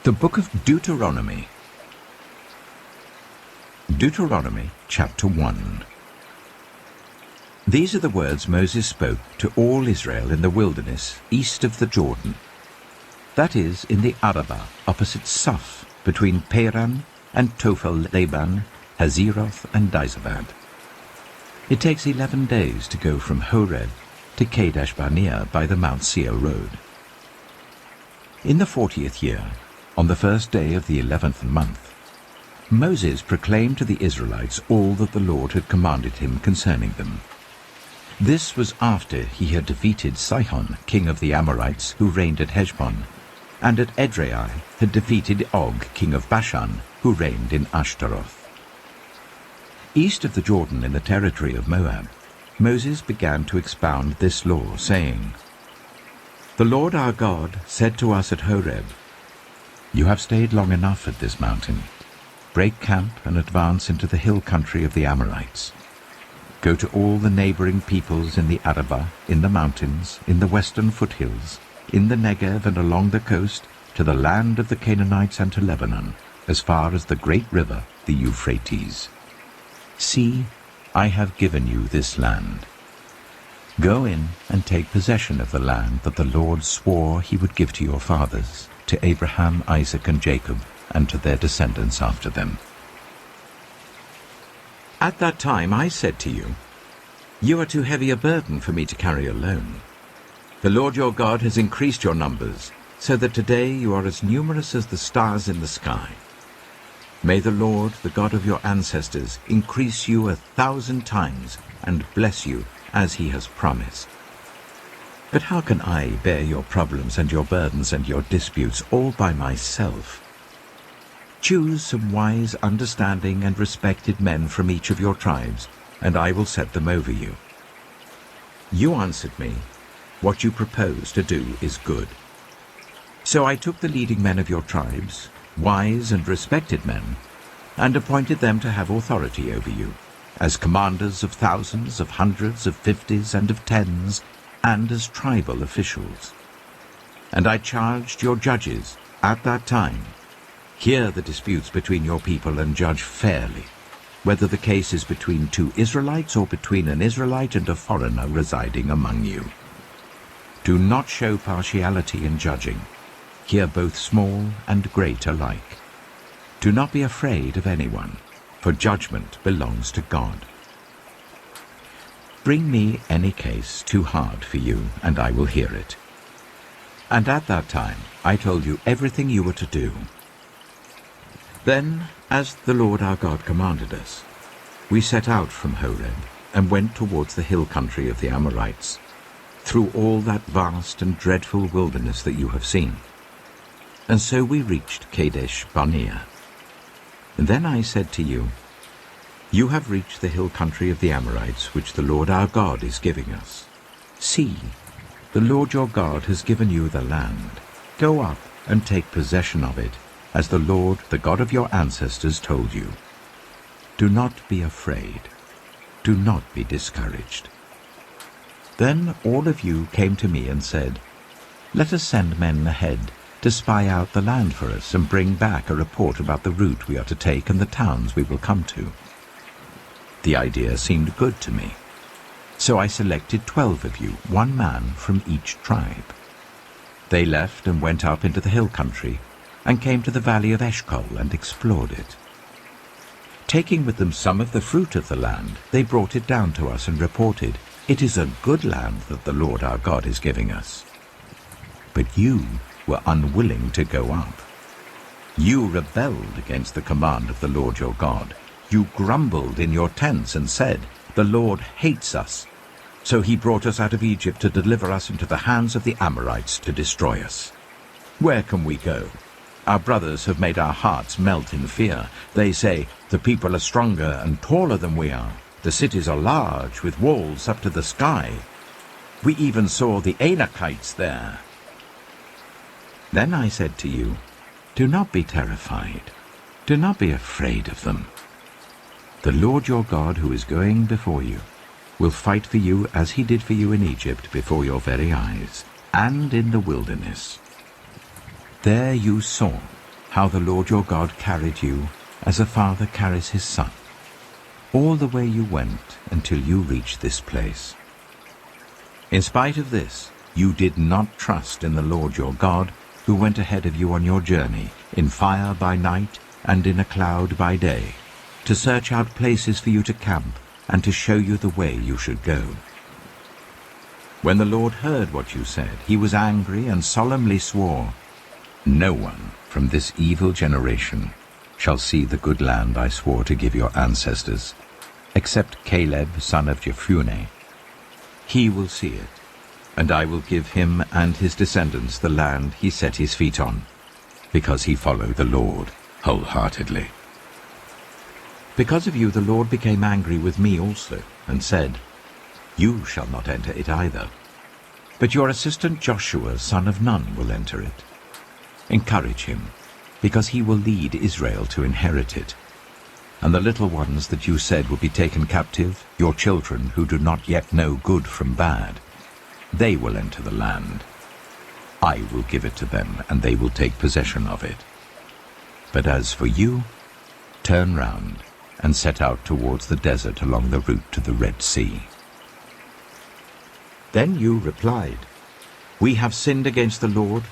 The Book of Deuteronomy. Deuteronomy chapter 1. These are the words Moses spoke to all Israel in the wilderness east of the Jordan. That is, in the Arabah, opposite Suph, between Paran and Tophel-Laban, Hazeroth and Dizabad. It takes 11 days to go from Horeb to Kadesh Barnea by the Mount Seir road. In the 40th year, on the first day of the 11th month, Moses proclaimed to the Israelites all that the Lord had commanded him concerning them. This was after he had defeated Sihon, king of the Amorites, who reigned at Heshbon, and at Edrei had defeated Og, king of Bashan, who reigned in Ashtaroth. East of the Jordan in the territory of Moab, Moses began to expound this law, saying, "The Lord our God said to us at Horeb, 'You have stayed long enough at this mountain. Break camp and advance into the hill country of the Amorites. Go to all the neighboring peoples in the Arabah, in the mountains, in the western foothills, in the Negev and along the coast, to the land of the Canaanites and to Lebanon, as far as the great river, the Euphrates. See, I have given you this land. Go in and take possession of the land that the Lord swore he would give to your fathers, to Abraham, Isaac, and Jacob, and to their descendants after them.' At that time I said to you, 'You are too heavy a burden for me to carry alone. The Lord your God has increased your numbers, so that today you are as numerous as the stars in the sky. May the Lord, the God of your ancestors, increase you 1,000 times and bless you as he has promised. But how can I bear your problems and your burdens and your disputes all by myself? Choose some wise, understanding, and respected men from each of your tribes, and I will set them over you.' You answered me, 'What you propose to do is good.' So I took the leading men of your tribes, wise and respected men, and appointed them to have authority over you, as commanders of thousands, of hundreds, of fifties, and of tens, and as tribal officials. And I charged your judges at that time, 'Hear the disputes between your people and judge fairly, whether the case is between two Israelites or between an Israelite and a foreigner residing among you. Do not show partiality in judging. Hear both small and great alike. Do not be afraid of anyone, for judgment belongs to God. Bring me any case too hard for you, and I will hear it.' And at that time I told you everything you were to do. Then, as the Lord our God commanded us, we set out from Horeb and went towards the hill country of the Amorites, through all that vast and dreadful wilderness that you have seen. And so we reached Kadesh Barnea. And then I said to you, 'You have reached the hill country of the Amorites, which the Lord our God is giving us. See, the Lord your God has given you the land. Go up and take possession of it, as the Lord, the God of your ancestors, told you. Do not be afraid. Do not be discouraged.' Then all of you came to me and said, 'Let us send men ahead to spy out the land for us and bring back a report about the route we are to take and the towns we will come to.' The idea seemed good to me. So I selected 12 of you, one man from each tribe. They left and went up into the hill country and came to the valley of Eshcol and explored it. Taking with them some of the fruit of the land, they brought it down to us and reported, 'It is a good land that the Lord our God is giving us.' But you were unwilling to go up. You rebelled against the command of the Lord your God. You grumbled in your tents and said, 'The Lord hates us.' So he brought us out of Egypt to deliver us into the hands of the Amorites to destroy us. Where can we go? Our brothers have made our hearts melt in fear. They say, 'The people are stronger and taller than we are. The cities are large, with walls up to the sky. We even saw the Anakites there.' Then I said to you, 'Do not be terrified. Do not be afraid of them. The Lord your God, who is going before you, will fight for you as he did for you in Egypt before your very eyes, and in the wilderness. There you saw how the Lord your God carried you as a father carries his son, all the way you went until you reached this place. In spite of this, you did not trust in the Lord your God, who went ahead of you on your journey, in fire by night and in a cloud by day, to search out places for you to camp and to show you the way you should go. When the Lord heard what you said, he was angry and solemnly swore, "No one from this evil generation shall see the good land I swore to give your ancestors, except Caleb, son of Jephunneh. He will see it, and I will give him and his descendants the land he set his feet on, because he followed the Lord wholeheartedly." Because of you the Lord became angry with me also, and said, "You shall not enter it either, but your assistant Joshua, son of Nun, will enter it. Encourage him, because he will lead Israel to inherit it. And the little ones that you said will be taken captive, your children who do not yet know good from bad, they will enter the land. I will give it to them, and they will take possession of it. But as for you, turn round and set out towards the desert along the route to the Red Sea." Then you replied, "We have sinned against the Lord.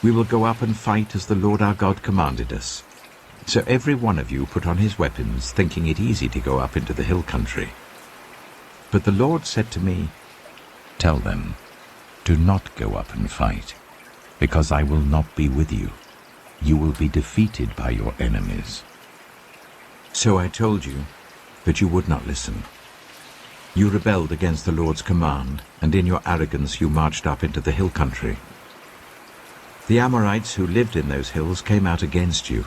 We will go up and fight as the Lord our God commanded us." So every one of you put on his weapons, thinking it easy to go up into the hill country. But the Lord said to me, "Tell them, do not go up and fight, because I will not be with you. You will be defeated by your enemies." So I told you, but you would not listen. You rebelled against the Lord's command, and in your arrogance you marched up into the hill country. The Amorites who lived in those hills came out against you.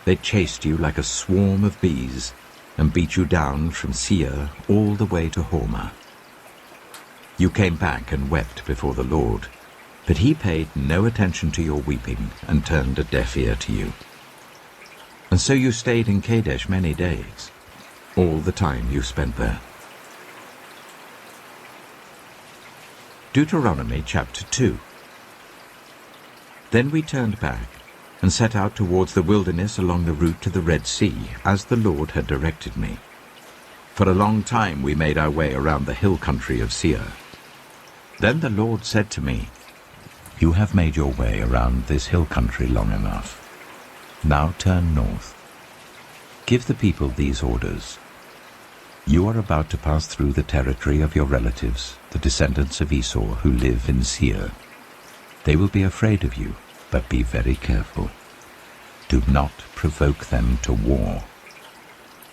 They chased you like a swarm of bees, and beat you down from Seir all the way to Hormah. You came back and wept before the Lord, but he paid no attention to your weeping and turned a deaf ear to you. And so you stayed in Kadesh many days, all the time you spent there. Deuteronomy chapter 2. Then we turned back and set out towards the wilderness along the route to the Red Sea, as the Lord had directed me. For a long time we made our way around the hill country of Seir. Then the Lord said to me, "You have made your way around this hill country long enough. Now turn north. Give the people these orders. You are about to pass through the territory of your relatives, the descendants of Esau who live in Seir. They will be afraid of you, but be very careful. Do not provoke them to war.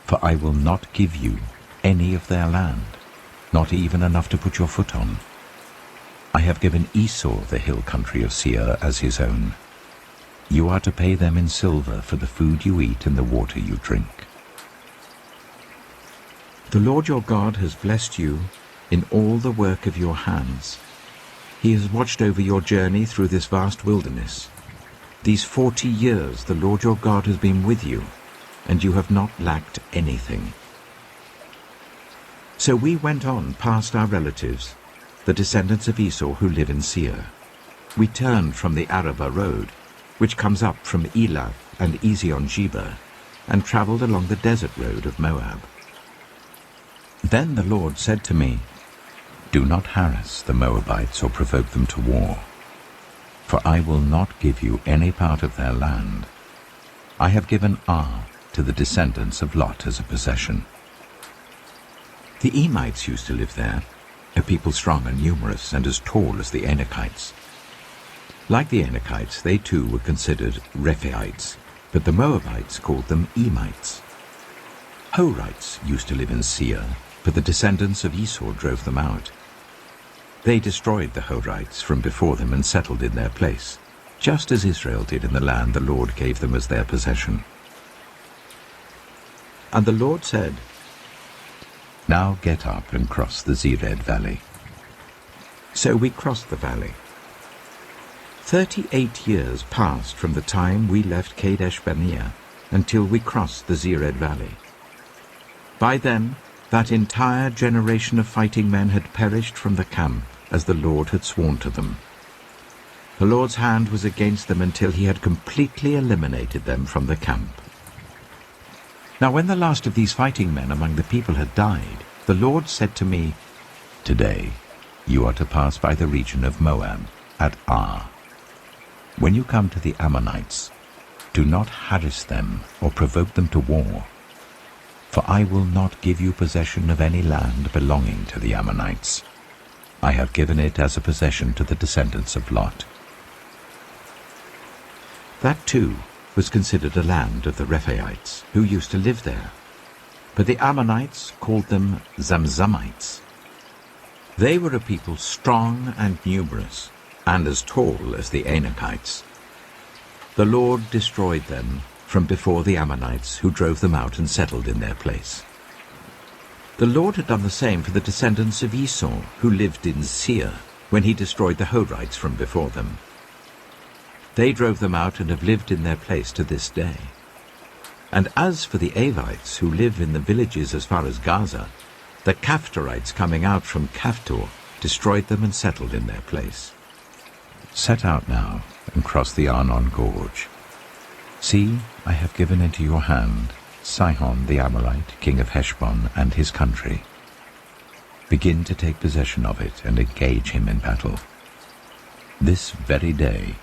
For I will not give you any of their land, not even enough to put your foot on. I have given Esau the hill country of Seir as his own. You are to pay them in silver for the food you eat and the water you drink. The Lord your God has blessed you in all the work of your hands. He has watched over your journey through this vast wilderness. These 40 years the Lord your God has been with you, and you have not lacked anything. So we went on past our relatives, the descendants of Esau who live in Seir. We turned from the Arabah road, which comes up from Elath and Ezion-Geber, and traveled along the desert road of Moab. Then the Lord said to me, "Do not harass the Moabites or provoke them to war, for I will not give you any part of their land. I have given Ar to the descendants of Lot as a possession." The Emites used to live there, a people strong and numerous and as tall as the Anakites. Like the Anakites, they too were considered Rephaites, but the Moabites called them Emites. Horites used to live in Seir, but the descendants of Esau drove them out. They destroyed the Horites from before them and settled in their place, just as Israel did in the land the Lord gave them as their possession. And the Lord said, "Now get up and cross the Zered valley." So we crossed the valley. 38 years passed from the time we left Kadesh Barnea until we crossed the Zered valley. By then, that entire generation of fighting men had perished from the camp, as the Lord had sworn to them. The Lord's hand was against them until he had completely eliminated them from the camp. Now when the last of these fighting men among the people had died, the Lord said to me, "Today you are to pass by the region of Moab at Ar. When you come to the Ammonites, do not harass them or provoke them to war, for I will not give you possession of any land belonging to the Ammonites. I have given it as a possession to the descendants of Lot." That too was considered a land of the Rephaites, who used to live there. But the Ammonites called them Zamzamites. They were a people strong and numerous, and as tall as the Anakites. The Lord destroyed them from before the Ammonites, who drove them out and settled in their place. The Lord had done the same for the descendants of Esau, who lived in Seir, when he destroyed the Horites from before them. They drove them out and have lived in their place to this day. And as for the Avites, who live in the villages as far as Gaza, the Caphtorites coming out from Caphtor destroyed them and settled in their place. Set out now and cross the Arnon Gorge. See, I have given into your hand Sihon the Amorite, king of Heshbon, and his country. Begin to take possession of it and engage him in battle. This very day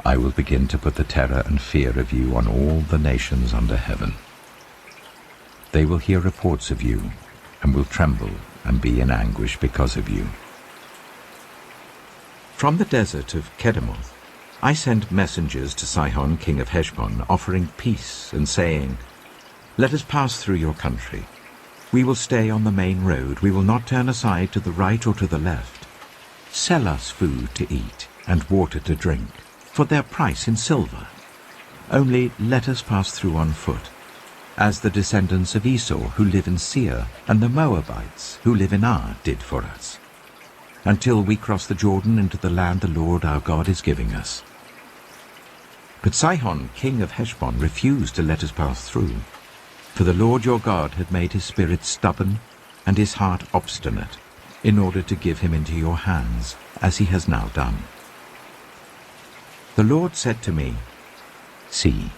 I will begin to put the terror and fear of you on all the nations under heaven. They will hear reports of you and will tremble and be in anguish because of you. From the desert of Kedemoth I sent messengers to Sihon king of Heshbon, offering peace and saying, "Let us pass through your country. We will stay on the main road. We will not turn aside to the right or to the left. Sell us food to eat and water to drink, for their price in silver. Only let us pass through on foot, as the descendants of Esau who live in Seir and the Moabites who live in Ar did for us, until we cross the Jordan into the land the Lord our God is giving us." But Sihon king of Heshbon refused to let us pass through, for the Lord your God had made his spirit stubborn and his heart obstinate, in order to give him into your hands, as he has now done. The Lord said to me, "See,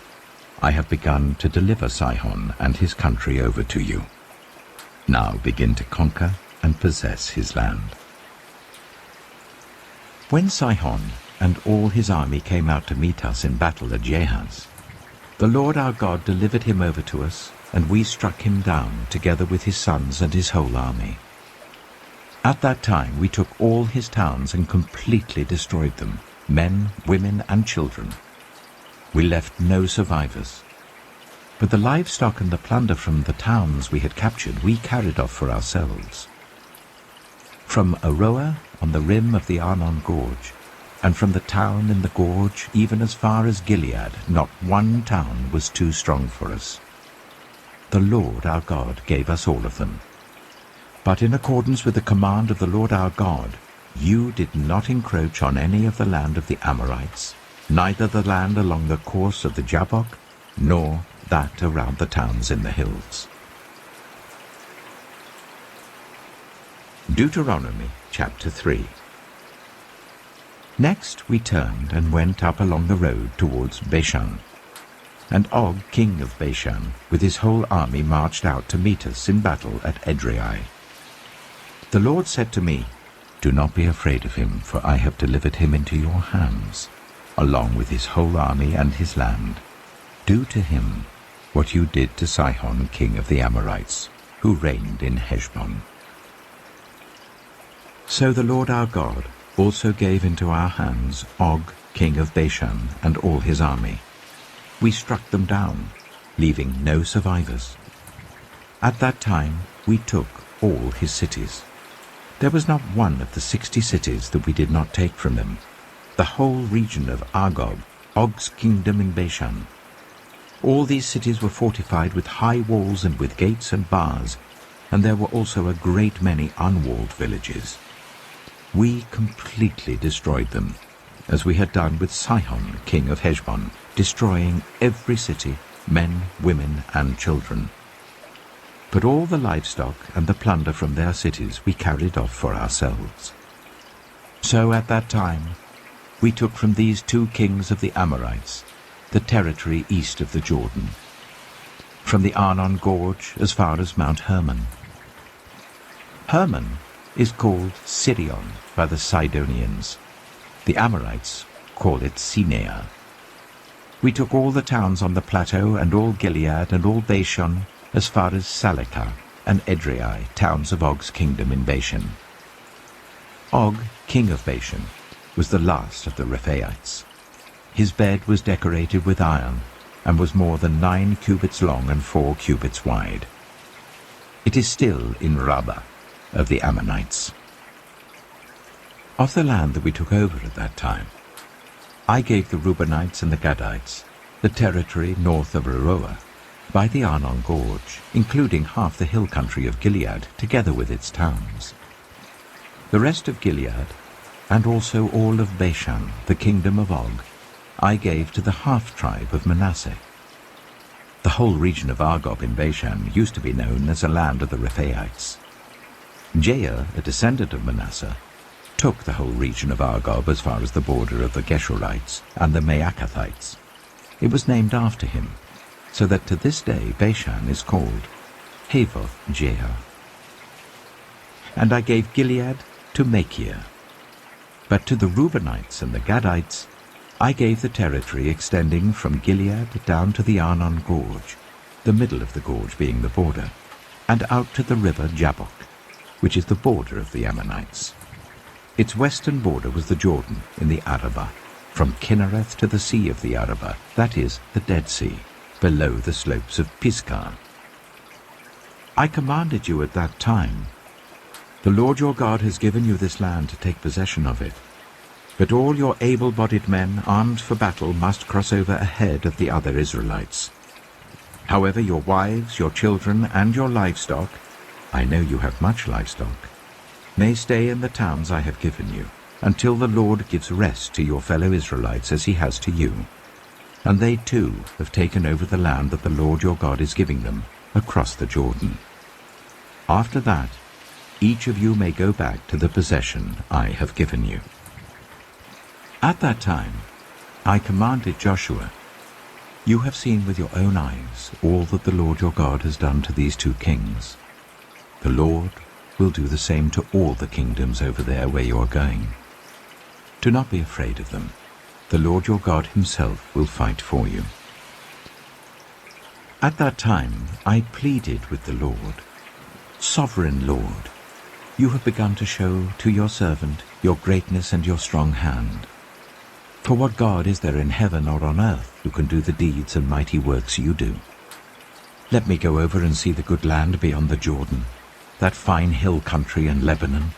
I have begun to deliver Sihon and his country over to you. Now begin to conquer and possess his land." When Sihon and all his army came out to meet us in battle at Jahaz, the Lord our God delivered him over to us, and we struck him down together with his sons and his whole army. At that time we took all his towns and completely destroyed them, men, women, and children. We left no survivors. But the livestock and the plunder from the towns we had captured we carried off for ourselves. From Aroer on the rim of the Arnon Gorge, and from the town in the gorge even as far as Gilead, not one town was too strong for us. The Lord our God gave us all of them. But in accordance with the command of the Lord our God, you did not encroach on any of the land of the Amorites, neither the land along the course of the Jabbok, nor that around the towns in the hills. Deuteronomy chapter 3. Next we turned and went up along the road towards Bashan. And Og, king of Bashan, with his whole army marched out to meet us in battle at Edrei. The Lord said to me, "Do not be afraid of him, for I have delivered him into your hands, along with his whole army and his land. Do to him what you did to Sihon, king of the Amorites, who reigned in Heshbon." So the Lord our God also gave into our hands Og, king of Bashan, and all his army. We struck them down, leaving no survivors. At that time we took all his cities. There was not one of the 60 cities that we did not take from them, the whole region of Argob, Og's kingdom in Bashan. All these cities were fortified with high walls and with gates and bars, and there were also a great many unwalled villages. We completely destroyed them, as we had done with Sihon, king of Heshbon, destroying every city, men, women, and children. But all the livestock and the plunder from their cities we carried off for ourselves. So at that time we took from these 2 kings of the Amorites the territory east of the Jordan, from the Arnon Gorge as far as Mount Hermon. Hermon is called Sirion by the Sidonians. The Amorites call it Sinea. We took all the towns on the plateau and all Gilead and all Bashan as far as Salekah and Edrei, towns of Og's kingdom in Bashan. Og, king of Bashan, was the last of the Rephaites. His bed was decorated with iron and was more than 9 cubits long and 4 cubits wide. It is still in Rabbah of the Ammonites. Of the land that we took over at that time, I gave the Reubenites and the Gadites the territory north of Aroer, by the Arnon Gorge, including half the hill country of Gilead, together with its towns. The rest of Gilead, and also all of Bashan, the kingdom of Og, I gave to the half-tribe of Manasseh. The whole region of Argob in Bashan used to be known as a land of the Rephaites. Jair, a descendant of Manasseh, took the whole region of Argob as far as the border of the Geshurites and the Maacathites. It was named after him, so that to this day Bashan is called Havoth Jair. And I gave Gilead to Machir. But to the Reubenites and the Gadites I gave the territory extending from Gilead down to the Arnon Gorge, the middle of the gorge being the border, and out to the river Jabbok, which is the border of the Ammonites. Its western border was the Jordan in the Arabah, from Kinnereth to the sea of the Arabah, that is, the Dead Sea, below the slopes of Pisgah. I commanded you at that time, the Lord your God has given you this land to take possession of it. But all your able-bodied men armed for battle must cross over ahead of the other Israelites. However, your wives, your children, and your livestock, I know you have much livestock, may stay in the towns I have given you, until the Lord gives rest to your fellow Israelites as he has to you. And they too have taken over the land that the Lord your God is giving them, across the Jordan. After that, each of you may go back to the possession I have given you. At that time, I commanded Joshua, you have seen with your own eyes all that the Lord your God has done to these 2 kings. The Lord will do the same to all the kingdoms over there where you are going. Do not be afraid of them. The Lord your God himself will fight for you. At that time, I pleaded with the Lord, Sovereign Lord, you have begun to show to your servant your greatness and your strong hand. For what God is there in heaven or on earth who can do the deeds and mighty works you do? Let me go over and see the good land beyond the Jordan, that fine hill country in Lebanon.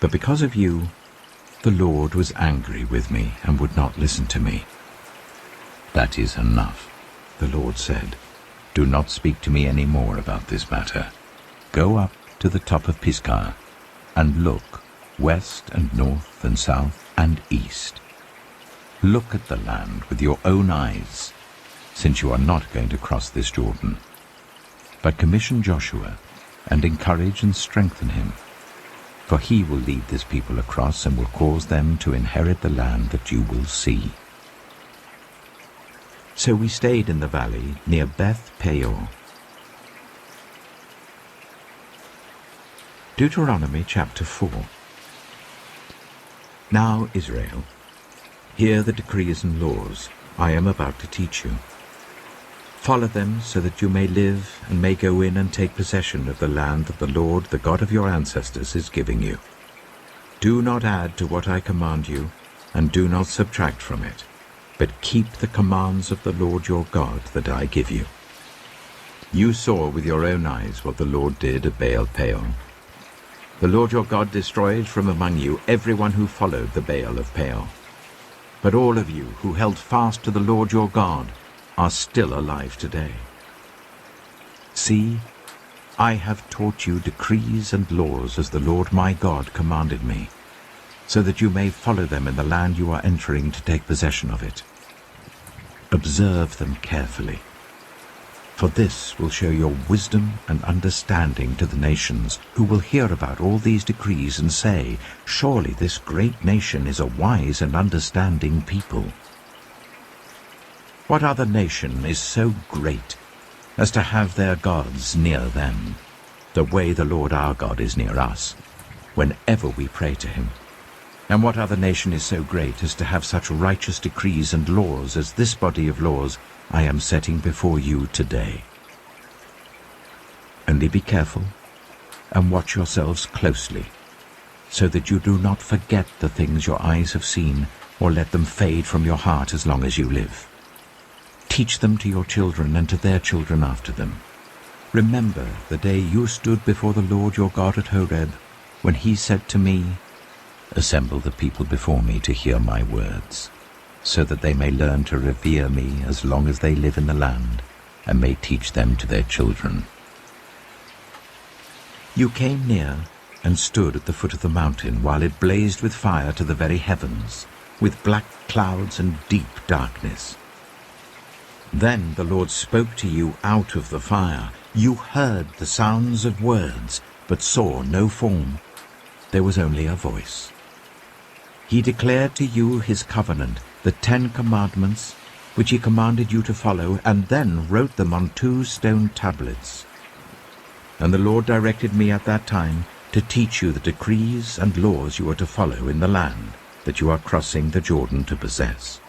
But because of you, the Lord was angry with me and would not listen to me. That is enough, the Lord said. Do not speak to me any more about this matter. Go up to the top of Pisgah and look west and north and south and east. Look at the land with your own eyes, since you are not going to cross this Jordan. But commission Joshua and encourage and strengthen him, for he will lead this people across and will cause them to inherit the land that you will see. So we stayed in the valley near Beth Peor. Deuteronomy chapter 4. Now, Israel, hear the decrees and laws I am about to teach you. Follow them so that you may live and may go in and take possession of the land that the Lord, the God of your ancestors, is giving you. Do not add to what I command you, and do not subtract from it, but keep the commands of the Lord your God that I give you. You saw with your own eyes what the Lord did at Baal Peor. The Lord your God destroyed from among you everyone who followed the Baal of Peor. But all of you who held fast to the Lord your God are still alive today. See, I have taught you decrees and laws as the Lord my God commanded me, so that you may follow them in the land you are entering to take possession of it. Observe them carefully. For this will show your wisdom and understanding to the nations, who will hear about all these decrees and say, surely this great nation is a wise and understanding people. What other nation is so great as to have their gods near them, the way the Lord our God is near us, whenever we pray to him? And what other nation is so great as to have such righteous decrees and laws as this body of laws I am setting before you today? Only be careful and watch yourselves closely, so that you do not forget the things your eyes have seen, or let them fade from your heart as long as you live. Teach them to your children and to their children after them. Remember the day you stood before the Lord your God at Horeb, when he said to me, assemble the people before me to hear my words, so that they may learn to revere me as long as they live in the land, and may teach them to their children. You came near and stood at the foot of the mountain, while it blazed with fire to the very heavens, with black clouds and deep darkness. Then the Lord spoke to you out of the fire. You heard the sounds of words, but saw no form. There was only a voice. He declared to you his covenant, the 10 Commandments, which he commanded you to follow, and then wrote them on 2 stone tablets. And the Lord directed me at that time to teach you the decrees and laws you are to follow in the land that you are crossing the Jordan to possess.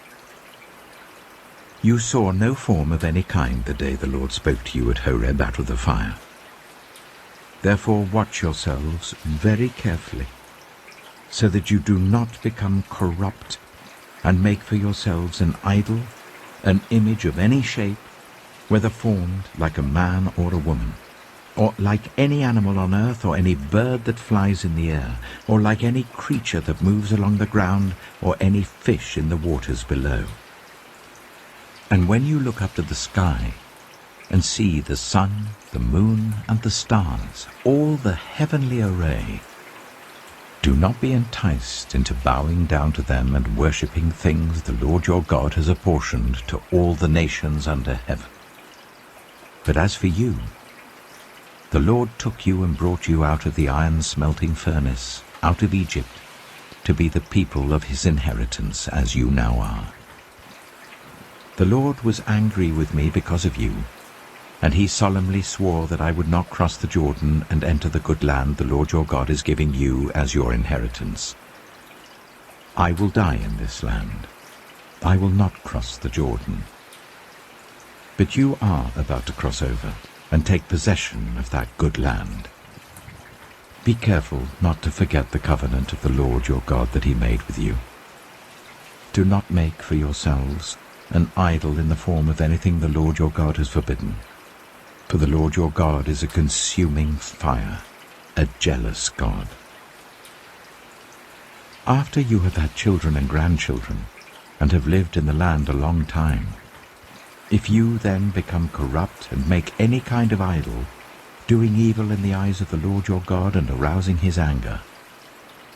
You saw no form of any kind the day the Lord spoke to you at Horeb out of the fire. Therefore watch yourselves very carefully, so that you do not become corrupt and make for yourselves an idol, an image of any shape, whether formed like a man or a woman, or like any animal on earth, or any bird that flies in the air, or like any creature that moves along the ground, or any fish in the waters below. And when you look up to the sky and see the sun, the moon, and the stars, all the heavenly array, do not be enticed into bowing down to them and worshipping things the Lord your God has apportioned to all the nations under heaven. But as for you, the Lord took you and brought you out of the iron-smelting furnace, out of Egypt, to be the people of his inheritance, as you now are. The Lord was angry with me because of you, and he solemnly swore that I would not cross the Jordan and enter the good land the Lord your God is giving you as your inheritance. I will die in this land. I will not cross the Jordan. But you are about to cross over and take possession of that good land. Be careful not to forget the covenant of the Lord your God that he made with you. Do not make for yourselves an idol in the form of anything the Lord your God has forbidden. For the Lord your God is a consuming fire, a jealous God. After you have had children and grandchildren, and have lived in the land a long time, if you then become corrupt and make any kind of idol, doing evil in the eyes of the Lord your God and arousing his anger,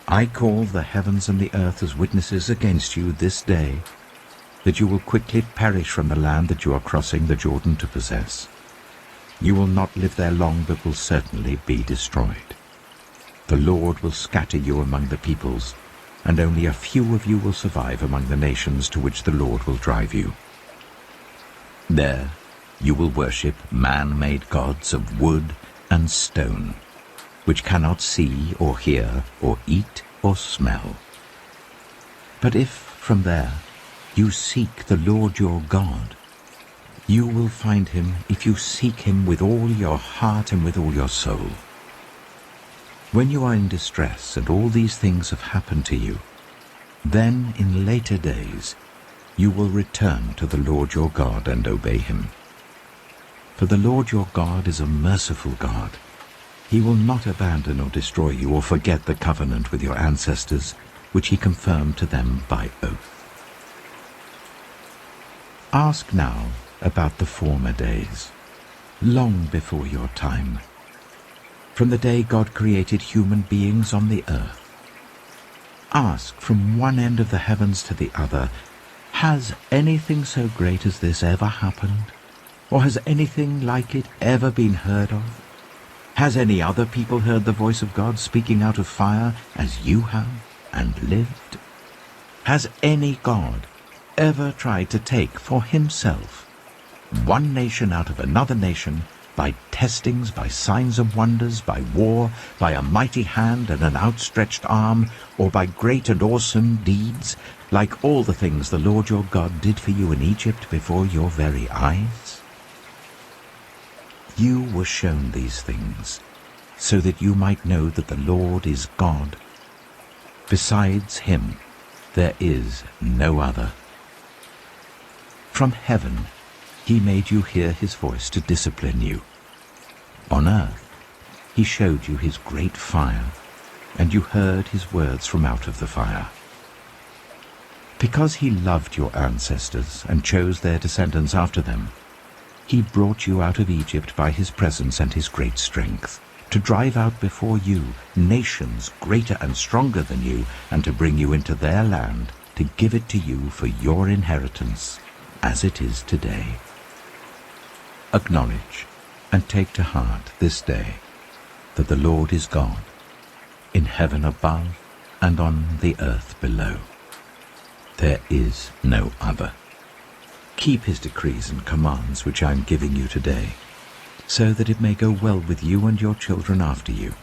I call the heavens and the earth as witnesses against you this day, that you will quickly perish from the land that you are crossing the Jordan to possess. You will not live there long, but will certainly be destroyed. The Lord will scatter you among the peoples, and only a few of you will survive among the nations to which the Lord will drive you. There you will worship man-made gods of wood and stone, which cannot see or hear or eat or smell. But if from there you seek the Lord your God, you will find him if you seek him with all your heart and with all your soul. When you are in distress and all these things have happened to you, then in later days you will return to the Lord your God and obey him. For the Lord your God is a merciful God. He will not abandon or destroy you or forget the covenant with your ancestors, which he confirmed to them by oath. Ask now about the former days, long before your time, from the day God created human beings on the earth. Ask from one end of the heavens to the other, has anything so great as this ever happened? Or has anything like it ever been heard of? Has any other people heard the voice of God speaking out of fire as you have and lived? Has any God ever tried to take for himself one nation out of another nation by testings, by signs and wonders, by war, by a mighty hand and an outstretched arm, or by great and awesome deeds, like all the things the Lord your God did for you in Egypt before your very eyes? You were shown these things, so that you might know that the Lord is God. Besides him, there is no other. From heaven, he made you hear his voice to discipline you. On earth, he showed you his great fire, and you heard his words from out of the fire. Because he loved your ancestors and chose their descendants after them, he brought you out of Egypt by his presence and his great strength, to drive out before you nations greater and stronger than you, and to bring you into their land, to give it to you for your inheritance, as it is today. Acknowledge and take to heart this day that the Lord is God, in heaven above and on the earth below. There is no other. Keep his decrees and commands which I am giving you today, so that it may go well with you and your children after you,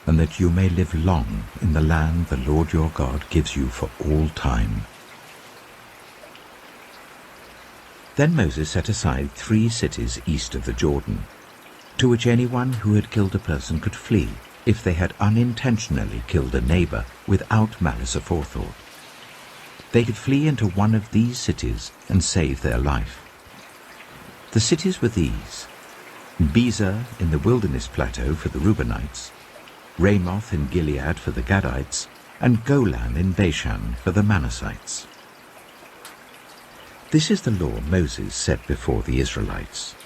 and that you may live long in the land the Lord your God gives you for all time. Then Moses set aside 3 cities east of the Jordan, to which anyone who had killed a person could flee, if they had unintentionally killed a neighbor without malice aforethought. They could flee into one of these cities and save their life. The cities were these: Bezer in the wilderness plateau for the Reubenites, Ramoth in Gilead for the Gadites, and Golan in Bashan for the Manassites. This is the law Moses set before the Israelites.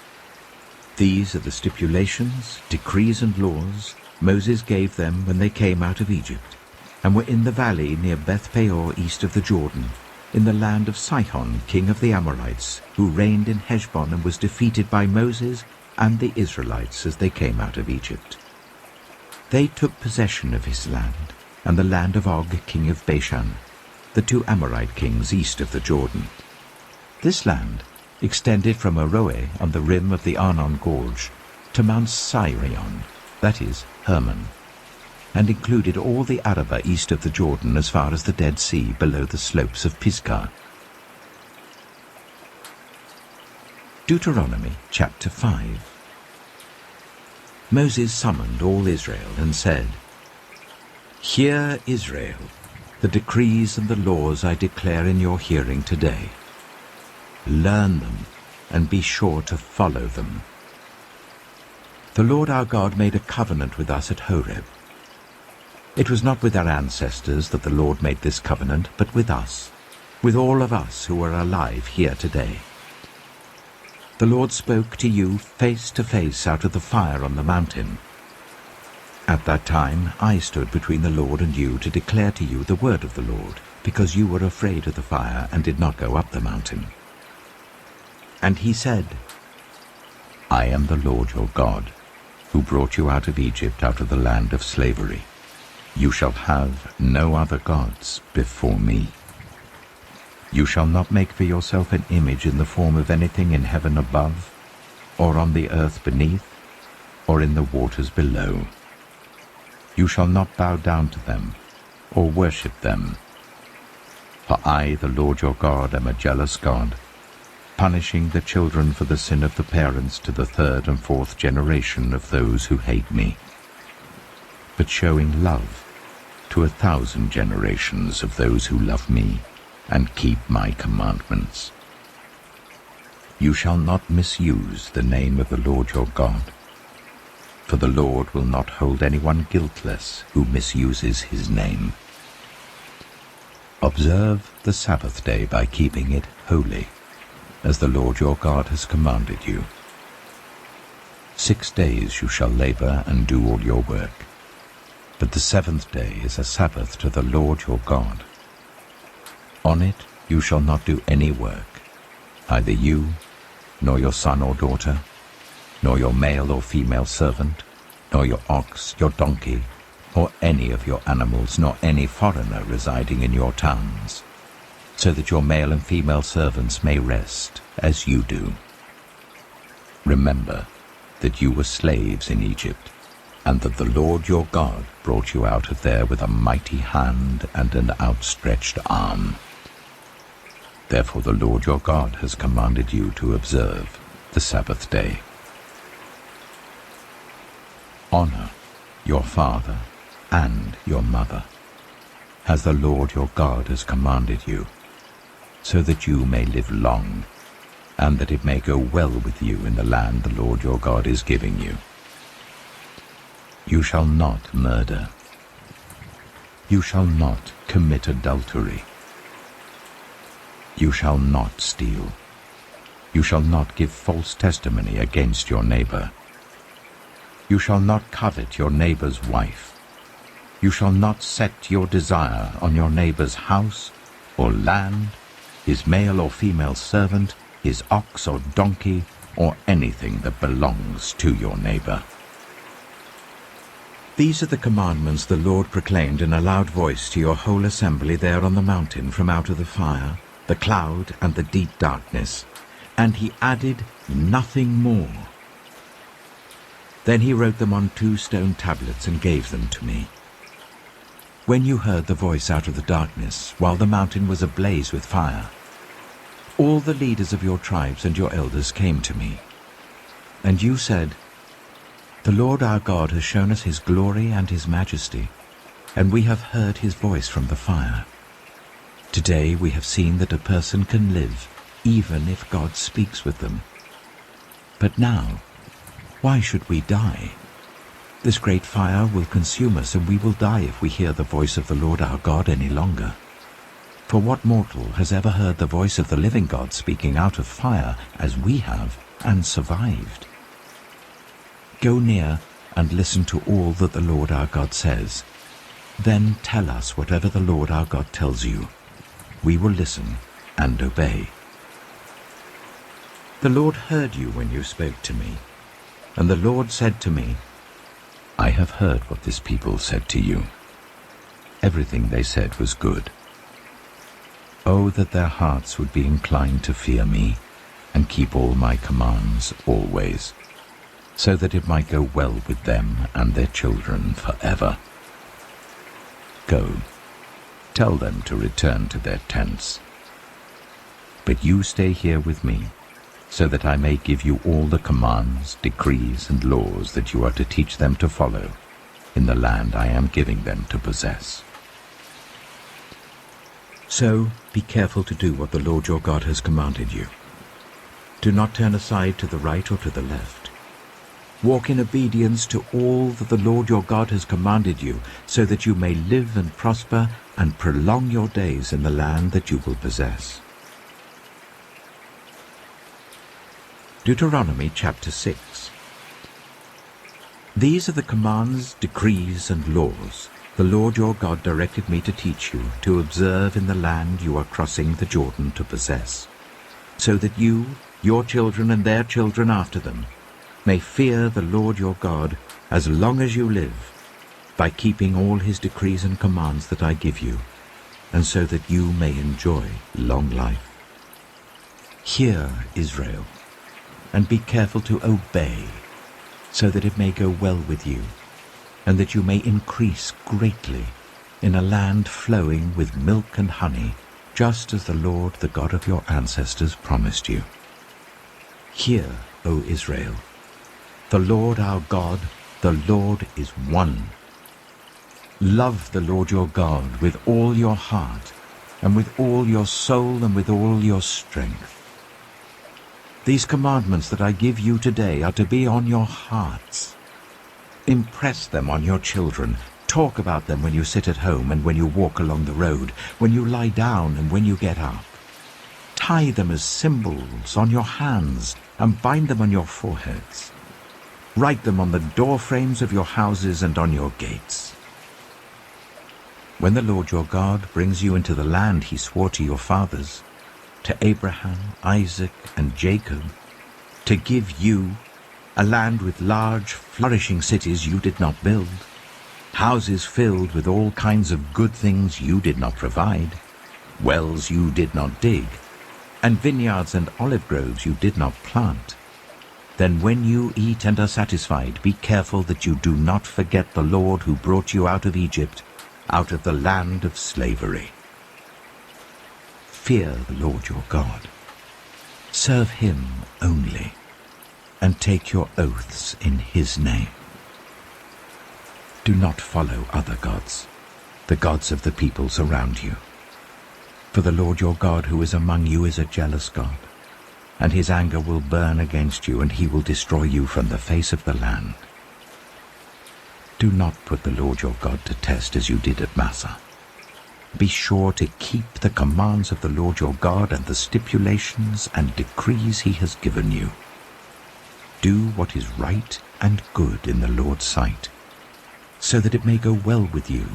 These are the stipulations, decrees and laws Moses gave them when they came out of Egypt, and were in the valley near Beth-peor east of the Jordan, in the land of Sihon, king of the Amorites, who reigned in Heshbon and was defeated by Moses and the Israelites as they came out of Egypt. They took possession of his land, and the land of Og, king of Bashan, the 2 Amorite kings east of the Jordan. This land extended from Aroeh on the rim of the Arnon Gorge to Mount Sirion, that is, Hermon, and included all the Arabah east of the Jordan as far as the Dead Sea below the slopes of Pisgah. Deuteronomy chapter 5. Moses summoned all Israel and said, "Hear, Israel, the decrees and the laws I declare in your hearing today. Learn them and be sure to follow them. The Lord our God made a covenant with us at Horeb. It was not with our ancestors that the Lord made this covenant, but with us, with all of us who are alive here today. The Lord spoke to you face to face out of the fire on the mountain. At that time I stood between the Lord and you to declare to you the word of the Lord, because you were afraid of the fire and did not go up the mountain. And he said, I am the Lord your God, who brought you out of Egypt, out of the land of slavery. You shall have no other gods before me. You shall not make for yourself an image in the form of anything in heaven above, or on the earth beneath, or in the waters below. You shall not bow down to them, or worship them. For I, the Lord your God, am a jealous God, punishing the children for the sin of the parents to the 3rd and 4th generation of those who hate me, but showing love to 1,000 generations of those who love me and keep my commandments. You shall not misuse the name of the Lord your God, for the Lord will not hold anyone guiltless who misuses his name. Observe the Sabbath day by keeping it holy, as the Lord your God has commanded you. 6 days you shall labor and do all your work, but the 7th day is a Sabbath to the Lord your God. On it you shall not do any work, either you, nor your son or daughter, nor your male or female servant, nor your ox, your donkey, or any of your animals, nor any foreigner residing in your towns, so that your male and female servants may rest as you do. Remember that you were slaves in Egypt, and that the Lord your God brought you out of there with a mighty hand and an outstretched arm. Therefore the Lord your God has commanded you to observe the Sabbath day. Honor your father and your mother, as the Lord your God has commanded you, so that you may live long, and that it may go well with you in the land the Lord your God is giving you. You shall not murder. You shall not commit adultery. You shall not steal. You shall not give false testimony against your neighbor. You shall not covet your neighbor's wife. You shall not set your desire on your neighbor's house or land, his male or female servant, his ox or donkey, or anything that belongs to your neighbor. These are the commandments the Lord proclaimed in a loud voice to your whole assembly there on the mountain from out of the fire, the cloud, and the deep darkness, and he added nothing more. Then he wrote them on 2 stone tablets and gave them to me. When you heard the voice out of the darkness, while the mountain was ablaze with fire, all the leaders of your tribes and your elders came to me, and you said, "The Lord our God has shown us his glory and his majesty, and we have heard his voice from the fire. Today we have seen that a person can live, even if God speaks with them. But now, why should we die? This great fire will consume us, and we will die if we hear the voice of the Lord our God any longer. For what mortal has ever heard the voice of the living God speaking out of fire, as we have, and survived? Go near and listen to all that the Lord our God says. Then tell us whatever the Lord our God tells you. We will listen and obey." The Lord heard you when you spoke to me, and the Lord said to me, "I have heard what this people said to you. Everything they said was good. Oh, that their hearts would be inclined to fear me and keep all my commands always, so that it might go well with them and their children forever. Go, tell them to return to their tents. But you stay here with me, so that I may give you all the commands, decrees, and laws that you are to teach them to follow in the land I am giving them to possess. So be careful to do what the Lord your God has commanded you. Do not turn aside to the right or to the left. Walk in obedience to all that the Lord your God has commanded you, so that you may live and prosper and prolong your days in the land that you will possess." Deuteronomy chapter 6. These are the commands, decrees, and laws the Lord your God directed me to teach you, to observe in the land you are crossing the Jordan to possess, so that you, your children, and their children after them may fear the Lord your God as long as you live, by keeping all his decrees and commands that I give you, and so that you may enjoy long life. Hear, Israel, and be careful to obey, so that it may go well with you, and that you may increase greatly in a land flowing with milk and honey, just as the Lord, the God of your ancestors, promised you. Hear, O Israel, the Lord our God, the Lord is one. Love the Lord your God with all your heart, and with all your soul, and with all your strength. These commandments that I give you today are to be on your hearts. Impress them on your children. Talk about them when you sit at home and when you walk along the road, when you lie down and when you get up. Tie them as symbols on your hands and bind them on your foreheads. Write them on the door frames of your houses and on your gates. When the Lord your God brings you into the land he swore to your fathers, to Abraham, Isaac, and Jacob, to give you a land with large, flourishing cities you did not build, houses filled with all kinds of good things you did not provide, wells you did not dig, and vineyards and olive groves you did not plant. Then when you eat and are satisfied, be careful that you do not forget the Lord who brought you out of Egypt, out of the land of slavery. Fear the Lord your God. Serve him only, and take your oaths in his name. Do not follow other gods, the gods of the peoples around you. For the Lord your God who is among you is a jealous God, and his anger will burn against you, and he will destroy you from the face of the land. Do not put the Lord your God to test as you did at Massah. Be sure to keep the commands of the Lord your God and the stipulations and decrees he has given you. Do what is right and good in the Lord's sight, so that it may go well with you,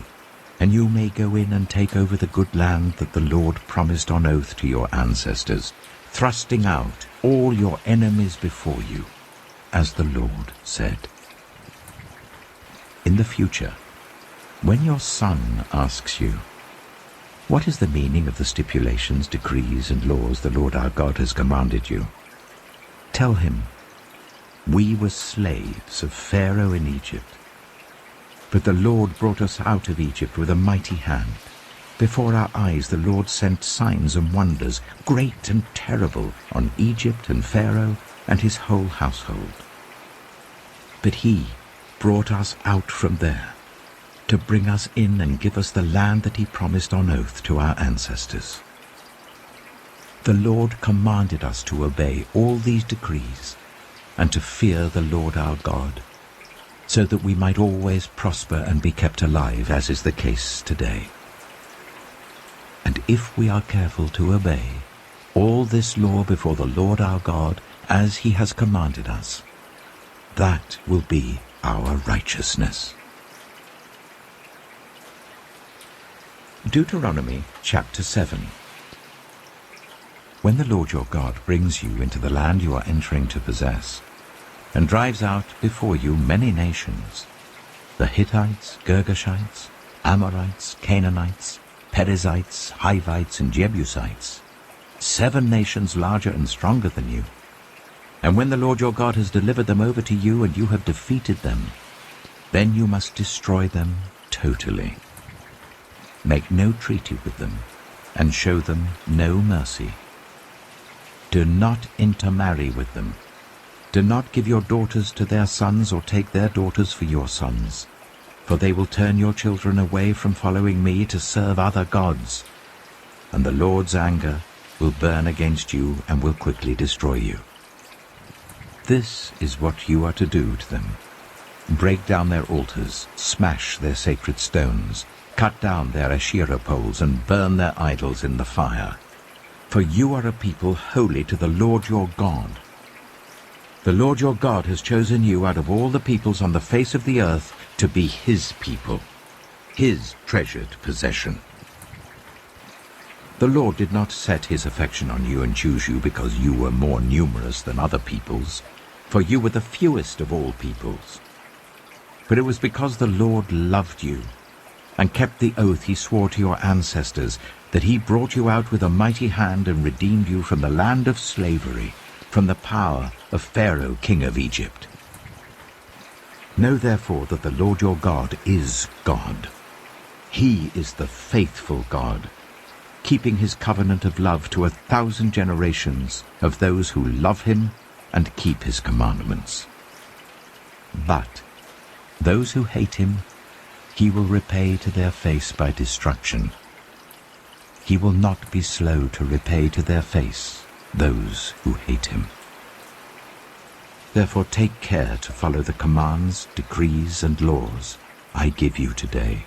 and you may go in and take over the good land that the Lord promised on oath to your ancestors, thrusting out all your enemies before you, as the Lord said. In the future, when your son asks you, "What is the meaning of the stipulations, decrees, and laws the Lord our God has commanded you?" tell him, "We were slaves of Pharaoh in Egypt. But the Lord brought us out of Egypt with a mighty hand. Before our eyes the Lord sent signs and wonders, great and terrible, on Egypt and Pharaoh and his whole household. But he brought us out from there, to bring us in and give us the land that he promised on oath to our ancestors. The Lord commanded us to obey all these decrees and to fear the Lord our God, so that we might always prosper and be kept alive, as is the case today. And if we are careful to obey all this law before the Lord our God, as he has commanded us, that will be our righteousness." Deuteronomy chapter 7. When the Lord your God brings you into the land you are entering to possess, and drives out before you many nations, the Hittites, Girgashites, Amorites, Canaanites, Perizzites, Hivites, and Jebusites, 7 nations larger and stronger than you, and when the Lord your God has delivered them over to you and you have defeated them, then you must destroy them totally. Make no treaty with them, and show them no mercy. Do not intermarry with them. Do not give your daughters to their sons, or take their daughters for your sons, for they will turn your children away from following me to serve other gods, and the Lord's anger will burn against you and will quickly destroy you. This is what you are to do to them. Break down their altars, smash their sacred stones, cut down their Asherah poles, and burn their idols in the fire. For you are a people holy to the Lord your God. The Lord your God has chosen you out of all the peoples on the face of the earth to be his people, his treasured possession. The Lord did not set his affection on you and choose you because you were more numerous than other peoples, for you were the fewest of all peoples. But it was because the Lord loved you and kept the oath he swore to your ancestors, that he brought you out with a mighty hand and redeemed you from the land of slavery, from the power of Pharaoh, king of Egypt. Know therefore that the Lord your God is God. He is the faithful God, keeping his covenant of love to 1,000 generations of those who love him and keep his commandments. But those who hate him, he will repay to their face by destruction. He will not be slow to repay to their face those who hate him. Therefore take care to follow the commands, decrees, and laws I give you today.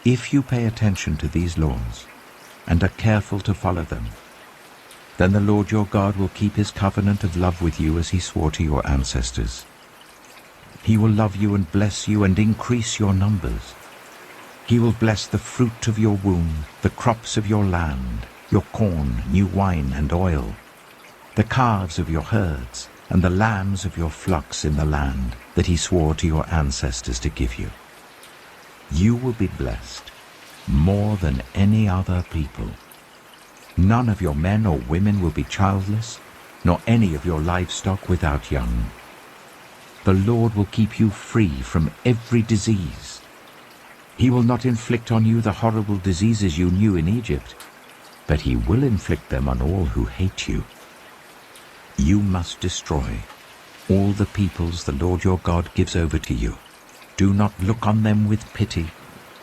If you pay attention to these laws and are careful to follow them, then the Lord your God will keep his covenant of love with you as he swore to your ancestors. He will love you and bless you and increase your numbers. He will bless the fruit of your womb, the crops of your land, your corn, new wine, and oil, the calves of your herds, and the lambs of your flocks in the land that he swore to your ancestors to give you. You will be blessed more than any other people. None of your men or women will be childless, nor any of your livestock without young. The Lord will keep you free from every disease. He will not inflict on you the horrible diseases you knew in Egypt, but he will inflict them on all who hate you. You must destroy all the peoples the Lord your God gives over to you. Do not look on them with pity,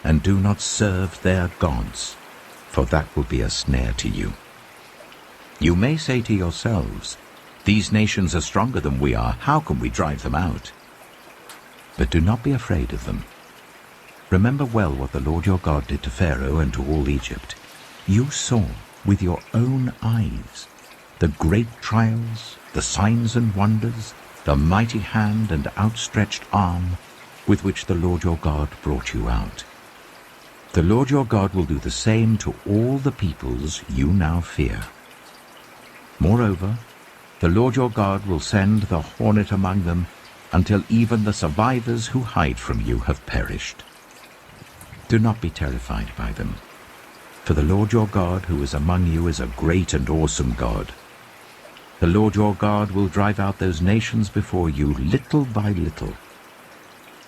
and do not serve their gods, for that will be a snare to you. You may say to yourselves, "These nations are stronger than we are. How can we drive them out?" But do not be afraid of them. Remember well what the Lord your God did to Pharaoh and to all Egypt. You saw with your own eyes the great trials, the signs and wonders, the mighty hand and outstretched arm with which the Lord your God brought you out. The Lord your God will do the same to all the peoples you now fear. Moreover, the Lord your God will send the hornet among them until even the survivors who hide from you have perished. Do not be terrified by them, for the Lord your God who is among you is a great and awesome God. The Lord your God will drive out those nations before you little by little.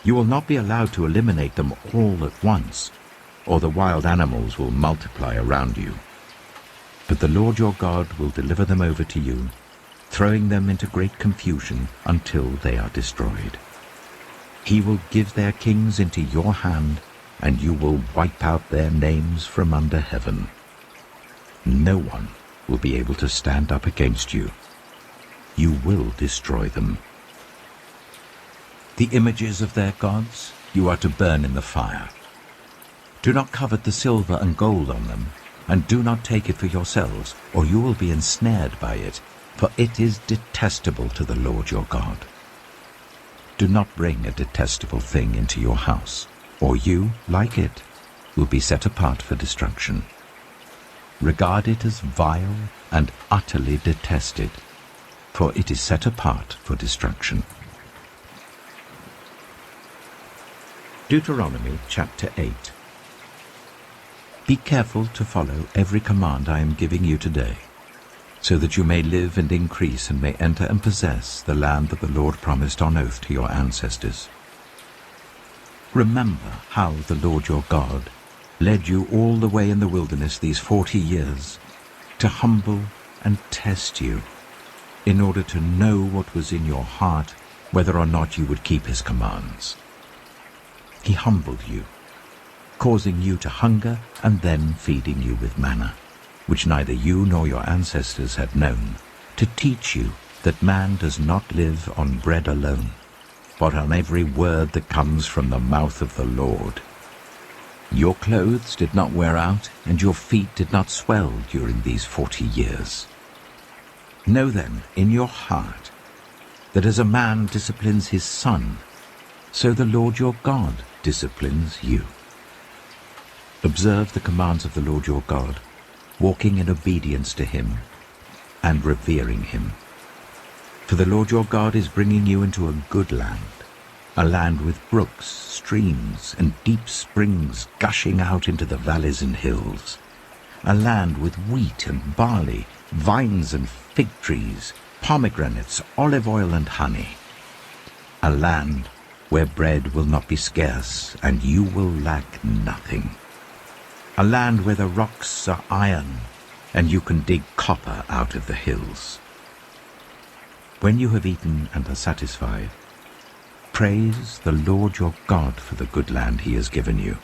You will not be allowed to eliminate them all at once, or the wild animals will multiply around you. But the Lord your God will deliver them over to you, throwing them into great confusion until they are destroyed. He will give their kings into your hand, and you will wipe out their names from under heaven. No one will be able to stand up against you. You will destroy them. The images of their gods you are to burn in the fire. Do not covet the silver and gold on them, and do not take it for yourselves, or you will be ensnared by it, for it is detestable to the Lord your God. Do not bring a detestable thing into your house, or you, like it, will be set apart for destruction. Regard it as vile and utterly detested, for it is set apart for destruction. Deuteronomy chapter 8. Be careful to follow every command I am giving you today, so that you may live and increase and may enter and possess the land that the Lord promised on oath to your ancestors. Remember how the Lord your God led you all the way in the wilderness these 40 years to humble and test you, in order to know what was in your heart, whether or not you would keep his commands. He humbled you, causing you to hunger and then feeding you with manna, which neither you nor your ancestors had known, to teach you that man does not live on bread alone, but on every word that comes from the mouth of the Lord. Your clothes did not wear out, and your feet did not swell during these 40 years. Know then in your heart that as a man disciplines his son, so the Lord your God disciplines you. Observe the commands of the Lord your God, walking in obedience to him and revering him. For the Lord your God is bringing you into a good land, a land with brooks, streams, and deep springs gushing out into the valleys and hills, a land with wheat and barley, vines and fig trees, pomegranates, olive oil and honey, a land where bread will not be scarce and you will lack nothing, a land where the rocks are iron and you can dig copper out of the hills. When you have eaten and are satisfied, praise the Lord your God for the good land he has given you.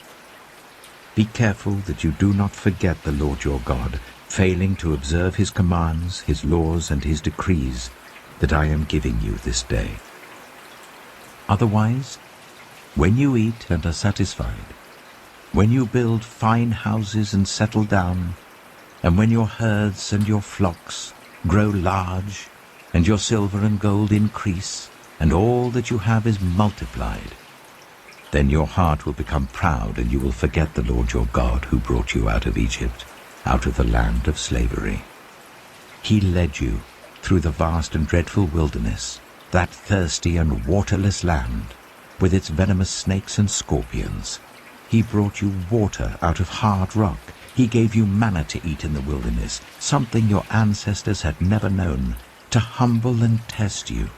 Be careful that you do not forget the Lord your God, failing to observe his commands, his laws, and his decrees that I am giving you this day. Otherwise, when you eat and are satisfied, when you build fine houses and settle down, and when your herds and your flocks grow large, and your silver and gold increase, and all that you have is multiplied, then your heart will become proud, and you will forget the Lord your God who brought you out of Egypt, out of the land of slavery. He led you through the vast and dreadful wilderness, that thirsty and waterless land, with its venomous snakes and scorpions. He brought you water out of hard rock. He gave you manna to eat in the wilderness, something your ancestors had never known, to humble and test you,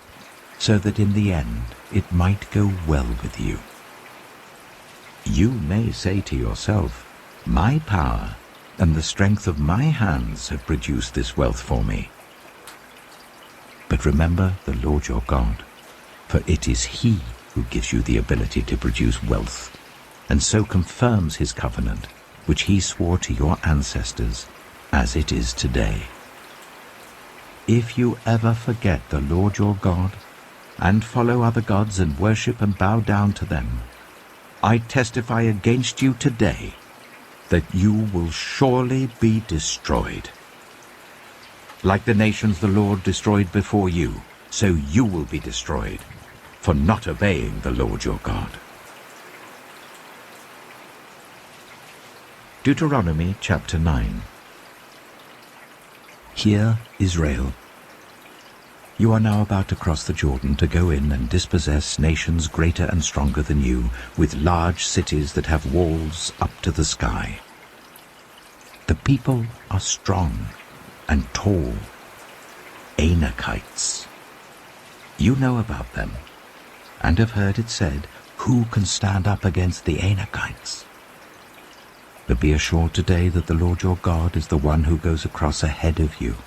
so that in the end it might go well with you. You may say to yourself, "My power and the strength of my hands have produced this wealth for me." But remember the Lord your God, for it is He who gives you the ability to produce wealth, and so confirms His covenant, which He swore to your ancestors, as it is today. If you ever forget the Lord your God, and follow other gods and worship and bow down to them, I testify against you today that you will surely be destroyed. Like the nations the Lord destroyed before you, so you will be destroyed, for not obeying the Lord your God. Deuteronomy chapter 9. Hear, Israel. You are now about to cross the Jordan to go in and dispossess nations greater and stronger than you, with large cities that have walls up to the sky. The people are strong and tall, Anakites. You know about them, and have heard it said, "Who can stand up against the Anakites?" But be assured today that the Lord your God is the one who goes across ahead of you,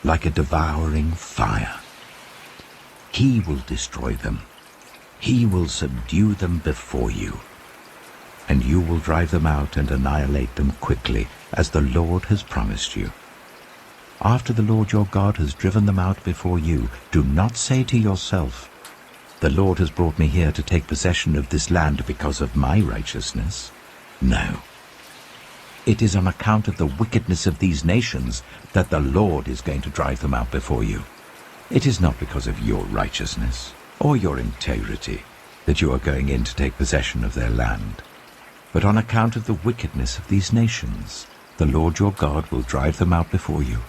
like a devouring fire. He will destroy them. He will subdue them before you, and you will drive them out and annihilate them quickly, as the Lord has promised you. After the Lord your God has driven them out before you, do not say to yourself, "The Lord has brought me here to take possession of this land because of my righteousness." No. It is on account of the wickedness of these nations that the Lord is going to drive them out before you. It is not because of your righteousness or your integrity that you are going in to take possession of their land, but on account of the wickedness of these nations, the Lord your God will drive them out before you,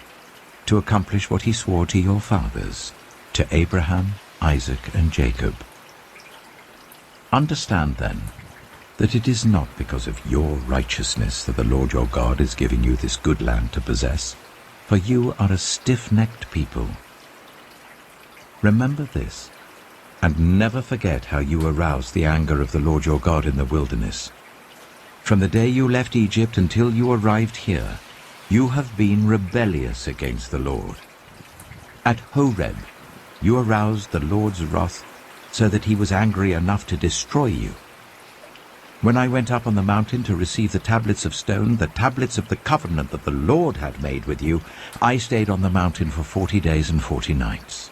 to accomplish what He swore to your fathers, to Abraham, Isaac, and Jacob. Understand, then, that it is not because of your righteousness that the Lord your God is giving you this good land to possess, for you are a stiff-necked people. Remember this, and never forget how you aroused the anger of the Lord your God in the wilderness. From the day you left Egypt until you arrived here, you have been rebellious against the Lord. At Horeb, you aroused the Lord's wrath so that He was angry enough to destroy you. When I went up on the mountain to receive the tablets of stone, the tablets of the covenant that the Lord had made with you, I stayed on the mountain for 40 days and 40 nights.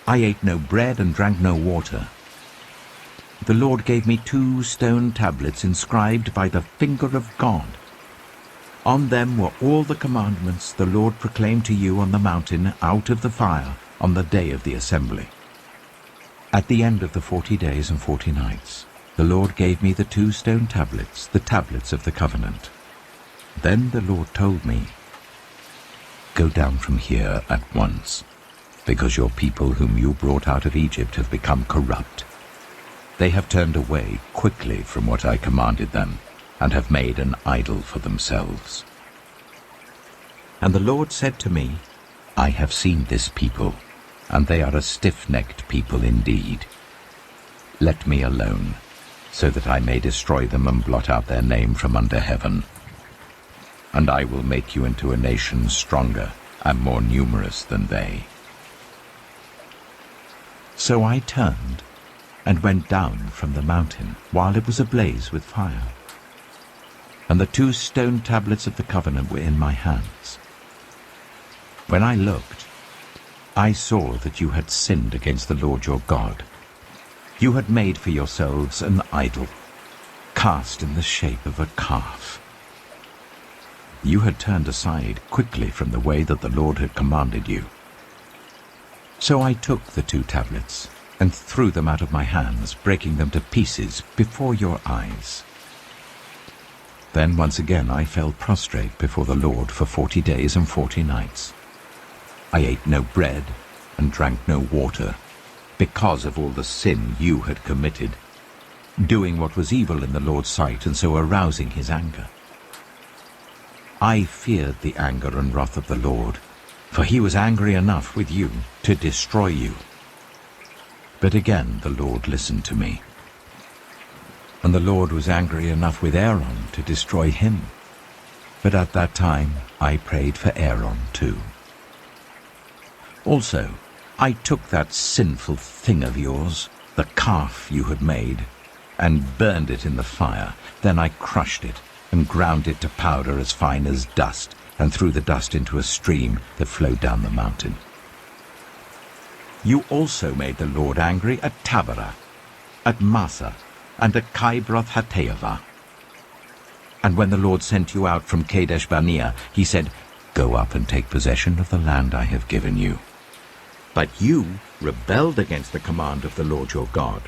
I ate no bread and drank no water. The Lord gave me 2 stone tablets inscribed by the finger of God. On them were all the commandments the Lord proclaimed to you on the mountain out of the fire on the day of the assembly. At the end of the 40 days and 40 nights, the Lord gave me the 2 stone tablets, the tablets of the covenant. Then the Lord told me, "Go down from here at once, because your people whom you brought out of Egypt have become corrupt. They have turned away quickly from what I commanded them, and have made an idol for themselves." And the Lord said to me, "I have seen this people, and they are a stiff-necked people indeed. Let me alone, so that I may destroy them and blot out their name from under heaven. And I will make you into a nation stronger and more numerous than they." So I turned and went down from the mountain while it was ablaze with fire. And the 2 stone tablets of the covenant were in my hands. When I looked, I saw that you had sinned against the Lord your God. You had made for yourselves an idol, cast in the shape of a calf. You had turned aside quickly from the way that the Lord had commanded you. So I took the 2 tablets and threw them out of my hands, breaking them to pieces before your eyes. Then once again I fell prostrate before the Lord for 40 days and 40 nights. I ate no bread and drank no water, because of all the sin you had committed, doing what was evil in the Lord's sight, and so arousing his anger. I feared the anger and wrath of the Lord, for he was angry enough with you to destroy you. But again the Lord listened to me. And the Lord was angry enough with Aaron to destroy him. But at that time I prayed for Aaron too. Also, I took that sinful thing of yours, the calf you had made, and burned it in the fire. Then I crushed it and ground it to powder as fine as dust, and threw the dust into a stream that flowed down the mountain. You also made the Lord angry at Taberah, at Massa, and at Kibroth-Hattaavah. And when the Lord sent you out from Kadesh-barnea, he said, "Go up and take possession of the land I have given you." But you rebelled against the command of the Lord your God.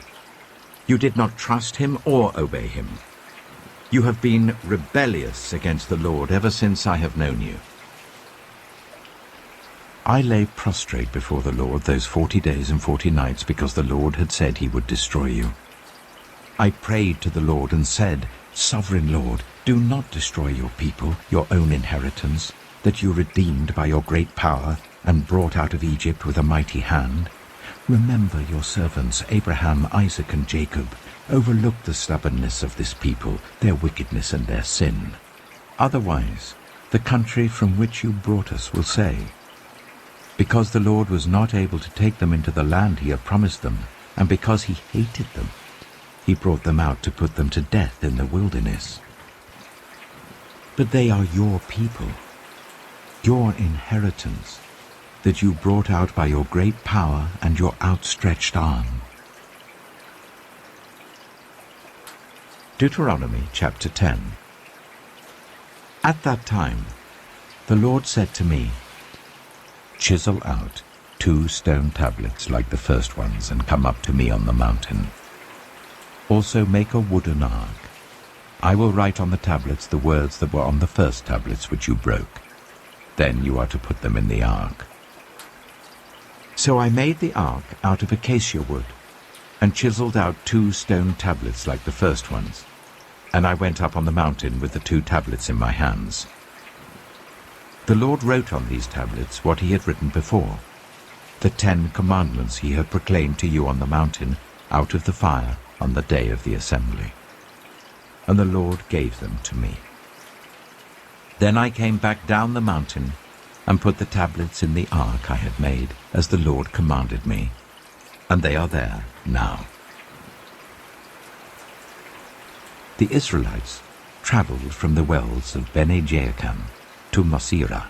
You did not trust him or obey him. You have been rebellious against the Lord ever since I have known you. I lay prostrate before the Lord those 40 days and 40 nights because the Lord had said he would destroy you. I prayed to the Lord and said, "Sovereign Lord, do not destroy your people, your own inheritance, that you redeemed by your great power and brought out of Egypt with a mighty hand. Remember your servants Abraham, Isaac, and Jacob. Overlook the stubbornness of this people, their wickedness and their sin. Otherwise, the country from which you brought us will say, because the Lord was not able to take them into the land he had promised them, and because he hated them, he brought them out to put them to death in the wilderness. But they are your people, your inheritance, that you brought out by your great power and your outstretched arm." Deuteronomy chapter 10. At that time, the Lord said to me, "Chisel out 2 stone tablets like the first ones and come up to me on the mountain. Also make a wooden ark. I will write on the tablets the words that were on the first tablets which you broke. Then you are to put them in the ark." So I made the ark out of acacia wood, and chiseled out 2 stone tablets like the first ones, and I went up on the mountain with the 2 tablets in my hands. The Lord wrote on these tablets what he had written before, the 10 commandments he had proclaimed to you on the mountain out of the fire on the day of the assembly. And the Lord gave them to me. Then I came back down the mountain and put the tablets in the ark I had made, as the Lord commanded me, and they are there now. The Israelites traveled from the wells of Bene-Jaakam to Mosera.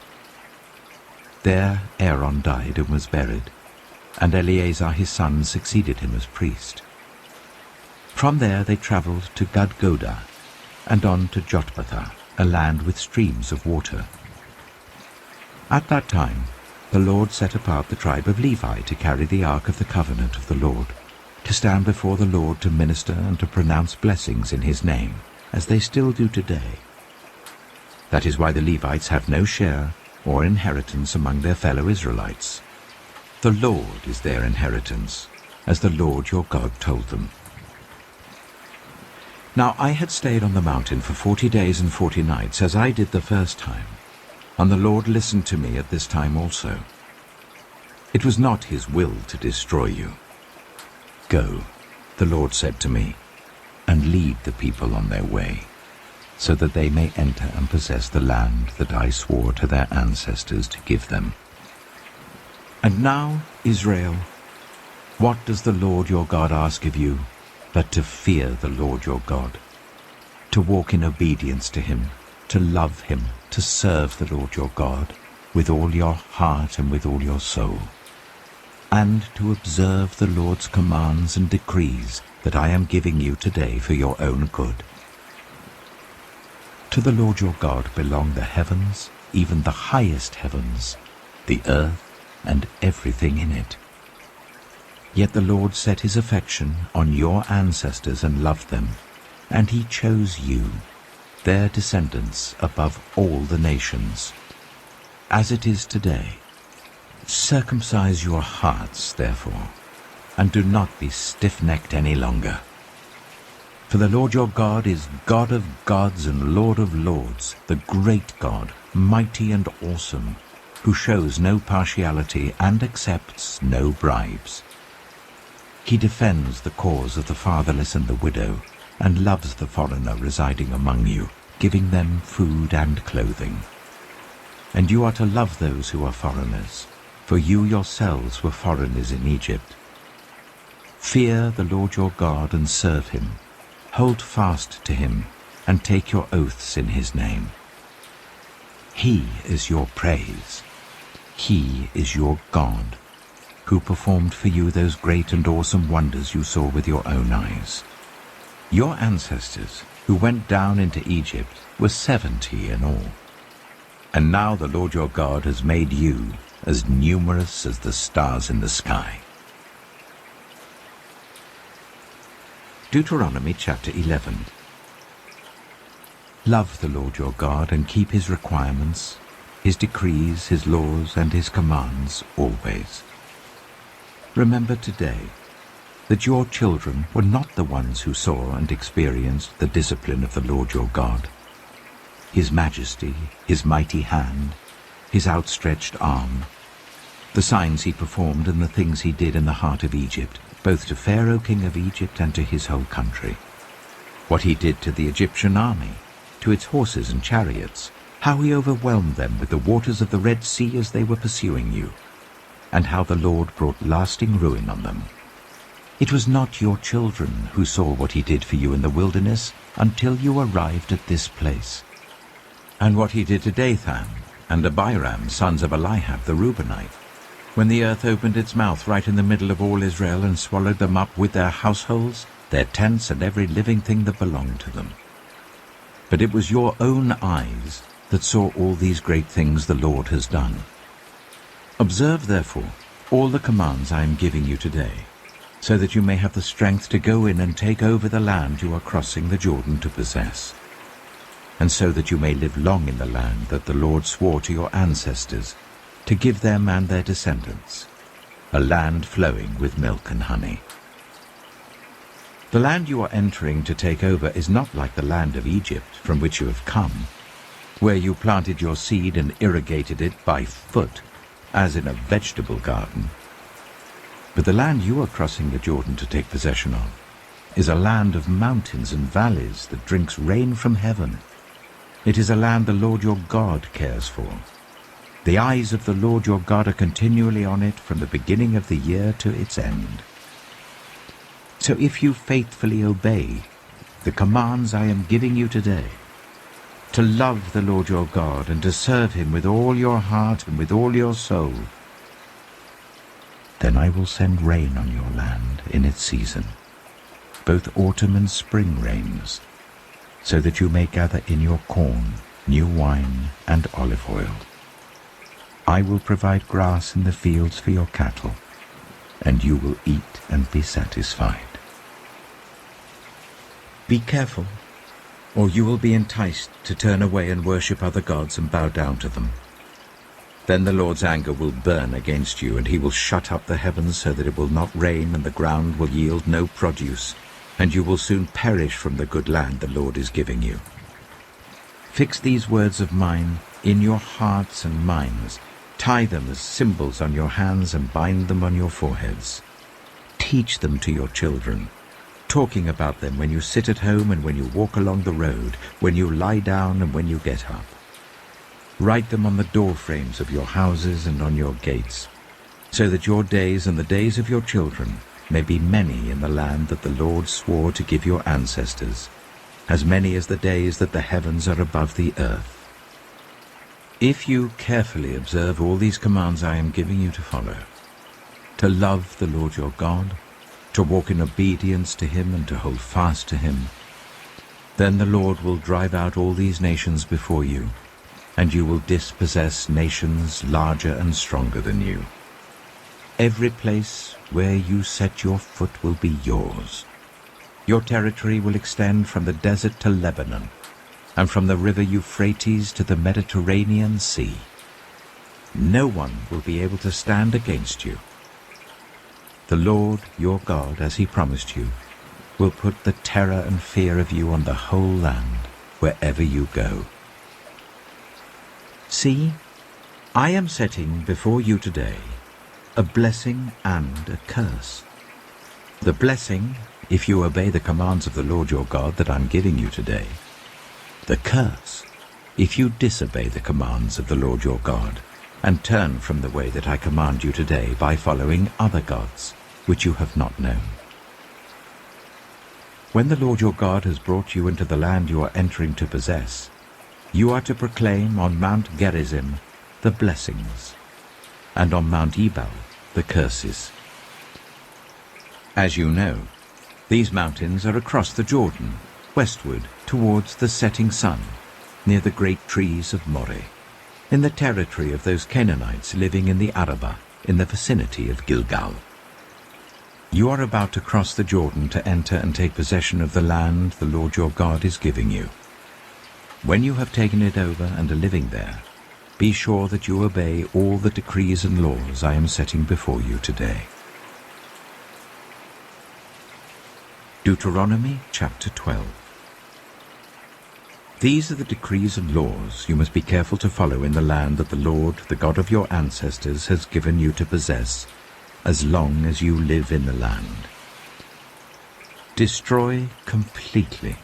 There Aaron died and was buried, and Eleazar his son succeeded him as priest. From there they traveled to Gudgodah, and on to Jotbathah, a land with streams of water. At that time the Lord set apart the tribe of Levi to carry the ark of the covenant of the Lord, to stand before the Lord to minister and to pronounce blessings in his name, as they still do today. That is why the Levites have no share or inheritance among their fellow Israelites. The Lord is their inheritance, as the Lord your God told them. Now I had stayed on the mountain for 40 days and 40 nights, as I did the first time, and the Lord listened to me at this time also. It was not his will to destroy you. Go, the Lord said to me, and lead the people on their way, so that they may enter and possess the land that I swore to their ancestors to give them. And now, Israel, what does the Lord your God ask of you, but to fear the Lord your God, to walk in obedience to him, to love him, to serve the Lord your God with all your heart and with all your soul, and to observe the Lord's commands and decrees that I am giving you today for your own good. To the Lord your God belong the heavens, even the highest heavens, the earth, and everything in it. Yet the Lord set his affection on your ancestors and loved them, and he chose you, their descendants, above all the nations. As it is today, Circumcise your hearts, therefore, and do not be stiff-necked any longer. For the Lord your God is God of gods and Lord of lords, the great God, mighty and awesome, who shows no partiality and accepts no bribes. He defends the cause of the fatherless and the widow, and loves the foreigner residing among you, giving them food and clothing. And you are to love those who are foreigners, for you yourselves were foreigners in Egypt. Fear the Lord your God and serve him. Hold fast to him, and take your oaths in his name. He is your praise. He is your God, who performed for you those great and awesome wonders you saw with your own eyes. Your ancestors, who went down into Egypt, were 70 in all. And now the Lord your God has made you as numerous as the stars in the sky. Deuteronomy chapter 11. Love the Lord your God and keep his requirements, his decrees, his laws, and his commands always. Remember today that your children were not the ones who saw and experienced the discipline of the Lord your God, his majesty, his mighty hand, his outstretched arm, the signs he performed and the things he did in the heart of Egypt, both to Pharaoh king of Egypt and to his whole country. What he did to the Egyptian army, to its horses and chariots, how he overwhelmed them with the waters of the Red Sea as they were pursuing you, and how the Lord brought lasting ruin on them. It was not your children who saw what he did for you in the wilderness until you arrived at this place. And what he did to Dathan and Abiram, sons of Eliab the Reubenite, when the earth opened its mouth right in the middle of all Israel and swallowed them up with their households, their tents, and every living thing that belonged to them. But it was your own eyes that saw all these great things the Lord has done. Observe, therefore, all the commands I am giving you today, so that you may have the strength to go in and take over the land you are crossing the Jordan to possess, and so that you may live long in the land that the Lord swore to your ancestors, to give them and their descendants, a land flowing with milk and honey. The land you are entering to take over is not like the land of Egypt from which you have come, where you planted your seed and irrigated it by foot, as in a vegetable garden. But the land you are crossing the Jordan to take possession of is a land of mountains and valleys that drinks rain from heaven. It is a land the Lord your God cares for. The eyes of the Lord your God are continually on it from the beginning of the year to its end. So if you faithfully obey the commands I am giving you today, to love the Lord your God and to serve him with all your heart and with all your soul, then I will send rain on your land in its season, both autumn and spring rains, so that you may gather in your corn, new wine, and olive oil. I will provide grass in the fields for your cattle, and you will eat and be satisfied. Be careful, or you will be enticed to turn away and worship other gods and bow down to them. Then the Lord's anger will burn against you, and he will shut up the heavens so that it will not rain, and the ground will yield no produce, and you will soon perish from the good land the Lord is giving you. Fix these words of mine in your hearts and minds. Tie them as symbols on your hands and bind them on your foreheads. Teach them to your children, talking about them when you sit at home and when you walk along the road, when you lie down and when you get up. Write them on the door frames of your houses and on your gates, so that your days and the days of your children may be many in the land that the Lord swore to give your ancestors, as many as the days that the heavens are above the earth. If you carefully observe all these commands I am giving you to follow, to love the Lord your God, to walk in obedience to him and to hold fast to him, then the Lord will drive out all these nations before you, and you will dispossess nations larger and stronger than you. Every place where you set your foot will be yours. Your territory will extend from the desert to Lebanon, and from the river Euphrates to the Mediterranean Sea. no one will be able to stand against you. The Lord your God, as he promised you, will put the terror and fear of you on the whole land, wherever you go. See, I am setting before you today a blessing and a curse. The blessing, if you obey the commands of the Lord your God that I'm giving you today. The curse, if you disobey the commands of the Lord your God, and turn from the way that I command you today by following other gods, which you have not known. When the Lord your God has brought you into the land you are entering to possess, you are to proclaim on Mount Gerizim the blessings, and on Mount Ebal the curses. As you know, these mountains are across the Jordan, westward towards the setting sun, near the great trees of Moreh, in the territory of those Canaanites living in the Arabah, in the vicinity of Gilgal. You are about to cross the Jordan to enter and take possession of the land the Lord your God is giving you. When you have taken it over and are living there, be sure that you obey all the decrees and laws I am setting before you today. Deuteronomy chapter 12. These are the decrees and laws you must be careful to follow in the land that the Lord, the God of your ancestors, has given you to possess, as long as you live in the land. Destroy completely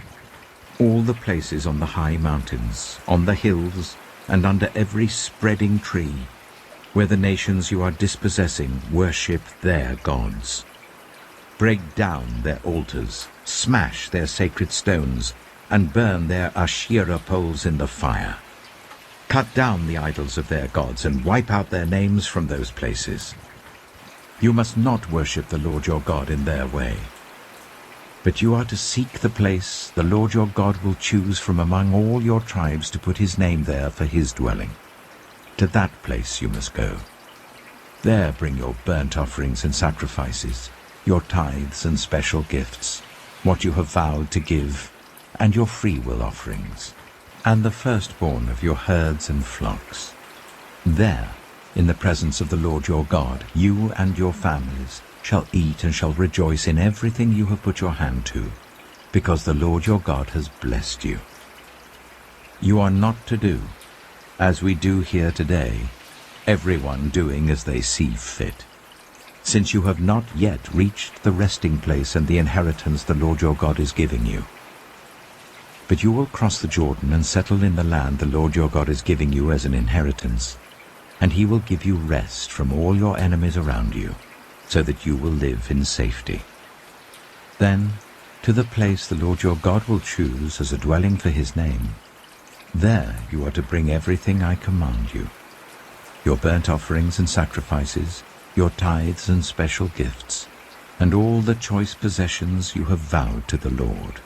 all the places on the high mountains, on the hills, and under every spreading tree, where the nations you are dispossessing worship their gods. Break down their altars, smash their sacred stones, and burn their Asherah poles in the fire. Cut down the idols of their gods and wipe out their names from those places. You must not worship the Lord your God in their way. But you are to seek the place the Lord your God will choose from among all your tribes to put his name there for his dwelling. To that place you must go. There bring your burnt offerings and sacrifices, your tithes and special gifts, what you have vowed to give, and your freewill offerings, and the firstborn of your herds and flocks. There, in the presence of the Lord your God, you and your families shall eat and shall rejoice in everything you have put your hand to, because the Lord your God has blessed you. You are not to do, as we do here today, everyone doing as they see fit, since you have not yet reached the resting place and the inheritance the Lord your God is giving you. But you will cross the Jordan and settle in the land the Lord your God is giving you as an inheritance, and he will give you rest from all your enemies around you, so that you will live in safety. Then, to the place the Lord your God will choose as a dwelling for his name, there you are to bring everything I command you, your burnt offerings and sacrifices, your tithes and special gifts, and all the choice possessions you have vowed to the Lord.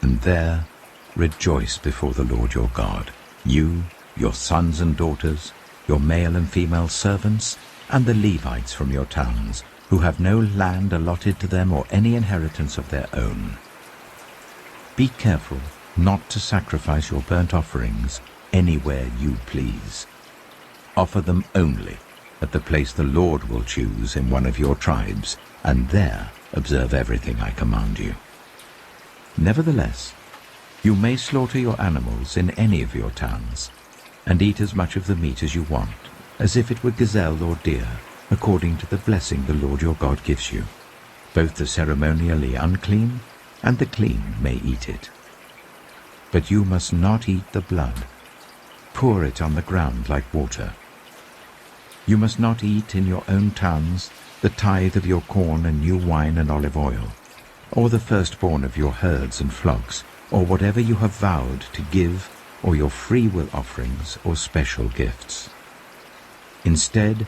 And there rejoice before the Lord your God, you, your sons and daughters, your male and female servants, and the Levites from your towns, who have no land allotted to them or any inheritance of their own. Be careful not to sacrifice your burnt offerings anywhere you please. Offer them only at the place the Lord will choose in one of your tribes, and there observe everything I command you. Nevertheless, you may slaughter your animals in any of your towns, and eat as much of the meat as you want, as if it were gazelle or deer, according to the blessing the Lord your God gives you. Both the ceremonially unclean and the clean may eat it. But you must not eat the blood. Pour it on the ground like water. You must not eat in your own towns the tithe of your corn and new wine and olive oil, or the firstborn of your herds and flocks, or whatever you have vowed to give, or your freewill offerings or special gifts. Instead,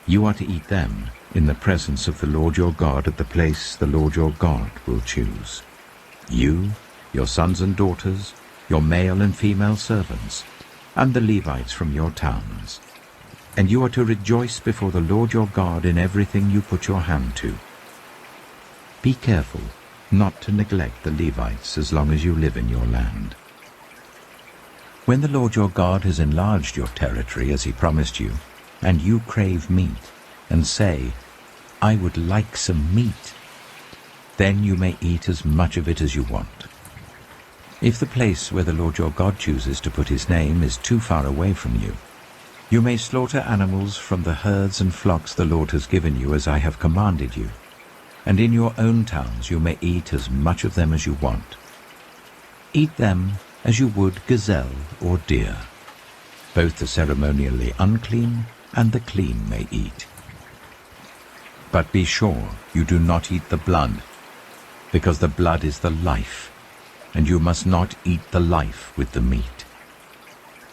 you are to eat them in the presence of the Lord your God at the place the Lord your God will choose. You, your sons and daughters, your male and female servants, and the Levites from your towns. And you are to rejoice before the Lord your God in everything you put your hand to. Be careful not to neglect the Levites as long as you live in your land. When the Lord your God has enlarged your territory as he promised you, and you crave meat, and say, I would like some meat, then you may eat as much of it as you want. If the place where the Lord your God chooses to put his name is too far away from you, you may slaughter animals from the herds and flocks the Lord has given you as I have commanded you, and in your own towns you may eat as much of them as you want. Eat them as you would gazelle or deer. Both the ceremonially unclean and the clean may eat. But be sure you do not eat the blood, because the blood is the life, and you must not eat the life with the meat.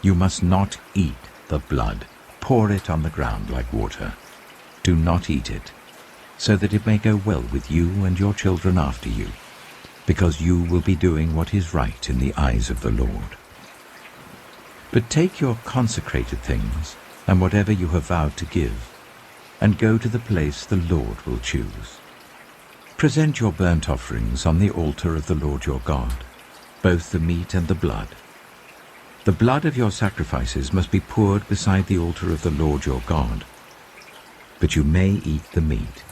You must not eat the blood. Pour it on the ground like water. Do not eat it, so that it may go well with you and your children after you, because you will be doing what is right in the eyes of the Lord. But take your consecrated things, and whatever you have vowed to give, and go to the place the Lord will choose. Present your burnt offerings on the altar of the Lord your God, both the meat and the blood. The blood of your sacrifices must be poured beside the altar of the Lord your God, but you may eat the meat.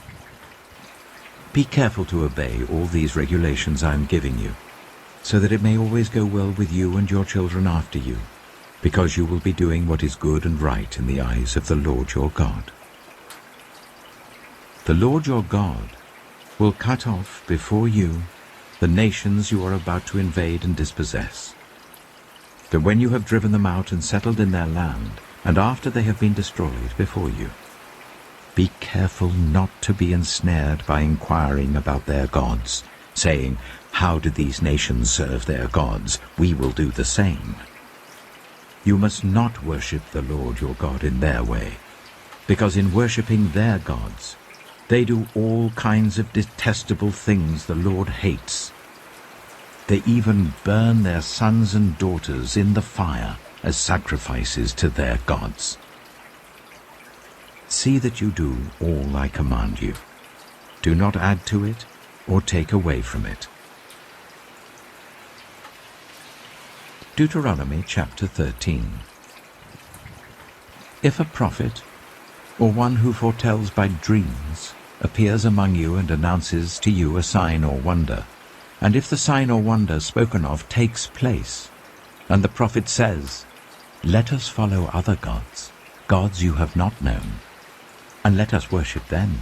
Be careful to obey all these regulations I am giving you, so that it may always go well with you and your children after you, because you will be doing what is good and right in the eyes of the Lord your God. The Lord your God will cut off before you the nations you are about to invade and dispossess. But when you have driven them out and settled in their land, and after they have been destroyed before you, be careful not to be ensnared by inquiring about their gods, saying, How did these nations serve their gods? We will do the same. You must not worship the Lord your God in their way, because in worshipping their gods, they do all kinds of detestable things the Lord hates. They even burn their sons and daughters in the fire as sacrifices to their gods. See that you do all I command you. Do not add to it or take away from it. Deuteronomy chapter 13. If a prophet, or one who foretells by dreams, appears among you and announces to you a sign or wonder, and if the sign or wonder spoken of takes place, and the prophet says, Let us follow other gods, gods you have not known, and let us worship them,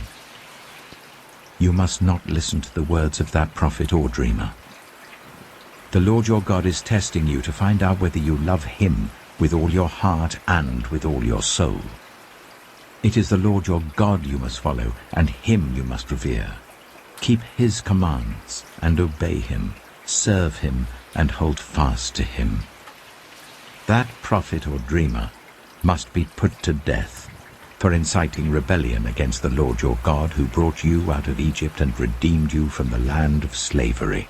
you must not listen to the words of that prophet or dreamer. The Lord your God is testing you to find out whether you love him with all your heart and with all your soul. It is the Lord your God you must follow, and him you must revere. Keep his commands and obey him, serve him and hold fast to him. That prophet or dreamer must be put to death for inciting rebellion against the Lord your God, who brought you out of Egypt and redeemed you from the land of slavery.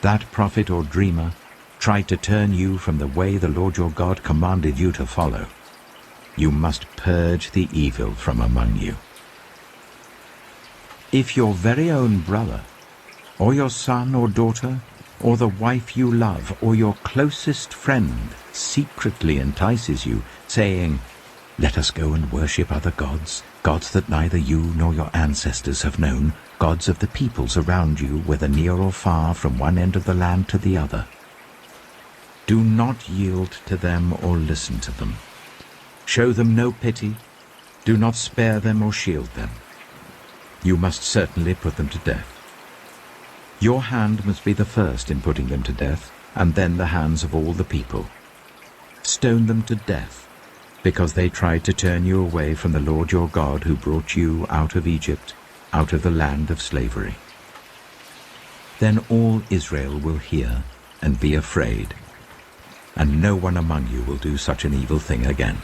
That prophet or dreamer tried to turn you from the way the Lord your God commanded you to follow. You must purge the evil from among you. If your very own brother, or your son or daughter, or the wife you love, or your closest friend secretly entices you, saying, Let us go and worship other gods, gods that neither you nor your ancestors have known, gods of the peoples around you, whether near or far, from one end of the land to the other. Do not yield to them or listen to them. Show them no pity. Do not spare them or shield them. You must certainly put them to death. Your hand must be the first in putting them to death, and then the hands of all the people. Stone them to death, because they tried to turn you away from the Lord your God, who brought you out of Egypt, out of the land of slavery. Then all Israel will hear and be afraid, and no one among you will do such an evil thing again.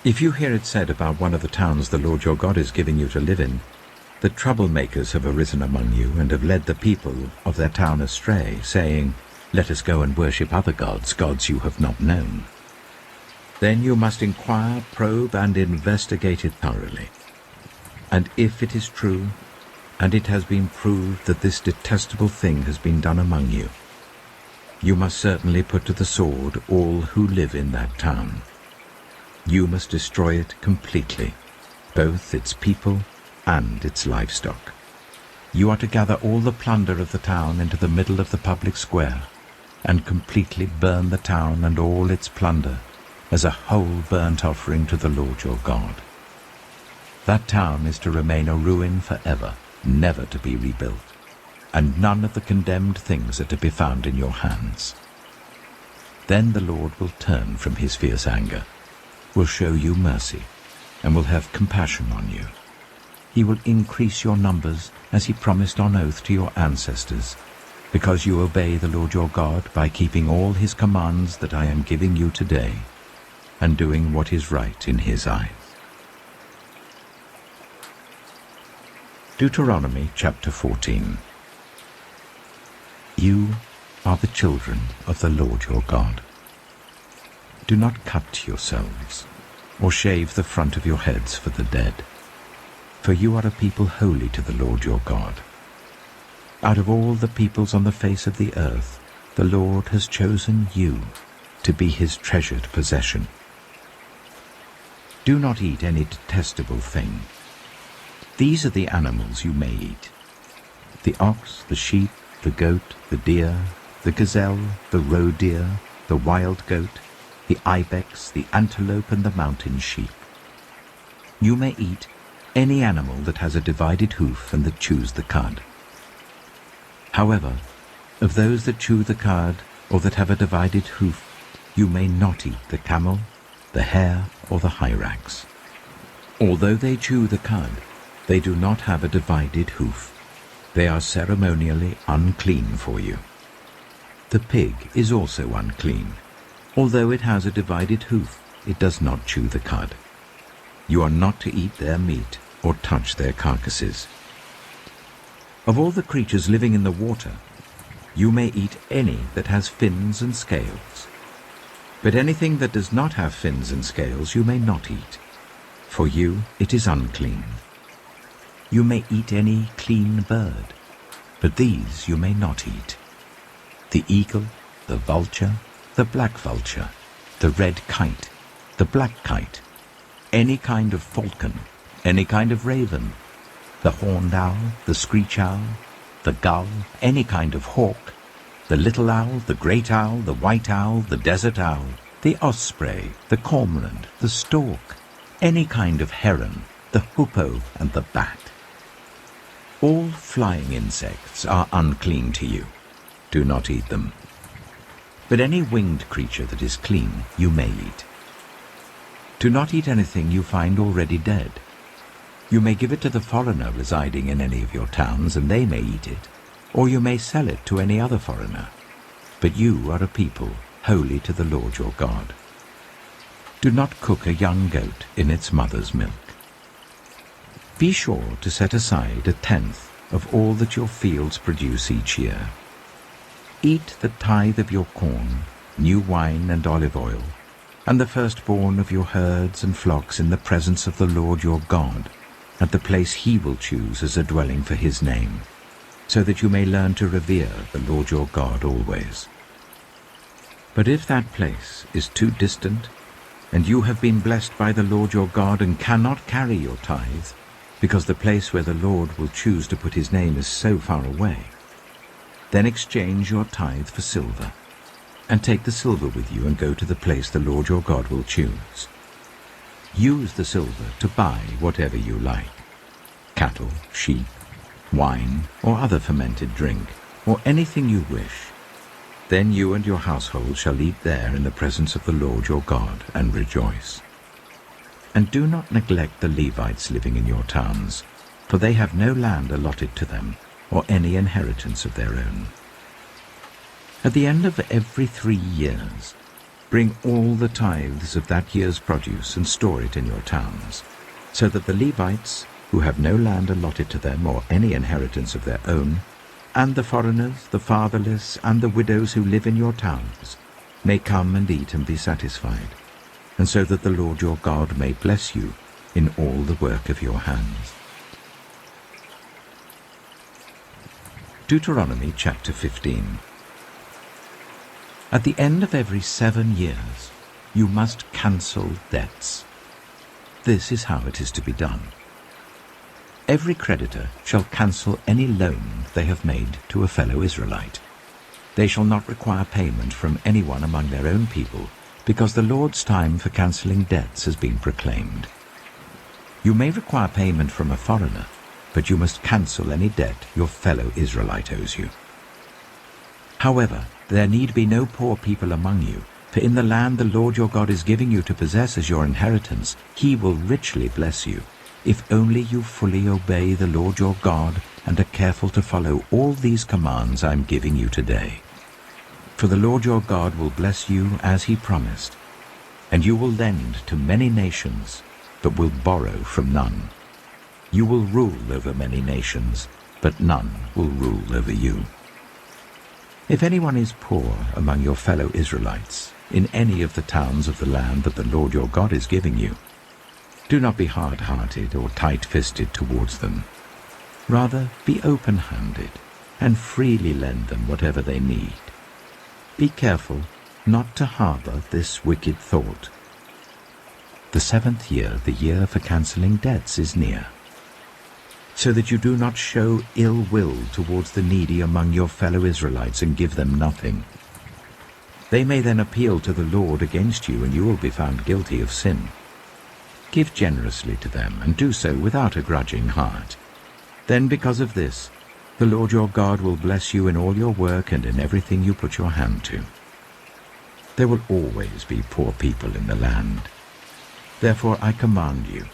If you hear it said about one of the towns the Lord your God is giving you to live in, that troublemakers have arisen among you and have led the people of their town astray, saying, Let us go and worship other gods, gods you have not known, then you must inquire, probe, and investigate it thoroughly. And if it is true, and it has been proved that this detestable thing has been done among you, you must certainly put to the sword all who live in that town. You must destroy it completely, both its people and its livestock. You are to gather all the plunder of the town into the middle of the public square, and completely burn the town and all its plunder as a whole burnt offering to the Lord your God. That town is to remain a ruin forever, never to be rebuilt, and none of the condemned things are to be found in your hands. Then the Lord will turn from his fierce anger, will show you mercy, and will have compassion on you. He will increase your numbers as he promised on oath to your ancestors, because you obey the Lord your God by keeping all his commands that I am giving you today, and doing what is right in his eyes. Deuteronomy chapter 14. You are the children of the Lord your God. Do not cut yourselves, or shave the front of your heads for the dead, for you are a people holy to the Lord your God. Out of all the peoples on the face of the earth, the Lord has chosen you to be his treasured possession. Do not eat any detestable thing. These are the animals you may eat: the ox, the sheep, the goat, the deer, the gazelle, the roe deer, the wild goat, the ibex, the antelope, and the mountain sheep. You may eat any animal that has a divided hoof and that chews the cud. However, of those that chew the cud or that have a divided hoof, you may not eat the camel, the hare, or the hyrax. Although they chew the cud, they do not have a divided hoof. They are ceremonially unclean for you. The pig is also unclean. Although it has a divided hoof, it does not chew the cud. You are not to eat their meat or touch their carcasses. Of all the creatures living in the water, you may eat any that has fins and scales. But anything that does not have fins and scales you may not eat. For you it is unclean. You may eat any clean bird, but these you may not eat: the eagle, the vulture, the black vulture, the red kite, the black kite, any kind of falcon, any kind of raven, the horned owl, the screech owl, the gull, any kind of hawk, the little owl, the great owl, the white owl, the desert owl, the osprey, the cormorant, the stork, any kind of heron, the hoopoe, and the bat. All flying insects are unclean to you. Do not eat them. But any winged creature that is clean you may eat. Do not eat anything you find already dead. You may give it to the foreigner residing in any of your towns, and they may eat it, or you may sell it to any other foreigner. But you are a people holy to the Lord your God. Do not cook a young goat in its mother's milk. Be sure to set aside 1/10 of all that your fields produce each year. Eat the tithe of your corn, new wine and olive oil, and the firstborn of your herds and flocks in the presence of the Lord your God, at the place he will choose as a dwelling for his name, so that you may learn to revere the Lord your God always. But if that place is too distant, and you have been blessed by the Lord your God and cannot carry your tithe, because the place where the Lord will choose to put his name is so far away, then exchange your tithe for silver, and take the silver with you and go to the place the Lord your God will choose. Use the silver to buy whatever you like: cattle, sheep, wine, or other fermented drink, or anything you wish. Then you and your household shall eat there in the presence of the Lord your God and rejoice. And do not neglect the Levites living in your towns, for they have no land allotted to them, or any inheritance of their own. At the end of every 3 years, bring all the tithes of that year's produce and store it in your towns, so that the Levites, who have no land allotted to them or any inheritance of their own, and the foreigners, the fatherless, and the widows who live in your towns, may come and eat and be satisfied, and so that the Lord your God may bless you in all the work of your hands. Deuteronomy chapter 15. At the end of every 7 years, you must cancel debts. This is how it is to be done. Every creditor shall cancel any loan they have made to a fellow Israelite. They shall not require payment from anyone among their own people, because the Lord's time for cancelling debts has been proclaimed. You may require payment from a foreigner, but you must cancel any debt your fellow Israelite owes you. However, there need be no poor people among you, for in the land the Lord your God is giving you to possess as your inheritance, he will richly bless you, if only you fully obey the Lord your God and are careful to follow all these commands I am giving you today. For the Lord your God will bless you as he promised, and you will lend to many nations, but will borrow from none. You will rule over many nations, but none will rule over you. If anyone is poor among your fellow Israelites, in any of the towns of the land that the Lord your God is giving you, do not be hard-hearted or tight-fisted towards them. Rather, be open-handed, and freely lend them whatever they need. Be careful not to harbor this wicked thought. The 7th year, the year for cancelling debts, is near, so that you do not show ill will towards the needy among your fellow Israelites and give them nothing. They may then appeal to the Lord against you, and you will be found guilty of sin. Give generously to them, and do so without a grudging heart. Then because of this, the Lord your God will bless you in all your work and in everything you put your hand to. There will always be poor people in the land. Therefore I command you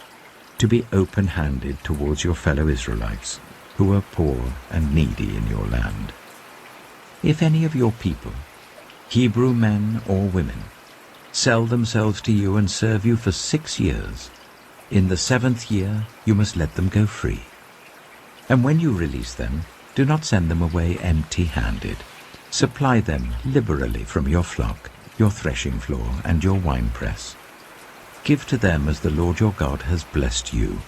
to be open-handed towards your fellow Israelites, who are poor and needy in your land. If any of your people, Hebrew men or women, sell themselves to you and serve you for 6 years, in the 7th year you must let them go free. And when you release them, do not send them away empty-handed. Supply them liberally from your flock, your threshing floor, and your winepress. Give to them as the Lord your God has blessed you.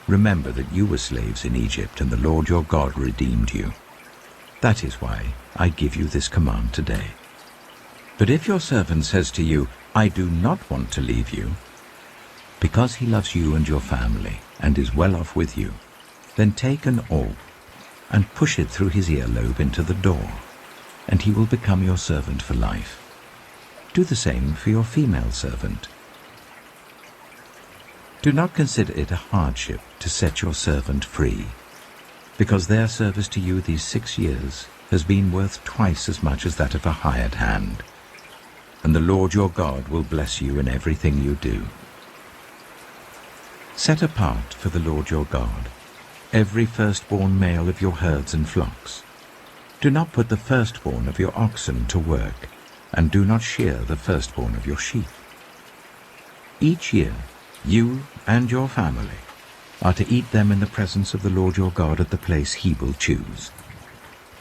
Remember that you were slaves in Egypt, and the Lord your God redeemed you. That is why I give you this command today. But if your servant says to you, I do not want to leave you, because he loves you and your family, and is well off with you, then take an awl and push it through his earlobe into the door, and he will become your servant for life. Do the same for your female servant. Do not consider it a hardship to set your servant free, because their service to you these 6 years has been worth twice as much as that of a hired hand, and the Lord your God will bless you in everything you do. Set apart for the Lord your God every firstborn male of your herds and flocks. Do not put the firstborn of your oxen to work, and do not shear the firstborn of your sheep. Each year you and your family are to eat them in the presence of the Lord your God at the place he will choose.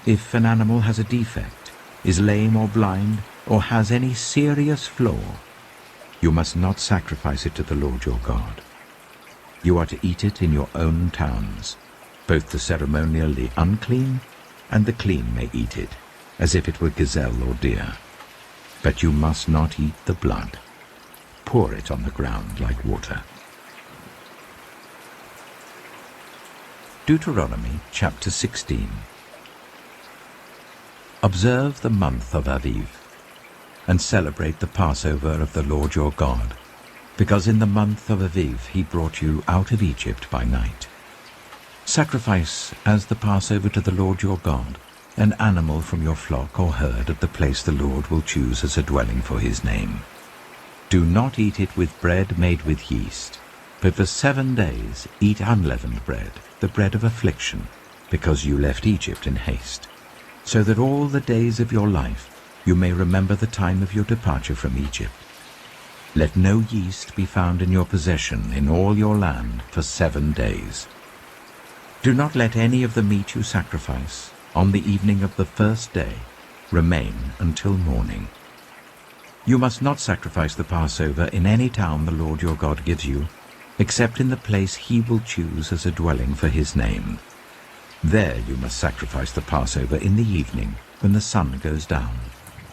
If an animal has a defect, is lame or blind, or has any serious flaw, you must not sacrifice it to the Lord your God. You are to eat it in your own towns. Both the ceremonially unclean and the clean may eat it, as if it were gazelle or deer. But you must not eat the blood. Pour it on the ground like water. Deuteronomy chapter 16. Observe the month of Aviv, and celebrate the Passover of the Lord your God, because in the month of Aviv he brought you out of Egypt by night. Sacrifice as the Passover to the Lord your God an animal from your flock or herd at the place the Lord will choose as a dwelling for his name. Do not eat it with bread made with yeast, but for 7 days eat unleavened bread, the bread of affliction, because you left Egypt in haste, so that all the days of your life you may remember the time of your departure from Egypt. Let no yeast be found in your possession in all your land for 7 days. Do not let any of the meat you sacrifice on the evening of the first day remain until morning. You must not sacrifice the Passover in any town the Lord your God gives you, except in the place he will choose as a dwelling for his name. There you must sacrifice the Passover in the evening when the sun goes down.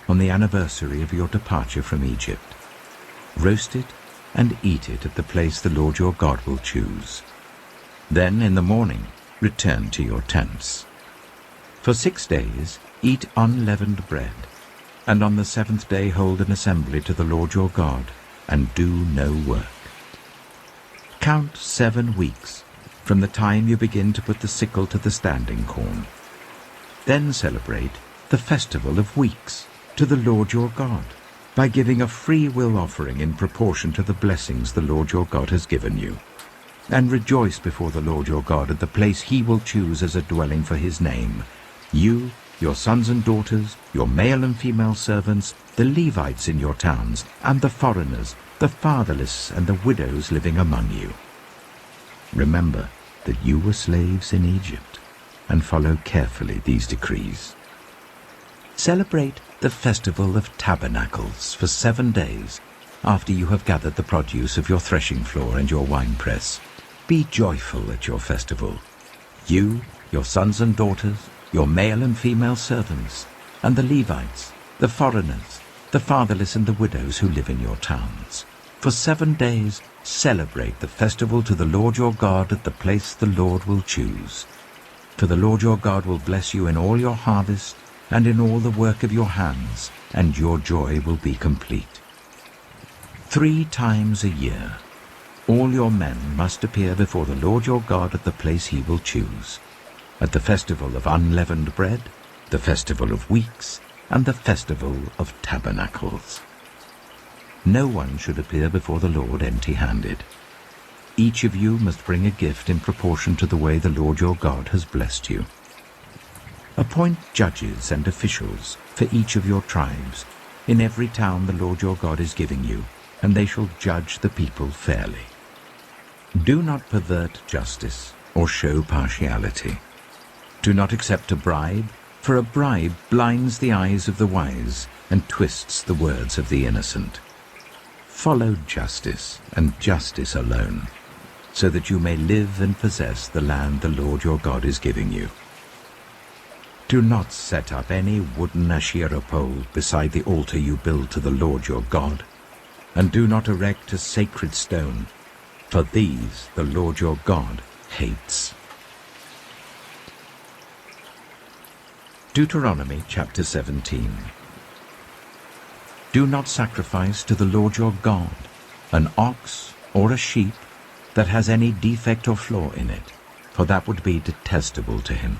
on the anniversary of your departure from Egypt. Roast it and eat it at the place the Lord your God will choose. Then in the morning return to your tents. For 6 days eat unleavened bread, and on the 7th day hold an assembly to the Lord your God, and do no work. Count 7 weeks from the time you begin to put the sickle to the standing corn. Then celebrate the festival of weeks to the Lord your God, by giving a free will offering in proportion to the blessings the Lord your God has given you. And rejoice before the Lord your God at the place he will choose as a dwelling for his name. You, your sons and daughters, your male and female servants, the Levites in your towns, and the foreigners, the fatherless and the widows living among you. Remember that you were slaves in Egypt, and follow carefully these decrees. Celebrate the festival of tabernacles for 7 days after you have gathered the produce of your threshing floor and your winepress. Be joyful at your festival, you, your sons and daughters, your male and female servants, and the Levites, the foreigners, the fatherless and the widows who live in your towns. For 7 days celebrate the festival to the Lord your God at the place the Lord will choose. For the Lord your God will bless you in all your harvest and in all the work of your hands, and your joy will be complete. 3 times a year all your men must appear before the Lord your God at the place he will choose, at the festival of unleavened bread, the festival of weeks, and the festival of tabernacles. No one should appear before the Lord empty-handed. Each of you must bring a gift in proportion to the way the Lord your God has blessed you. Appoint judges and officials for each of your tribes in every town the Lord your God is giving you, and they shall judge the people fairly. Do not pervert justice or show partiality. Do not accept a bribe, for a bribe blinds the eyes of the wise and twists the words of the innocent. Follow justice and justice alone, so that you may live and possess the land the Lord your God is giving you. Do not set up any wooden Asherah pole beside the altar you build to the Lord your God, and do not erect a sacred stone, for these the Lord your God hates. Deuteronomy chapter 17. Do not sacrifice to the Lord your God an ox or a sheep that has any defect or flaw in it, for that would be detestable to him.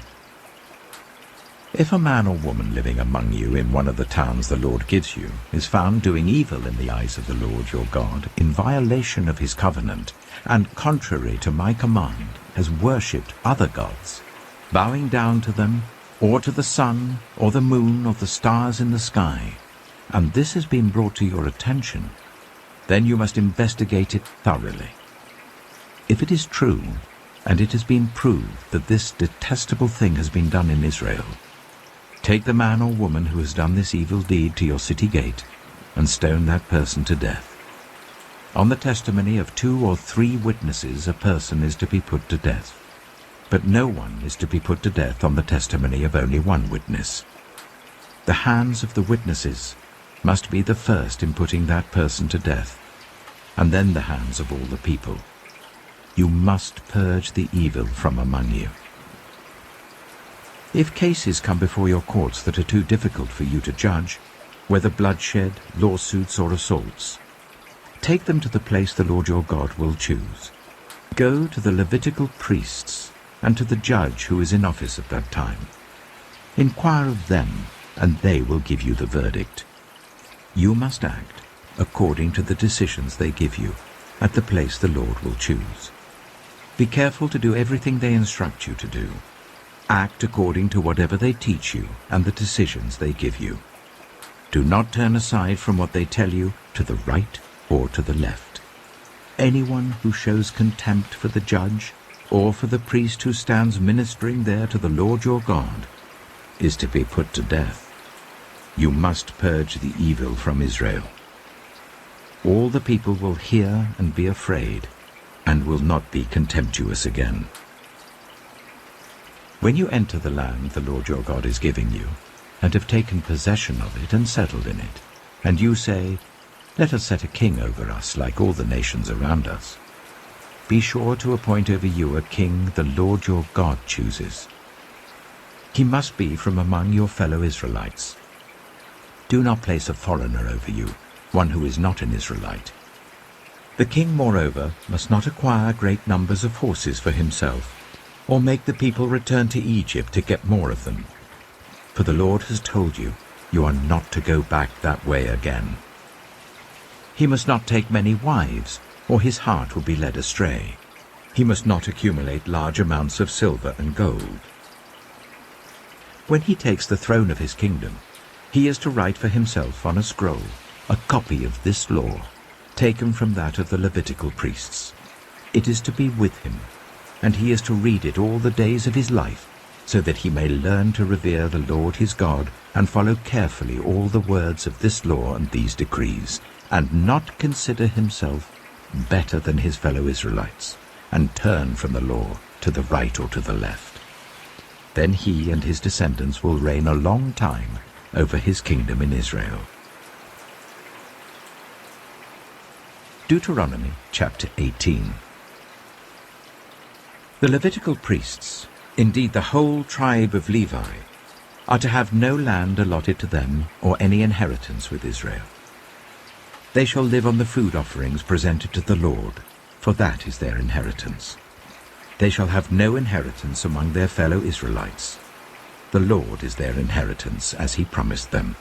If a man or woman living among you in one of the towns the Lord gives you is found doing evil in the eyes of the Lord your God, in violation of his covenant, and contrary to my command, has worshipped other gods, bowing down to them, or to the sun, or the moon, or the stars in the sky, and this has been brought to your attention, then you must investigate it thoroughly. If it is true, and it has been proved that this detestable thing has been done in Israel, take the man or woman who has done this evil deed to your city gate, and stone that person to death. On the testimony of 2 or 3 witnesses a person is to be put to death, but no one is to be put to death on the testimony of only 1 witness. The hands of the witnesses must be the first in putting that person to death, and then the hands of all the people. You must purge the evil from among you. If cases come before your courts that are too difficult for you to judge, whether bloodshed, lawsuits, or assaults, take them to the place the Lord your God will choose. Go to the Levitical priests and to the judge who is in office at that time. Inquire of them, and they will give you the verdict. You must act according to the decisions they give you at the place the Lord will choose. Be careful to do everything they instruct you to do. Act according to whatever they teach you and the decisions they give you. Do not turn aside from what they tell you to the right or to the left. Anyone who shows contempt for the judge or for the priest who stands ministering there to the Lord your God is to be put to death. You must purge the evil from Israel. All the people will hear and be afraid, and will not be contemptuous again. When you enter the land the Lord your God is giving you, and have taken possession of it and settled in it, and you say, "Let us set a king over us like all the nations around us," be sure to appoint over you a king the Lord your God chooses. He must be from among your fellow Israelites. Do not place a foreigner over you, one who is not an Israelite. The king, moreover, must not acquire great numbers of horses for himself, or make the people return to Egypt to get more of them. For the Lord has told you, you are not to go back that way again. He must not take many wives, or his heart will be led astray. He must not accumulate large amounts of silver and gold. When he takes the throne of his kingdom, he is to write for himself on a scroll a copy of this law, taken from that of the Levitical priests. It is to be with him, and he is to read it all the days of his life, so that he may learn to revere the Lord his God and follow carefully all the words of this law and these decrees, and not consider himself better than his fellow Israelites, and turn from the law to the right or to the left. Then he and his descendants will reign a long time over his kingdom in Israel. Deuteronomy chapter 18. The Levitical priests, indeed the whole tribe of Levi, are to have no land allotted to them or any inheritance with Israel. They shall live on the food offerings presented to the Lord, for that is their inheritance. They shall have no inheritance among their fellow Israelites. The Lord is their inheritance, as he promised them.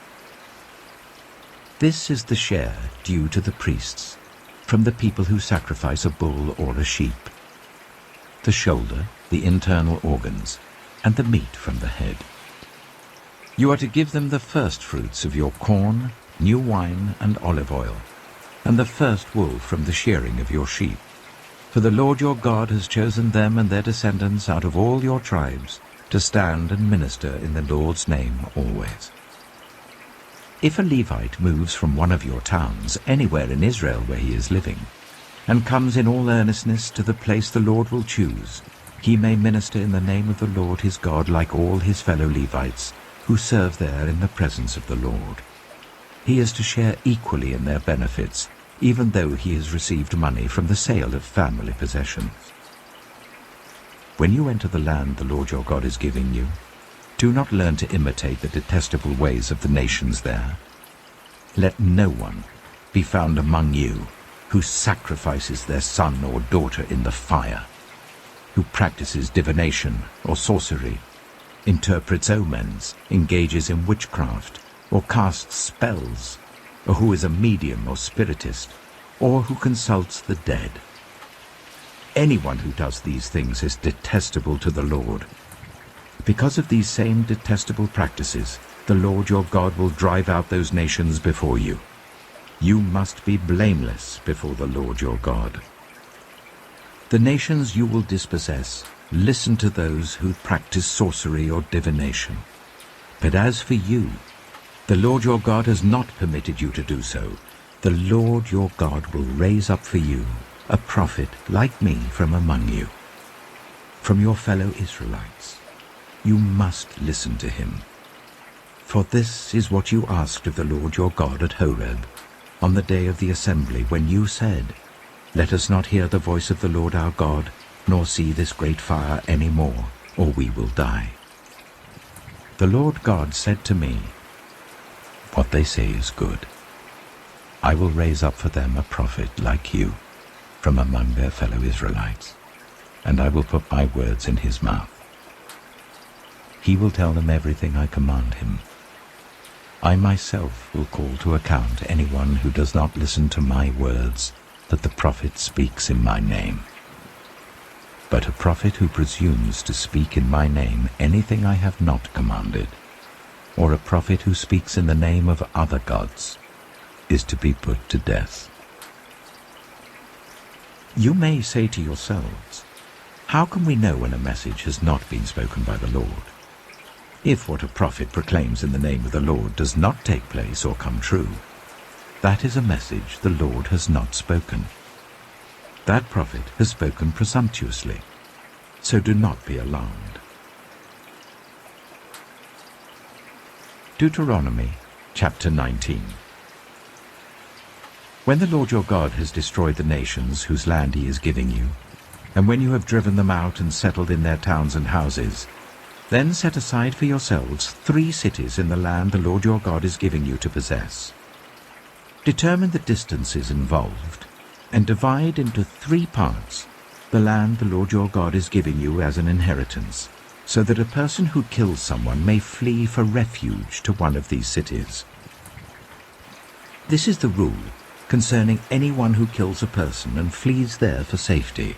This is the share due to the priests, from the people who sacrifice a bull or a sheep: the shoulder, the internal organs, and the meat from the head. You are to give them the first fruits of your corn, new wine, and olive oil, and the first wool from the shearing of your sheep. For the Lord your God has chosen them and their descendants out of all your tribes to stand and minister in the Lord's name always. If a Levite moves from one of your towns anywhere in Israel where he is living, and comes in all earnestness to the place the Lord will choose, he may minister in the name of the Lord his God like all his fellow Levites, who serve there in the presence of the Lord. He is to share equally in their benefits, even though he has received money from the sale of family possessions. When you enter the land the Lord your God is giving you, do not learn to imitate the detestable ways of the nations there. Let no one be found among you who sacrifices their son or daughter in the fire, who practices divination or sorcery, interprets omens, engages in witchcraft, or casts spells, or who is a medium or spiritist, or who consults the dead. Anyone who does these things is detestable to the Lord. Because of these same detestable practices, the Lord your God will drive out those nations before you. You must be blameless before the Lord your God. The nations you will dispossess listen to those who practice sorcery or divination. But as for you, the Lord your God has not permitted you to do so. The Lord your God will raise up for you a prophet like me from among you, from your fellow Israelites. You must listen to him. For this is what you asked of the Lord your God at Horeb, on the day of the assembly, when you said, "Let us not hear the voice of the Lord our God, nor see this great fire any more, or we will die." The Lord God said to me, "What they say is good. I will raise up for them a prophet like you from among their fellow Israelites, and I will put my words in his mouth. He will tell them everything I command him. I myself will call to account anyone who does not listen to my words that the prophet speaks in my name. But a prophet who presumes to speak in my name anything I have not commanded, or a prophet who speaks in the name of other gods, is to be put to death." You may say to yourselves, "How can we know when a message has not been spoken by the Lord? If what a prophet proclaims in the name of the Lord does not take place or come true, that is a message the Lord has not spoken. That prophet has spoken presumptuously, so do not be alarmed." Deuteronomy chapter 19. When the Lord your God has destroyed the nations whose land he is giving you, and when you have driven them out and settled in their towns and houses, then set aside for yourselves 3 cities in the land the Lord your God is giving you to possess. Determine the distances involved, and divide into 3 parts the land the Lord your God is giving you as an inheritance, so that a person who kills someone may flee for refuge to one of these cities. This is the rule concerning anyone who kills a person and flees there for safety.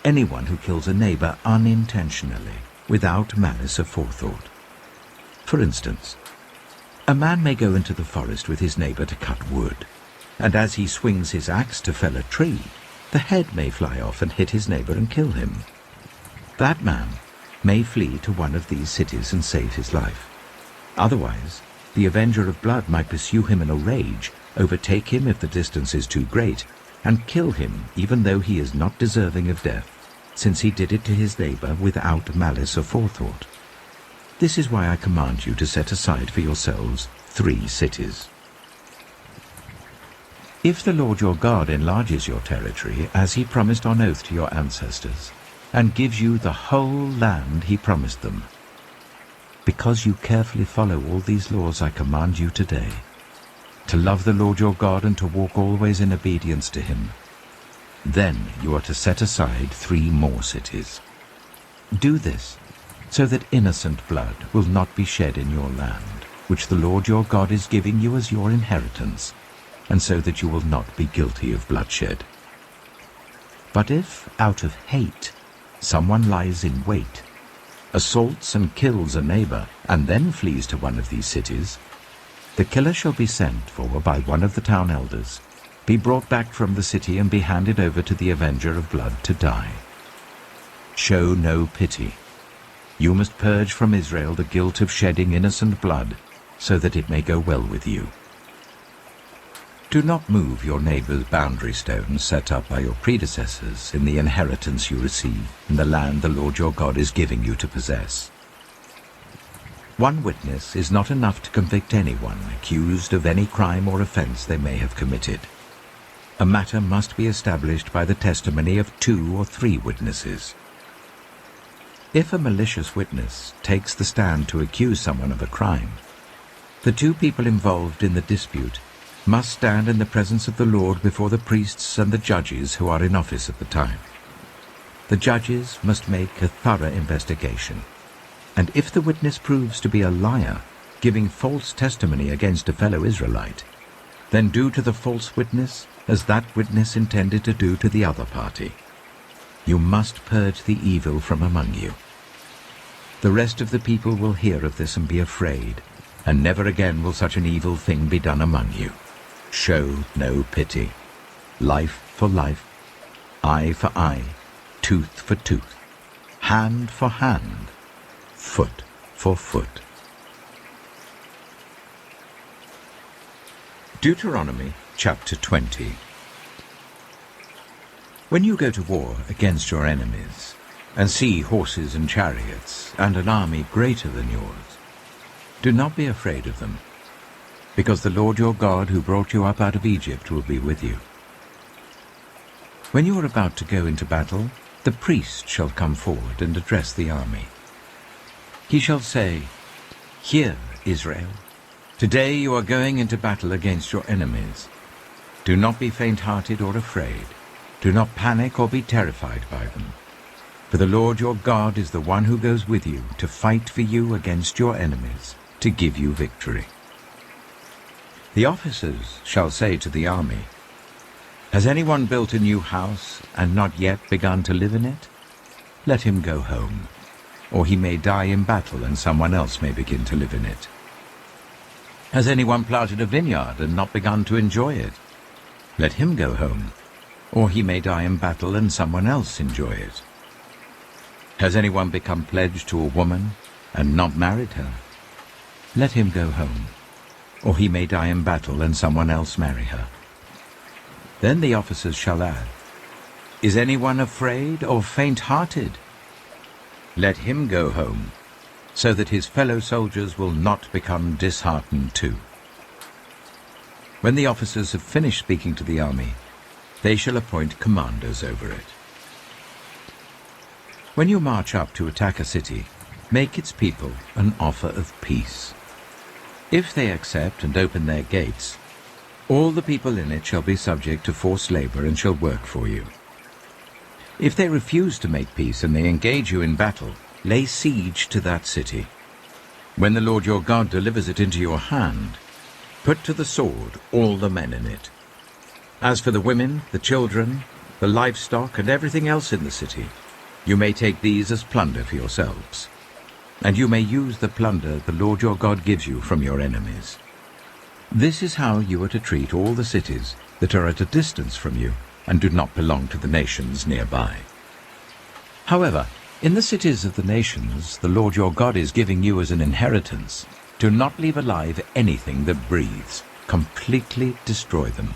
Anyone who kills a neighbor unintentionally, without malice aforethought. For instance, a man may go into the forest with his neighbor to cut wood, and as he swings his axe to fell a tree, the head may fly off and hit his neighbor and kill him. That man may flee to one of these cities and save his life. Otherwise, the avenger of blood might pursue him in a rage, overtake him if the distance is too great, and kill him even though he is not deserving of death, since he did it to his neighbor without malice aforethought. This is why I command you to set aside for yourselves 3 cities. If the Lord your God enlarges your territory, as he promised on oath to your ancestors, and gives you the whole land he promised them, because you carefully follow all these laws I command you today, to love the Lord your God and to walk always in obedience to him, then you are to set aside 3 more cities. Do this, so that innocent blood will not be shed in your land, which the Lord your God is giving you as your inheritance, and so that you will not be guilty of bloodshed. But if, out of hate, someone lies in wait, assaults and kills a neighbor, and then flees to one of these cities, the killer shall be sent for by one of the town elders, be brought back from the city, and be handed over to the avenger of blood to die. Show no pity. You must purge from Israel the guilt of shedding innocent blood, so that it may go well with you. Do not move your neighbor's boundary stones set up by your predecessors in the inheritance you receive in the land the Lord your God is giving you to possess. One witness is not enough to convict anyone accused of any crime or offense they may have committed. A matter must be established by the testimony of 2 or 3 witnesses. If a malicious witness takes the stand to accuse someone of a crime, the 2 people involved in the dispute must stand in the presence of the Lord before the priests and the judges who are in office at the time. The judges must make a thorough investigation, and if the witness proves to be a liar, giving false testimony against a fellow Israelite, then do to the false witness as that witness intended to do to the other party. You must purge the evil from among you. The rest of the people will hear of this and be afraid, and never again will such an evil thing be done among you. Show no pity. Life for life, eye for eye, tooth for tooth, hand for hand, foot for foot. Deuteronomy chapter 20. When you go to war against your enemies, and see horses and chariots, and an army greater than yours, do not be afraid of them, because the Lord your God who brought you up out of Egypt will be with you. When you are about to go into battle, the priest shall come forward and address the army. He shall say, "Hear, Israel, today you are going into battle against your enemies. Do not be faint-hearted or afraid. Do not panic or be terrified by them. For the Lord your God is the one who goes with you to fight for you against your enemies, to give you victory." The officers shall say to the army, "Has anyone built a new house and not yet begun to live in it? Let him go home, or he may die in battle and someone else may begin to live in it. Has anyone planted a vineyard and not begun to enjoy it? Let him go home, or he may die in battle and someone else enjoy it. Has anyone become pledged to a woman and not married her? Let him go home, or he may die in battle and someone else marry her." Then the officers shall add, "Is anyone afraid or faint-hearted? Let him go home, so that his fellow soldiers will not become disheartened too. When the officers have finished speaking to the army, they shall appoint commanders over it. When you march up to attack a city, make its people an offer of peace. If they accept and open their gates, all the people in it shall be subject to forced labor and shall work for you. If they refuse to make peace and they engage you in battle, lay siege to that city. When the Lord your God delivers it into your hand, put to the sword all the men in it. As for the women, the children, the livestock, and everything else in the city, you may take these as plunder for yourselves. And you may use the plunder the Lord your God gives you from your enemies. This is how you are to treat all the cities that are at a distance from you and do not belong to the nations nearby. However, in the cities of the nations the Lord your God is giving you as an inheritance, do not leave alive anything that breathes. Completely destroy them.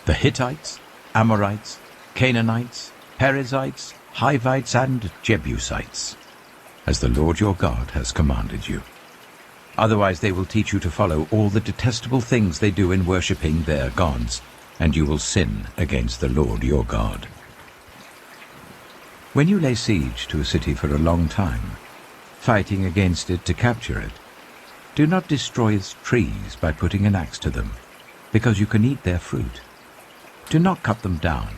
The Hittites, Amorites, Canaanites, Perizzites, Hivites, and Jebusites, as the Lord your God has commanded you. Otherwise they will teach you to follow all the detestable things they do in worshipping their gods, and you will sin against the Lord your God. When you lay siege to a city for a long time, fighting against it to capture it, do not destroy its trees by putting an axe to them, because you can eat their fruit. Do not cut them down.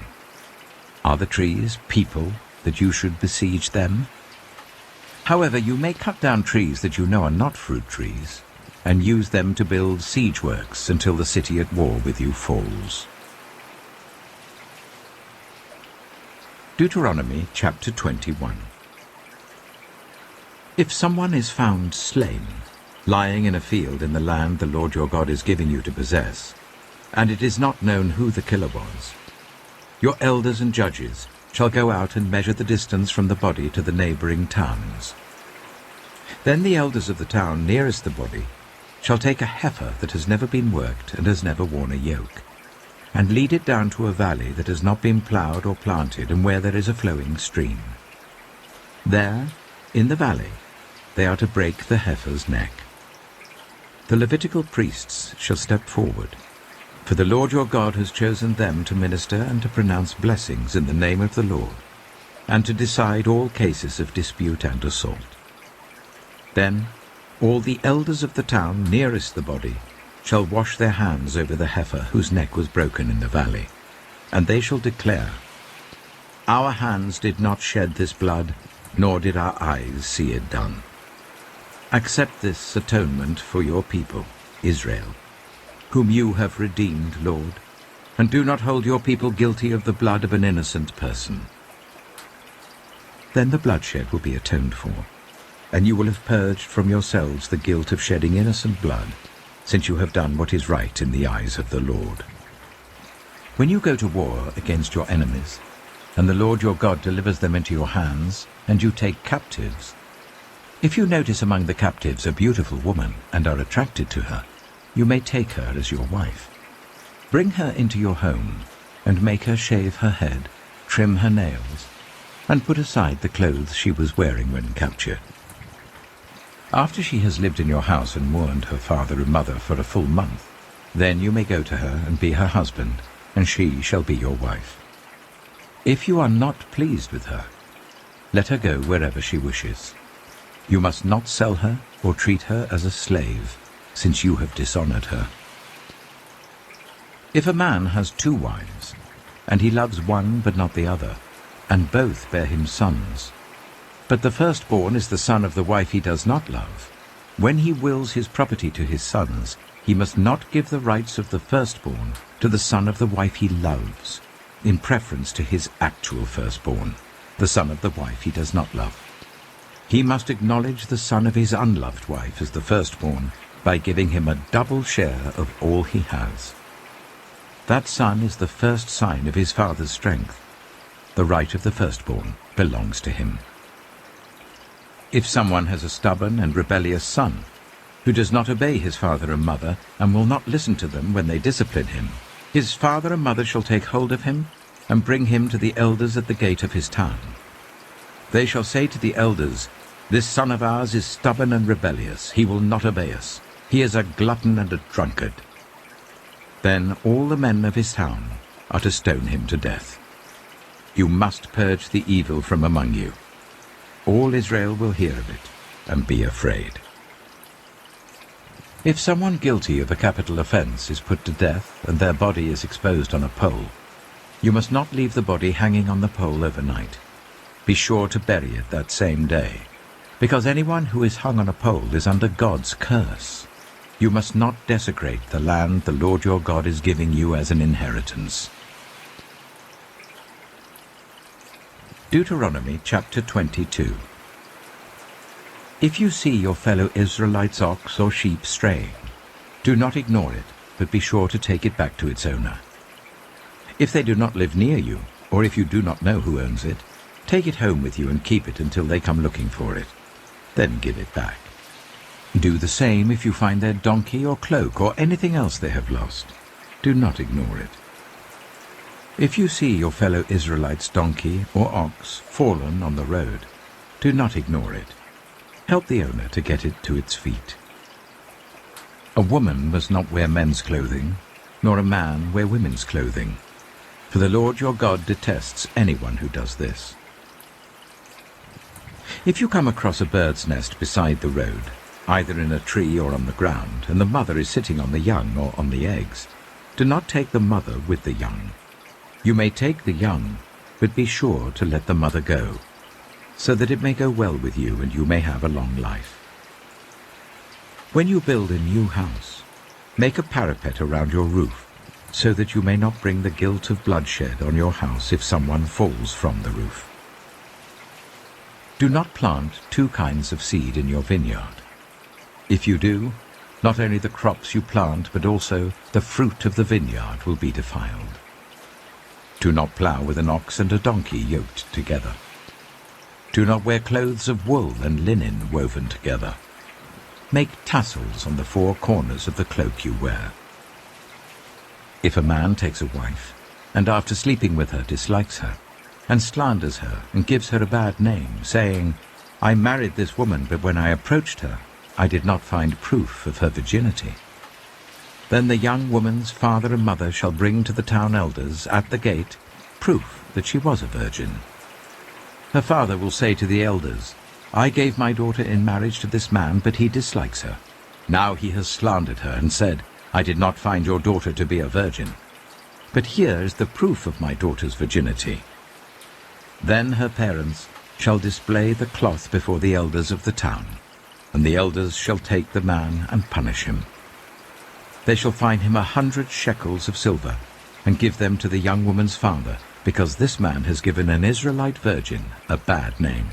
Are the trees people that you should besiege them? However, you may cut down trees that you know are not fruit trees, and use them to build siege works until the city at war with you falls. Deuteronomy chapter 21. If someone is found slain, lying in a field in the land the Lord your God is giving you to possess, and it is not known who the killer was, your elders and judges shall go out and measure the distance from the body to the neighboring towns. Then the elders of the town nearest the body shall take a heifer that has never been worked and has never worn a yoke, and lead it down to a valley that has not been ploughed or planted and where there is a flowing stream. There, in the valley, they are to break the heifer's neck. The Levitical priests shall step forward, for the Lord your God has chosen them to minister and to pronounce blessings in the name of the Lord, and to decide all cases of dispute and assault. Then all the elders of the town nearest the body shall wash their hands over the heifer whose neck was broken in the valley, and they shall declare, Our hands did not shed this blood, nor did our eyes see it done. Accept this atonement for your people, Israel, whom you have redeemed, Lord, and do not hold your people guilty of the blood of an innocent person. Then the bloodshed will be atoned for, and you will have purged from yourselves the guilt of shedding innocent blood, since you have done what is right in the eyes of the Lord. When you go to war against your enemies, and the Lord your God delivers them into your hands, and you take captives, if you notice among the captives a beautiful woman and are attracted to her, you may take her as your wife. Bring her into your home, and make her shave her head, trim her nails, and put aside the clothes she was wearing when captured. After she has lived in your house and mourned her father and mother for a full month, then you may go to her and be her husband, and she shall be your wife. If you are not pleased with her, let her go wherever she wishes. You must not sell her or treat her as a slave, since you have dishonored her. If a man has 2 wives, and he loves one but not the other, and both bear him sons, but the firstborn is the son of the wife he does not love, when he wills his property to his sons, he must not give the rights of the firstborn to the son of the wife he loves, in preference to his actual firstborn, the son of the wife he does not love. He must acknowledge the son of his unloved wife as the firstborn by giving him a double share of all he has. That son is the first sign of his father's strength. The right of the firstborn belongs to him. If someone has a stubborn and rebellious son, who does not obey his father and mother, and will not listen to them when they discipline him, his father and mother shall take hold of him, and bring him to the elders at the gate of his town. They shall say to the elders, This son of ours is stubborn and rebellious. He will not obey us. He is a glutton and a drunkard." Then all the men of his town are to stone him to death. You must purge the evil from among you. All Israel will hear of it and be afraid. If someone guilty of a capital offense is put to death and their body is exposed on a pole, you must not leave the body hanging on the pole overnight. Be sure to bury it that same day, because anyone who is hung on a pole is under God's curse. You must not desecrate the land the Lord your God is giving you as an inheritance. Deuteronomy chapter 22. If you see your fellow Israelites' ox or sheep straying, do not ignore it, but be sure to take it back to its owner. If they do not live near you, or if you do not know who owns it, take it home with you and keep it until they come looking for it. Then give it back. Do the same if you find their donkey or cloak or anything else they have lost. Do not ignore it. If you see your fellow Israelites' donkey or ox fallen on the road, do not ignore it. Help the owner to get it to its feet. A woman must not wear men's clothing, nor a man wear women's clothing, for the Lord your God detests anyone who does this. If you come across a bird's nest beside the road, either in a tree or on the ground, and the mother is sitting on the young or on the eggs, do not take the mother with the young. You may take the young, but be sure to let the mother go, so that it may go well with you and you may have a long life. When you build a new house, make a parapet around your roof, so that you may not bring the guilt of bloodshed on your house if someone falls from the roof. Do not plant two kinds of seed in your vineyard. If you do, not only the crops you plant, but also the fruit of the vineyard will be defiled. Do not plough with an ox and a donkey yoked together. Do not wear clothes of wool and linen woven together. Make tassels on the four corners of the cloak you wear. If a man takes a wife, and after sleeping with her dislikes her, and slanders her and gives her a bad name, saying, "I married this woman, but when I approached her, I did not find proof of her virginity," then the young woman's father and mother shall bring to the town elders at the gate proof that she was a virgin. Her father will say to the elders, "I gave my daughter in marriage to this man, but he dislikes her. Now he has slandered her and said, 'I did not find your daughter to be a virgin.' But here is the proof of my daughter's virginity." Then her parents shall display the cloth before the elders of the town, and the elders shall take the man and punish him. They shall fine him 100 shekels of silver, and give them to the young woman's father, because this man has given an Israelite virgin a bad name.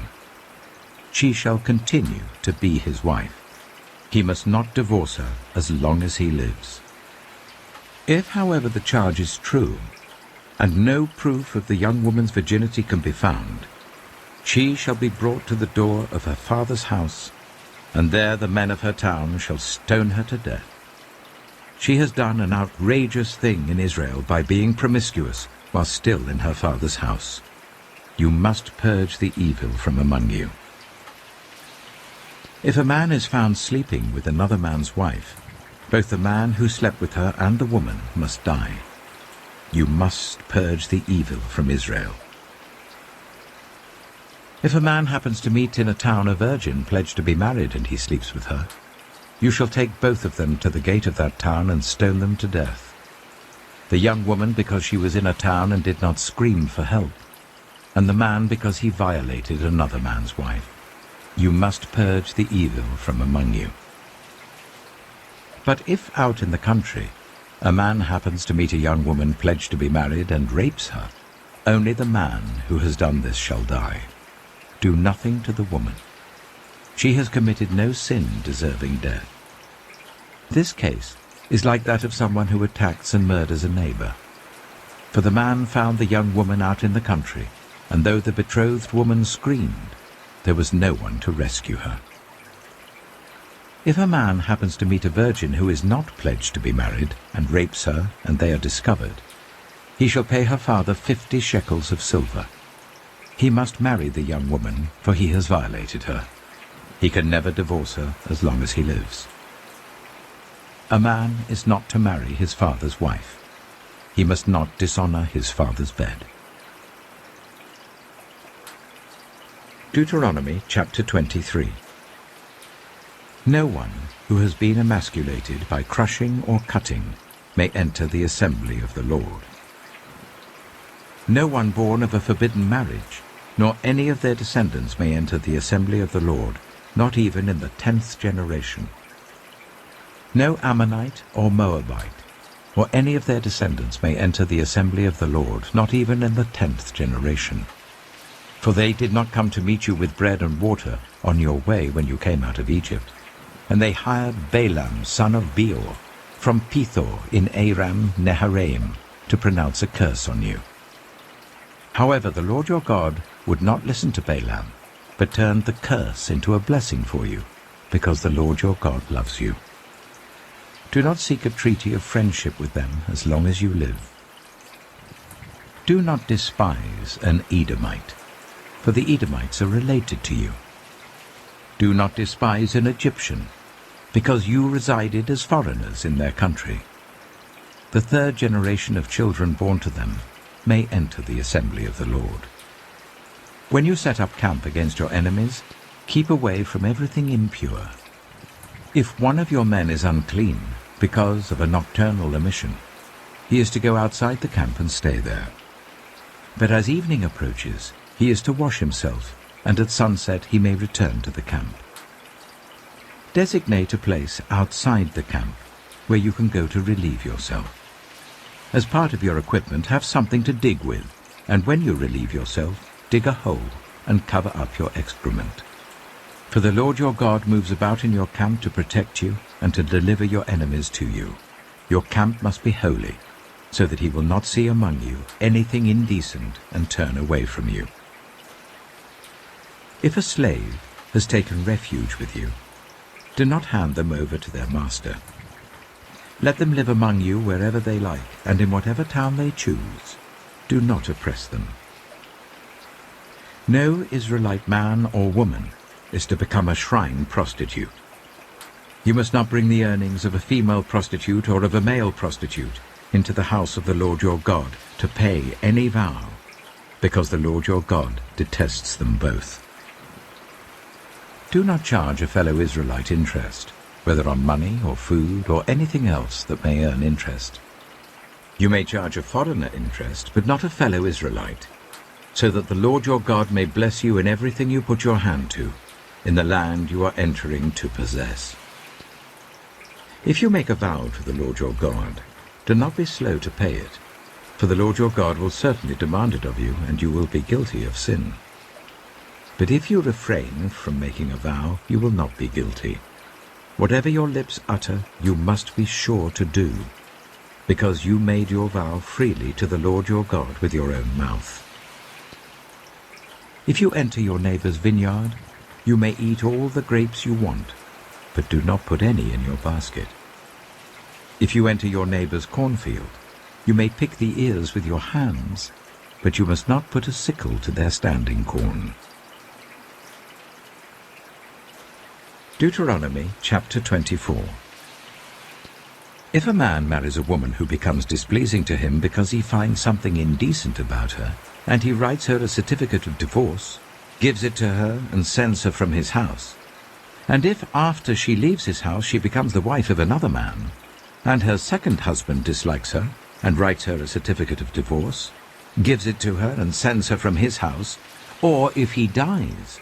She shall continue to be his wife. He must not divorce her as long as he lives. If, however, the charge is true, and no proof of the young woman's virginity can be found, she shall be brought to the door of her father's house, and there the men of her town shall stone her to death. She has done an outrageous thing in Israel by being promiscuous while still in her father's house. You must purge the evil from among you. If a man is found sleeping with another man's wife, both the man who slept with her and the woman must die. You must purge the evil from Israel. If a man happens to meet in a town a virgin pledged to be married and he sleeps with her, you shall take both of them to the gate of that town and stone them to death. The young woman because she was in a town and did not scream for help, and the man because he violated another man's wife. You must purge the evil from among you. But if out in the country a man happens to meet a young woman pledged to be married and rapes her, only the man who has done this shall die. Do nothing to the woman. She has committed no sin deserving death. This case is like that of someone who attacks and murders a neighbor. For the man found the young woman out in the country, and though the betrothed woman screamed, there was no one to rescue her. If a man happens to meet a virgin who is not pledged to be married and rapes her and they are discovered, he shall pay her father 50 shekels of silver. He must marry the young woman, for he has violated her. He can never divorce her as long as he lives. A man is not to marry his father's wife. He must not dishonor his father's bed. Deuteronomy chapter 23. No one who has been emasculated by crushing or cutting may enter the assembly of the Lord. No one born of a forbidden marriage, nor any of their descendants may enter the assembly of the Lord, not even in the 10th generation. No Ammonite or Moabite, or any of their descendants may enter the assembly of the Lord, not even in the 10th generation. For they did not come to meet you with bread and water on your way when you came out of Egypt. And they hired Balaam, son of Beor, from Pethor in Aram Naharaim, to pronounce a curse on you. However, the Lord your God would not listen to Balaam, but turned the curse into a blessing for you, because the Lord your God loves you. Do not seek a treaty of friendship with them as long as you live. Do not despise an Edomite, for the Edomites are related to you. Do not despise an Egyptian, because you resided as foreigners in their country. The 3rd generation of children born to them may enter the assembly of the Lord. When you set up camp against your enemies, keep away from everything impure. If one of your men is unclean because of a nocturnal emission, he is to go outside the camp and stay there. But as evening approaches, he is to wash himself, and at sunset he may return to the camp. Designate a place outside the camp where you can go to relieve yourself. As part of your equipment, have something to dig with, and when you relieve yourself, dig a hole and cover up your excrement. For the Lord your God moves about in your camp to protect you and to deliver your enemies to you. Your camp must be holy, so that he will not see among you anything indecent and turn away from you. If a slave has taken refuge with you, do not hand them over to their master. Let them live among you wherever they like, and in whatever town they choose. Do not oppress them. No Israelite man or woman is to become a shrine prostitute. You must not bring the earnings of a female prostitute or of a male prostitute into the house of the Lord your God to pay any vow, because the Lord your God detests them both. Do not charge a fellow Israelite interest, whether on money or food or anything else that may earn interest. You may charge a foreigner interest, but not a fellow Israelite, so that the Lord your God may bless you in everything you put your hand to, in the land you are entering to possess. If you make a vow to the Lord your God, do not be slow to pay it, for the Lord your God will certainly demand it of you, and you will be guilty of sin. But if you refrain from making a vow, you will not be guilty. Whatever your lips utter, you must be sure to do, because you made your vow freely to the Lord your God with your own mouth. If you enter your neighbor's vineyard, you may eat all the grapes you want, but do not put any in your basket. If you enter your neighbor's cornfield, you may pick the ears with your hands, but you must not put a sickle to their standing corn. Deuteronomy chapter 24. If a man marries a woman who becomes displeasing to him because he finds something indecent about her, and he writes her a certificate of divorce, gives it to her, and sends her from his house, and if after she leaves his house she becomes the wife of another man, and her second husband dislikes her, and writes her a certificate of divorce, gives it to her, and sends her from his house, or if he dies,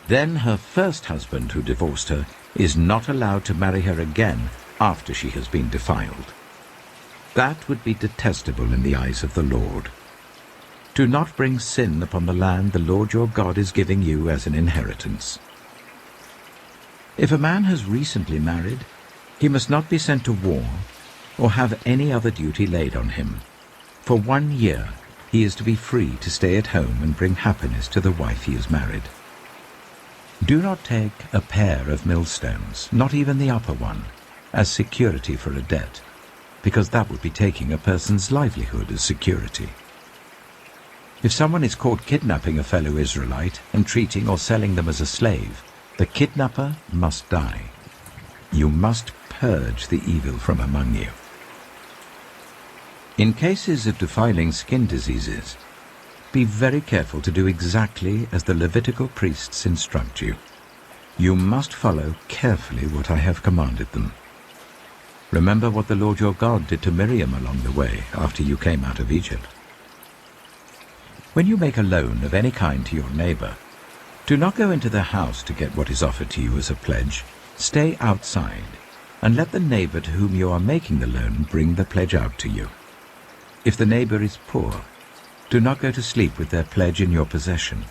then her first husband who divorced her is not allowed to marry her again after she has been defiled. That would be detestable in the eyes of the Lord. Do not bring sin upon the land the Lord your God is giving you as an inheritance. If a man has recently married, he must not be sent to war or have any other duty laid on him. For 1 year he is to be free to stay at home and bring happiness to the wife he has married. Do not take a pair of millstones, not even the upper one, as security for a debt, because that would be taking a person's livelihood as security. If someone is caught kidnapping a fellow Israelite and treating or selling them as a slave, The kidnapper must die. You must purge the evil from among you. In cases of defiling skin diseases, be very careful to do exactly as the Levitical priests instruct you. You must follow carefully what I have commanded them. Remember what the Lord your God did to Miriam along the way after you came out of Egypt. When you make a loan of any kind to your neighbor, do not go into their house to get what is offered to you as a pledge. Stay outside, and let the neighbor to whom you are making the loan bring the pledge out to you. If the neighbor is poor, do not go to sleep with their pledge in your possession.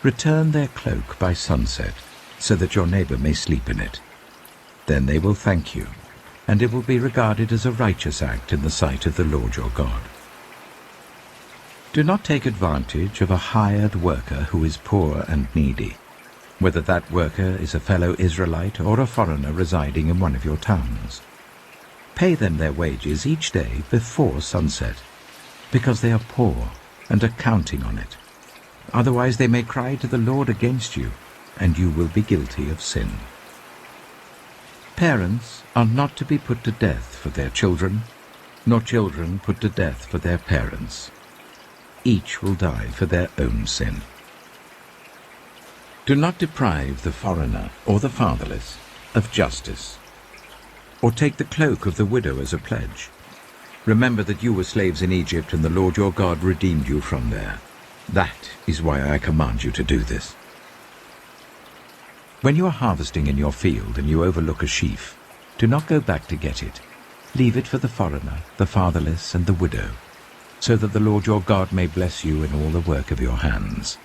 Return their cloak by sunset, so that your neighbor may sleep in it. Then they will thank you, and it will be regarded as a righteous act in the sight of the Lord your God. Do not take advantage of a hired worker who is poor and needy, whether that worker is a fellow Israelite or a foreigner residing in one of your towns. Pay them their wages each day before sunset, because they are poor and are counting on it. Otherwise they may cry to the Lord against you, and you will be guilty of sin. Parents are not to be put to death for their children, nor children put to death for their parents. Each will die for their own sin. Do not deprive the foreigner or the fatherless of justice, or take the cloak of the widow as a pledge. Remember that you were slaves in Egypt, and the Lord your God redeemed you from there. That is why I command you to do this. When you are harvesting in your field and you overlook a sheaf, do not go back to get it. Leave it for the foreigner, the fatherless, and the widow, so that the Lord your God may bless you in all the work of your hands.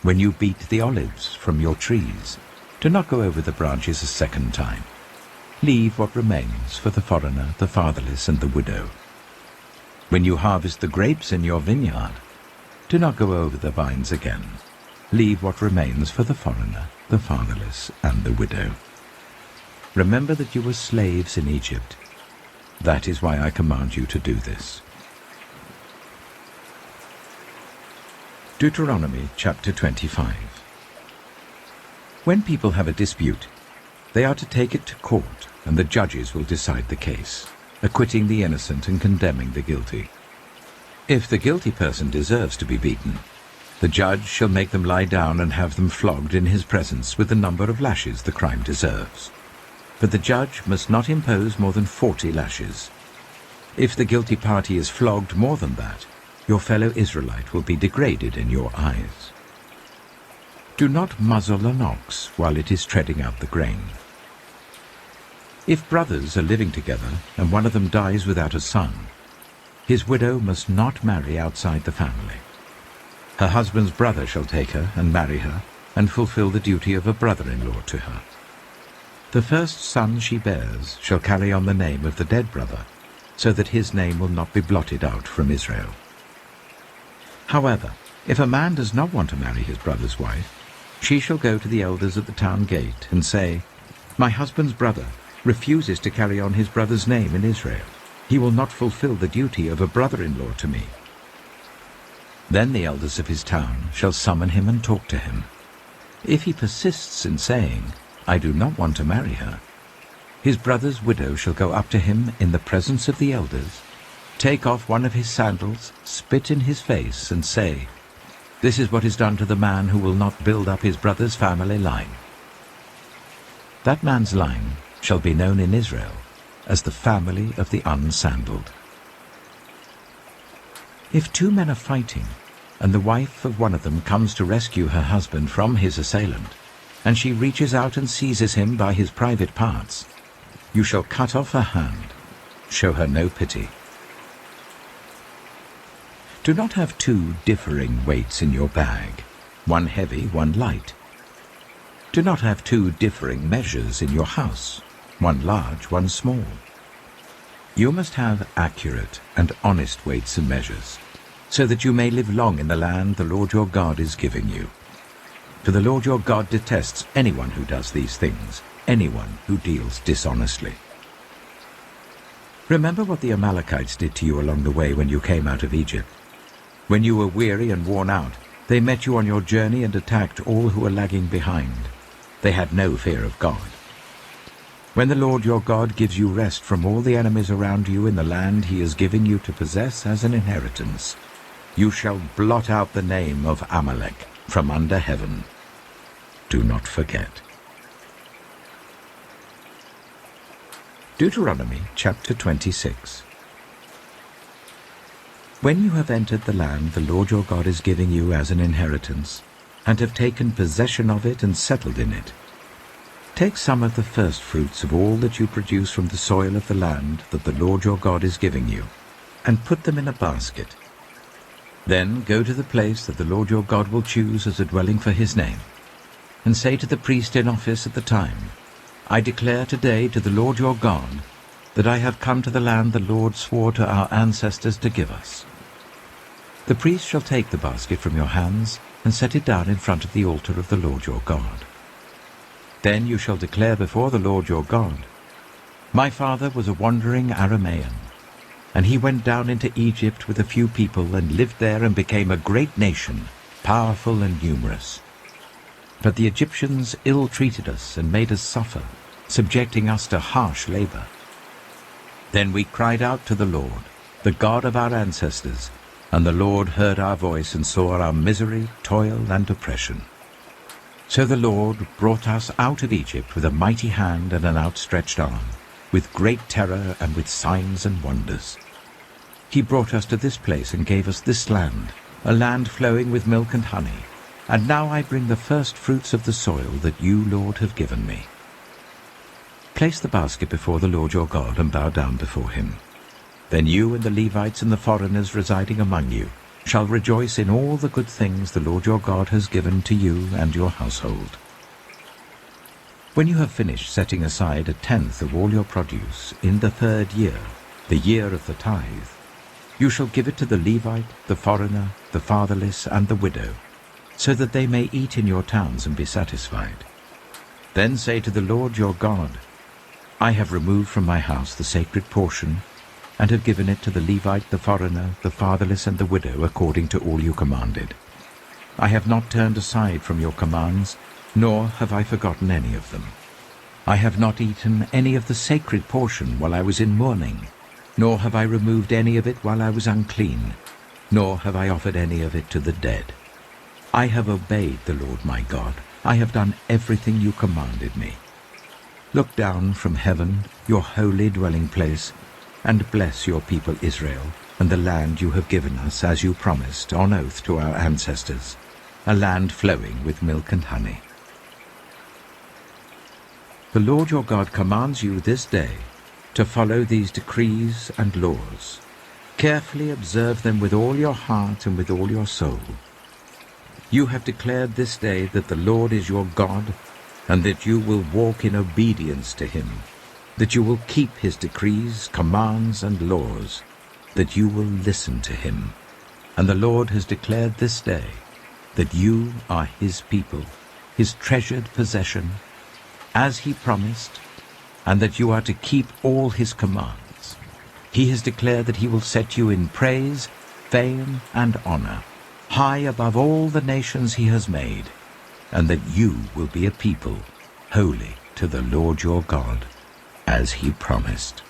When you beat the olives from your trees, do not go over the branches a second time. Leave what remains for the foreigner, the fatherless, and the widow. When you harvest the grapes in your vineyard, do not go over the vines again. Leave what remains for the foreigner, the fatherless, and the widow. Remember that you were slaves in Egypt. That is why I command you to do this. Deuteronomy chapter 25. When people have a dispute, they are to take it to court, and the judges will decide the case, acquitting the innocent and condemning the guilty. If the guilty person deserves to be beaten, the judge shall make them lie down and have them flogged in his presence with the number of lashes the crime deserves. But the judge must not impose more than 40 lashes. If the guilty party is flogged more than that, your fellow Israelite will be degraded in your eyes. Do not muzzle an ox while it is treading out the grain. If brothers are living together and one of them dies without a son, his widow must not marry outside the family. Her husband's brother shall take her and marry her and fulfill the duty of a brother-in-law to her. The first son she bears shall carry on the name of the dead brother, so that his name will not be blotted out from Israel. However, if a man does not want to marry his brother's wife, she shall go to the elders at the town gate and say, "My husband's brother refuses to carry on his brother's name in Israel. He will not fulfill the duty of a brother-in-law to me." Then the elders of his town shall summon him and talk to him. If he persists in saying, "I do not want to marry her," his brother's widow shall go up to him in the presence of the elders, take off one of his sandals, spit in his face, and say, "This is what is done to the man who will not build up his brother's family line." That man's line shall be known in Israel as the family of the unsandaled. If two men are fighting, and the wife of one of them comes to rescue her husband from his assailant, and she reaches out and seizes him by his private parts, you shall cut off her hand. Show her no pity. Do not have two differing weights in your bag, one heavy, one light. Do not have two differing measures in your house, one large, one small. You must have accurate and honest weights and measures, so that you may live long in the land the Lord your God is giving you. For the Lord your God detests anyone who does these things, anyone who deals dishonestly. Remember what the Amalekites did to you along the way when you came out of Egypt. When you were weary and worn out, they met you on your journey and attacked all who were lagging behind, They had no fear of God. When the Lord your God gives you rest from all the enemies around you in the land he is giving you to possess as an inheritance, you shall blot out the name of Amalek from under heaven. Do not forget. Deuteronomy chapter 26. When you have entered the land the Lord your God is giving you as an inheritance, and have taken possession of it and settled in it, take some of the first fruits of all that you produce from the soil of the land that the Lord your God is giving you, and put them in a basket. Then go to the place that the Lord your God will choose as a dwelling for his name, and say to the priest in office at the time, I declare today to the Lord your God that I have come to the land the Lord swore to our ancestors to give us. The priest shall take the basket from your hands and set it down in front of the altar of the Lord your God. Then you shall declare before the Lord your God, My father was a wandering Aramean, and he went down into Egypt with a few people and lived there and became a great nation, powerful and numerous. But the Egyptians ill-treated us and made us suffer, subjecting us to harsh labor. Then we cried out to the Lord, the God of our ancestors, and the Lord heard our voice and saw our misery, toil, and oppression. So the Lord brought us out of Egypt with a mighty hand and an outstretched arm, with great terror and with signs and wonders. He brought us to this place and gave us this land, a land flowing with milk and honey. And now I bring the first fruits of the soil that you, Lord, have given me. Place the basket before the Lord your God and bow down before him. Then you and the Levites and the foreigners residing among you shall rejoice in all the good things the Lord your God has given to you and your household. When you have finished setting aside a tenth of all your produce in the 3rd year, the year of the tithe, you shall give it to the Levite, the foreigner, the fatherless, and the widow, so that they may eat in your towns and be satisfied. Then say to the Lord your God, I have removed from my house the sacred portion, and have given it to the Levite, the foreigner, the fatherless, and the widow, according to all you commanded. I have not turned aside from your commands, nor have I forgotten any of them. I have not eaten any of the sacred portion while I was in mourning, nor have I removed any of it while I was unclean, nor have I offered any of it to the dead. I have obeyed the Lord my God. I have done everything you commanded me. Look down from heaven, your holy dwelling place, and bless your people Israel, and the land you have given us, as you promised on oath to our ancestors, a land flowing with milk and honey. The Lord your God commands you this day to follow these decrees and laws. Carefully observe them with all your heart and with all your soul. You have declared this day that the Lord is your God, and that you will walk in obedience to him, that you will keep his decrees, commands, and laws, that you will listen to him. And the Lord has declared this day that you are his people, his treasured possession, as he promised, and that you are to keep all his commands. He has declared that he will set you in praise, fame, and honor, high above all the nations he has made, and that you will be a people holy to the Lord your God, as he promised.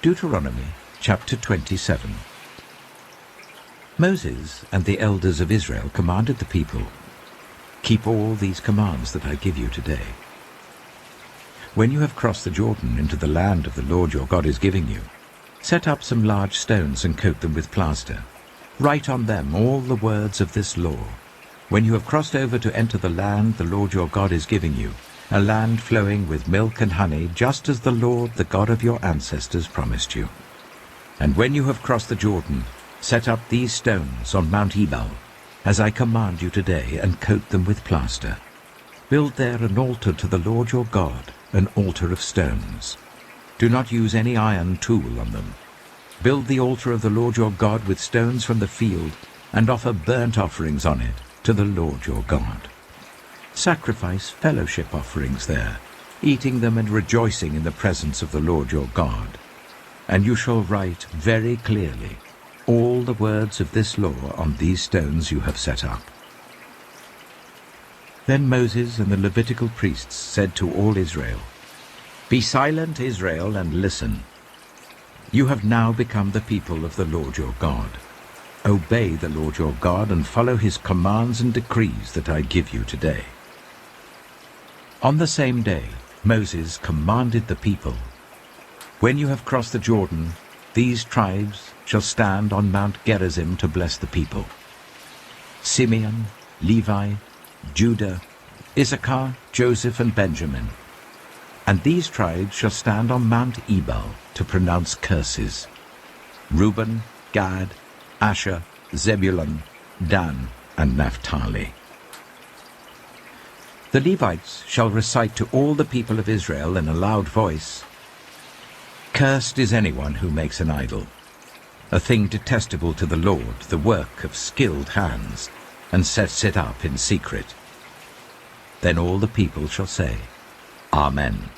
Deuteronomy chapter 27. Moses and the elders of Israel commanded the people, Keep all these commands that I give you today. When you have crossed the Jordan into the land of the Lord your God is giving you, set up some large stones and coat them with plaster. Write on them all the words of this law. When you have crossed over to enter the land the Lord your God is giving you, a land flowing with milk and honey, just as the Lord, the God of your ancestors, promised you. And when you have crossed the Jordan, set up these stones on Mount Ebal, as I command you today, and coat them with plaster. Build there an altar to the Lord your God, an altar of stones. Do not use any iron tool on them. Build the altar of the Lord your God with stones from the field, and offer burnt offerings on it to the Lord your God. Sacrifice fellowship offerings there, eating them and rejoicing in the presence of the Lord your God. And you shall write very clearly all the words of this law on these stones you have set up. Then Moses and the Levitical priests said to all Israel, "Be silent, Israel, and listen. You have now become the people of the Lord your God. Obey the Lord your God and follow his commands and decrees that I give you today." On the same day, Moses commanded the people, "When you have crossed the Jordan, these tribes shall stand on Mount Gerizim to bless the people: Simeon, Levi, Judah, Issachar, Joseph, and Benjamin. And these tribes shall stand on Mount Ebal to pronounce curses: Reuben, Gad, Asher, Zebulun, Dan, and Naphtali. The Levites shall recite to all the people of Israel in a loud voice, "Cursed is anyone who makes an idol, a thing detestable to the Lord, the work of skilled hands, and sets it up in secret." Then all the people shall say, "Amen."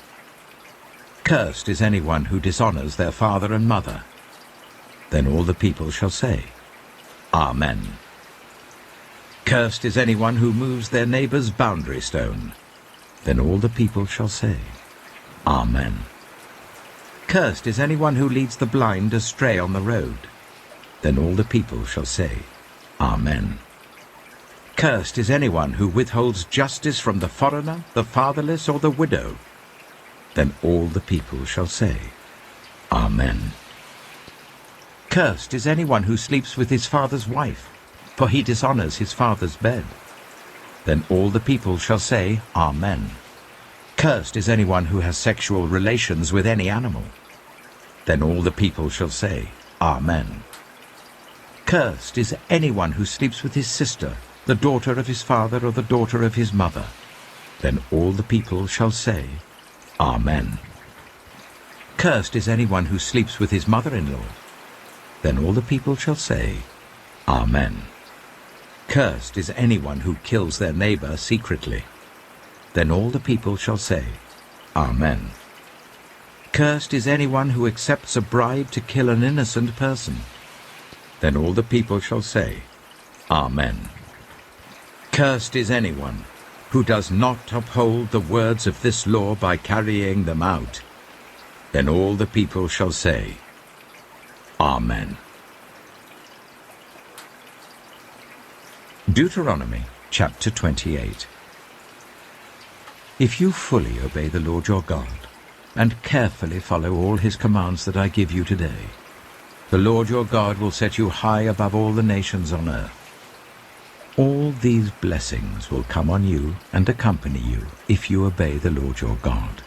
"Cursed is anyone who dishonors their father and mother." Then all the people shall say, "Amen." "Cursed is anyone who moves their neighbor's boundary stone." Then all the people shall say, "Amen." "Cursed is anyone who leads the blind astray on the road." Then all the people shall say, "Amen." "Cursed is anyone who withholds justice from the foreigner, the fatherless, or the widow." Then all the people shall say, "Amen." "Cursed is anyone who sleeps with his father's wife, for he dishonors his father's bed." Then all the people shall say, "Amen." "Cursed is anyone who has sexual relations with any animal." Then all the people shall say, "Amen." "Cursed is anyone who sleeps with his sister, the daughter of his father or the daughter of his mother." Then all the people shall say, "Amen." "Cursed is anyone who sleeps with his mother-in-law." Then all the people shall say, "Amen." "Cursed is anyone who kills their neighbor secretly." Then all the people shall say, "Amen." "Cursed is anyone who accepts a bribe to kill an innocent person." Then all the people shall say, "Amen." "Cursed is anyone who does not uphold the words of this law by carrying them out." Then all the people shall say, "Amen." Deuteronomy chapter 28. If you fully obey the Lord your God, and carefully follow all his commands that I give you today, the Lord your God will set you high above all the nations on earth. All these blessings will come on you and accompany you if you obey the Lord your God.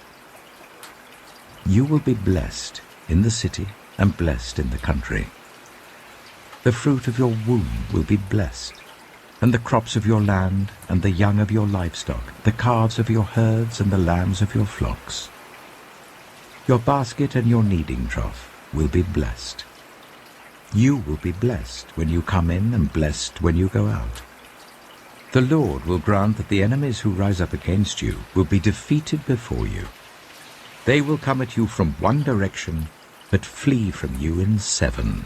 You will be blessed in the city and blessed in the country. The fruit of your womb will be blessed, and the crops of your land and the young of your livestock, the calves of your herds and the lambs of your flocks. Your basket and your kneading trough will be blessed. You will be blessed when you come in and blessed when you go out. The Lord will grant that the enemies who rise up against you will be defeated before you. They will come at you from one direction, but flee from you in 7.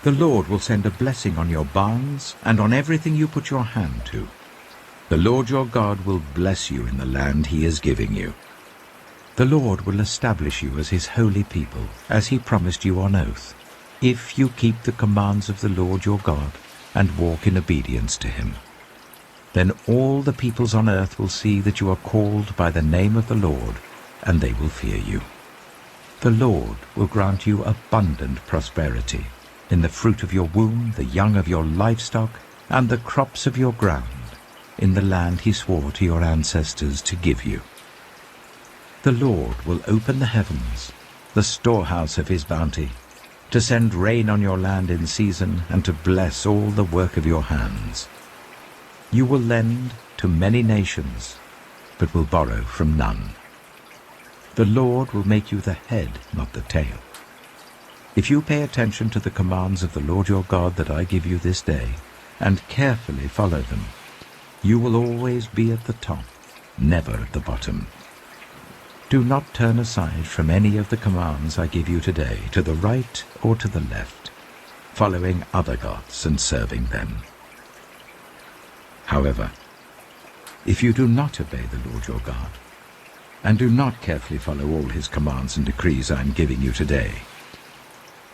The Lord will send a blessing on your barns and on everything you put your hand to. The Lord your God will bless you in the land he is giving you. The Lord will establish you as his holy people, as he promised you on oath, if you keep the commands of the Lord your God and walk in obedience to him. Then all the peoples on earth will see that you are called by the name of the Lord, and they will fear you. The Lord will grant you abundant prosperity in the fruit of your womb, the young of your livestock, and the crops of your ground, in the land he swore to your ancestors to give you. The Lord will open the heavens, the storehouse of his bounty, to send rain on your land in season, and to bless all the work of your hands. You will lend to many nations, but will borrow from none. The Lord will make you the head, not the tail. If you pay attention to the commands of the Lord your God that I give you this day, and carefully follow them, you will always be at the top, never at the bottom. Do not turn aside from any of the commands I give you today, to the right or to the left, following other gods and serving them. However, if you do not obey the Lord your God, and do not carefully follow all his commands and decrees I am giving you today,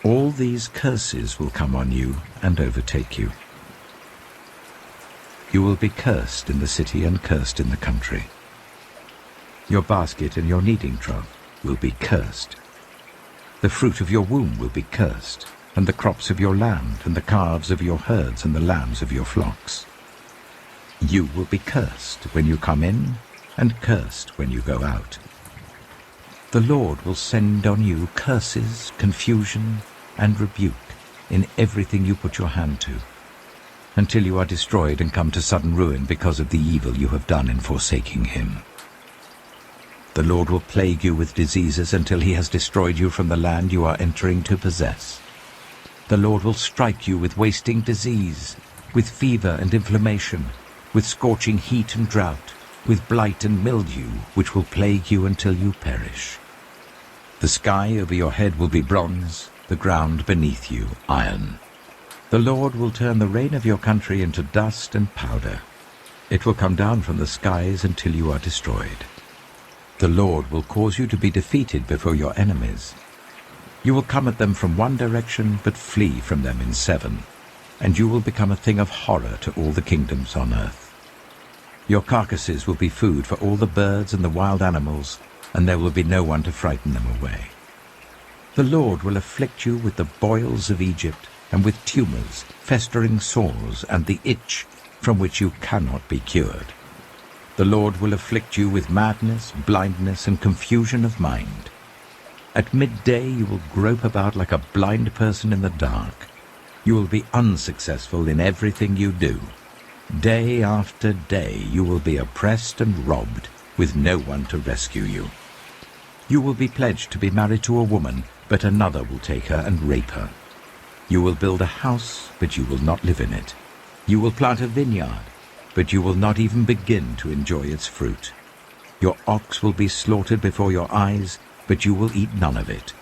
all these curses will come on you and overtake you. You will be cursed in the city and cursed in the country. Your basket and your kneading trough will be cursed. The fruit of your womb will be cursed, and the crops of your land, and the calves of your herds, and the lambs of your flocks. You will be cursed when you come in, and cursed when you go out. The Lord will send on you curses, confusion, and rebuke in everything you put your hand to, until you are destroyed and come to sudden ruin because of the evil you have done in forsaking him. The Lord will plague you with diseases until he has destroyed you from the land you are entering to possess. The Lord will strike you with wasting disease, with fever and inflammation, with scorching heat and drought, with blight and mildew, which will plague you until you perish. The sky over your head will be bronze, the ground beneath you iron. The Lord will turn the rain of your country into dust and powder. It will come down from the skies until you are destroyed. The Lord will cause you to be defeated before your enemies. You will come at them from one direction, but flee from them in 7, and you will become a thing of horror to all the kingdoms on earth. Your carcasses will be food for all the birds and the wild animals, and there will be no one to frighten them away. The Lord will afflict you with the boils of Egypt, and with tumors, festering sores, and the itch from which you cannot be cured. The Lord will afflict you with madness, blindness, and confusion of mind. At midday you will grope about like a blind person in the dark. You will be unsuccessful in everything you do. Day after day you will be oppressed and robbed, with no one to rescue you. You will be pledged to be married to a woman, but another will take her and rape her. You will build a house, but you will not live in it. You will plant a vineyard, but you will not even begin to enjoy its fruit. Your ox will be slaughtered before your eyes, but you will eat none of it.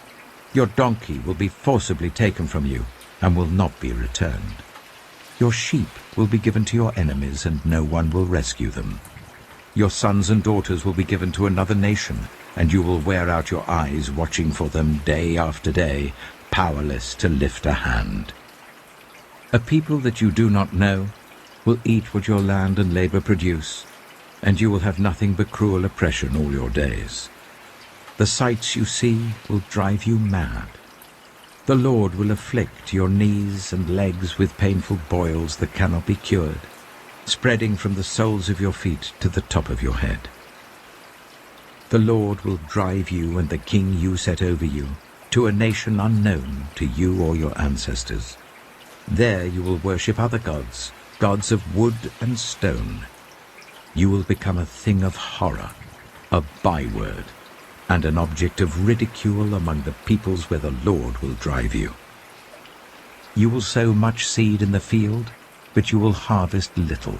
Your donkey will be forcibly taken from you, and will not be returned. Your sheep will be given to your enemies, and no one will rescue them. Your sons and daughters will be given to another nation, and you will wear out your eyes watching for them day after day, powerless to lift a hand. A people that you do not know will eat what your land and labor produce, and you will have nothing but cruel oppression all your days. The sights you see will drive you mad. The Lord will afflict your knees and legs with painful boils that cannot be cured, spreading from the soles of your feet to the top of your head. The Lord will drive you and the king you set over you to a nation unknown to you or your ancestors. There you will worship other gods, gods of wood and stone. You will become a thing of horror, a byword, and an object of ridicule among the peoples where the Lord will drive you. You will sow much seed in the field, but you will harvest little,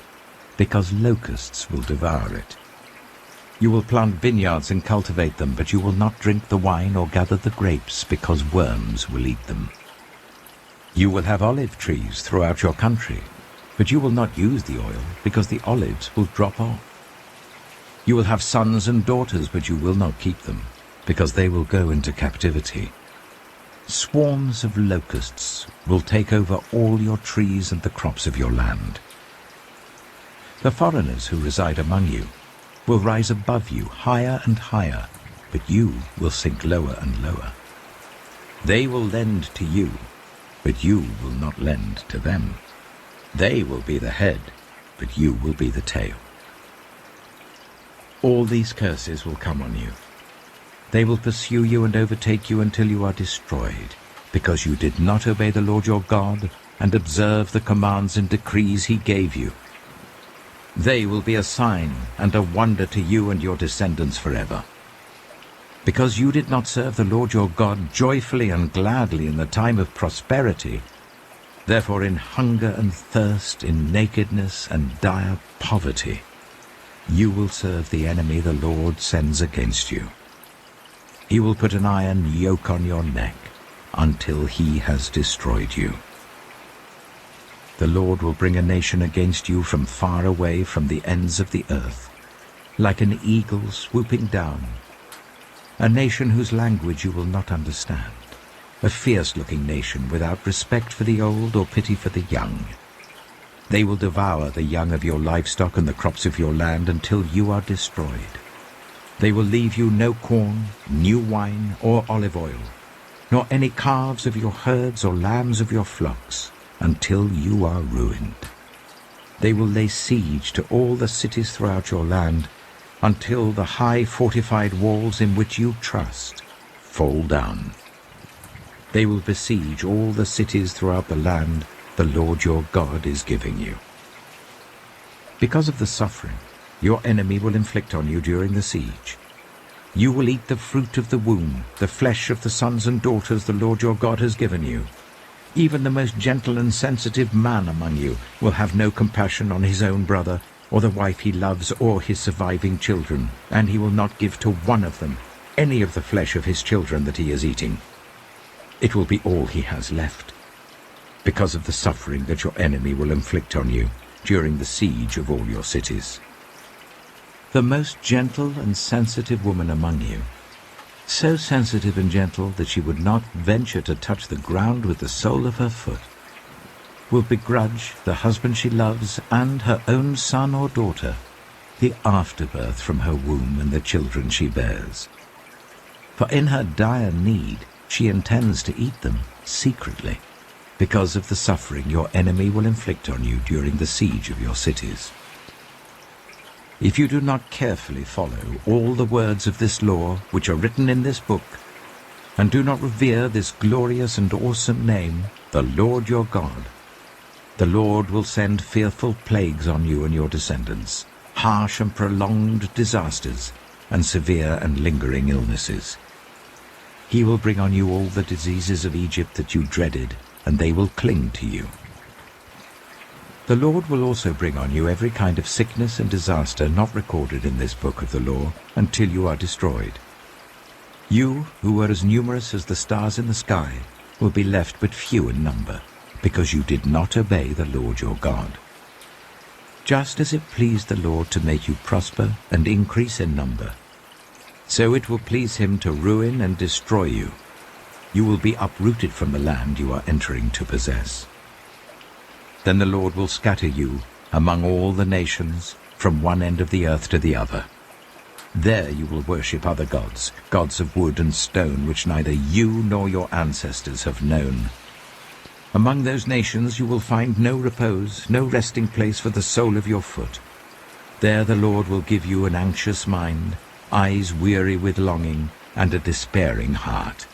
because locusts will devour it. You will plant vineyards and cultivate them, but you will not drink the wine or gather the grapes, because worms will eat them. You will have olive trees throughout your country, but you will not use the oil, because the olives will drop off. You will have sons and daughters, but you will not keep them, because they will go into captivity. Swarms of locusts will take over all your trees and the crops of your land. The foreigners who reside among you will rise above you higher and higher, but you will sink lower and lower. They will lend to you, but you will not lend to them. They will be the head, but you will be the tail. All these curses will come on you. They will pursue you and overtake you until you are destroyed, because you did not obey the Lord your God and observe the commands and decrees he gave you. They will be a sign and a wonder to you and your descendants forever. Because you did not serve the Lord your God joyfully and gladly in the time of prosperity, therefore in hunger and thirst, in nakedness and dire poverty, you will serve the enemy the Lord sends against you. He will put an iron yoke on your neck until he has destroyed you. The Lord will bring a nation against you from far away, from the ends of the earth, like an eagle swooping down, a nation whose language you will not understand, a fierce-looking nation without respect for the old or pity for the young. They will devour the young of your livestock and the crops of your land until you are destroyed. They will leave you no corn, new wine, or olive oil, nor any calves of your herds or lambs of your flocks, until you are ruined. They will lay siege to all the cities throughout your land, until the high fortified walls in which you trust fall down. They will besiege all the cities throughout the land the Lord your God is giving you. Because of the suffering your enemy will inflict on you during the siege, you will eat the fruit of the womb, the flesh of the sons and daughters the Lord your God has given you. Even the most gentle and sensitive man among you will have no compassion on his own brother, or the wife he loves, or his surviving children, and he will not give to one of them any of the flesh of his children that he is eating. It will be all he has left, because of the suffering that your enemy will inflict on you during the siege of all your cities. The most gentle and sensitive woman among you, so sensitive and gentle that she would not venture to touch the ground with the sole of her foot, will begrudge the husband she loves and her own son or daughter the afterbirth from her womb and the children she bears. For in her dire need she intends to eat them secretly, because of the suffering your enemy will inflict on you during the siege of your cities. If you do not carefully follow all the words of this law which are written in this book, and do not revere this glorious and awesome name, the Lord your God, the Lord will send fearful plagues on you and your descendants, harsh and prolonged disasters, and severe and lingering illnesses. He will bring on you all the diseases of Egypt that you dreaded, and they will cling to you. The Lord will also bring on you every kind of sickness and disaster not recorded in this book of the law until you are destroyed. You, who were as numerous as the stars in the sky, will be left but few in number, because you did not obey the Lord your God. Just as it pleased the Lord to make you prosper and increase in number, so it will please him to ruin and destroy you. You will be uprooted from the land you are entering to possess. Then the Lord will scatter you among all the nations, from one end of the earth to the other. There you will worship other gods, gods of wood and stone, which neither you nor your ancestors have known. Among those nations you will find no repose, no resting place for the sole of your foot. There the Lord will give you an anxious mind, eyes weary with longing, and a despairing heart.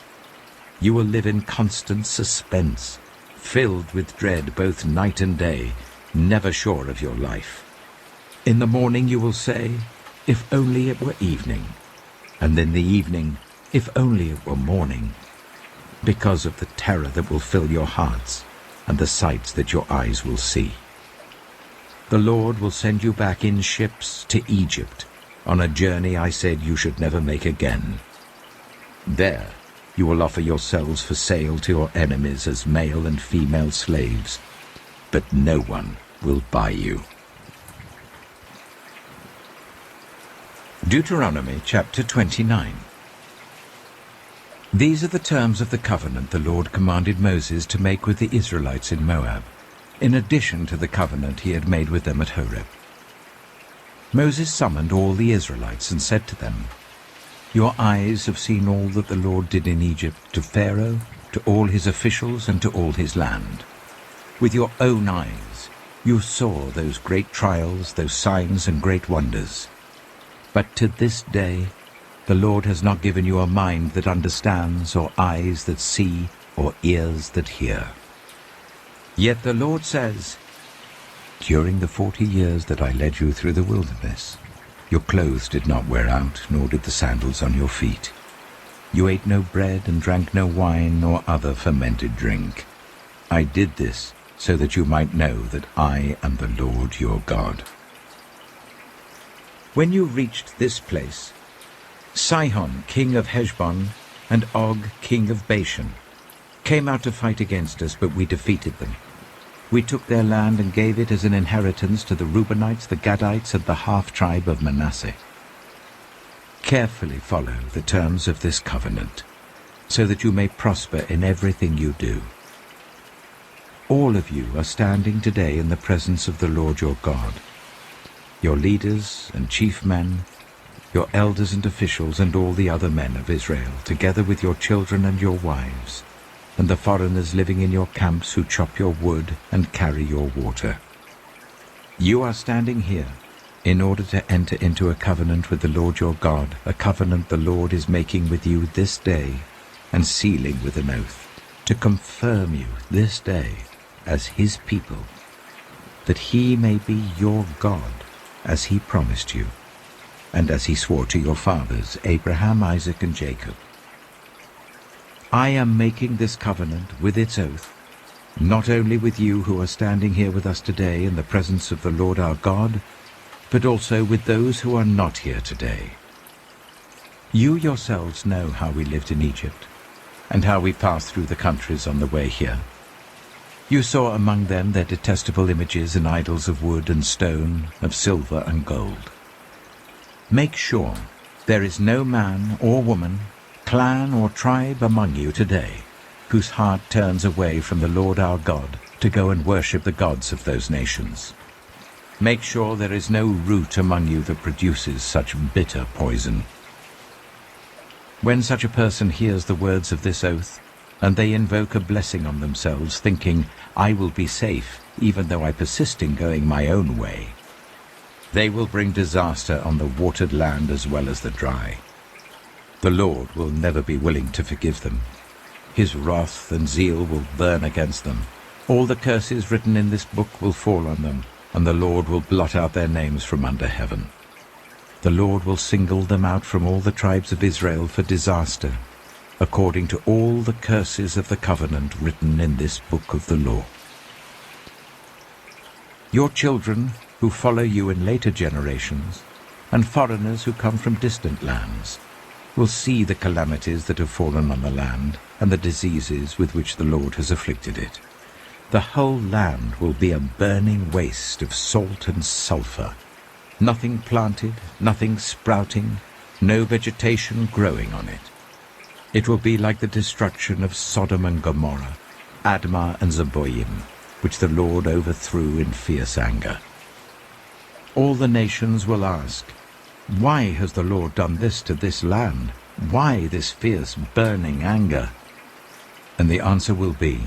You will live in constant suspense, filled with dread both night and day, never sure of your life. In the morning you will say, if only it were evening, and in the evening, if only it were morning, because of the terror that will fill your hearts and the sights that your eyes will see. The Lord will send you back in ships to Egypt, on a journey I said you should never make again. There you will offer yourselves for sale to your enemies as male and female slaves, but no one will buy you. Deuteronomy chapter 29. These are the terms of the covenant the Lord commanded Moses to make with the Israelites in Moab, in addition to the covenant he had made with them at Horeb. Moses summoned all the Israelites and said to them, Your eyes have seen all that the Lord did in Egypt to Pharaoh, to all his officials, and to all his land. With your own eyes you saw those great trials, those signs and great wonders. But to this day the Lord has not given you a mind that understands, or eyes that see, or ears that hear. Yet the Lord says, During the 40 years that I led you through the wilderness, your clothes did not wear out, nor did the sandals on your feet. You ate no bread and drank no wine nor other fermented drink. I did this so that you might know that I am the Lord your God. When you reached this place, Sihon, king of Heshbon, and Og, king of Bashan, came out to fight against us, but we defeated them. We took their land and gave it as an inheritance to the Reubenites, the Gadites, and the half-tribe of Manasseh. Carefully follow the terms of this covenant, so that you may prosper in everything you do. All of you are standing today in the presence of the Lord your God, your leaders and chief men, your elders and officials, and all the other men of Israel, together with your children and your wives, and the foreigners living in your camps who chop your wood and carry your water. You are standing here in order to enter into a covenant with the Lord your God, a covenant the Lord is making with you this day, and sealing with an oath, to confirm you this day as his people, that he may be your God, as he promised you, and as he swore to your fathers, Abraham, Isaac, and Jacob. I am making this covenant with its oath, not only with you who are standing here with us today in the presence of the Lord our God, but also with those who are not here today. You yourselves know how we lived in Egypt, and how we passed through the countries on the way here. You saw among them their detestable images and idols of wood and stone, of silver and gold. Make sure there is no man or woman, clan or tribe among you today whose heart turns away from the Lord our God to go and worship the gods of those nations. Make sure there is no root among you that produces such bitter poison. When such a person hears the words of this oath, and they invoke a blessing on themselves, thinking, I will be safe, even though I persist in going my own way, they will bring disaster on the watered land as well as the dry. The Lord will never be willing to forgive them. His wrath and zeal will burn against them. All the curses written in this book will fall on them, and the Lord will blot out their names from under heaven. The Lord will single them out from all the tribes of Israel for disaster, according to all the curses of the covenant written in this book of the law. Your children who follow you in later generations, and foreigners who come from distant lands, will see the calamities that have fallen on the land, and the diseases with which the Lord has afflicted it. The whole land will be a burning waste of salt and sulfur, nothing planted, nothing sprouting, no vegetation growing on it. It will be like the destruction of Sodom and Gomorrah, Admah and Zeboim, which the Lord overthrew in fierce anger. All the nations will ask, why has the Lord done this to this land? Why this fierce burning anger? And the answer will be,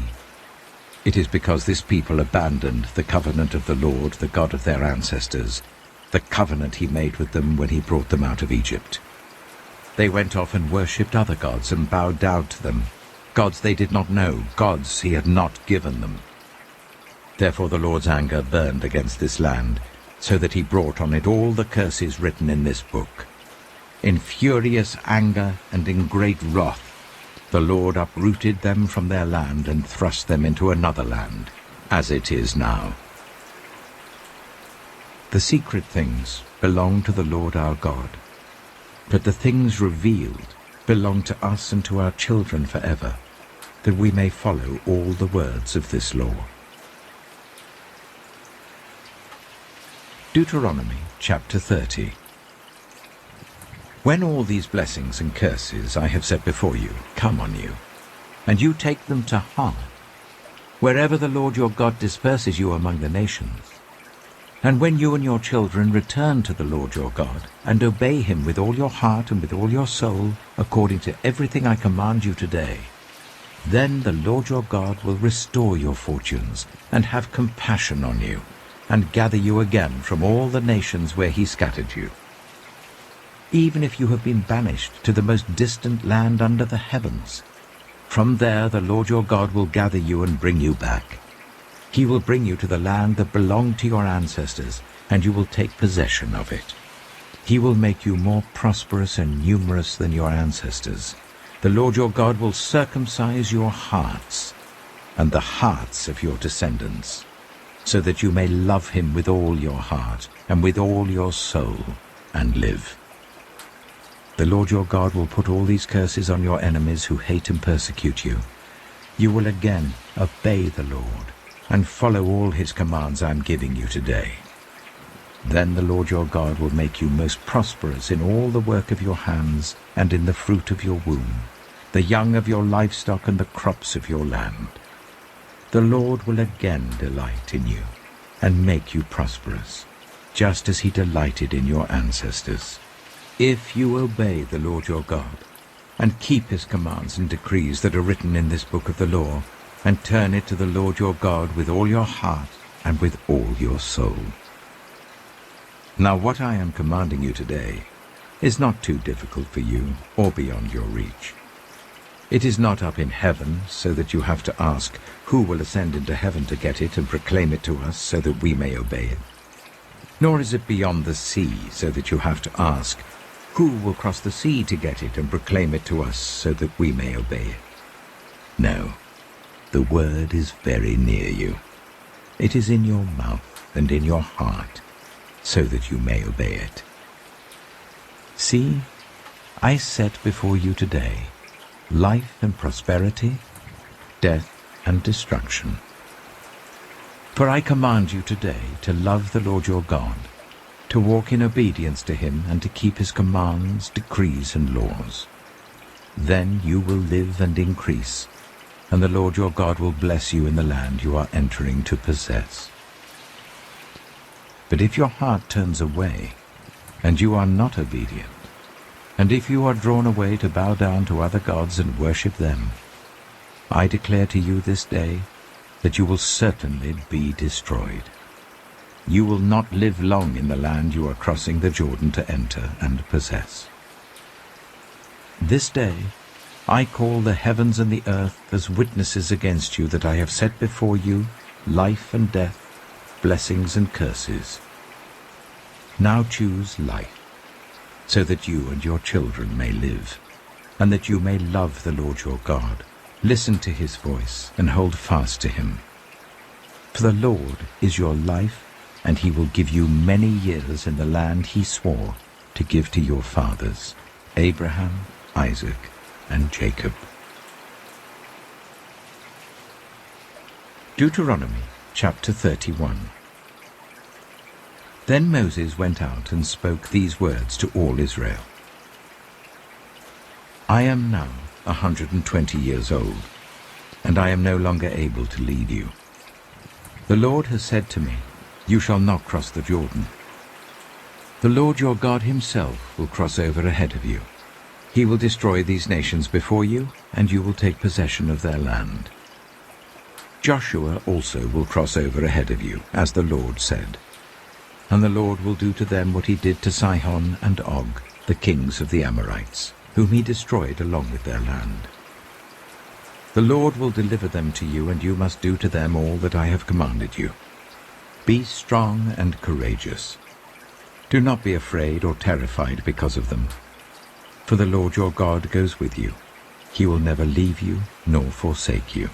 it is because this people abandoned the covenant of the Lord, the God of their ancestors, the covenant he made with them when he brought them out of Egypt. They went off and worshipped other gods and bowed down to them, gods they did not know, gods he had not given them. Therefore the Lord's anger burned against this land, so that he brought on it all the curses written in this book. In furious anger and in great wrath, the Lord uprooted them from their land and thrust them into another land, as it is now. The secret things belong to the Lord our God, but the things revealed belong to us and to our children forever, that we may follow all the words of this law. Deuteronomy chapter 30. When all these blessings and curses I have set before you come on you, and you take them to heart, wherever the Lord your God disperses you among the nations, and when you and your children return to the Lord your God, and obey him with all your heart and with all your soul, according to everything I command you today, then the Lord your God will restore your fortunes, and have compassion on you, and gather you again from all the nations where he scattered you. Even if you have been banished to the most distant land under the heavens, from there the Lord your God will gather you and bring you back. He will bring you to the land that belonged to your ancestors, and you will take possession of it. He will make you more prosperous and numerous than your ancestors. The Lord your God will circumcise your hearts and the hearts of your descendants, so that you may love him with all your heart and with all your soul, and live. The Lord your God will put all these curses on your enemies who hate and persecute you. You will again obey the Lord, and follow all his commands I am giving you today. Then the Lord your God will make you most prosperous in all the work of your hands and in the fruit of your womb, the young of your livestock and the crops of your land. The Lord will again delight in you and make you prosperous, just as he delighted in your ancestors. If you obey the Lord your God and keep his commands and decrees that are written in this book of the law, and turn it to the Lord your God with all your heart and with all your soul. Now what I am commanding you today is not too difficult for you or beyond your reach. It is not up in heaven so that you have to ask, who will ascend into heaven to get it and proclaim it to us so that we may obey it? Nor is it beyond the sea so that you have to ask, who will cross the sea to get it and proclaim it to us so that we may obey it? No, the word is very near you. It is in your mouth and in your heart, so that you may obey it. See, I set before you today life and prosperity, death and destruction. For I command you today to love the Lord your God, to walk in obedience to him and to keep his commands, decrees and laws. Then you will live and increase, and the Lord your God will bless you in the land you are entering to possess. But if your heart turns away, and you are not obedient, and if you are drawn away to bow down to other gods and worship them, I declare to you this day that you will certainly be destroyed. You will not live long in the land you are crossing the Jordan to enter and possess. This day I call the heavens and the earth as witnesses against you that I have set before you life and death, blessings and curses. Now choose life, so that you and your children may live, and that you may love the Lord your God, listen to his voice, and hold fast to him. For the Lord is your life, and he will give you many years in the land he swore to give to your fathers, Abraham, Isaac, and Jacob. Deuteronomy chapter 31. Then Moses went out and spoke these words to all Israel. I am now 120 years old, and I am no longer able to lead you. The Lord has said to me, you shall not cross the Jordan. The Lord your God himself will cross over ahead of you. He will destroy these nations before you, and you will take possession of their land. Joshua also will cross over ahead of you, as the Lord said. And the Lord will do to them what he did to Sihon and Og, the kings of the Amorites, whom he destroyed along with their land. The Lord will deliver them to you, and you must do to them all that I have commanded you. Be strong and courageous. Do not be afraid or terrified because of them. For the Lord your God goes with you. He will never leave you nor forsake you.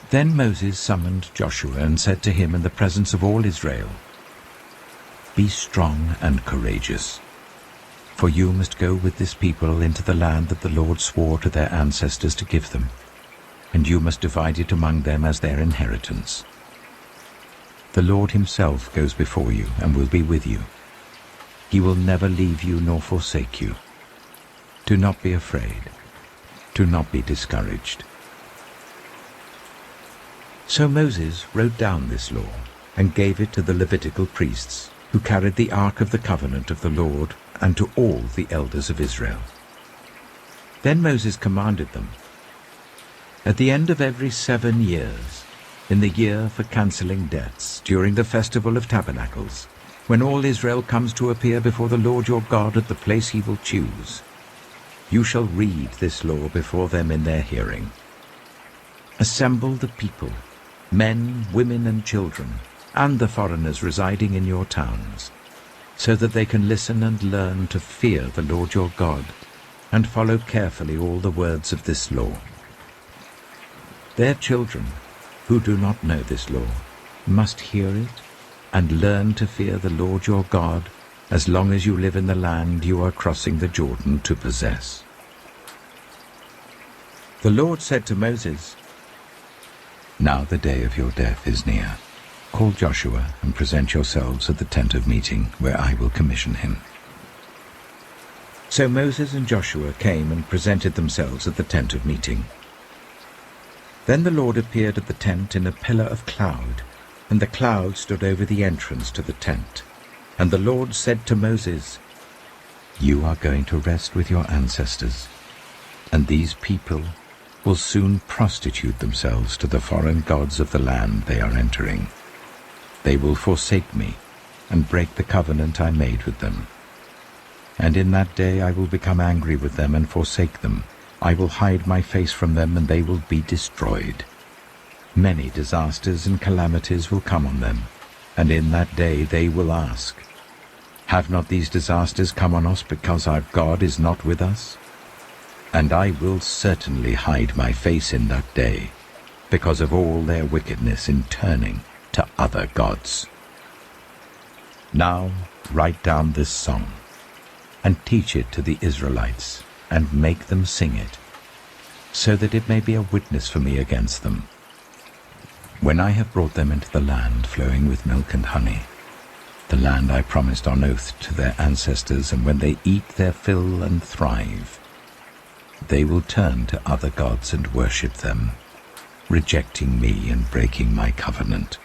Then Moses summoned Joshua and said to him in the presence of all Israel, Be strong and courageous, for you must go with this people into the land that the Lord swore to their ancestors to give them, and you must divide it among them as their inheritance. The Lord himself goes before you and will be with you. He will never leave you nor forsake you. Do not be afraid. Do not be discouraged. So Moses wrote down this law and gave it to the Levitical priests, who carried the ark of the covenant of the Lord, and to all the elders of Israel. Then Moses commanded them, At the end of every 7 years, in the year for cancelling debts, during the festival of tabernacles, when all Israel comes to appear before the Lord your God at the place he will choose, you shall read this law before them in their hearing. Assemble the people, men, women, and children, and the foreigners residing in your towns, so that they can listen and learn to fear the Lord your God, and follow carefully all the words of this law. Their children, who do not know this law, must hear it and learn to fear the Lord your God as long as you live in the land you are crossing the Jordan to possess. The Lord said to Moses, Now the day of your death is near. Call Joshua and present yourselves at the tent of meeting, where I will commission him." So Moses and Joshua came and presented themselves at the tent of meeting. Then the Lord appeared at the tent in a pillar of cloud, and the cloud stood over the entrance to the tent. And the Lord said to Moses, "You are going to rest with your ancestors, and these people will soon prostitute themselves to the foreign gods of the land they are entering. They will forsake me and break the covenant I made with them. And in that day I will become angry with them and forsake them. I will hide my face from them, and they will be destroyed. Many disasters and calamities will come on them, and in that day they will ask, 'Have not these disasters come on us because our God is not with us?' And I will certainly hide my face in that day, because of all their wickedness in turning to other gods. Now write down this song, and teach it to the Israelites, and make them sing it, so that it may be a witness for me against them. When I have brought them into the land flowing with milk and honey, the land I promised on oath to their ancestors, and when they eat their fill and thrive, they will turn to other gods and worship them, rejecting me and breaking my covenant.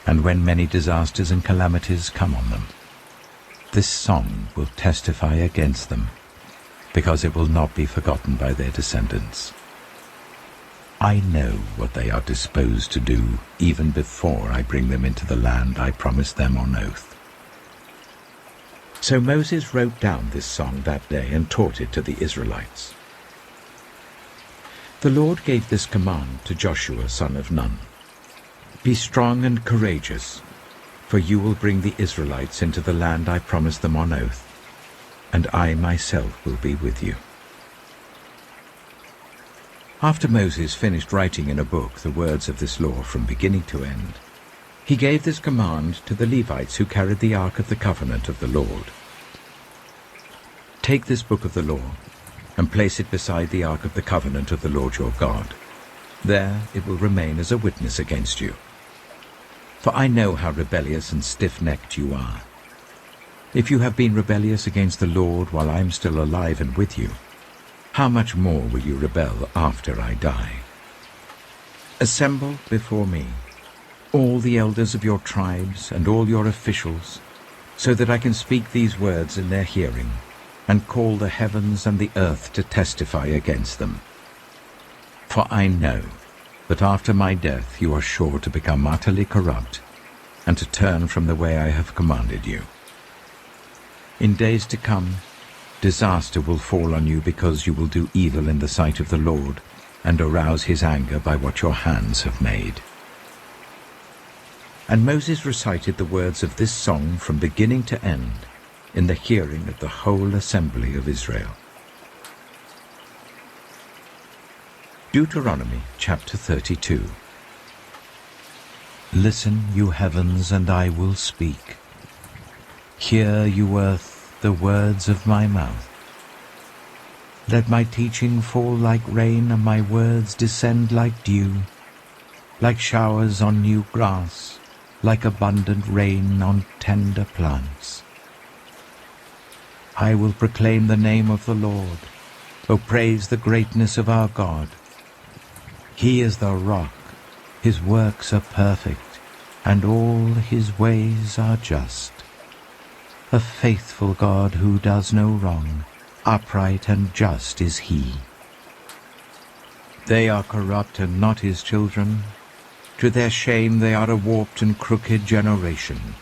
And when many disasters and calamities come on them, this song will testify against them, because it will not be forgotten by their descendants. I know what they are disposed to do even before I bring them into the land I promised them on oath." So Moses wrote down this song that day and taught it to the Israelites. The Lord gave this command to Joshua son of Nun: "Be strong and courageous, for you will bring the Israelites into the land I promised them on oath, and I myself will be with you." After Moses finished writing in a book the words of this law from beginning to end, he gave this command to the Levites who carried the Ark of the Covenant of the Lord. "Take this book of the law and place it beside the Ark of the Covenant of the Lord your God. There it will remain as a witness against you. For I know how rebellious and stiff-necked you are. If you have been rebellious against the Lord while I am still alive and with you, how much more will you rebel after I die? Assemble before me all the elders of your tribes and all your officials, so that I can speak these words in their hearing, and call the heavens and the earth to testify against them. For I know that after my death you are sure to become utterly corrupt, and to turn from the way I have commanded you. In days to come, disaster will fall on you because you will do evil in the sight of the Lord, and arouse his anger by what your hands have made." And Moses recited the words of this song from beginning to end in the hearing of the whole assembly of Israel. Deuteronomy chapter 32. Listen, you heavens, and I will speak. Hear, you earth, the words of my mouth. Let my teaching fall like rain, and my words descend like dew, like showers on new grass, like abundant rain on tender plants. I will proclaim the name of the Lord. O praise the greatness of our God. He is the rock, his works are perfect, and all his ways are just. A faithful God who does no wrong, upright and just is he. They are corrupt and not his children. To their shame they are a warped and crooked generation.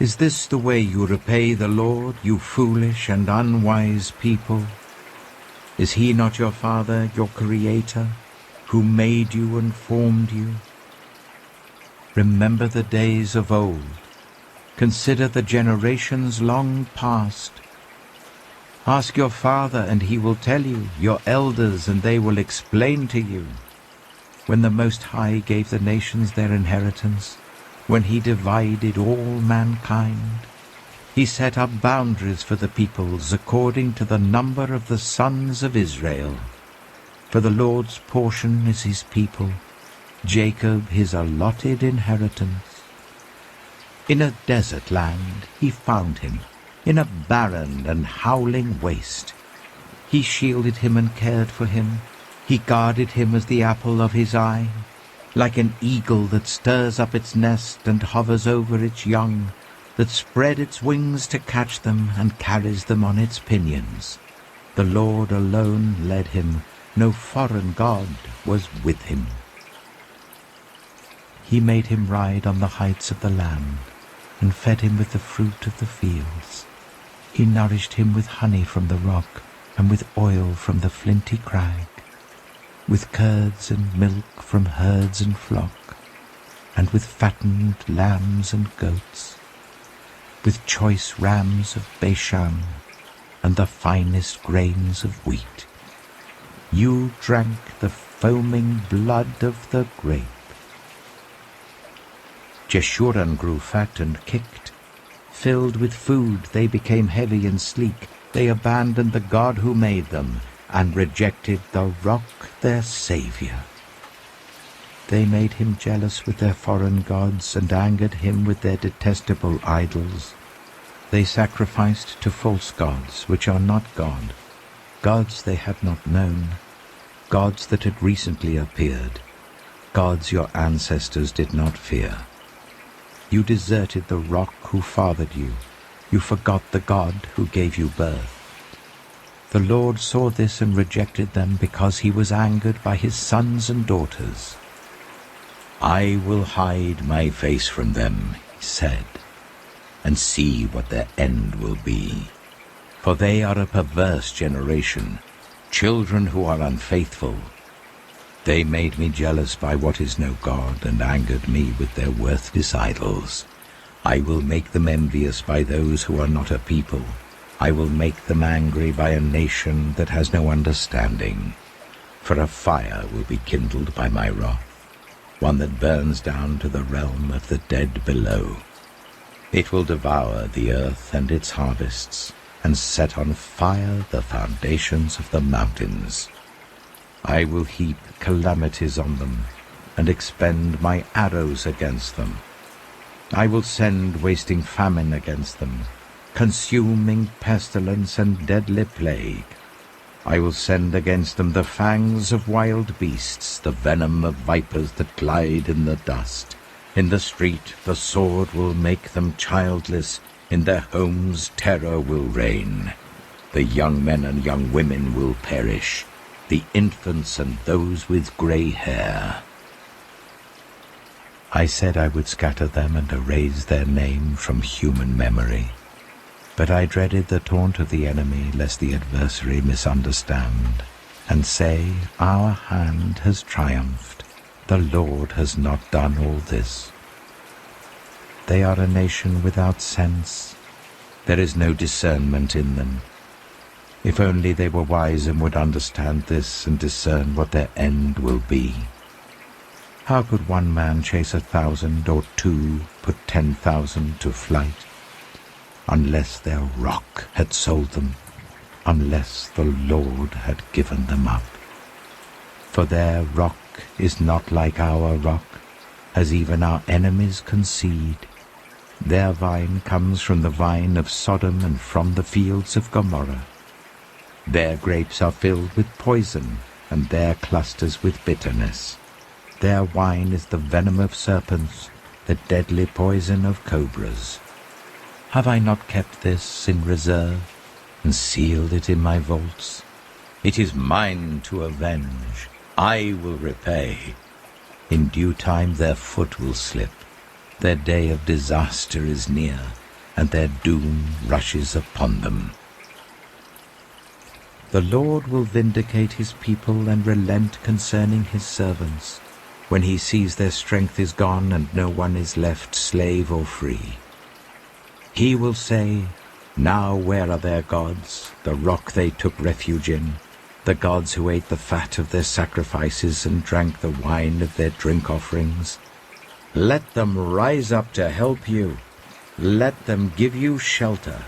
Is this the way you repay the Lord, you foolish and unwise people? Is he not your Father, your Creator, who made you and formed you? Remember the days of old. Consider the generations long past. Ask your father, and he will tell you, your elders, and they will explain to you. When the Most High gave the nations their inheritance, when he divided all mankind, he set up boundaries for the peoples according to the number of the sons of Israel. For the Lord's portion is his people, Jacob his allotted inheritance. In a desert land he found him, in a barren and howling waste. He shielded him and cared for him. He guarded him as the apple of his eye. Like an eagle that stirs up its nest and hovers over its young, that spread its wings to catch them and carries them on its pinions. The Lord alone led him, no foreign god was with him. He made him ride on the heights of the land, and fed him with the fruit of the fields. He nourished him with honey from the rock, and with oil from the flinty crag, with curds and milk from herds and flock, and with fattened lambs and goats, with choice rams of Bashan, and the finest grains of wheat. You drank the foaming blood of the grape. Jeshurun grew fat and kicked. Filled with food, they became heavy and sleek. They abandoned the God who made them, and rejected the rock, their Saviour. They made him jealous with their foreign gods, and angered him with their detestable idols. They sacrificed to false gods, which are not God, gods they had not known, gods that had recently appeared, gods your ancestors did not fear. You deserted the rock who fathered you. You forgot the God who gave you birth. The Lord saw this and rejected them because he was angered by his sons and daughters. I will hide my face from them, he said, and see what their end will be. For they are a perverse generation, children who are unfaithful. They made me jealous by what is no God, and angered me with their worthless idols. I will make them envious by those who are not a people. I will make them angry by a nation that has no understanding. For a fire will be kindled by my wrath, one that burns down to the realm of the dead below. It will devour the earth and its harvests, and set on fire the foundations of the mountains. I will heap calamities on them, and expend my arrows against them. I will send wasting famine against them, consuming pestilence and deadly plague. I will send against them the fangs of wild beasts, the venom of vipers that glide in the dust. In the street the sword will make them childless, in their homes terror will reign. The young men and young women will perish, the infants and those with grey hair. I said I would scatter them and erase their name from human memory. But I dreaded the taunt of the enemy, lest the adversary misunderstand, and say, our hand has triumphed. The Lord has not done all this. They are a nation without sense. There is no discernment in them. If only they were wise and would understand this and discern what their end will be. How could one man chase 1,000 or two put 10,000 to flight? Unless their rock had sold them, unless the Lord had given them up. For their rock is not like our rock, as even our enemies concede. Their vine comes from the vine of Sodom and from the fields of Gomorrah. Their grapes are filled with poison, and their clusters with bitterness. Their wine is the venom of serpents, the deadly poison of cobras. Have I not kept this in reserve, and sealed it in my vaults? It is mine to avenge. I will repay. In due time their foot will slip. Their day of disaster is near, and their doom rushes upon them. The Lord will vindicate his people and relent concerning his servants, when he sees their strength is gone and no one is left slave or free. He will say, now where are their gods, the rock they took refuge in, the gods who ate the fat of their sacrifices and drank the wine of their drink offerings? Let them rise up to help you. Let them give you shelter.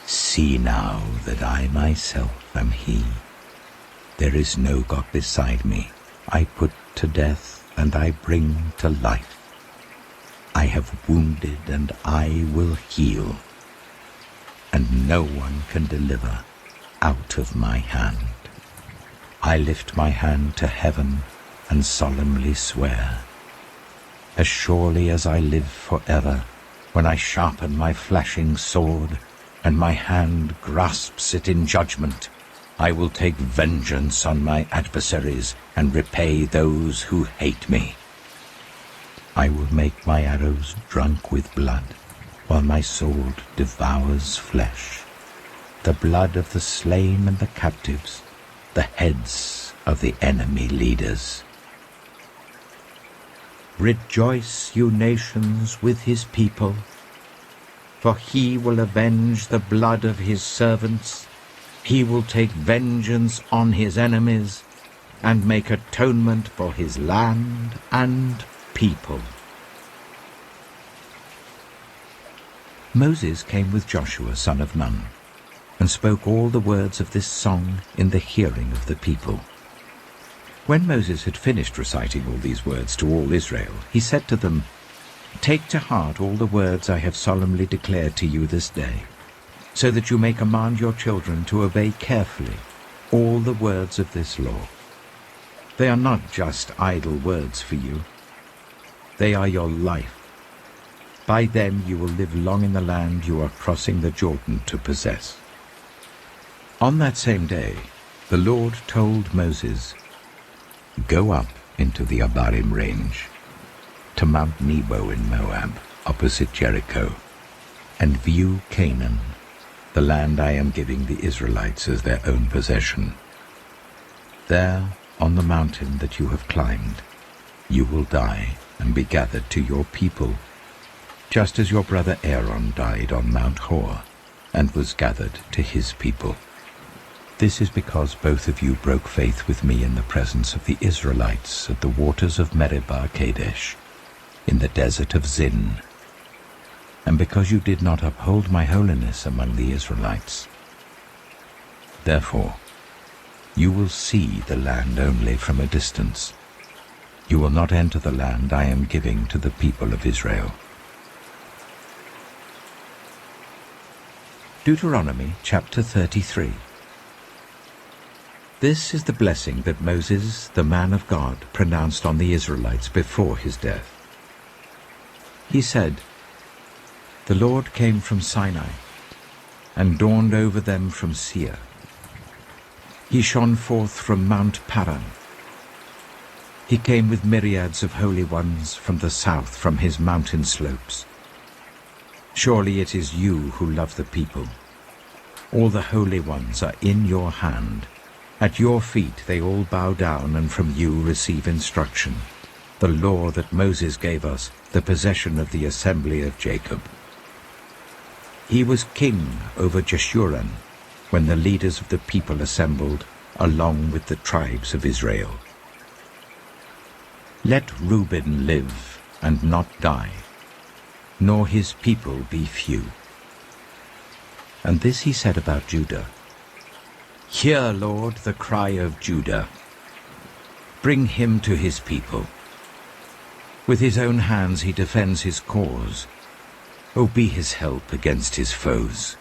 See now that I myself am he. There is no God beside me. I put to death, and I bring to life. I have wounded, and I will heal, and no one can deliver out of my hand. I lift my hand to heaven and solemnly swear, as surely as I live forever, when I sharpen my flashing sword, and my hand grasps it in judgment, I will take vengeance on my adversaries and repay those who hate me. I will make my arrows drunk with blood, while my sword devours flesh, the blood of the slain and the captives, the heads of the enemy leaders. Rejoice, you nations, with his people, for he will avenge the blood of his servants. He will take vengeance on his enemies and make atonement for his land and people. Moses came with Joshua son of Nun, and spoke all the words of this song in the hearing of the people. When Moses had finished reciting all these words to all Israel, he said to them, "Take to heart all the words I have solemnly declared to you this day, so that you may command your children to obey carefully all the words of this law. They are not just idle words for you. They are your life. By them you will live long in the land you are crossing the Jordan to possess." On that same day, the Lord told Moses, "Go up into the Abarim range, to Mount Nebo in Moab, opposite Jericho, and view Canaan, the land I am giving the Israelites as their own possession. There, on the mountain that you have climbed, you will die and be gathered to your people, just as your brother Aaron died on Mount Hor and was gathered to his people. This is because both of you broke faith with me in the presence of the Israelites at the waters of Meribah Kadesh, in the desert of Zin, and because you did not uphold my holiness among the Israelites. Therefore, you will see the land only from a distance. You will not enter the land I am giving to the people of Israel." Deuteronomy chapter 33. This is the blessing that Moses, the man of God, pronounced on the Israelites before his death. He said, "The Lord came from Sinai and dawned over them from Seir. He shone forth from Mount Paran. He came with myriads of holy ones from the south, from his mountain slopes. Surely it is you who love the people. All the holy ones are in your hand. At your feet they all bow down, and from you receive instruction, the law that Moses gave us, the possession of the assembly of Jacob. He was king over Jeshurun when the leaders of the people assembled, along with the tribes of Israel. Let Reuben live and not die, nor his people be few." And this he said about Judah, "Hear, Lord, the cry of Judah. Bring him to his people. With his own hands he defends his cause. O be his help against his foes."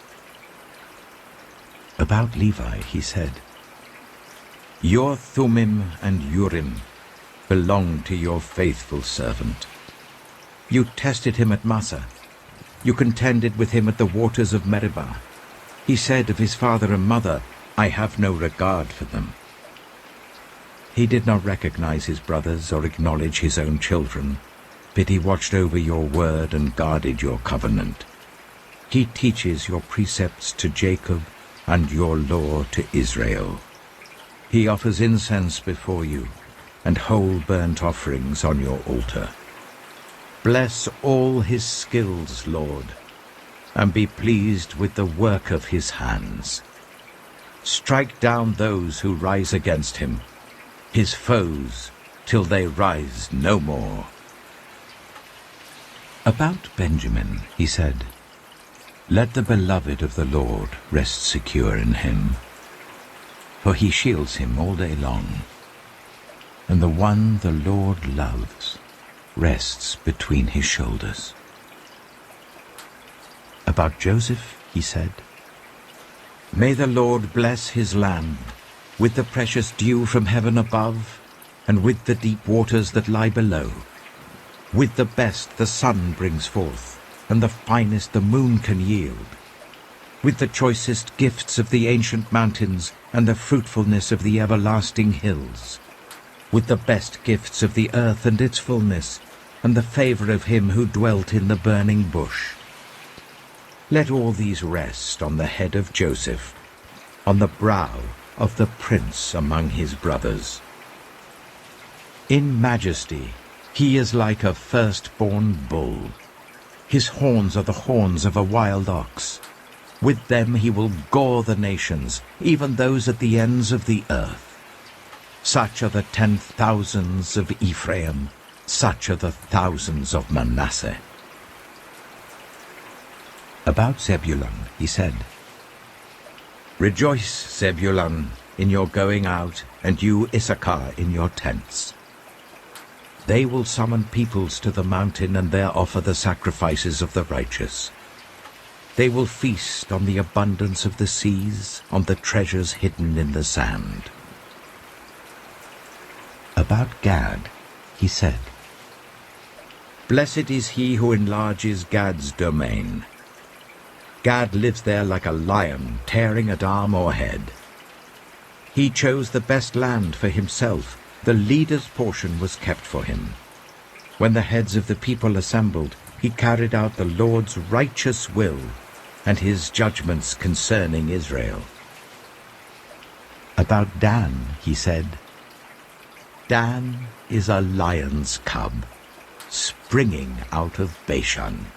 About Levi he said, "Your Thummim and Urim belong to your faithful servant. You tested him at Massah. You contended with him at the waters of Meribah. He said of his father and mother, 'I have no regard for them.' He did not recognize his brothers or acknowledge his own children, but he watched over your word and guarded your covenant. He teaches your precepts to Jacob and your law to Israel. He offers incense before you and whole burnt offerings on your altar. Bless all his skills, Lord, and be pleased with the work of his hands. Strike down those who rise against him, his foes, till they rise no more." About Benjamin he said, "Let the beloved of the Lord rest secure in him. for he shields him all day long. And the one the Lord loves rests between his shoulders. About Joseph, he said, "May the Lord bless his land with the precious dew from heaven above, and with the deep waters that lie below. With the best the sun brings forth, and the finest the moon can yield. With the choicest gifts of the ancient mountains, and the fruitfulness of the everlasting hills. With the best gifts of the earth and its fullness, and the favor of him who dwelt in the burning bush. Let all these rest on the head of Joseph, on the brow of the prince among his brothers. In majesty he is like a firstborn bull. His horns are the horns of a wild ox. With them he will gore the nations, even those at the ends of the earth. Such are the 10,000s of Ephraim, such are the thousands of Manasseh." About Zebulun he said, "Rejoice, Zebulun, in your going out, and you, Issachar, in your tents. They will summon peoples to the mountain and there offer the sacrifices of the righteous. They will feast on the abundance of the seas, on the treasures hidden in the sand." About Gad he said, "Blessed is he who enlarges Gad's domain. Gad lives there like a lion, tearing at arm or head. He chose the best land for himself. The leader's portion was kept for him. When the heads of the people assembled, he carried out the Lord's righteous will and his judgments concerning Israel." About Dan he said, "Dan is a lion's cub, springing out of Bashan."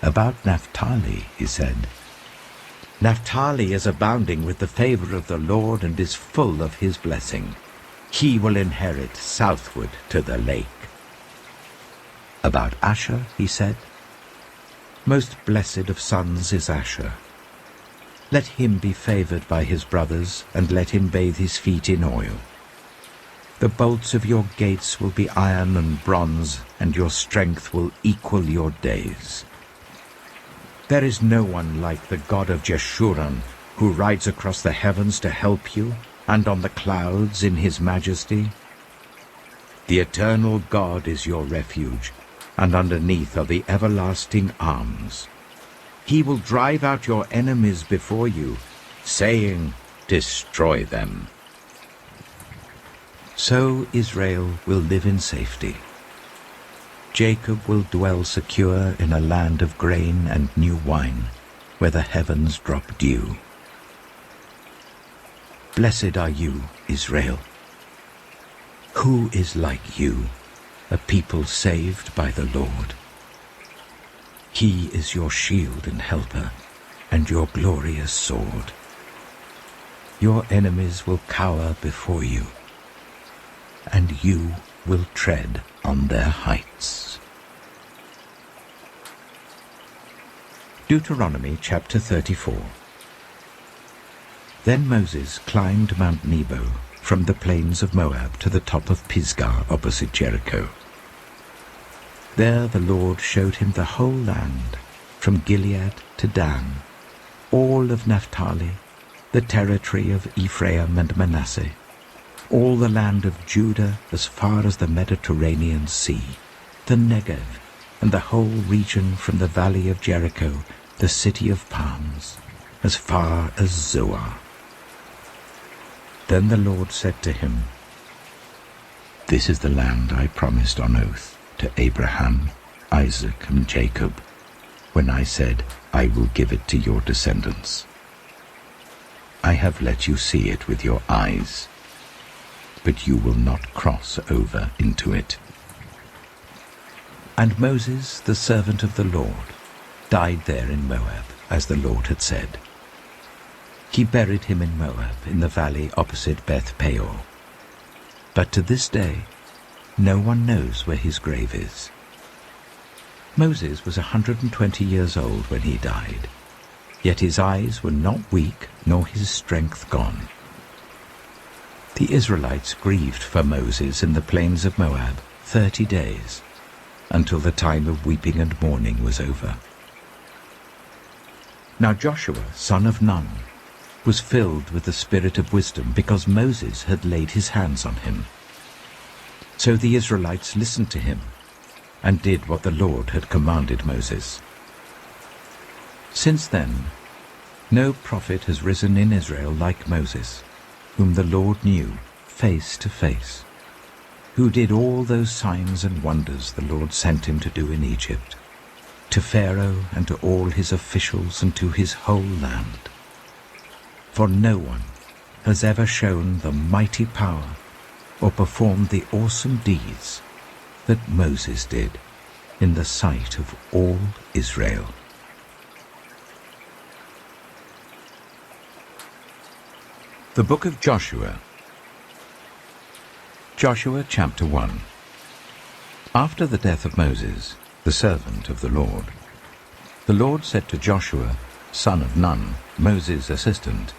About Naphtali he said, "Naphtali is abounding with the favor of the Lord and is full of his blessing. He will inherit southward to the lake." About Asher he said, "Most blessed of sons is Asher. Let him be favored by his brothers, and let him bathe his feet in oil. The bolts of your gates will be iron and bronze, and your strength will equal your days. There is no one like the God of Jeshurun, who rides across the heavens to help you, and on the clouds in his majesty. The eternal God is your refuge, and underneath are the everlasting arms. He will drive out your enemies before you, saying, 'Destroy them.' So Israel will live in safety. Jacob will dwell secure in a land of grain and new wine, where the heavens drop dew. Blessed are you, Israel. Who is like you, a people saved by the Lord? He is your shield and helper, and your glorious sword. Your enemies will cower before you, and you will tread on their heights." Deuteronomy chapter 34. Then Moses climbed Mount Nebo from the plains of Moab to the top of Pisgah opposite Jericho. There the Lord showed him the whole land, from Gilead to Dan, all of Naphtali, the territory of Ephraim and Manasseh, all the land of Judah as far as the Mediterranean Sea, the Negev, and the whole region from the valley of Jericho, the city of palms, as far as Zoar. Then the Lord said to him, "This is the land I promised on oath to Abraham, Isaac, and Jacob, when I said, 'I will give it to your descendants.' I have let you see it with your eyes, but you will not cross over into it." And Moses, the servant of the Lord, died there in Moab, as the Lord had said. He buried him in Moab, in the valley opposite Beth Peor. But to this day, no one knows where his grave is. Moses was 120 years old when he died. yet his eyes were not weak, nor his strength gone. The Israelites grieved for Moses in the plains of Moab 30 days, until the time of weeping and mourning was over. Now Joshua, son of Nun, was filled with the spirit of wisdom, because Moses had laid his hands on him. So the Israelites listened to him, and did what the Lord had commanded Moses. Since then, no prophet has risen in Israel like Moses, whom the Lord knew face to face, who did all those signs and wonders the Lord sent him to do in Egypt, to Pharaoh and to all his officials and to his whole land. For no one has ever shown the mighty power or performed the awesome deeds that Moses did in the sight of all Israel. The Book of Joshua. Joshua chapter 1. After the death of Moses, the servant of the Lord said to Joshua, son of Nun, Moses' assistant,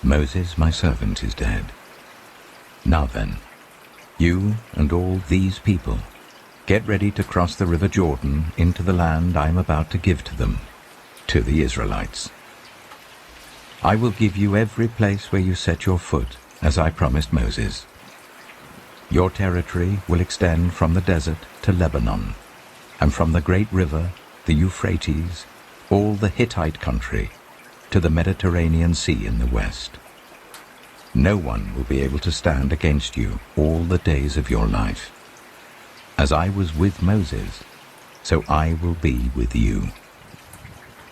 Moses, my servant, is dead. Now then, you and all these people, get ready to cross the river Jordan into the land I am about to give to them, to the Israelites. I will give you every place where you set your foot, as I promised Moses. Your territory will extend from the desert to Lebanon, and from the great river, the Euphrates, all the Hittite country, to the Mediterranean Sea in the west. No one will be able to stand against you all the days of your life. As I was with Moses, so I will be with you.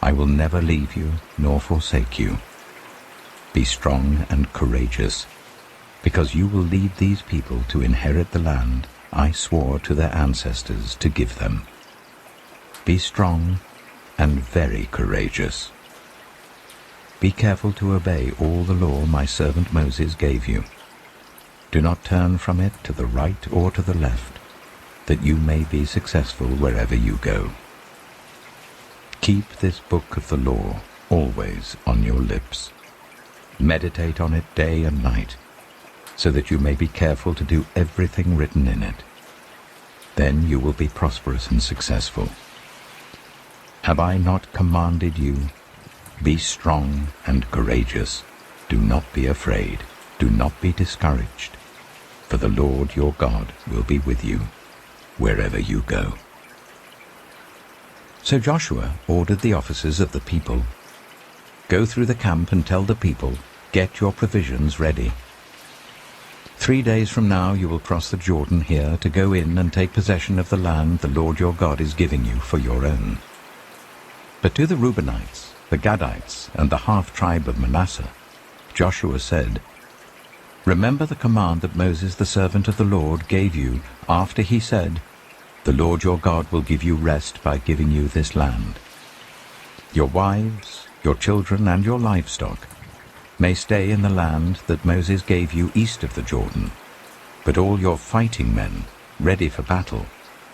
I will never leave you nor forsake you. Be strong and courageous, because you will lead these people to inherit the land I swore to their ancestors to give them. Be strong and very courageous. Be careful to obey all the law my servant Moses gave you. Do not turn from it to the right or to the left, that you may be successful wherever you go. Keep this book of the law always on your lips. Meditate on it day and night, so that you may be careful to do everything written in it. Then you will be prosperous and successful. Have I not commanded you? Be strong and courageous. Do not be afraid. Do not be discouraged. For the Lord your God will be with you wherever you go. So Joshua ordered the officers of the people, Go through the camp and tell the people, Get your provisions ready. 3 days from now you will cross the Jordan here to go in and take possession of the land the Lord your God is giving you for your own. But to the Reubenites, the Gadites, and the half-tribe of Manasseh, Joshua said, Remember the command that Moses the servant of the Lord gave you after he said, The Lord your God will give you rest by giving you this land. Your wives, your children, and your livestock may stay in the land that Moses gave you east of the Jordan, but all your fighting men, ready for battle,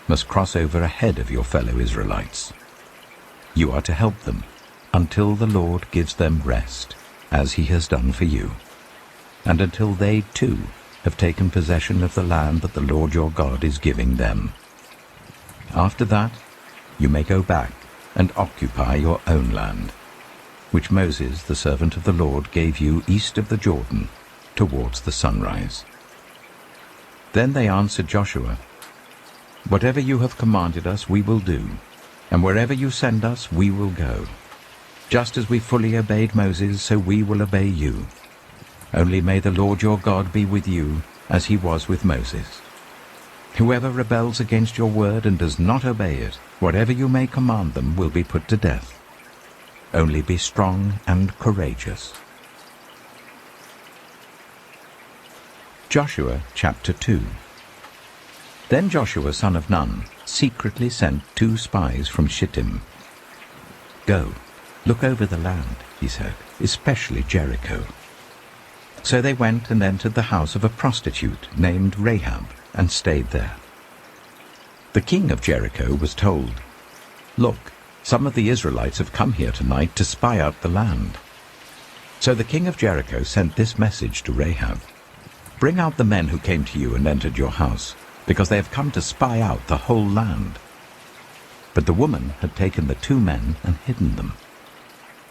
must cross over ahead of your fellow Israelites. You are to help them until the Lord gives them rest, as he has done for you, and until they too have taken possession of the land that the Lord your God is giving them. After that, you may go back and occupy your own land, which Moses, the servant of the Lord, gave you east of the Jordan, towards the sunrise. Then they answered Joshua, Whatever you have commanded us we will do, and wherever you send us we will go. Just as we fully obeyed Moses, so we will obey you. Only may the Lord your God be with you, as he was with Moses. Whoever rebels against your word and does not obey it, whatever you may command them will be put to death. Only be strong and courageous. Joshua chapter 2. Then Joshua son of Nun secretly sent 2 spies from Shittim. Go, look over the land, he said, especially Jericho. So they went and entered the house of a prostitute named Rahab and stayed there. The king of Jericho was told, Look, Some of the Israelites have come here tonight to spy out the land." So the king of Jericho sent this message to Rahab: "Bring out the men who came to you and entered your house, because they have come to spy out the whole land." But the woman had taken the 2 men and hidden them.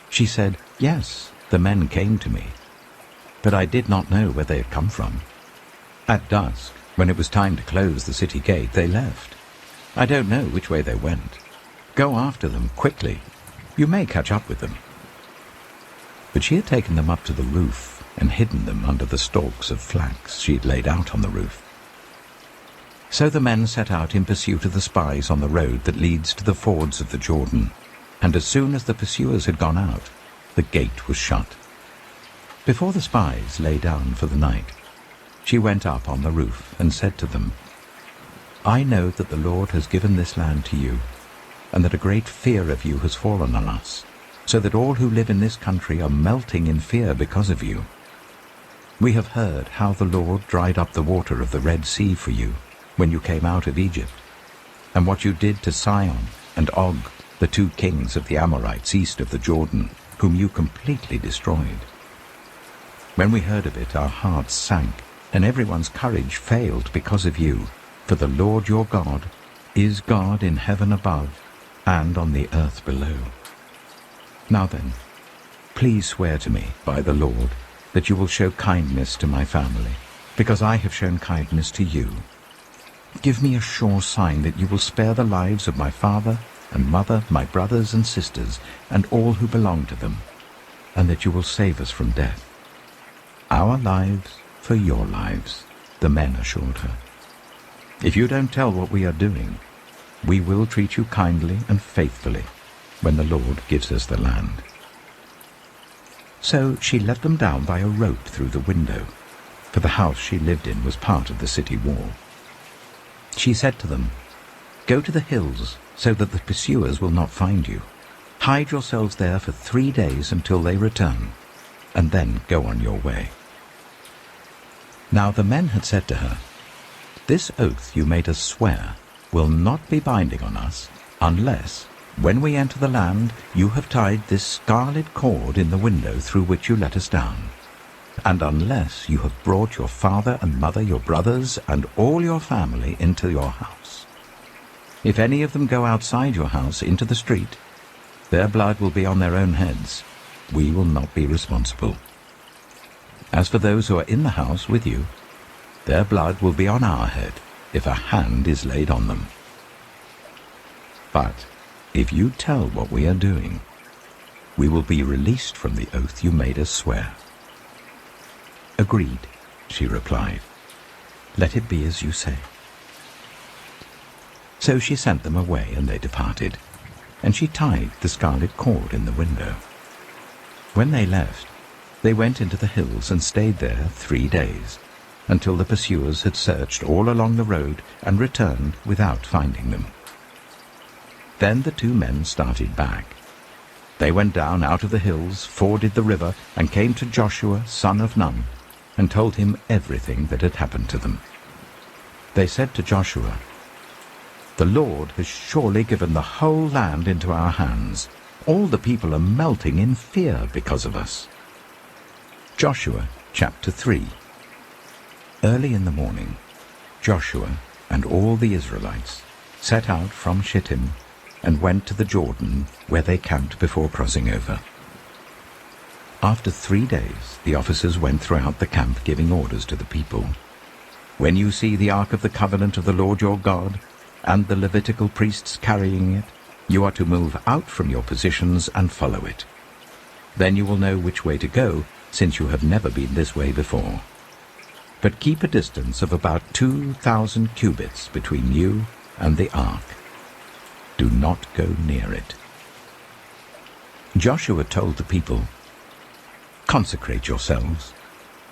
She said, "Yes, the men came to me, but I did not know where they had come from. At dusk, when it was time to close the city gate, they left. I don't know which way they went. Go after them quickly. You may catch up with them." But she had taken them up to the roof and hidden them under the stalks of flax she had laid out on the roof. So the men set out in pursuit of the spies on the road that leads to the fords of the Jordan, and as soon as the pursuers had gone out, the gate was shut. Before the spies lay down for the night, she went up on the roof and said to them, "I know that the Lord has given this land to you, and that a great fear of you has fallen on us, so that all who live in this country are melting in fear because of you. We have heard how the Lord dried up the water of the Red Sea for you when you came out of Egypt, and what you did to Sihon and Og, the 2 kings of the Amorites east of the Jordan, whom you completely destroyed. When we heard of it, our hearts sank, and everyone's courage failed because of you, for the Lord your God is God in heaven above and on the earth below. Now then, please swear to me by the Lord that you will show kindness to my family, because I have shown kindness to you. Give me a sure sign that you will spare the lives of my father and mother, my brothers and sisters, and all who belong to them, and that you will save us from death." "Our lives for your lives," the men assured her. "If you don't tell what we are doing, we will treat you kindly and faithfully when the Lord gives us the land." So she let them down by a rope through the window, for the house she lived in was part of the city wall. She said to them, "Go to the hills so that the pursuers will not find you. Hide yourselves there for 3 days until they return, and then go on your way." Now the men had said to her, "This oath you made us swear will not be binding on us unless, when we enter the land, you have tied this scarlet cord in the window through which you let us down, and unless you have brought your father and mother, your brothers, and all your family into your house. If any of them go outside your house into the street, their blood will be on their own heads. We will not be responsible. As for those who are in the house with you, their blood will be on our head if a hand is laid on them. But if you tell what we are doing, we will be released from the oath you made us swear." "Agreed," she replied. "Let it be as you say." So she sent them away, and they departed, and she tied the scarlet cord in the window. When they left, they went into the hills and stayed there 3 days, until the pursuers had searched all along the road and returned without finding them. Then the 2 men started back. They went down out of the hills, forded the river, and came to Joshua, son of Nun, and told him everything that had happened to them. They said to Joshua, "The Lord has surely given the whole land into our hands. All the people are melting in fear because of us." Joshua chapter 3. Early in the morning, Joshua and all the Israelites set out from Shittim and went to the Jordan, where they camped before crossing over. After 3 days, the officers went throughout the camp giving orders to the people. "When you see the Ark of the Covenant of the Lord your God, and the Levitical priests carrying it, you are to move out from your positions and follow it. Then you will know which way to go, since you have never been this way before. But keep a distance of about 2,000 cubits between you and the ark. Do not go near it." Joshua told the people, "Consecrate yourselves,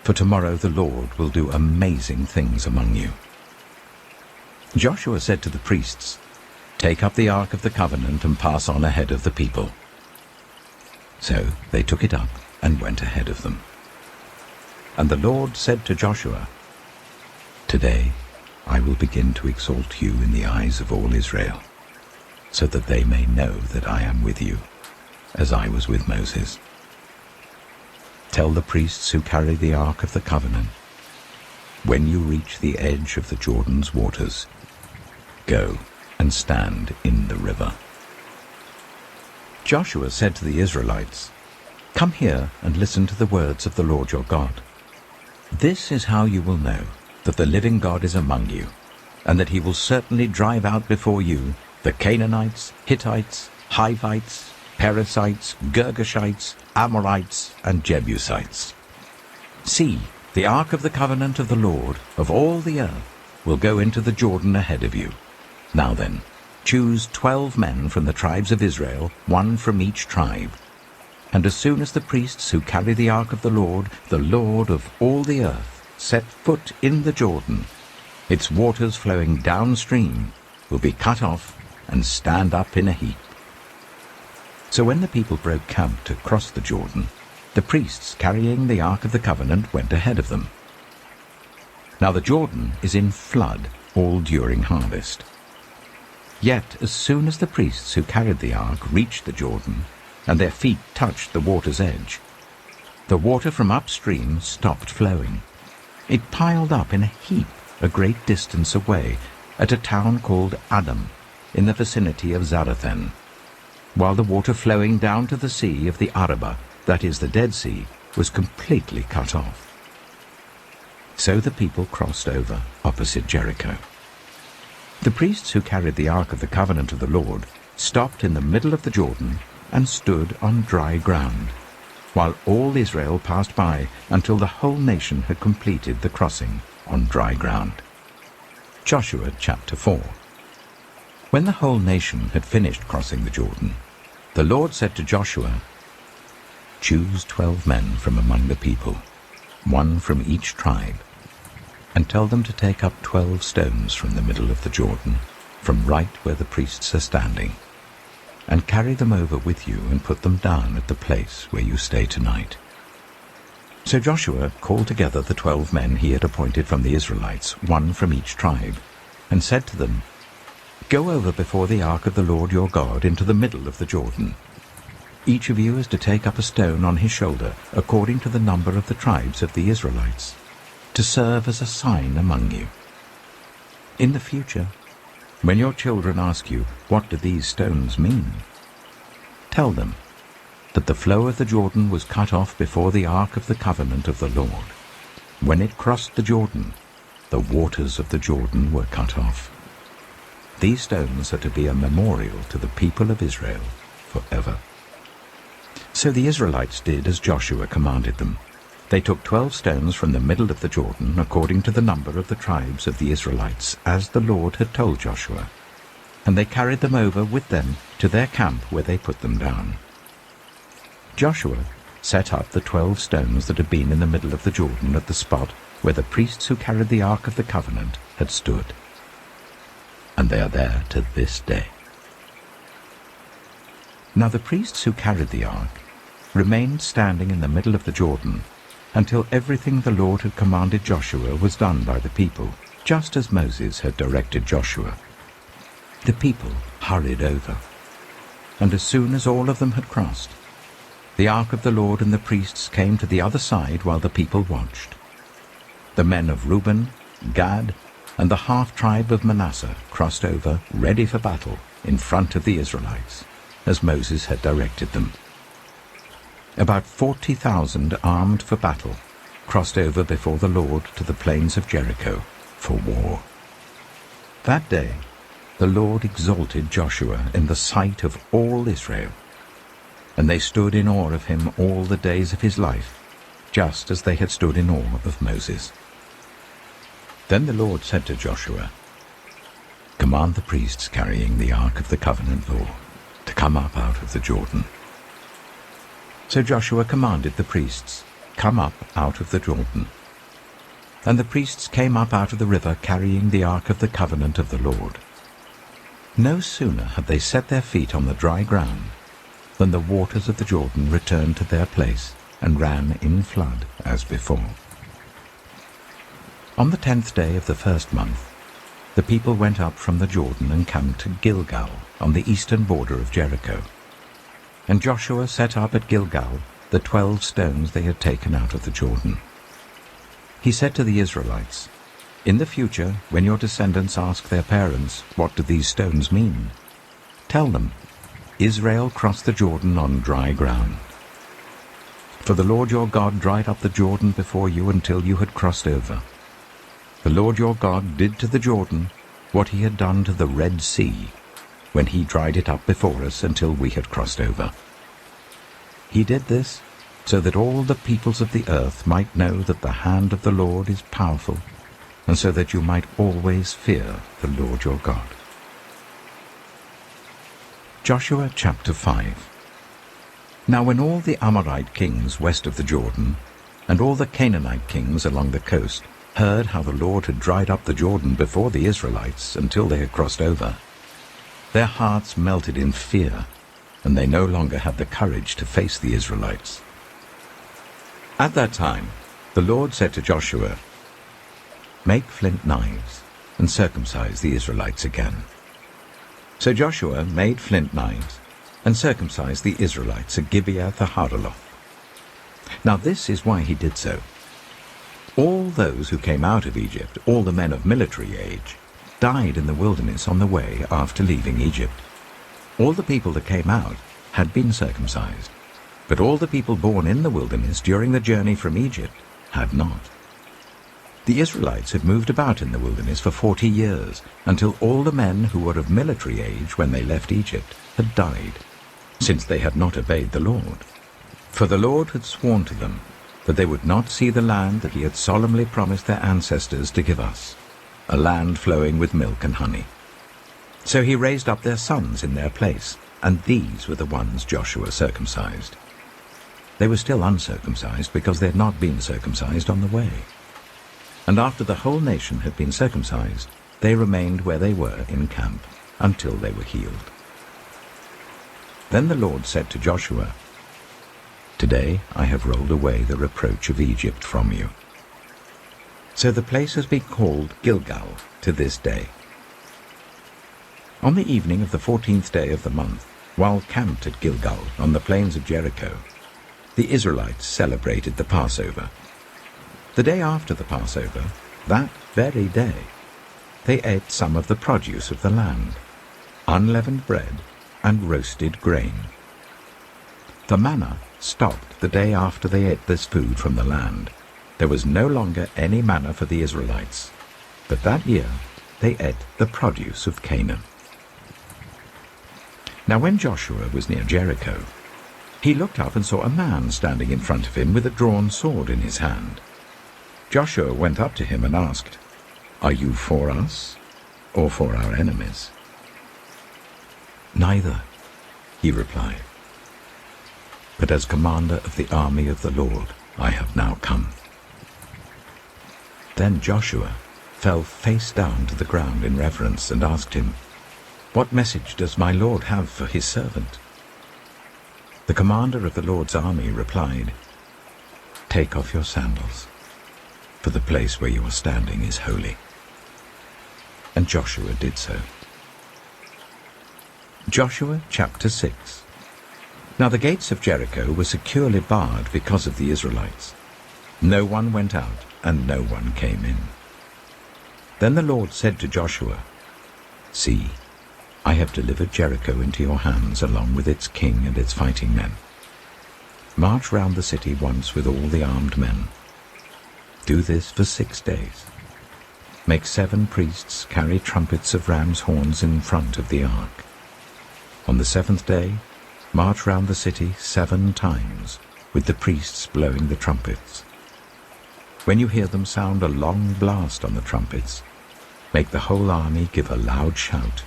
for tomorrow the Lord will do amazing things among you." Joshua said to the priests, "Take up the Ark of the Covenant and pass on ahead of the people." So they took it up and went ahead of them. And the Lord said to Joshua, "Today I will begin to exalt you in the eyes of all Israel. so that they may know that I am with you, as I was with Moses. Tell the priests who carry the Ark of the Covenant, when you reach the edge of the Jordan's waters, go and stand in the river." Joshua said to the Israelites, "Come here and listen to the words of the Lord your God. This is how you will know that the living God is among you, and that he will certainly drive out before you the Canaanites, Hittites, Hivites, Perizzites, Girgashites, Amorites, and Jebusites. See, the Ark of the Covenant of the Lord of all the earth will go into the Jordan ahead of you. Now then, choose 12 men from the tribes of Israel, one from each tribe. And as soon as the priests who carry the Ark of the Lord of all the earth, set foot in the Jordan, its waters flowing downstream will be cut off and stand up in a heap." So when the people broke camp to cross the Jordan, the priests carrying the Ark of the Covenant went ahead of them. Now the Jordan is in flood all during harvest. Yet as soon as the priests who carried the Ark reached the Jordan, and their feet touched the water's edge, the water from upstream stopped flowing. It piled up in a heap a great distance away at a town called Adam, in the vicinity of Zarethan, while the water flowing down to the sea of the Arabah, that is the Dead Sea, was completely cut off. So the people crossed over opposite Jericho. The priests who carried the Ark of the Covenant of the Lord stopped in the middle of the Jordan and stood on dry ground, while all Israel passed by until the whole nation had completed the crossing on dry ground. Joshua chapter 4. When the whole nation had finished crossing the Jordan, the Lord said to Joshua, "Choose 12 men from among the people, one from each tribe, and tell them to take up 12 stones from the middle of the Jordan, from right where the priests are standing, and carry them over with you and put them down at the place where you stay tonight." So Joshua called together the 12 men he had appointed from the Israelites, one from each tribe, and said to them, "Go over before the Ark of the Lord your God into the middle of the Jordan. Each of you is to take up a stone on his shoulder, according to the number of the tribes of the Israelites, to serve as a sign among you. In the future, when your children ask you, 'What do these stones mean?' tell them that the flow of the Jordan was cut off before the Ark of the Covenant of the Lord. When it crossed the Jordan, the waters of the Jordan were cut off. These stones are to be a memorial to the people of Israel forever." So the Israelites did as Joshua commanded them. They took 12 stones from the middle of the Jordan, according to the number of the tribes of the Israelites, as the Lord had told Joshua, and they carried them over with them to their camp, where they put them down. Joshua set up the 12 stones that had been in the middle of the Jordan at the spot where the priests who carried the Ark of the Covenant had stood, and they are there to this day. Now the priests who carried the Ark remained standing in the middle of the Jordan until everything the Lord had commanded Joshua was done by the people, just as Moses had directed Joshua. The people hurried over, and as soon as all of them had crossed, the Ark of the Lord and the priests came to the other side while the people watched. The men of Reuben, Gad, and the half-tribe of Manasseh crossed over, ready for battle, in front of the Israelites, as Moses had directed them. About 40,000 armed for battle crossed over before the Lord to the plains of Jericho for war. That day the Lord exalted Joshua in the sight of all Israel, and they stood in awe of him all the days of his life, just as they had stood in awe of Moses. Then the Lord said to Joshua, "Command the priests carrying the Ark of the Covenant law to come up out of the Jordan." So Joshua commanded the priests, "Come up out of the Jordan." And the priests came up out of the river carrying the Ark of the Covenant of the Lord. No sooner had they set their feet on the dry ground than the waters of the Jordan returned to their place and ran in flood as before. On the 10th day of the first month, the people went up from the Jordan and camped at Gilgal, on the eastern border of Jericho. And Joshua set up at Gilgal the 12 stones they had taken out of the Jordan. He said to the Israelites, "In the future, when your descendants ask their parents, 'What do these stones mean?' tell them, 'Israel crossed the Jordan on dry ground.' For the Lord your God dried up the Jordan before you until you had crossed over. The Lord your God did to the Jordan what he had done to the Red Sea, when he dried it up before us until we had crossed over. He did this so that all the peoples of the earth might know that the hand of the Lord is powerful, and so that you might always fear the Lord your God." Joshua chapter 5. Now when all the Amorite kings west of the Jordan, and all the Canaanite kings along the coast, heard how the Lord had dried up the Jordan before the Israelites until they had crossed over, their hearts melted in fear, and they no longer had the courage to face the Israelites. At that time the Lord said to Joshua, "Make flint knives, and circumcise the Israelites again." So Joshua made flint knives, and circumcised the Israelites at Gibeah the Haaraloth. Now this is why he did so. All those who came out of Egypt, all the men of military age, died in the wilderness on the way after leaving Egypt. All the people that came out had been circumcised, but all the people born in the wilderness during the journey from Egypt had not. The Israelites had moved about in the wilderness for 40 years, until all the men who were of military age when they left Egypt had died, since they had not obeyed the Lord. For the Lord had sworn to them that they would not see the land that he had solemnly promised their ancestors to give us, a land flowing with milk and honey. So he raised up their sons in their place, and these were the ones Joshua circumcised. They were still uncircumcised because they had not been circumcised on the way. And after the whole nation had been circumcised, they remained where they were in camp until they were healed. Then the Lord said to Joshua, "Today I have rolled away the reproach of Egypt from you." So the place has been called Gilgal to this day. On the evening of the 14th day of the month, while camped at Gilgal on the plains of Jericho, the Israelites celebrated the Passover. The day after the Passover, that very day, they ate some of the produce of the land, unleavened bread and roasted grain. The manna stopped the day after they ate this food from the land. There was no longer any manna for the Israelites, but that year they ate the produce of Canaan. Now when Joshua was near Jericho, he looked up and saw a man standing in front of him with a drawn sword in his hand. Joshua went up to him and asked, "Are you for us or for our enemies?" "Neither," he replied, "but as commander of the army of the Lord I have now come." Then Joshua fell face down to the ground in reverence and asked him, "What message does my Lord have for his servant?" The commander of the Lord's army replied, "Take off your sandals, for the place where you are standing is holy." And Joshua did so. Joshua chapter 6. Now the gates of Jericho were securely barred because of the Israelites. No one went out, and no one came in. Then the Lord said to Joshua, "See, I have delivered Jericho into your hands along with its king and its fighting men. March round the city once with all the armed men. Do this for 6 days. Make 7 priests carry trumpets of ram's horns in front of the ark. On the 7th day, march round the city 7 times, with the priests blowing the trumpets. When you hear them sound a long blast on the trumpets, make the whole army give a loud shout.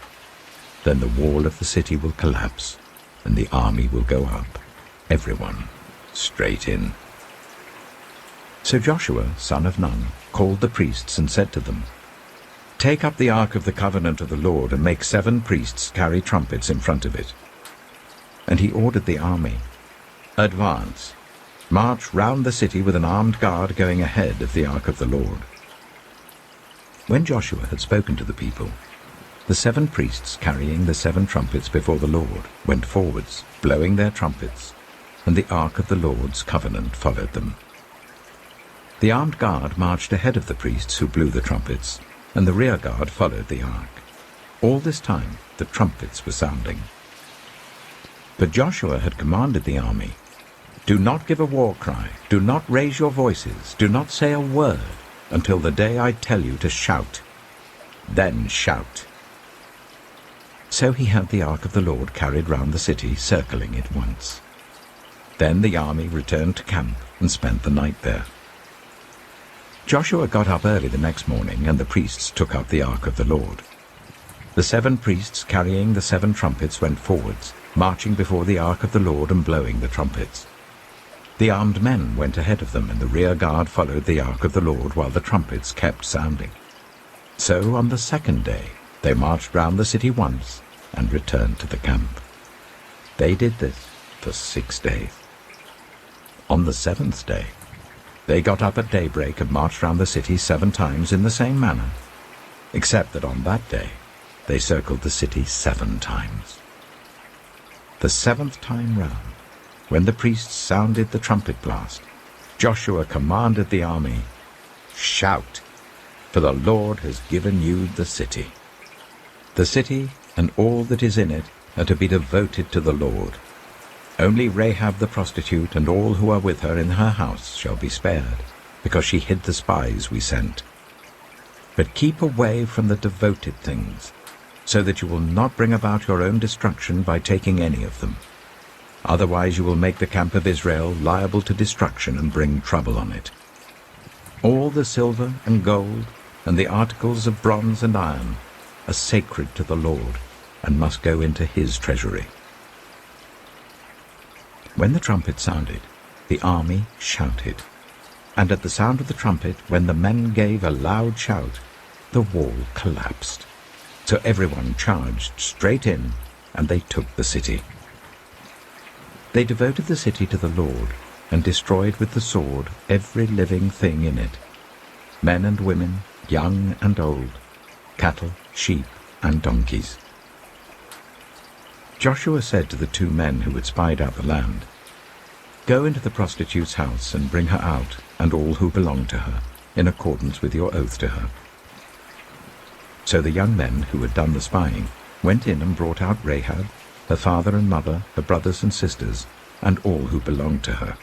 Then the wall of the city will collapse, and the army will go up, everyone straight in." So Joshua, son of Nun, called the priests and said to them, "Take up the ark of the covenant of the Lord and make 7 priests carry trumpets in front of it." And he ordered the army, "Advance, march round the city with an armed guard going ahead of the ark of the Lord." When Joshua had spoken to the people, The 7 priests carrying the 7 trumpets before the Lord went forwards, blowing their trumpets, and the ark of the Lord's covenant followed them. The armed guard marched ahead of the priests who blew the trumpets, and the rear guard followed the ark. All this time the trumpets were sounding. But Joshua had commanded the army, "Do not give a war cry, do not raise your voices, do not say a word, until the day I tell you to shout. Then shout." So he had the ark of the Lord carried round the city, circling it once. Then the army returned to camp and spent the night there. Joshua got up early the next morning, and the priests took up the ark of the Lord. The 7 priests carrying the 7 trumpets went forwards, marching before the ark of the Lord and blowing the trumpets. The armed men went ahead of them, and the rear guard followed the ark of the Lord while the trumpets kept sounding. So on the 2nd day they marched round the city once and returned to the camp. They did this for 6 days. On the 7th day they got up at daybreak and marched round the city 7 times in the same manner, except that on that day they circled the city 7 times. The 7th time round, when the priests sounded the trumpet blast, Joshua commanded the army, "Shout, for the Lord has given you the city." The city and all that is in it are to be devoted to the Lord. Only Rahab the prostitute and all who are with her in her house shall be spared, because she hid the spies we sent. But keep away from the devoted things, so that you will not bring about your own destruction by taking any of them. Otherwise you will make the camp of Israel liable to destruction and bring trouble on it. All the silver and gold and the articles of bronze and iron are sacred to the Lord and must go into his treasury. When the trumpet sounded, the army shouted, and at the sound of the trumpet, when the men gave a loud shout, the wall collapsed. So everyone charged straight in, and they took the city. They devoted the city to the Lord, and destroyed with the sword every living thing in it, men and women, young and old, cattle, sheep, and donkeys. Joshua said to the 2 men who had spied out the land, "Go into the prostitute's house and bring her out, and all who belong to her, in accordance with your oath to her." So the young men who had done the spying went in and brought out Rahab, her father and mother, her brothers and sisters, and all who belonged to her.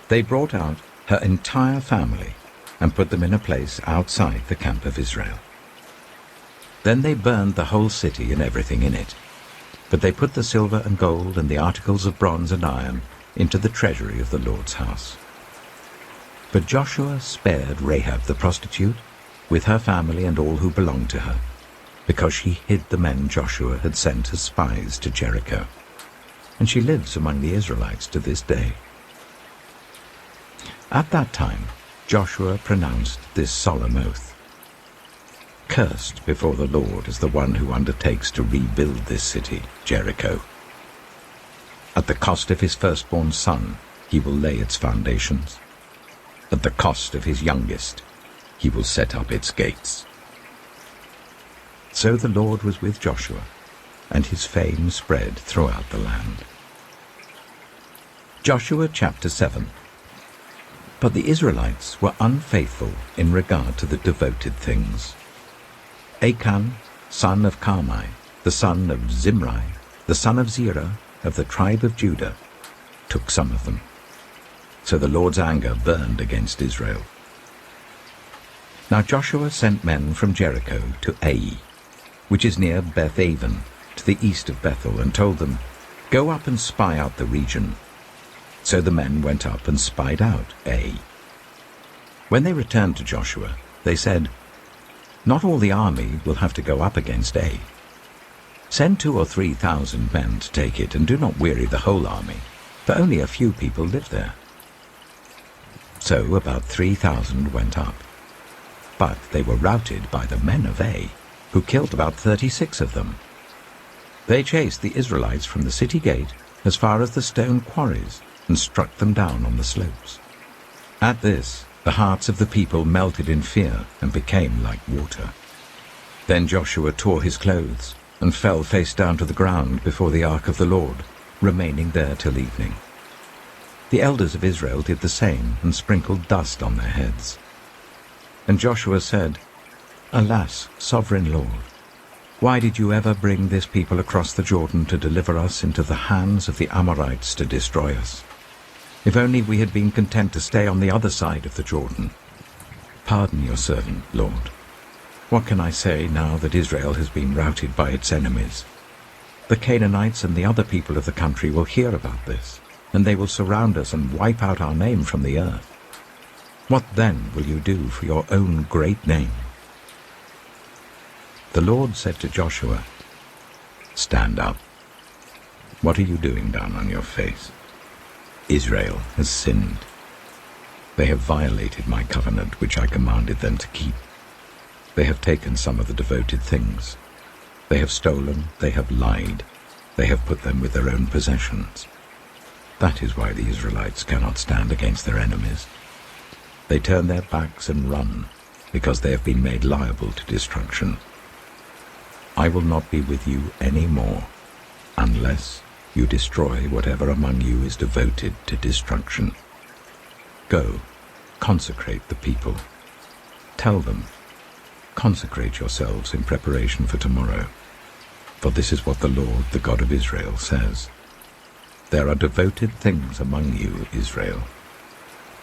They brought out her entire family and put them in a place outside the camp of Israel. Then they burned the whole city and everything in it. But they put the silver and gold and the articles of bronze and iron into the treasury of the Lord's house. But Joshua spared Rahab the prostitute, with her family and all who belonged to her, because she hid the men Joshua had sent as spies to Jericho. And she lives among the Israelites to this day. At that time Joshua pronounced this solemn oath: "Cursed before the Lord is the one who undertakes to rebuild this city, Jericho. At the cost of his firstborn son he will lay its foundations. At the cost of his youngest he will set up its gates." So the Lord was with Joshua, and his fame spread throughout the land. Joshua chapter 7. But the Israelites were unfaithful in regard to the devoted things. Achan, son of Carmi, the son of Zimri, the son of Zerah, of the tribe of Judah, took some of them. So the Lord's anger burned against Israel. Now Joshua sent men from Jericho to Ai, which is near Beth-aven, to the east of Bethel, and told them, "Go up and spy out the region." So the men went up and spied out Ai. When they returned to Joshua, they said, "Not all the army will have to go up against Ai. Send 2,000 or 3,000 men to take it, and do not weary the whole army, for only a few people live there." So about 3,000 went up. But they were routed by the men of Ai, who killed about 36 of them. They chased the Israelites from the city gate as far as the stone quarries, and struck them down on the slopes. At this, the hearts of the people melted in fear and became like water. Then Joshua tore his clothes and fell face down to the ground before the ark of the Lord, remaining there till evening. The elders of Israel did the same and sprinkled dust on their heads. And Joshua said, "Alas, sovereign Lord, why did you ever bring this people across the Jordan to deliver us into the hands of the Amorites to destroy us? If only we had been content to stay on the other side of the Jordan. Pardon your servant, Lord. What can I say now that Israel has been routed by its enemies? The Canaanites and the other people of the country will hear about this, and they will surround us and wipe out our name from the earth. What then will you do for your own great name?" The Lord said to Joshua, "Stand up. What are you doing down on your face? Israel has sinned. They have violated my covenant which I commanded them to keep. They have taken some of the devoted things. They have stolen, they have lied, they have put them with their own possessions. That is why the Israelites cannot stand against their enemies. They turn their backs and run, because they have been made liable to destruction. I will not be with you any more, unless you destroy whatever among you is devoted to destruction. Go, consecrate the people. Tell them, consecrate yourselves in preparation for tomorrow. For this is what the Lord, the God of Israel, says. There are devoted things among you, Israel.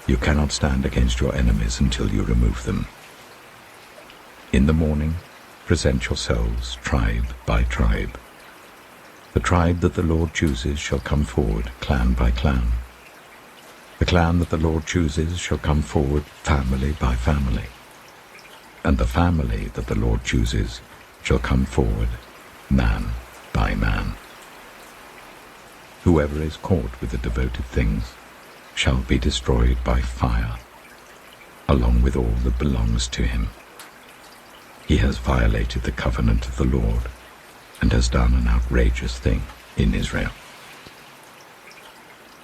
You cannot stand against your enemies until you remove them. In the morning, present yourselves tribe by tribe. The tribe that the Lord chooses shall come forward, clan by clan. The clan that the Lord chooses shall come forward, family by family. And the family that the Lord chooses shall come forward, man by man. Whoever is caught with the devoted things shall be destroyed by fire, along with all that belongs to him. He has violated the covenant of the Lord and has done an outrageous thing in Israel."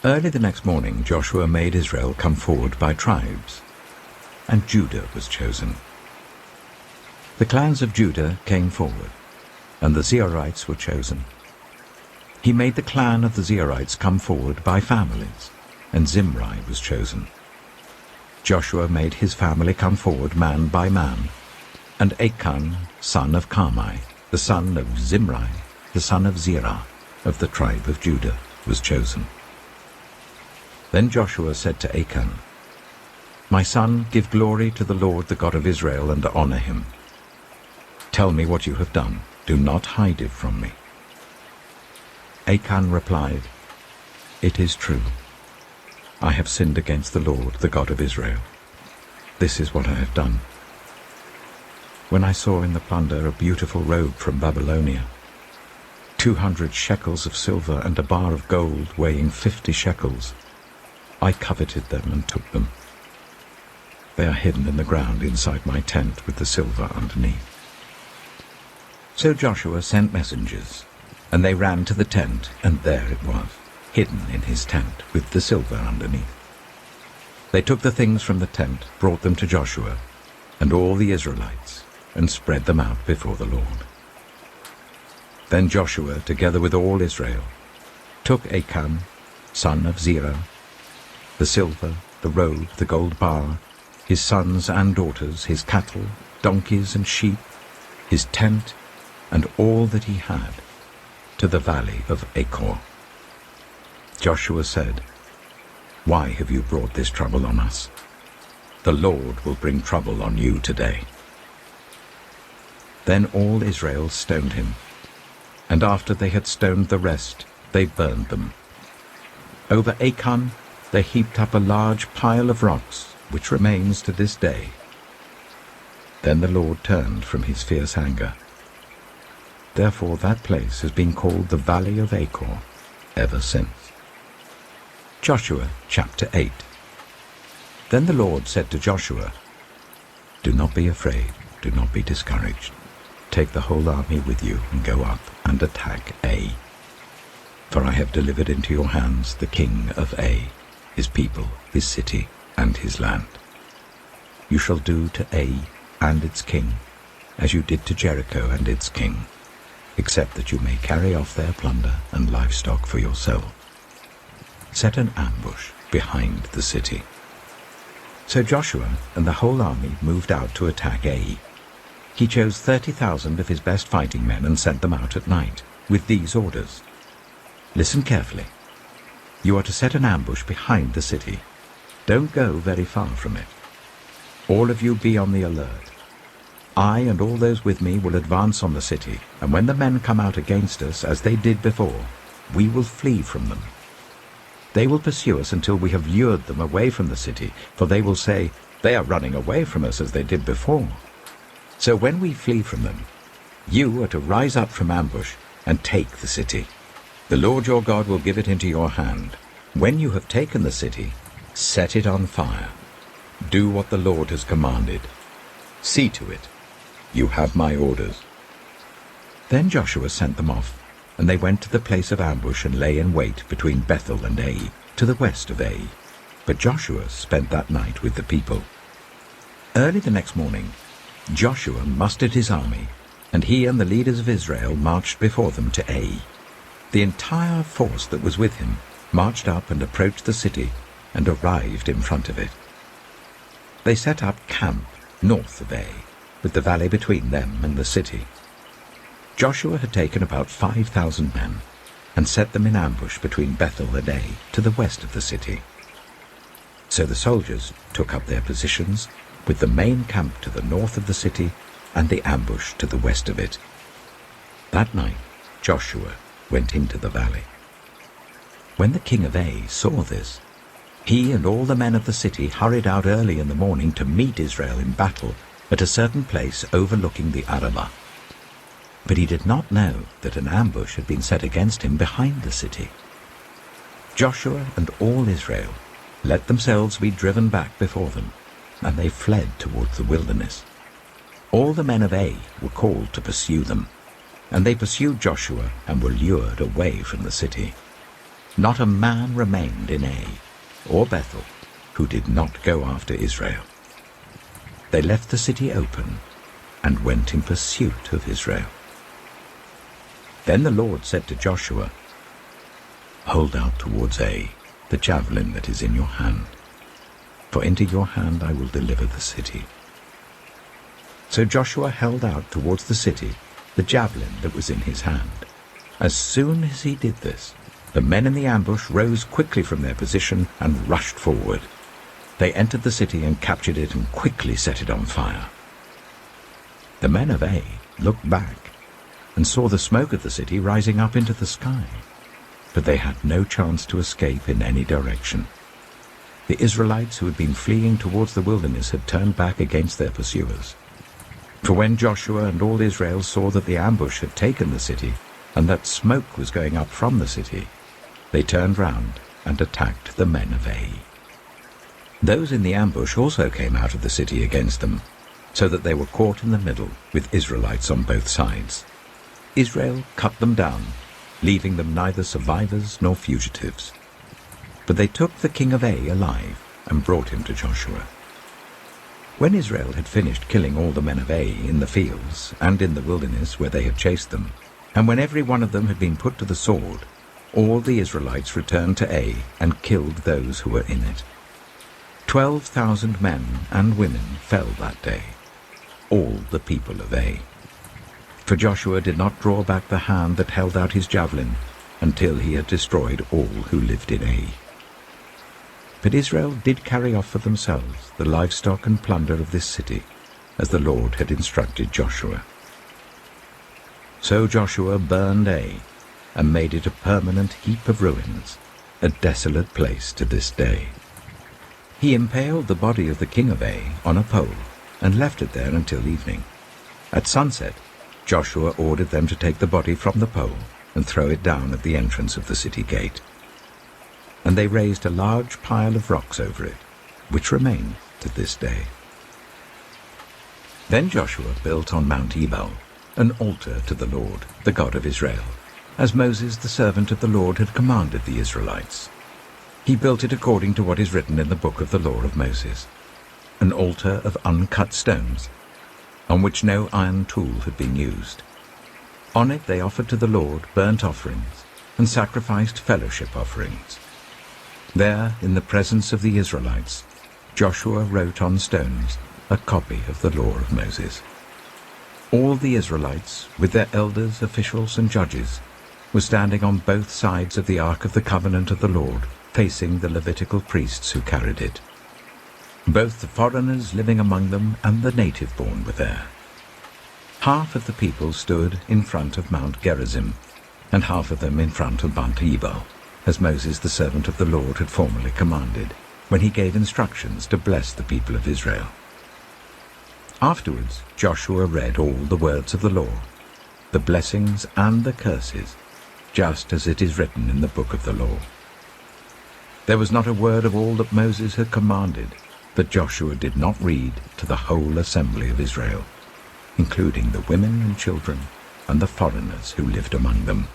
Early the next morning Joshua made Israel come forward by tribes, and Judah was chosen. The clans of Judah came forward, and the Zerhites were chosen. He made the clan of the Zerhites come forward by families, and Zimri was chosen. Joshua made his family come forward man by man, and Achan, son of Carmi, the son of Zimri, the son of Zerah, of the tribe of Judah, was chosen. Then Joshua said to Achan, "My son, give glory to the Lord, the God of Israel, and honor him. Tell me what you have done. Do not hide it from me." Achan replied, "It is true. I have sinned against the Lord, the God of Israel. This is what I have done. When I saw in the plunder a beautiful robe from Babylonia, 200 shekels of silver and a bar of gold weighing 50 shekels, I coveted them and took them. They are hidden in the ground inside my tent with the silver underneath." So Joshua sent messengers, and they ran to the tent, and there it was, hidden in his tent with the silver underneath. They took the things from the tent, brought them to Joshua and all the Israelites, and spread them out before the Lord. Then Joshua, together with all Israel, took Achan, son of Zerah, the silver, the robe, the gold bar, his sons and daughters, his cattle, donkeys and sheep, his tent, and all that he had, to the valley of Achor. Joshua said, "Why have you brought this trouble on us? The Lord will bring trouble on you today." Then all Israel stoned him, and after they had stoned the rest, they burned them. Over Achan they heaped up a large pile of rocks, which remains to this day. Then the Lord turned from his fierce anger. Therefore that place has been called the Valley of Achor ever since. Joshua chapter 8. Then the Lord said to Joshua, "Do not be afraid, do not be discouraged. Take the whole army with you and go up and attack Ai. For I have delivered into your hands the king of Ai, his people, his city, and his land. You shall do to Ai and its king as you did to Jericho and its king, except that you may carry off their plunder and livestock for yourself. Set an ambush behind the city." So Joshua and the whole army moved out to attack Ai. He chose 30,000 of his best fighting men and sent them out at night, with these orders. "Listen carefully. You are to set an ambush behind the city. Don't go very far from it. All of you be on the alert. I and all those with me will advance on the city, and when the men come out against us, as they did before, we will flee from them. They will pursue us until we have lured them away from the city, for they will say, 'They are running away from us as they did before.' So when we flee from them, you are to rise up from ambush and take the city. The Lord your God will give it into your hand. When you have taken the city, set it on fire. Do what the Lord has commanded. See to it. You have my orders." Then Joshua sent them off, and they went to the place of ambush and lay in wait between Bethel and Ai, to the west of Ai. But Joshua spent that night with the people. Early the next morning, Joshua mustered his army, and he and the leaders of Israel marched before them to Ai. The entire force that was with him marched up and approached the city and arrived in front of it. They set up camp north of Ai, with the valley between them and the city. Joshua had taken about 5,000 men and set them in ambush between Bethel and Ai to the west of the city. So the soldiers took up their positions, with the main camp to the north of the city and the ambush to the west of it. That night Joshua went into the valley. When the king of Ai saw this, he and all the men of the city hurried out early in the morning to meet Israel in battle at a certain place overlooking the Arabah. But he did not know that an ambush had been set against him behind the city. Joshua and all Israel let themselves be driven back before them, and they fled towards the wilderness. All the men of Ai were called to pursue them, and they pursued Joshua and were lured away from the city. Not a man remained in Ai or Bethel who did not go after Israel. They left the city open and went in pursuit of Israel. Then the Lord said to Joshua, "Hold out towards Ai the javelin that is in your hand, for into your hand I will deliver the city." So Joshua held out towards the city the javelin that was in his hand. As soon as he did this, the men in the ambush rose quickly from their position and rushed forward. They entered the city and captured it and quickly set it on fire. The men of Ai looked back and saw the smoke of the city rising up into the sky, but they had no chance to escape in any direction. The Israelites who had been fleeing towards the wilderness had turned back against their pursuers. For when Joshua and all Israel saw that the ambush had taken the city and that smoke was going up from the city, they turned round and attacked the men of Ai. Those in the ambush also came out of the city against them, so that they were caught in the middle with Israelites on both sides. Israel cut them down, leaving them neither survivors nor fugitives. But they took the king of Ai alive and brought him to Joshua. When Israel had finished killing all the men of Ai in the fields and in the wilderness where they had chased them, and when every one of them had been put to the sword, all the Israelites returned to Ai and killed those who were in it. 12,000 men and women fell that day, all the people of Ai. For Joshua did not draw back the hand that held out his javelin until he had destroyed all who lived in Ai. But Israel did carry off for themselves the livestock and plunder of this city, as the Lord had instructed Joshua. So Joshua burned Ai and made it a permanent heap of ruins, a desolate place to this day. He impaled the body of the king of Ai on a pole and left it there until evening. At sunset, Joshua ordered them to take the body from the pole and throw it down at the entrance of the city gate. And they raised a large pile of rocks over it, which remain to this day. Then Joshua built on Mount Ebal an altar to the Lord, the God of Israel, as Moses the servant of the Lord had commanded the Israelites. He built it according to what is written in the book of the law of Moses, an altar of uncut stones. on which no iron tool had been used. On it they offered to the Lord burnt offerings and sacrificed fellowship offerings. There, in the presence of the Israelites, Joshua wrote on stones a copy of the law of Moses. All the Israelites, with their elders, officials, and judges, were standing on both sides of the Ark of the Covenant of the Lord, facing the Levitical priests who carried it. Both the foreigners living among them and the native-born were there. Half of the people stood in front of Mount Gerizim, and half of them in front of Mount Ebal, as Moses the servant of the Lord had formerly commanded, when he gave instructions to bless the people of Israel. Afterwards Joshua read all the words of the law, the blessings and the curses, just as it is written in the book of the law. There was not a word of all that Moses had commanded that Joshua did not read to the whole assembly of Israel, including the women and children and the foreigners who lived among them.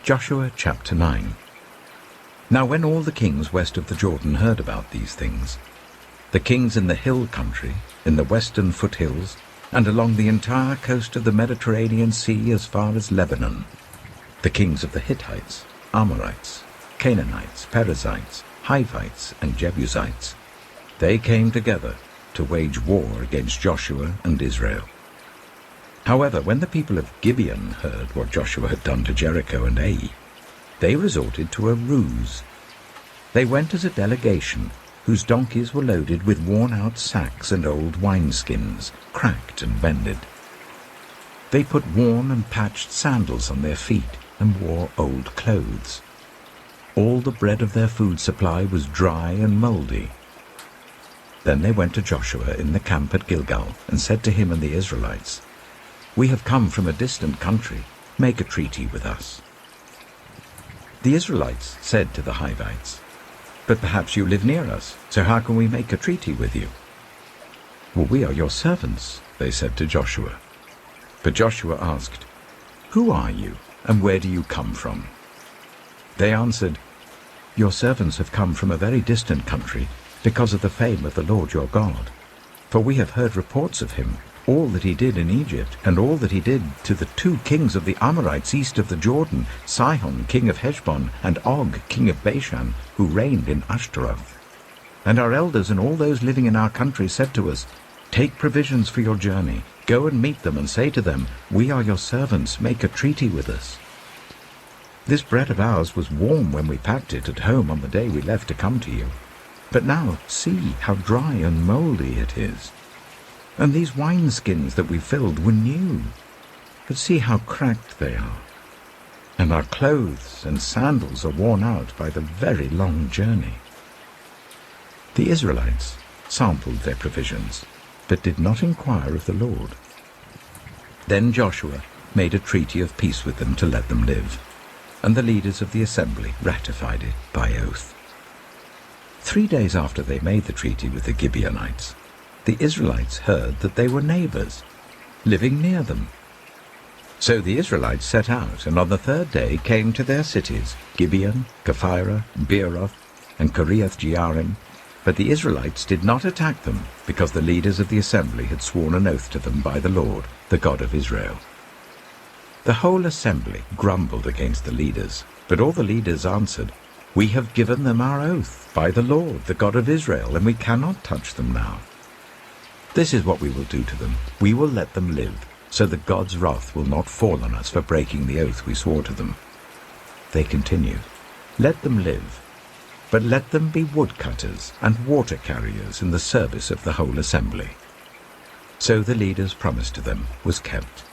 Joshua chapter 9. Now when all the kings west of the Jordan heard about these things, the kings in the hill country, in the western foothills, and along the entire coast of the Mediterranean Sea as far as Lebanon, the kings of the Hittites, Amorites, Canaanites, Perizzites, Hivites, and Jebusites, they came together to wage war against Joshua and Israel. However, when the people of Gibeon heard what Joshua had done to Jericho and Ai, they resorted to a ruse. They went as a delegation whose donkeys were loaded with worn-out sacks and old wineskins, cracked and bended. They put worn and patched sandals on their feet and wore old clothes. All the bread of their food supply was dry and mouldy. Then they went to Joshua in the camp at Gilgal and said to him and the Israelites, "We have come from a distant country. Make a treaty with us." The Israelites said to the Hivites, "But perhaps you live near us, so how can we make a treaty with you?" "Well, we are your servants," they said to Joshua. But Joshua asked, "Who are you, and where do you come from?" They answered, "Your servants have come from a very distant country because of the fame of the Lord your God. For we have heard reports of him, all that he did in Egypt, and all that he did to the 2 kings of the Amorites east of the Jordan, Sihon, king of Heshbon, and Og, king of Bashan, who reigned in Ashtaroth. And our elders and all those living in our country said to us, 'Take provisions for your journey. Go and meet them and say to them, "We are your servants. Make a treaty with us." This bread of ours was warm when we packed it at home on the day we left to come to you. But now see how dry and mouldy it is. And these wineskins that we filled were new, but see how cracked they are. And our clothes and sandals are worn out by the very long journey." The Israelites sampled their provisions, but did not inquire of the Lord. Then Joshua made a treaty of peace with them to let them live, and the leaders of the assembly ratified it by oath. 3 days after they made the treaty with the Gibeonites, the Israelites heard that they were neighbors, living near them. So the Israelites set out, and on the 3rd day came to their cities, Gibeon, Kephirah, Beeroth, and Kiriath-Jearim. But the Israelites did not attack them, because the leaders of the assembly had sworn an oath to them by the Lord, the God of Israel. The whole assembly grumbled against the leaders, but all the leaders answered, "We have given them our oath by the Lord, the God of Israel, and we cannot touch them now. This is what we will do to them. We will let them live, so that God's wrath will not fall on us for breaking the oath we swore to them." They continued, "Let them live, but let them be woodcutters and water carriers in the service of the whole assembly." So the leaders' promise to them was kept.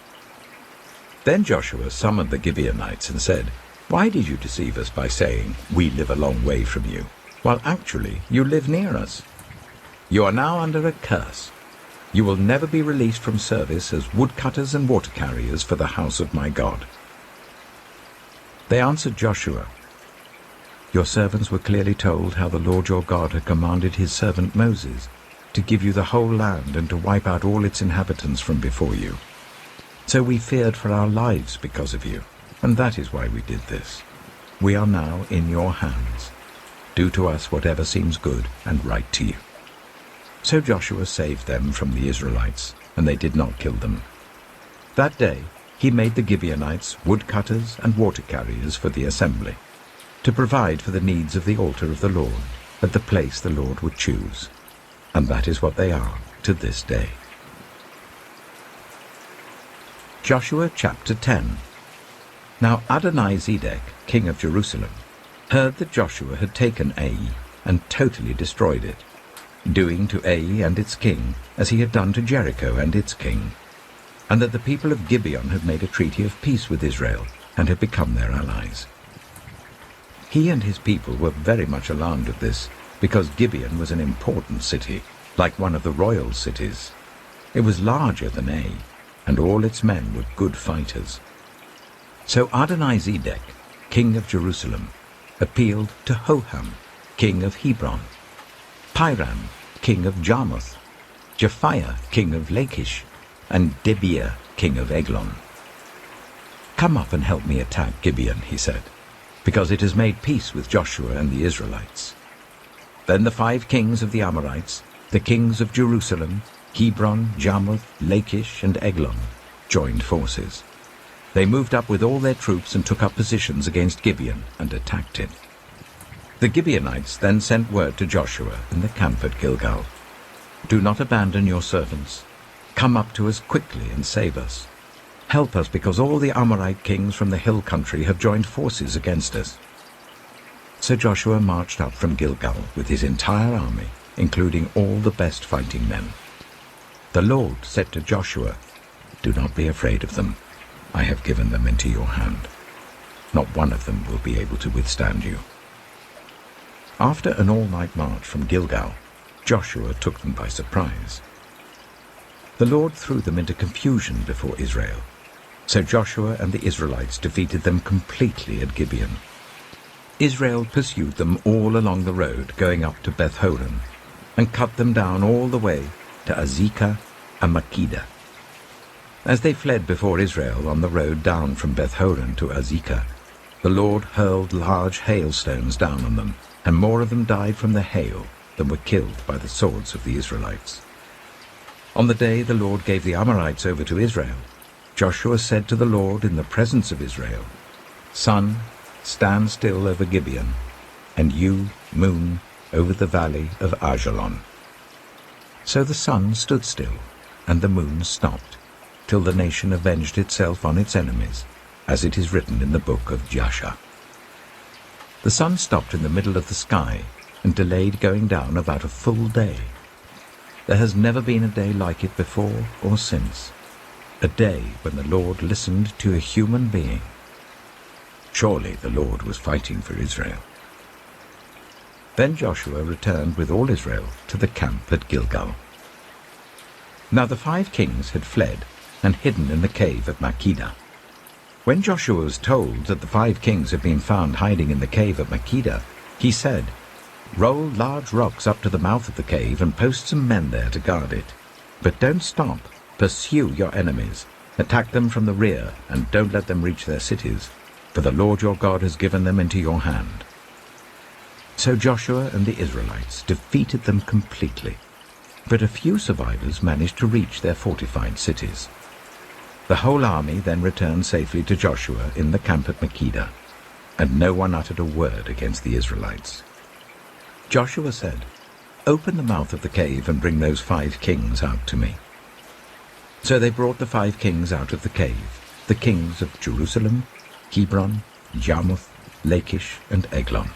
Then Joshua summoned the Gibeonites and said, "Why did you deceive us by saying, 'We live a long way from you,' while actually you live near us? You are now under a curse. You will never be released from service as woodcutters and water carriers for the house of my God." They answered Joshua, "Your servants were clearly told how the Lord your God had commanded his servant Moses to give you the whole land and to wipe out all its inhabitants from before you. So we feared for our lives because of you, and that is why we did this. We are now in your hands. Do to us whatever seems good and right to you." So Joshua saved them from the Israelites, and they did not kill them. That day he made the Gibeonites woodcutters and water carriers for the assembly, to provide for the needs of the altar of the Lord at the place the Lord would choose. And that is what they are to this day. Joshua chapter 10. Now Adonizedek, king of Jerusalem, heard that Joshua had taken Ai and totally destroyed it, doing to Ai and its king as he had done to Jericho and its king, and that the people of Gibeon had made a treaty of peace with Israel and had become their allies. He and his people were very much alarmed at this, because Gibeon was an important city, like one of the royal cities. It was larger than Ai, and all its men were good fighters. So Adonizedek, king of Jerusalem, appealed to Hoham, king of Hebron, Piram, king of Jarmuth, Japhiah, king of Lachish, and Debir, king of Eglon. "Come up and help me attack Gibeon," he said, because it has made peace with Joshua and the Israelites. Then the 5 kings of the Amorites, the kings of Jerusalem, Hebron, Jarmuth, Lachish, and Eglon, joined forces. They moved up with all their troops and took up positions against Gibeon and attacked it. The Gibeonites then sent word to Joshua in the camp at Gilgal, "Do not abandon your servants. Come up to us quickly and save us. Help us, because all the Amorite kings from the hill country have joined forces against us." So Joshua marched up from Gilgal with his entire army, including all the best fighting men. The Lord said to Joshua, "Do not be afraid of them. I have given them into your hand. Not one of them will be able to withstand you." After an all-night march from Gilgal, Joshua took them by surprise. The Lord threw them into confusion before Israel. So Joshua and the Israelites defeated them completely at Gibeon. Israel pursued them all along the road going up to Beth-horon, and cut them down all the way to Azekah and Makkedah. As they fled before Israel on the road down from Beth-horon to Azekah, the Lord hurled large hailstones down on them, and more of them died from the hail than were killed by the swords of the Israelites. On the day the Lord gave the Amorites over to Israel, Joshua said to the Lord in the presence of Israel, "Sun, stand still over Gibeon, and you, moon, over the valley of Ajalon." So the sun stood still, and the moon stopped, till the nation avenged itself on its enemies, as it is written in the book of Jasher. The sun stopped in the middle of the sky, and delayed going down about a full day. There has never been a day like it before or since, a day when the Lord listened to a human being. Surely the Lord was fighting for Israel. Then Joshua returned with all Israel to the camp at Gilgal. Now the 5 kings had fled and hidden in the cave at Makkedah. When Joshua was told that the 5 kings had been found hiding in the cave at Makkedah, he said, "Roll large rocks up to the mouth of the cave and post some men there to guard it. But don't stop. Pursue your enemies. Attack them from the rear, and don't let them reach their cities, for the Lord your God has given them into your hand." So Joshua and the Israelites defeated them completely, but a few survivors managed to reach their fortified cities. The whole army then returned safely to Joshua in the camp at Makkedah, and no one uttered a word against the Israelites. Joshua said, "Open the mouth of the cave and bring those 5 kings out to me." So they brought the 5 kings out of the cave, the kings of Jerusalem, Hebron, Jarmuth, Lachish, and Eglon.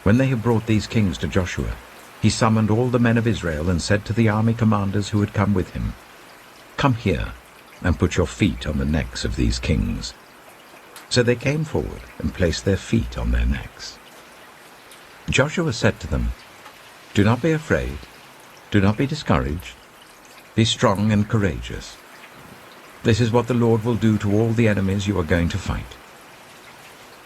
When they had brought these kings to Joshua, he summoned all the men of Israel and said to the army commanders who had come with him, "Come here and put your feet on the necks of these kings." So they came forward and placed their feet on their necks. Joshua said to them, "Do not be afraid, do not be discouraged. Be strong and courageous. This is what the Lord will do to all the enemies you are going to fight."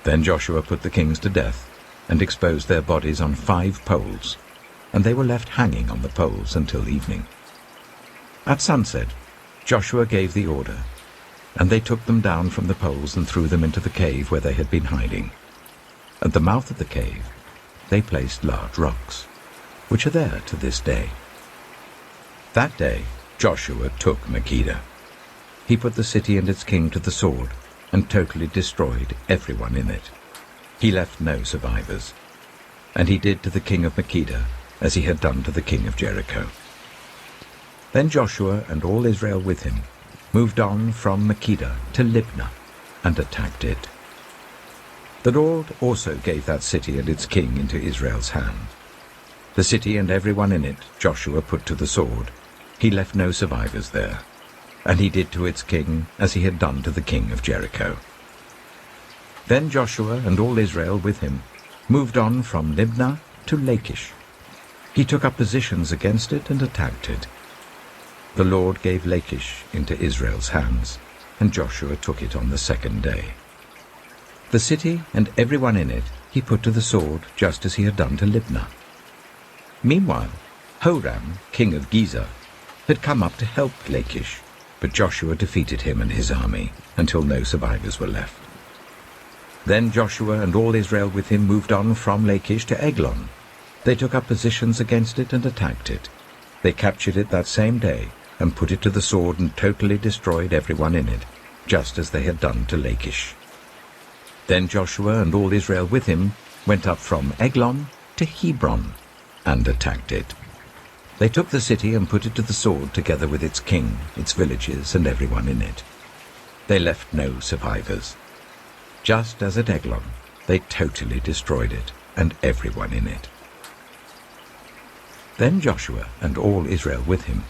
Then Joshua put the kings to death and exposed their bodies on 5 poles, and they were left hanging on the poles until evening. At sunset, Joshua gave the order, and they took them down from the poles and threw them into the cave where they had been hiding. At the mouth of the cave, they placed large rocks, which are there to this day. That day Joshua took Makkedah. He put the city and its king to the sword and totally destroyed everyone in it. He left no survivors. And he did to the king of Makkedah as he had done to the king of Jericho. Then Joshua and all Israel with him moved on from Makkedah to Libnah and attacked it. The Lord also gave that city and its king into Israel's hand. The city and everyone in it Joshua put to the sword. He left no survivors there. And he did to its king as he had done to the king of Jericho. Then Joshua and all Israel with him moved on from Libnah to Lachish. He took up positions against it and attacked it. The Lord gave Lachish into Israel's hands, and Joshua took it on the second day. The city and everyone in it he put to the sword, just as he had done to Libnah. Meanwhile, Horam, king of Gezer, had come up to help Lachish, but Joshua defeated him and his army until no survivors were left. Then Joshua and all Israel with him moved on from Lachish to Eglon. They took up positions against it and attacked it. They captured it that same day and put it to the sword and totally destroyed everyone in it, just as they had done to Lachish. Then Joshua and all Israel with him went up from Eglon to Hebron and attacked it. They took the city and put it to the sword together with its king, its villages, and everyone in it. They left no survivors. Just as at Eglon, they totally destroyed it and everyone in it. Then Joshua and all Israel with him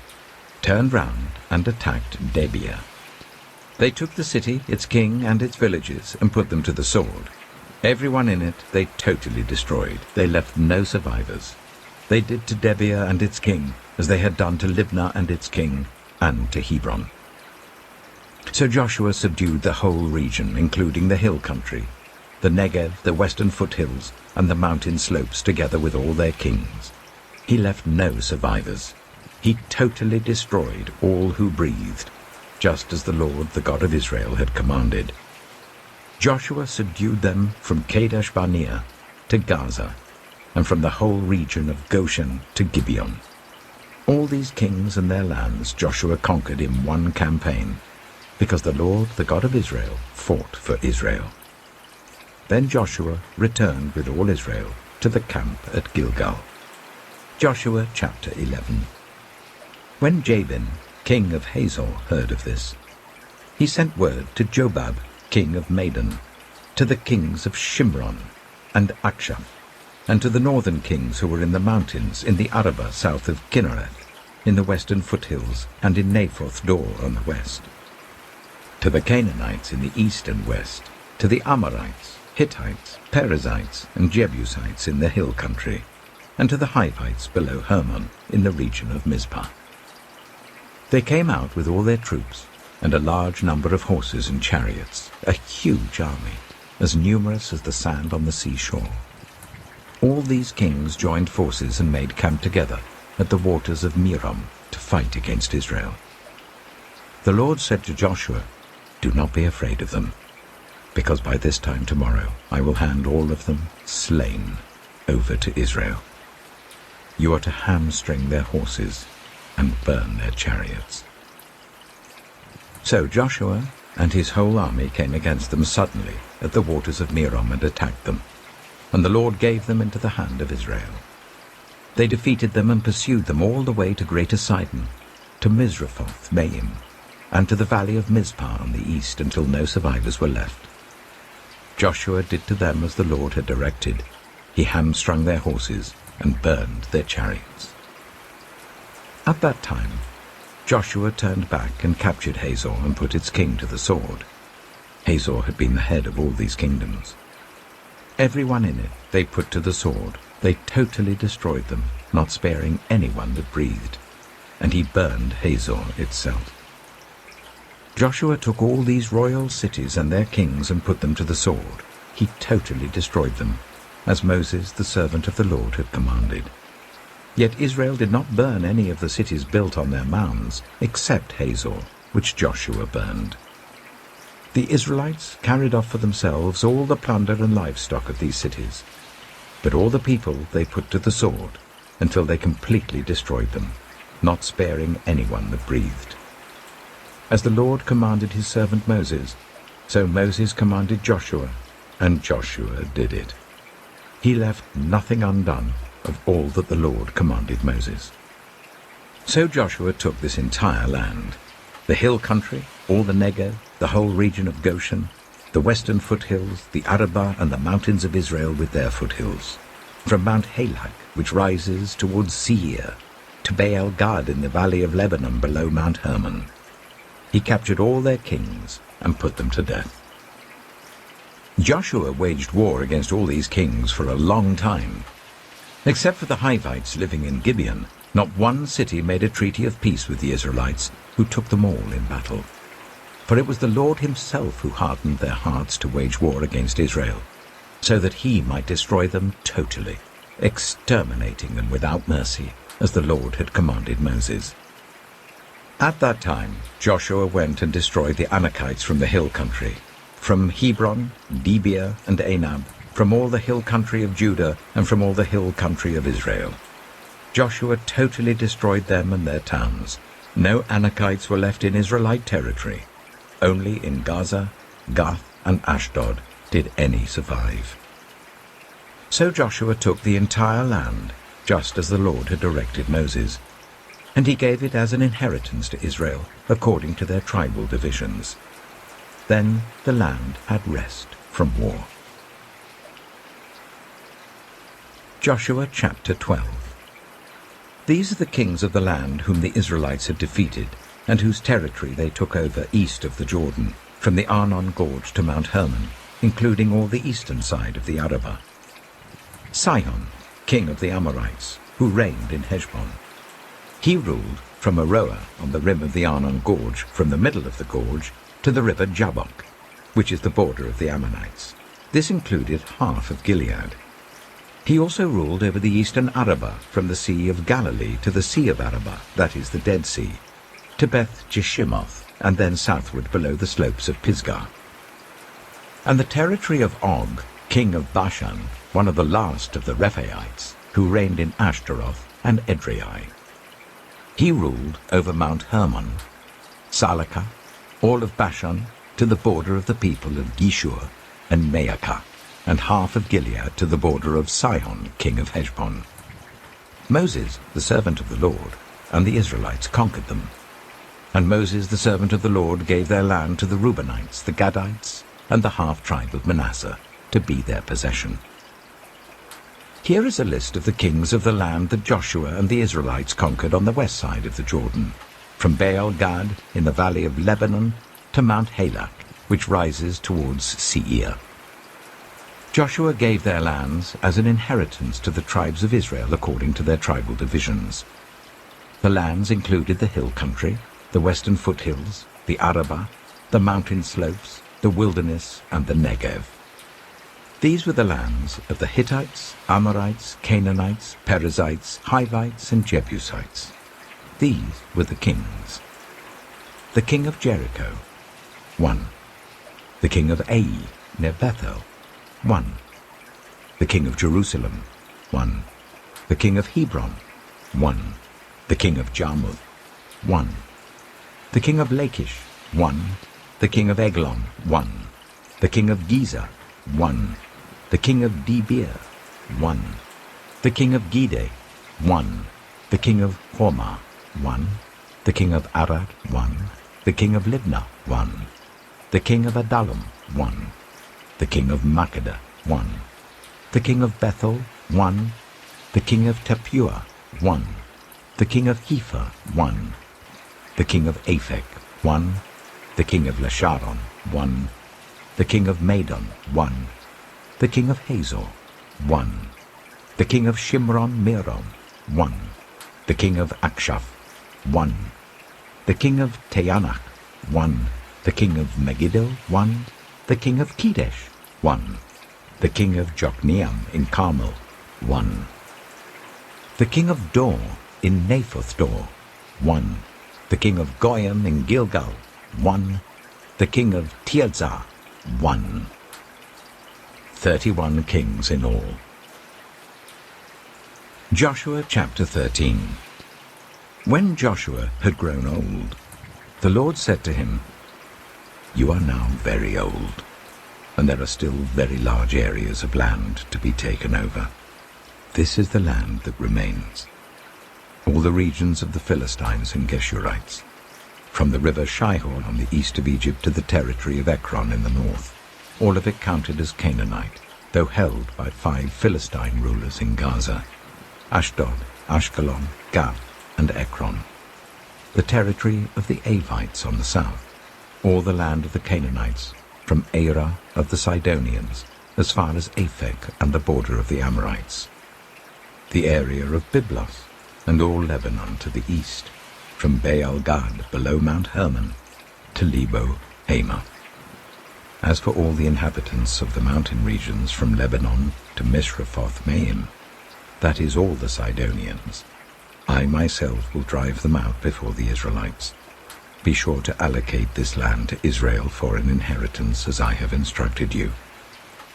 turned round and attacked Debir. They took the city, its king, and its villages, and put them to the sword. Everyone in it they totally destroyed. They left no survivors. They did to Debir and its king as they had done to Libnah and its king, and to Hebron. So Joshua subdued the whole region, including the hill country, the Negev, the western foothills, and the mountain slopes, together with all their kings. He left no survivors. He totally destroyed all who breathed, just as the Lord, the God of Israel, had commanded. Joshua subdued them from Kadesh Barnea to Gaza, and from the whole region of Goshen to Gibeon. All these kings and their lands Joshua conquered in one campaign, because the Lord, the God of Israel, fought for Israel. Then Joshua returned with all Israel to the camp at Gilgal. Joshua chapter 11. When Jabin, king of Hazor, heard of this, he sent word to Jobab, king of Madon, to the kings of Shimron and Akshaph, and to the northern kings who were in the mountains, in the Arabah south of Kinnereth, in the western foothills, and in Naphoth Dor on the west, to the Canaanites in the east and west, to the Amorites, Hittites, Perizzites, and Jebusites in the hill country, and to the Hivites below Hermon in the region of Mizpah. They came out with all their troops, and a large number of horses and chariots, a huge army, as numerous as the sand on the seashore. All these kings joined forces and made camp together at the waters of Merom to fight against Israel. The Lord said to Joshua, "Do not be afraid of them, because by this time tomorrow I will hand all of them, slain, over to Israel. You are to hamstring their horses and burn their chariots." So Joshua and his whole army came against them suddenly at the waters of Merom and attacked them, and the Lord gave them into the hand of Israel. They defeated them and pursued them all the way to Greater Sidon, to Misrephoth Maim, and to the valley of Mizpah on the east, until no survivors were left. Joshua did to them as the Lord had directed. He hamstrung their horses and burned their chariots. At that time, Joshua turned back and captured Hazor and put its king to the sword. Hazor had been the head of all these kingdoms. Everyone in it they put to the sword. They totally destroyed them, not sparing anyone that breathed, and he burned Hazor itself. Joshua took all these royal cities and their kings and put them to the sword. He totally destroyed them, as Moses, the servant of the Lord, had commanded. Yet Israel did not burn any of the cities built on their mounds, except Hazor, which Joshua burned. The Israelites carried off for themselves all the plunder and livestock of these cities, but all the people they put to the sword, until they completely destroyed them. not sparing anyone that breathed. As the Lord commanded his servant Moses, so Moses commanded Joshua, and Joshua did it. He left nothing undone of all that the Lord commanded Moses. So Joshua took this entire land, the hill country, all the Negev, the whole region of Goshen, the western foothills, the Arabah, and the mountains of Israel with their foothills, from Mount Halak, which rises towards Seir, to Baal Gad in the valley of Lebanon below Mount Hermon. He captured all their kings and put them to death. Joshua waged war against all these kings for a long time. Except for the Hivites living in Gibeon, not one city made a treaty of peace with the Israelites, who took them all in battle. For it was the Lord himself who hardened their hearts to wage war against Israel, so that he might destroy them totally, exterminating them without mercy, as the Lord had commanded Moses. At that time Joshua went and destroyed the Anakites from the hill country, from Hebron, Debir, and Anab, from all the hill country of Judah, and from all the hill country of Israel. Joshua totally destroyed them and their towns. No Anakites were left in Israelite territory. Only in Gaza, Gath, and Ashdod did any survive. So Joshua took the entire land, just as the Lord had directed Moses, and he gave it as an inheritance to Israel, according to their tribal divisions. Then the land had rest from war. Joshua chapter 12. These are the kings of the land whom the Israelites had defeated, and whose territory they took over east of the Jordan, from the Arnon Gorge to Mount Hermon, including all the eastern side of the Arabah. Sihon, king of the Amorites, who reigned in Heshbon. He ruled from Aroer on the rim of the Arnon Gorge, from the middle of the gorge, to the river Jabbok, which is the border of the Ammonites. This included half of Gilead. He also ruled over the eastern Arabah, from the Sea of Galilee to the Sea of Arabah, that is the Dead Sea, to Beth Jeshimoth, and then southward below the slopes of Pisgah. And the territory of Og, king of Bashan, one of the last of the Rephaites, who reigned in Ashtaroth and Edrei. He ruled over Mount Hermon, Salakah, all of Bashan, to the border of the people of Geshur and Maacah, and half of Gilead to the border of Sihon, king of Heshbon. Moses, the servant of the Lord, and the Israelites conquered them. And Moses, the servant of the Lord, gave their land to the Reubenites, the Gadites, and the half-tribe of Manasseh, to be their possession. Here is a list of the kings of the land that Joshua and the Israelites conquered on the west side of the Jordan, from Baal Gad in the valley of Lebanon to Mount Halak, which rises towards Seir. Joshua gave their lands as an inheritance to the tribes of Israel according to their tribal divisions. The lands included the hill country, the western foothills, the Arabah, the mountain slopes, the wilderness, and the Negev. These were the lands of the Hittites, Amorites, Canaanites, Perizzites, Hivites, and Jebusites. These were the kings. The king of Jericho, 1. The king of Ai, near Bethel, 1. The king of Jerusalem, 1. The king of Hebron, 1. The king of Jarmuth, 1. The king of Lachish, 1. The king of Eglon, 1. The king of Gezer, 1. The king of Debir, 1. The king of Gede, 1. The king of Hormah, 1. The king of Arad, 1. The king of Libnah, 1. The king of Adullam, 1. The king of Makkedah, 1. The king of Bethel, 1. The king of Tappuah, 1. The king of Hepher, 1. The king of Aphek, 1. The king of Lasharon, 1. The king of Madon, 1. The king of Hazor, 1. The king of Shimron Meron, 1. The king of Akshaph, 1. The king of Teanach, 1. The king of Megiddo, 1. The king of Kedesh, 1. The king of Jokneam in Carmel, 1. The king of Dor in Naphoth Dor, 1. The king of Goyim in Gilgal, 1. The king of Tirzah, 1. 31 kings in all. Joshua chapter 13. When Joshua had grown old, the Lord said to him, "You are now very old, and there are still very large areas of land to be taken over. This is the land that remains, all the regions of the Philistines and Geshurites, from the river Shihor on the east of Egypt to the territory of Ekron in the north, all of it counted as Canaanite, though held by 5 Philistine rulers in Gaza, Ashdod, Ashkelon, Gath, and Ekron, the territory of the Avites on the south, all the land of the Canaanites, from Arah of the Sidonians, as far as Aphek and the border of the Amorites, the area of Byblos, and all Lebanon to the east, from Baal-Gad below Mount Hermon to Lebo Hamath. As for all the inhabitants of the mountain regions from Lebanon to Misrephoth-Maim, that is all the Sidonians, I myself will drive them out before the Israelites. Be sure to allocate this land to Israel for an inheritance as I have instructed you,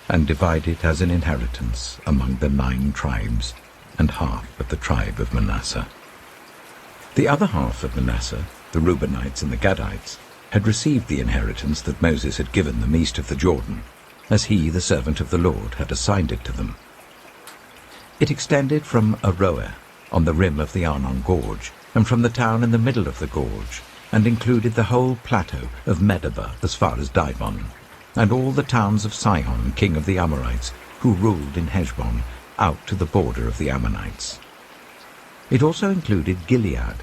and divide it as an inheritance among the 9 tribes and half of the tribe of Manasseh." The other half of Manasseh, the Reubenites and the Gadites, had received the inheritance that Moses had given them east of the Jordan, as he, the servant of the Lord, had assigned it to them. It extended from Aroer, on the rim of the Arnon Gorge, and from the town in the middle of the gorge, and included the whole plateau of Medeba as far as Dibon, and all the towns of Sihon, king of the Amorites, who ruled in Heshbon, out to the border of the Ammonites. It also included Gilead,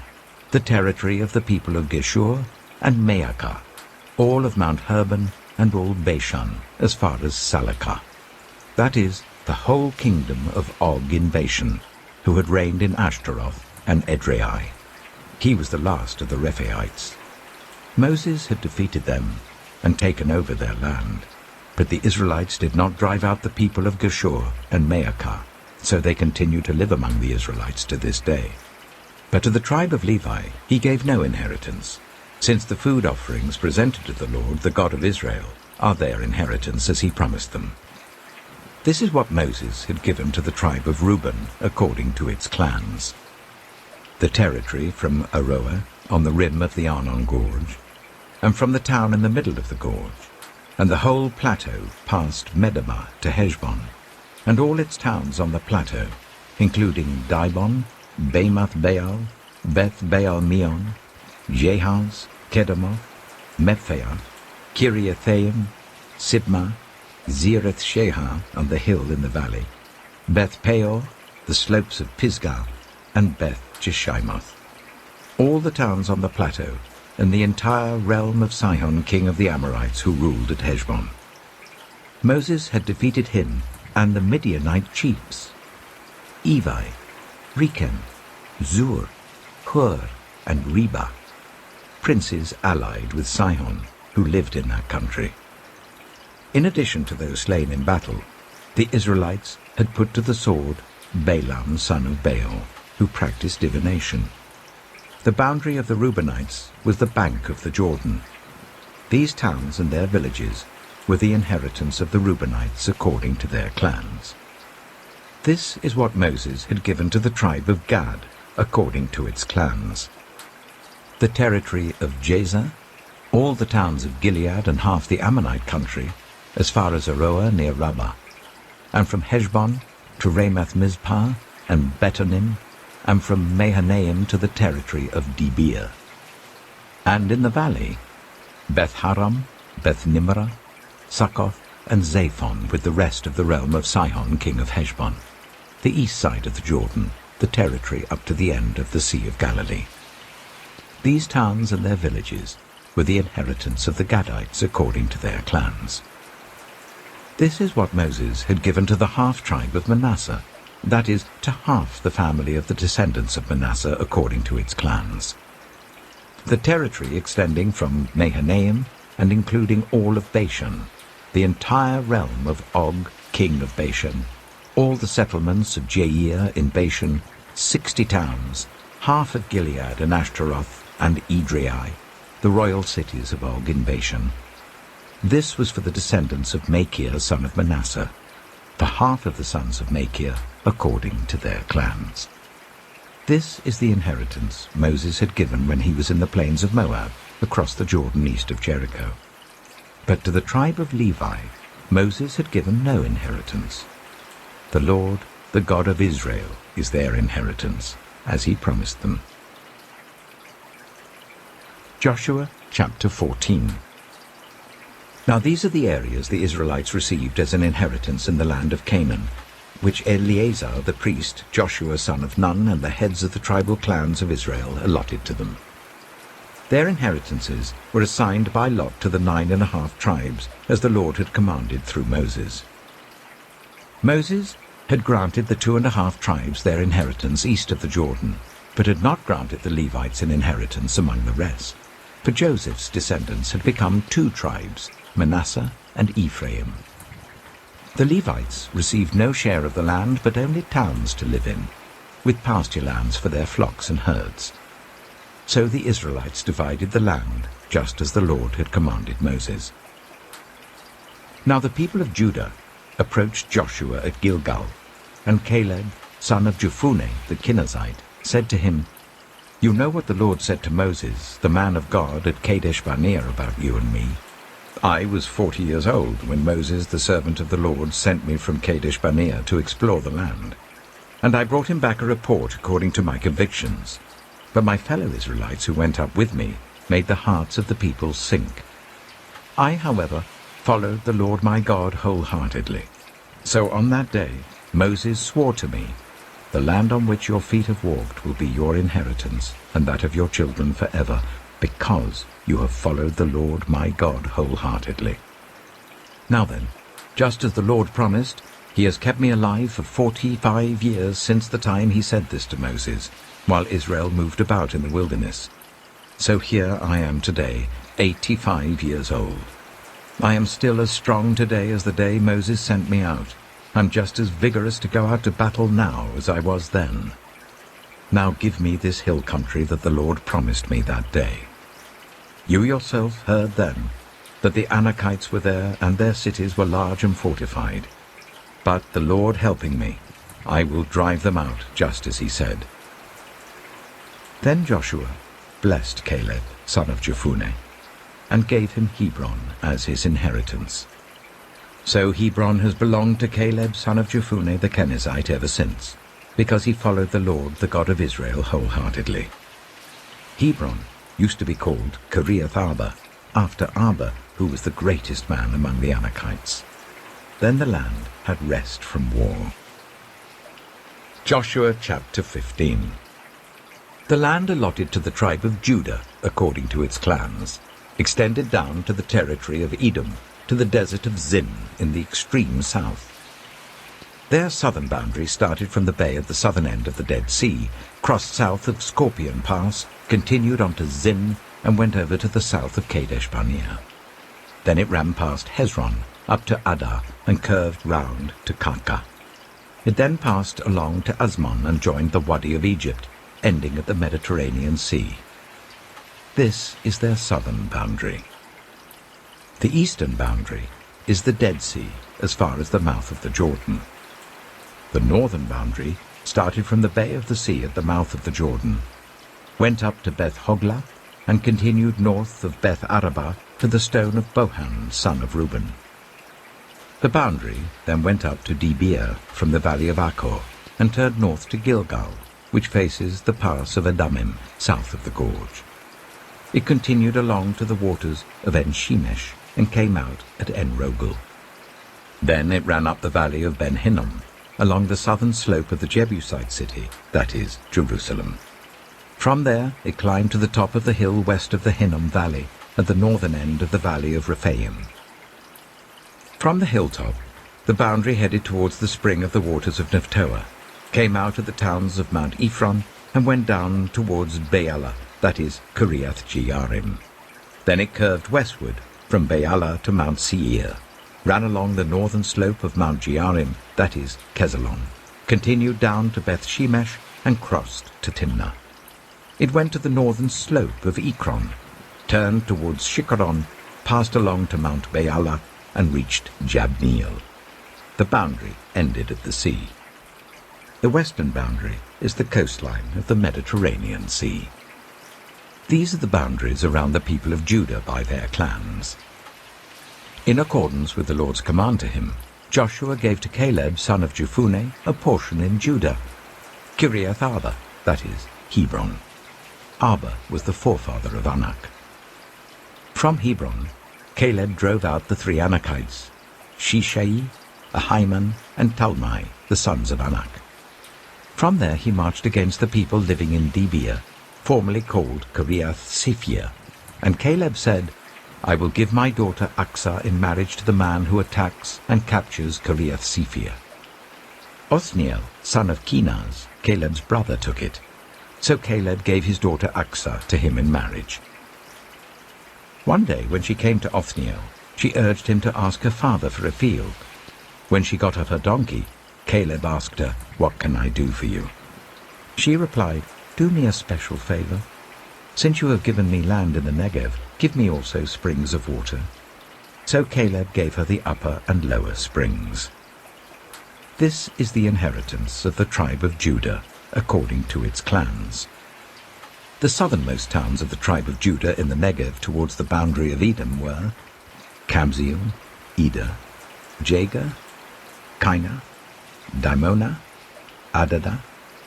the territory of the people of Geshur, and Maacah, all of Mount Hermon, and all Bashan, as far as Salakah, that is, the whole kingdom of Og in Bashan, who had reigned in Ashtaroth and Edrei. He was the last of the Rephaites. Moses had defeated them and taken over their land, but the Israelites did not drive out the people of Geshur and Maacah, so they continue to live among the Israelites to this day. But to the tribe of Levi he gave no inheritance, since the food offerings presented to the Lord, the God of Israel, are their inheritance as he promised them. This is what Moses had given to the tribe of Reuben according to its clans: the territory from Aroer on the rim of the Arnon Gorge, and from the town in the middle of the gorge, and the whole plateau past Medeba to Heshbon, and all its towns on the plateau, including Dibon, Bamoth Baal, Beth Baal Meon, Jahaz, Kedemoth, Mephaiah, Kiriathaim, Sibmah, Zereth Shehar on the hill in the valley, Beth Peor, the slopes of Pisgah, and Beth Jeshimoth, all the towns on the plateau, and the entire realm of Sihon, king of the Amorites, who ruled at Heshbon. Moses had defeated him and the Midianite chiefs, Evi, Rechem, Zur, Hur, and Reba, princes allied with Sihon, who lived in that country. In addition to those slain in battle, the Israelites had put to the sword Balaam son of Beor, who practiced divination. The boundary of the Reubenites was the bank of the Jordan. These towns and their villages were the inheritance of the Reubenites according to their clans. This is what Moses had given to the tribe of Gad according to its clans: the territory of Jazer, all the towns of Gilead and half the Ammonite country, as far as Aroer near Rabbah, and from Heshbon to Ramath-Mizpah and Betonim, and from Mahanaim to the territory of Debir. And in the valley, Beth-Haram, Beth-Nimrah, Succoth, and Zaphon, with the rest of the realm of Sihon, king of Heshbon, the east side of the Jordan, the territory up to the end of the Sea of Galilee. These towns and their villages were the inheritance of the Gadites according to their clans. This is what Moses had given to the half-tribe of Manasseh, that is, to half the family of the descendants of Manasseh according to its clans. The territory extending from Mahanaim and including all of Bashan, the entire realm of Og, king of Bashan, all the settlements of Jair in Bashan, 60 towns, half of Gilead and Ashtaroth and Edrei, the royal cities of Og in Bashan. This was for the descendants of Machir, son of Manasseh, the half of the sons of Machir according to their clans. This is the inheritance Moses had given when he was in the plains of Moab, across the Jordan east of Jericho. But to the tribe of Levi, Moses had given no inheritance. The Lord, the God of Israel, is their inheritance, as he promised them. Joshua chapter 14. Now these are the areas the Israelites received as an inheritance in the land of Canaan, which Eleazar the priest, Joshua son of Nun, and the heads of the tribal clans of Israel allotted to them. Their inheritances were assigned by lot to the 9.5 tribes, as the Lord had commanded through Moses. Moses had granted the 2.5 tribes their inheritance east of the Jordan, but had not granted the Levites an inheritance among the rest, for Joseph's descendants had become 2 tribes, Manasseh and Ephraim. The Levites received no share of the land, but only towns to live in, with pasture lands for their flocks and herds. So the Israelites divided the land, just as the Lord had commanded Moses. Now the people of Judah approached Joshua at Gilgal, and Caleb, son of Jephunneh the Kenizzite, said to him, "You know what the Lord said to Moses, the man of God, at Kadesh Barnea about you and me. I was 40 years old when Moses, the servant of the Lord, sent me from Kadesh Barnea to explore the land. And I brought him back a report according to my convictions. But my fellow Israelites who went up with me made the hearts of the people sink. I, however, followed the Lord my God wholeheartedly. So on that day Moses swore to me, 'The land on which your feet have walked will be your inheritance, and that of your children forever, because you have followed the Lord my God wholeheartedly.' Now then, just as the Lord promised, he has kept me alive for 45 years since the time he said this to Moses, while Israel moved about in the wilderness. So here I am today, 85 years old. I am still as strong today as the day Moses sent me out. I'm just as vigorous to go out to battle now as I was then. Now give me this hill country that the Lord promised me that day. You yourself heard then that the Anakites were there, and their cities were large and fortified. But the Lord helping me, I will drive them out, just as he said." Then Joshua blessed Caleb, son of Jephunneh, and gave him Hebron as his inheritance. So Hebron has belonged to Caleb, son of Jephunneh the Kenizzite, ever since, because he followed the Lord, the God of Israel, wholeheartedly. Hebron used to be called Kiriath Arba, after Arba, who was the greatest man among the Anakites. Then the land had rest from war. Joshua chapter 15. The land allotted to the tribe of Judah, according to its clans, extended down to the territory of Edom, to the desert of Zin in the extreme south. Their southern boundary started from the bay at the southern end of the Dead Sea, crossed south of Scorpion Pass, continued on to Zin, and went over to the south of Kadesh Barnea. Then it ran past Hezron, up to Adar, and curved round to Karka. It then passed along to Azmon and joined the Wadi of Egypt, ending at the Mediterranean Sea. This is their southern boundary. The eastern boundary is the Dead Sea, as far as the mouth of the Jordan. The northern boundary started from the Bay of the Sea at the mouth of the Jordan, went up to Beth Hoglah, and continued north of Beth Arabah to the stone of Bohan, son of Reuben. The boundary then went up to Debir from the valley of Achor, and turned north to Gilgal, which faces the pass of Adamim, south of the gorge. It continued along to the waters of En-Shemesh, and came out at En-Rogel. Then it ran up the valley of Ben-Hinnom, along the southern slope of the Jebusite city, that is, Jerusalem. From there it climbed to the top of the hill west of the Hinnom valley, at the northern end of the valley of Rephaim. From the hilltop, the boundary headed towards the spring of the waters of Nephtoah, came out at the towns of Mount Ephron, and went down towards Baalah, that is, Kiriath Jearim. Then it curved westward from Baalah to Mount Seir, ran along the northern slope of Mount Jearim, that is, Kesalon, continued down to Beth Shemesh, and crossed to Timnah. It went to the northern slope of Ekron, turned towards Shikkeron, passed along to Mount Baalah, and reached Jabneel. The boundary ended at the sea. The western boundary is the coastline of the Mediterranean Sea. These are the boundaries around the people of Judah by their clans. In accordance with the Lord's command to him, Joshua gave to Caleb, son of Jephunneh, a portion in Judah, Kiriath Arba, that is, Hebron. Arba was the forefather of Anak. From Hebron, Caleb drove out the 3 Anakites, Shishai, Ahiman, and Talmai, the sons of Anak. From there he marched against the people living in Debir, formerly called Kiriath Sephir, and Caleb said, I will give my daughter Aksah in marriage to the man who attacks and captures Kiriath Sephir. Othniel, son of Kenaz, Caleb's brother, took it. So Caleb gave his daughter Aksah to him in marriage. One day when she came to Othniel, she urged him to ask her father for a field. When she got off her donkey, Caleb asked her, What can I do for you? She replied, Do me a special favor. Since you have given me land in the Negev, give me also springs of water. So Caleb gave her the upper and lower springs. This is the inheritance of the tribe of Judah, according to its clans. The southernmost towns of the tribe of Judah in the Negev towards the boundary of Edom were Kabzeel, Eder, Jagar, Kaina, Dimona, Adada,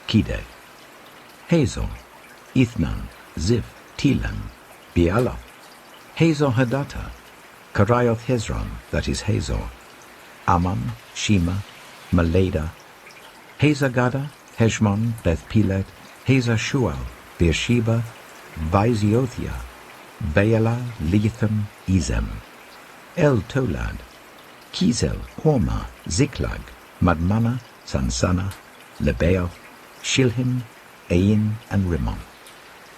Kideh, Hazor, Ithnan, Ziph, Telem, Bealoth, Hazor Hadattah, Karaioth Hezron, that is Hazor, Ammon, Shema, Malada, Hazar-Gada, Heshmon, Beth-Pelet, Hazar-Shual, Beersheba, Vaiziothia, Baalah, Lethem, Ezem, El-Tolad, Kizel, Hormah, Ziklag, Madmannah, Sansannah, Lebaoth, Shilhim, Ain, and Rimmon,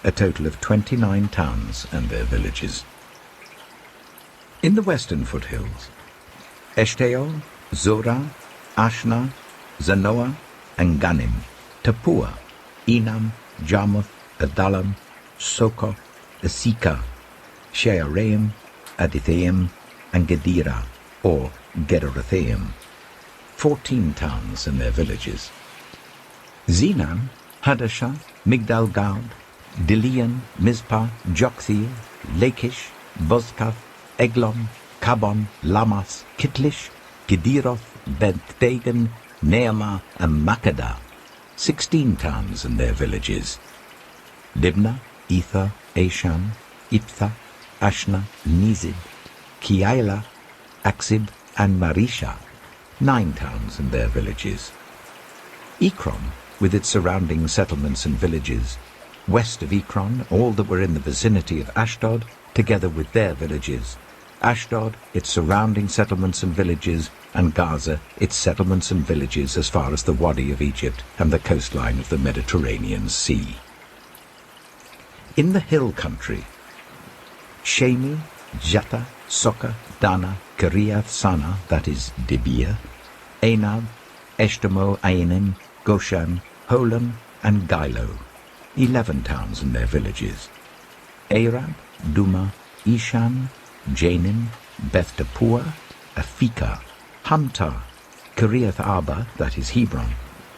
a total of 29 towns and their villages. In the western foothills, Eshtaol, Zorah, Ashna, Zanoah, and Ganim, Tapua, Enam, Jarmuth, Adullam, Sokoh, Esika, Shearaim, Adithaim, and Gedera, or Gederothaim, 14 towns and their villages. Zenan, Hadashah, Migdal-Gad, Dilian, Mizpah, Joktheel, Lachish, Bozkath, Eglon, Kabon, Lamas, Kitlish, Gederoth, Beth-Dagon, Neamah, and Makkedah, 16 towns and their villages. Libnah, Ether, Ashan, Iptha, Ashna, Nizib, Keilah, Aksib, and Marisha, 9 towns and their villages. Ekron, with its surrounding settlements and villages. West of Ekron, all that were in the vicinity of Ashdod, together with their villages. Ashdod, its surrounding settlements and villages, and Gaza, its settlements and villages as far as the Wadi of Egypt and the coastline of the Mediterranean Sea. In the hill country, Shemi, Jatta, Soka, Dana, Kiriath Sana, that is Debir, Anab, Eshtemoh, Ainim, Goshan, Holon, and Gilo, 11 towns and their villages. Arab, Duma, Ishan, Janin, Beth Tappuah, Aphekah, Hamtar, Kiriath Arba, that is Hebron,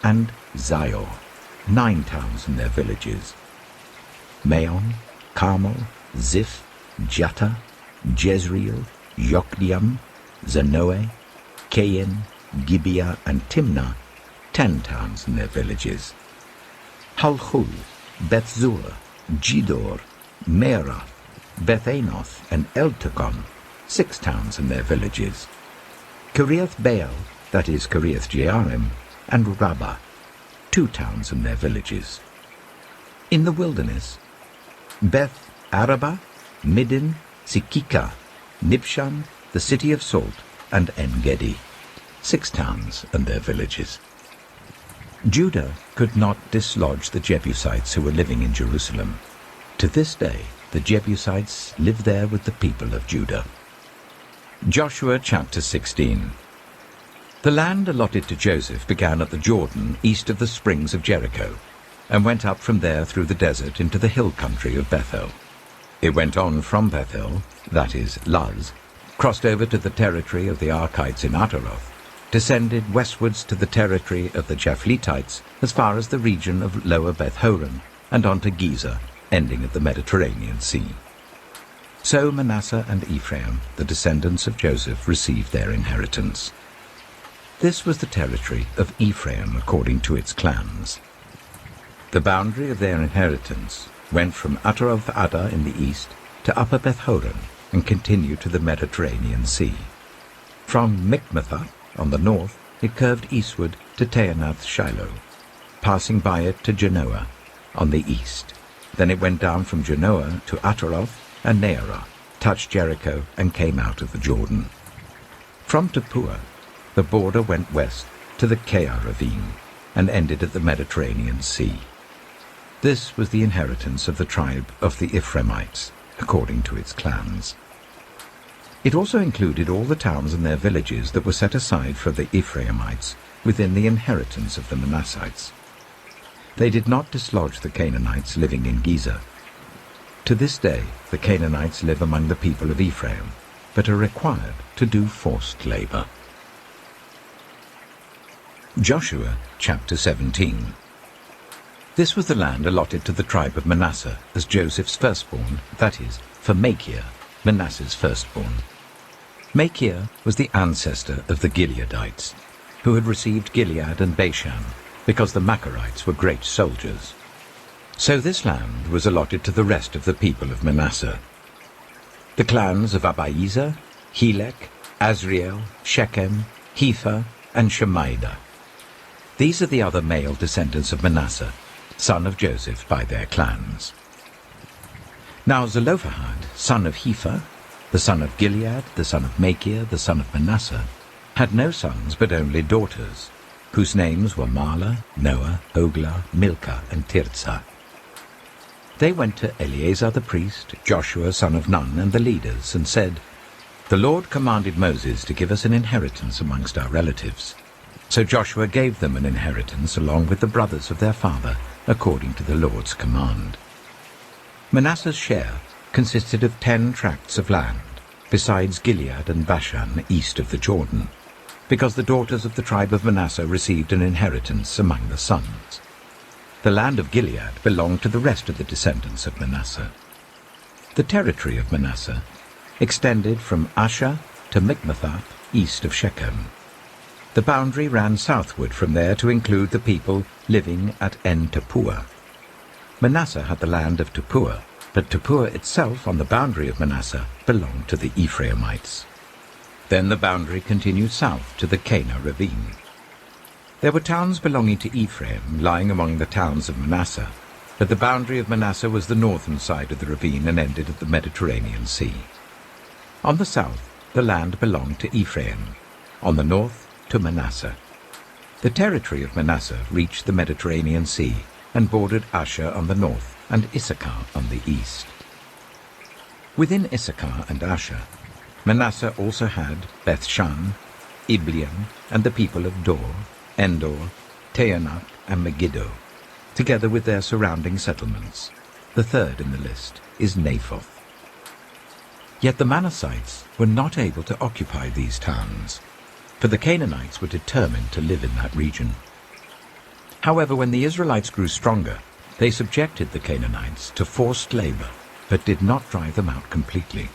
and Zior, 9 towns and their villages. Maon, Carmel, Ziph, Jatta, Jezreel, Yokdeam, Zanoah, Kain, Gibeah, and Timnah, 10 towns and their villages. Halchul, Beth-zur, Jidor, Meerath, Beth-Anoth, and Eltekon, 6 towns and their villages. Kiriath Baal, that is Kiriath Jearim, and Rabbah, 2 towns and their villages. In the wilderness, Beth Arabah, Middin, Sikika, Nibshan, the city of salt, and En-Gedi, 6 towns and their villages. Judah could not dislodge the Jebusites who were living in Jerusalem. To this day, the Jebusites live there with the people of Judah. Joshua chapter 16. The land allotted to Joseph began at the Jordan east of the springs of Jericho, and went up from there through the desert into the hill country of Bethel. It went on from Bethel, that is, Luz, crossed over to the territory of the Arkites in Ataroth, descended westwards to the territory of the Japhletites as far as the region of Lower Beth-horon and on to Gezer, ending at the Mediterranean Sea. So Manasseh and Ephraim, the descendants of Joseph, received their inheritance. This was the territory of Ephraim according to its clans. The boundary of their inheritance went from Ataroth-addar in the east to Upper Beth-horon and continued to the Mediterranean Sea. From Michmethath on the north, it curved eastward to Taanath-shiloh, passing by it to Genoa on the east. Then it went down from Genoa to Ataroth and Nearah, touched Jericho, and came out of the Jordan. From Tappuah, the border went west to the Keah ravine and ended at the Mediterranean Sea. This was the inheritance of the tribe of the Ephraimites, according to its clans. It also included all the towns and their villages that were set aside for the Ephraimites within the inheritance of the Manassites. They did not dislodge the Canaanites living in Gezer. To this day, the Canaanites live among the people of Ephraim, but are required to do forced labor. Joshua chapter 17. This was the land allotted to the tribe of Manasseh as Joseph's firstborn, that is, for Machir, Manasseh's firstborn. Machir was the ancestor of the Gileadites, who had received Gilead and Bashan, because the Machirites were great soldiers. So this land was allotted to the rest of the people of Manasseh. The clans of Abiezer, Helek, Azriel, Shechem, Hepher, and Shemaiah. These are the other male descendants of Manasseh, son of Joseph by their clans. Now Zelophehad, son of Hepher, the son of Gilead, the son of Machir, the son of Manasseh, had no sons but only daughters, whose names were Mahlah, Noah, Hoglah, Milcah, and Tirzah. They went to Eleazar the priest, Joshua son of Nun, and the leaders, and said, "The Lord commanded Moses to give us an inheritance amongst our relatives." So Joshua gave them an inheritance along with the brothers of their father, according to the Lord's command. Manasseh's share consisted of 10 tracts of land, besides Gilead and Bashan east of the Jordan, because the daughters of the tribe of Manasseh received an inheritance among the sons. The land of Gilead belonged to the rest of the descendants of Manasseh. The territory of Manasseh extended from Asher to Michmethath east of Shechem. The boundary ran southward from there to include the people living at En-Tappuah. Manasseh had the land of Tappuah, but Tappuah itself on the boundary of Manasseh belonged to the Ephraimites. Then the boundary continued south to the Keah ravine. There were towns belonging to Ephraim lying among the towns of Manasseh, but the boundary of Manasseh was the northern side of the ravine and ended at the Mediterranean Sea. On the south, the land belonged to Ephraim, on the north to Manasseh. The territory of Manasseh reached the Mediterranean Sea and bordered Asher on the north and Issachar on the east. Within Issachar and Asher, Manasseh also had Bethshan, Ibleam, and the people of Dor, Endor, Taanach, and Megiddo, together with their surrounding settlements. The third in the list is Naphoth. Yet the Manassites were not able to occupy these towns, for the Canaanites were determined to live in that region. However, when the Israelites grew stronger, they subjected the Canaanites to forced labor, but did not drive them out completely.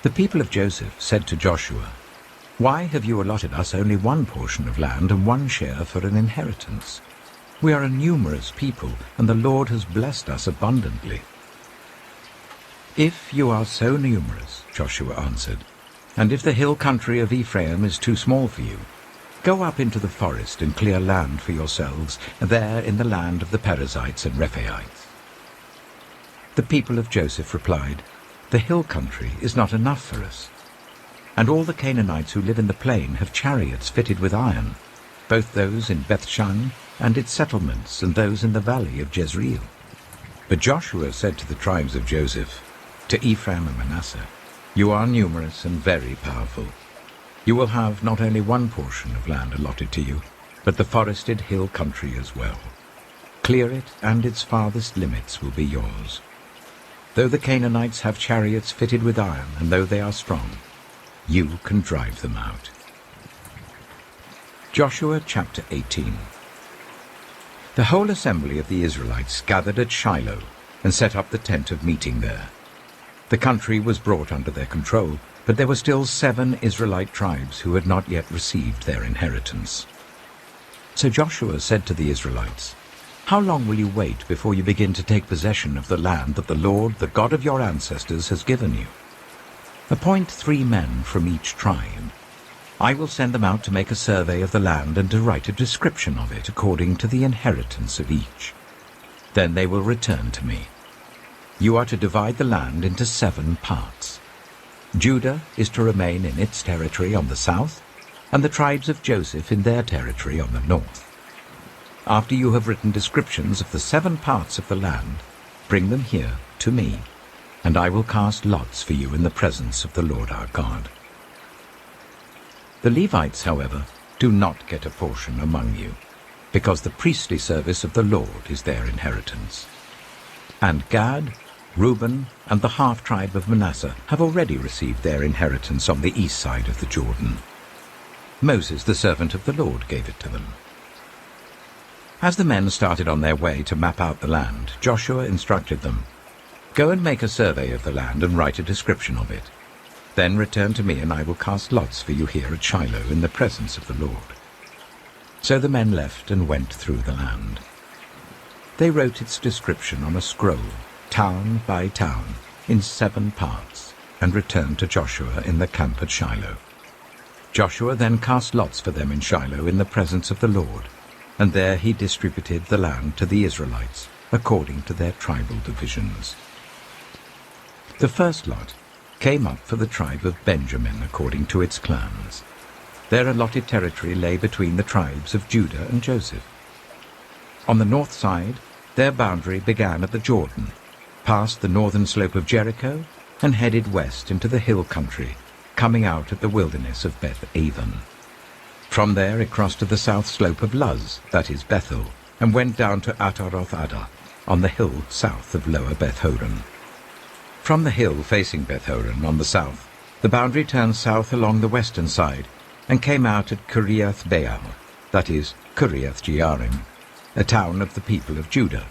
The people of Joseph said to Joshua, "Why have you allotted us only one portion of land and one share for an inheritance? We are a numerous people, and the Lord has blessed us abundantly." "If you are so numerous," Joshua answered, "and if the hill country of Ephraim is too small for you, go up into the forest and clear land for yourselves, there in the land of the Perizzites and Rephaites." The people of Joseph replied, "The hill country is not enough for us, and all the Canaanites who live in the plain have chariots fitted with iron, both those in Bethshan and its settlements and those in the valley of Jezreel." But Joshua said to the tribes of Joseph, to Ephraim and Manasseh, "You are numerous and very powerful. You will have not only one portion of land allotted to you, but the forested hill country as well. Clear it, and its farthest limits will be yours. Though the Canaanites have chariots fitted with iron, and though they are strong, you can drive them out." Joshua chapter 18. The whole assembly of the Israelites gathered at Shiloh and set up the tent of meeting there. The country was brought under their control, but there were still 7 Israelite tribes who had not yet received their inheritance. So Joshua said to the Israelites, "How long will you wait before you begin to take possession of the land that the Lord, the God of your ancestors, has given you? Appoint 3 men from each tribe. I will send them out to make a survey of the land and to write a description of it according to the inheritance of each. Then they will return to me. You are to divide the land into 7 parts. Judah is to remain in its territory on the south, and the tribes of Joseph in their territory on the north. After you have written descriptions of the 7 parts of the land, bring them here to me, and I will cast lots for you in the presence of the Lord our God. The Levites, however, do not get a portion among you, because the priestly service of the Lord is their inheritance. And Gad, Reuben, and the half-tribe of Manasseh have already received their inheritance on the east side of the Jordan. Moses, the servant of the Lord, gave it to them." As the men started on their way to map out the land, Joshua instructed them, "Go and make a survey of the land and write a description of it. Then return to me, and I will cast lots for you here at Shiloh in the presence of the Lord." So the men left and went through the land. They wrote its description on a scroll, town by town, in 7 parts, and returned to Joshua in the camp at Shiloh. Joshua then cast lots for them in Shiloh in the presence of the Lord, and there he distributed the land to the Israelites according to their tribal divisions. The first lot came up for the tribe of Benjamin according to its clans. Their allotted territory lay between the tribes of Judah and Joseph. On the north side, their boundary began at the Jordan, passed the northern slope of Jericho, and headed west into the hill country, coming out at the wilderness of Beth-aven. From there it crossed to the south slope of Luz, that is Bethel, and went down to Ataroth-adah, on the hill south of Lower Beth-horon. From the hill facing Beth-horon on the south, the boundary turned south along the western side and came out at Kiriath-baal, that is Kiriath-jearim, a town of the people of Judah.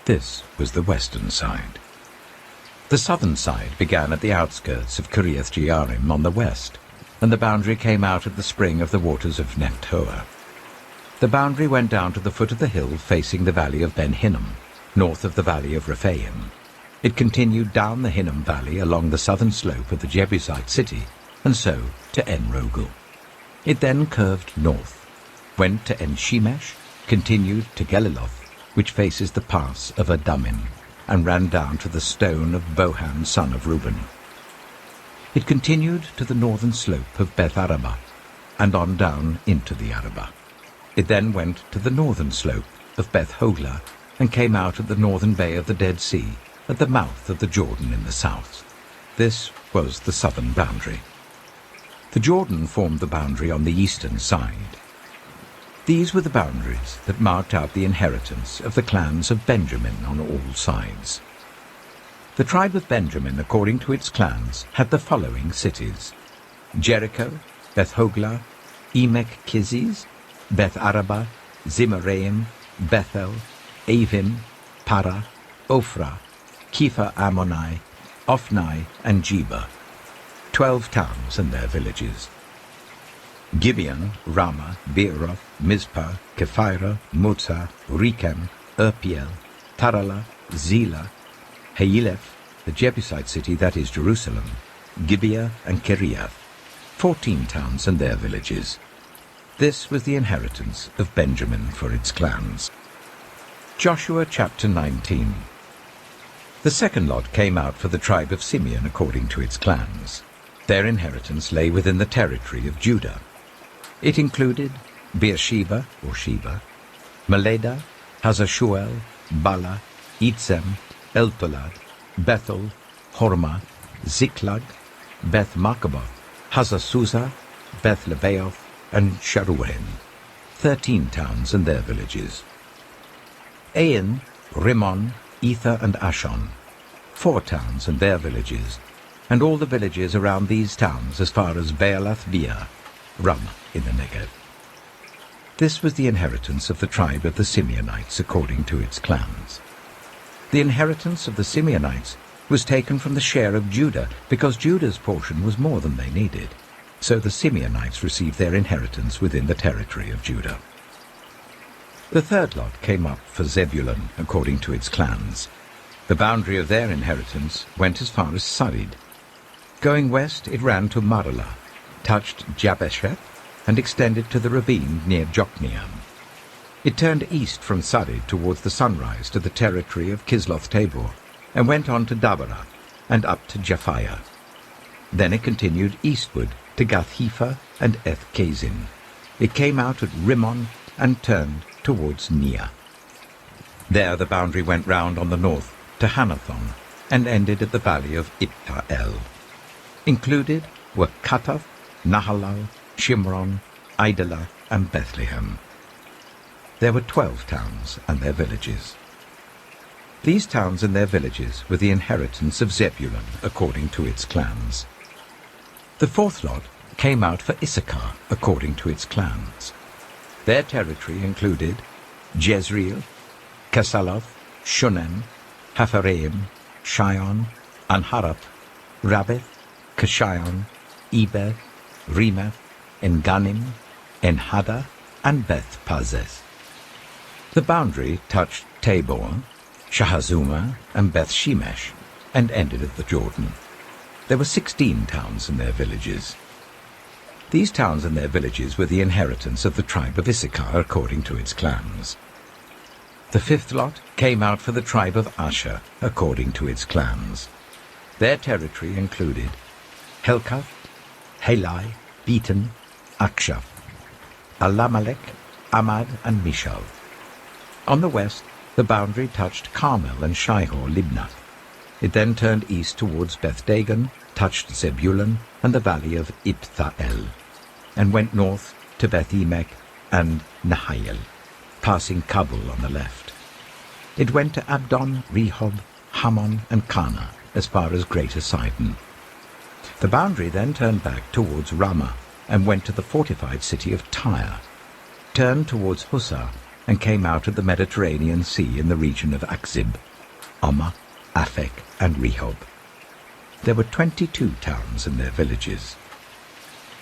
This was the western side. The southern side began at the outskirts of Kiriath-jearim on the west, and the boundary came out at the spring of the waters of Nephtoah. The boundary went down to the foot of the hill facing the valley of Ben-Hinnom, north of the valley of Rephaim. It continued down the Hinnom Valley along the southern slope of the Jebusite city, and so to En-rogel. It then curved north, went to En-shemesh, continued to Geliloth, which faces the pass of Adumim, and ran down to the stone of Bohan son of Reuben. It continued to the northern slope of Beth-arabah, and on down into the Arabah. It then went to the northern slope of Beth-hoglah, and came out at the northern bay of the Dead Sea, at the mouth of the Jordan in the south. This was the southern boundary. The Jordan formed the boundary on the eastern side. These were the boundaries that marked out the inheritance of the clans of Benjamin on all sides. The tribe of Benjamin, according to its clans, had the following cities: Jericho, Beth-hoglah, Emek-keziz, Beth-arabah, Zimraim, Bethel, Avim, Parah, Ophrah, Kepha-ammoni, Ophni, and Geba, 12 towns and their villages. Gibeon, Ramah, Beeroth, Mizpah, Kephirah, Motzah, Rechem, Irpeel, Taralah, Zelah, Haeleph, the Jebusite city, that is Jerusalem, Gibeah, and Kiriath, 14 towns and their villages. This was the inheritance of Benjamin for its clans. Joshua chapter 19. The second lot came out for the tribe of Simeon according to its clans. Their inheritance lay within the territory of Judah. It included Beersheba, or Sheba, Meleda, Hazar-shual, Bala, Itzem, Eltolad, Bethel, Hormah, Ziklag, Beth-markaboth, Hazar-susah, Beth-lebaoth, and Sharuhen, 13 towns and their villages. Ain, Rimmon, Ether, and Ashon, 4 towns and their villages, and all the villages around these towns as far as Baalath-beer, Ramah in the Negev. This was the inheritance of the tribe of the Simeonites according to its clans. The inheritance of the Simeonites was taken from the share of Judah, because Judah's portion was more than they needed. So the Simeonites received their inheritance within the territory of Judah. The third lot came up for Zebulun according to its clans. The boundary of their inheritance went as far as Sarid. Going west, it ran to Maralah, touched Jabesheth, and extended to the ravine near Jokneam. It turned east from Sarid towards the sunrise to the territory of Kisloth-Tabor, and went on to Dabarah and up to Japhiah. Then it continued eastward to Gath-Hepher and Eth-Kazin. It came out at Rimmon and turned towards Neah. There the boundary went round on the north to Hanathon and ended at the valley of Ipta-El. Included were Katath, Nahalal, Shimron, Idalah, and Bethlehem. There were 12 towns and their villages. These towns and their villages were the inheritance of Zebulun according to its clans. The fourth lot came out for Issachar according to its clans. Their territory included Jezreel, Kesaloth, Shunem, Hapharaim, Shion, Anharath, Rabbith, Kishion, Eber, Remeth, Enganim, Enhada, and Beth-Pazeth. The boundary touched Tabor, Shahazuma, and Beth-Shemesh, and ended at the Jordan. There were 16 towns and their villages. These towns and their villages were the inheritance of the tribe of Issachar according to its clans. The fifth lot came out for the tribe of Asher according to its clans. Their territory included Helkath, Halai, Beaton, Akshaph, Alamelech, Amad, and Mishal. On the west, the boundary touched Carmel and Shihor-Libnath. It then turned east towards Beth-Dagon, touched Zebulun and the valley of Iptha-El, and went north to Beth-Emek and Nahayel, passing Kabul on the left. It went to Abdon, Rehob, Hammon, and Kana, as far as Greater Sidon. The boundary then turned back towards Ramah and went to the fortified city of Tyre, turned towards Hussah, and came out at the Mediterranean Sea in the region of Akzib, Ammah, Aphek, and Rehob. There were 22 towns and their villages.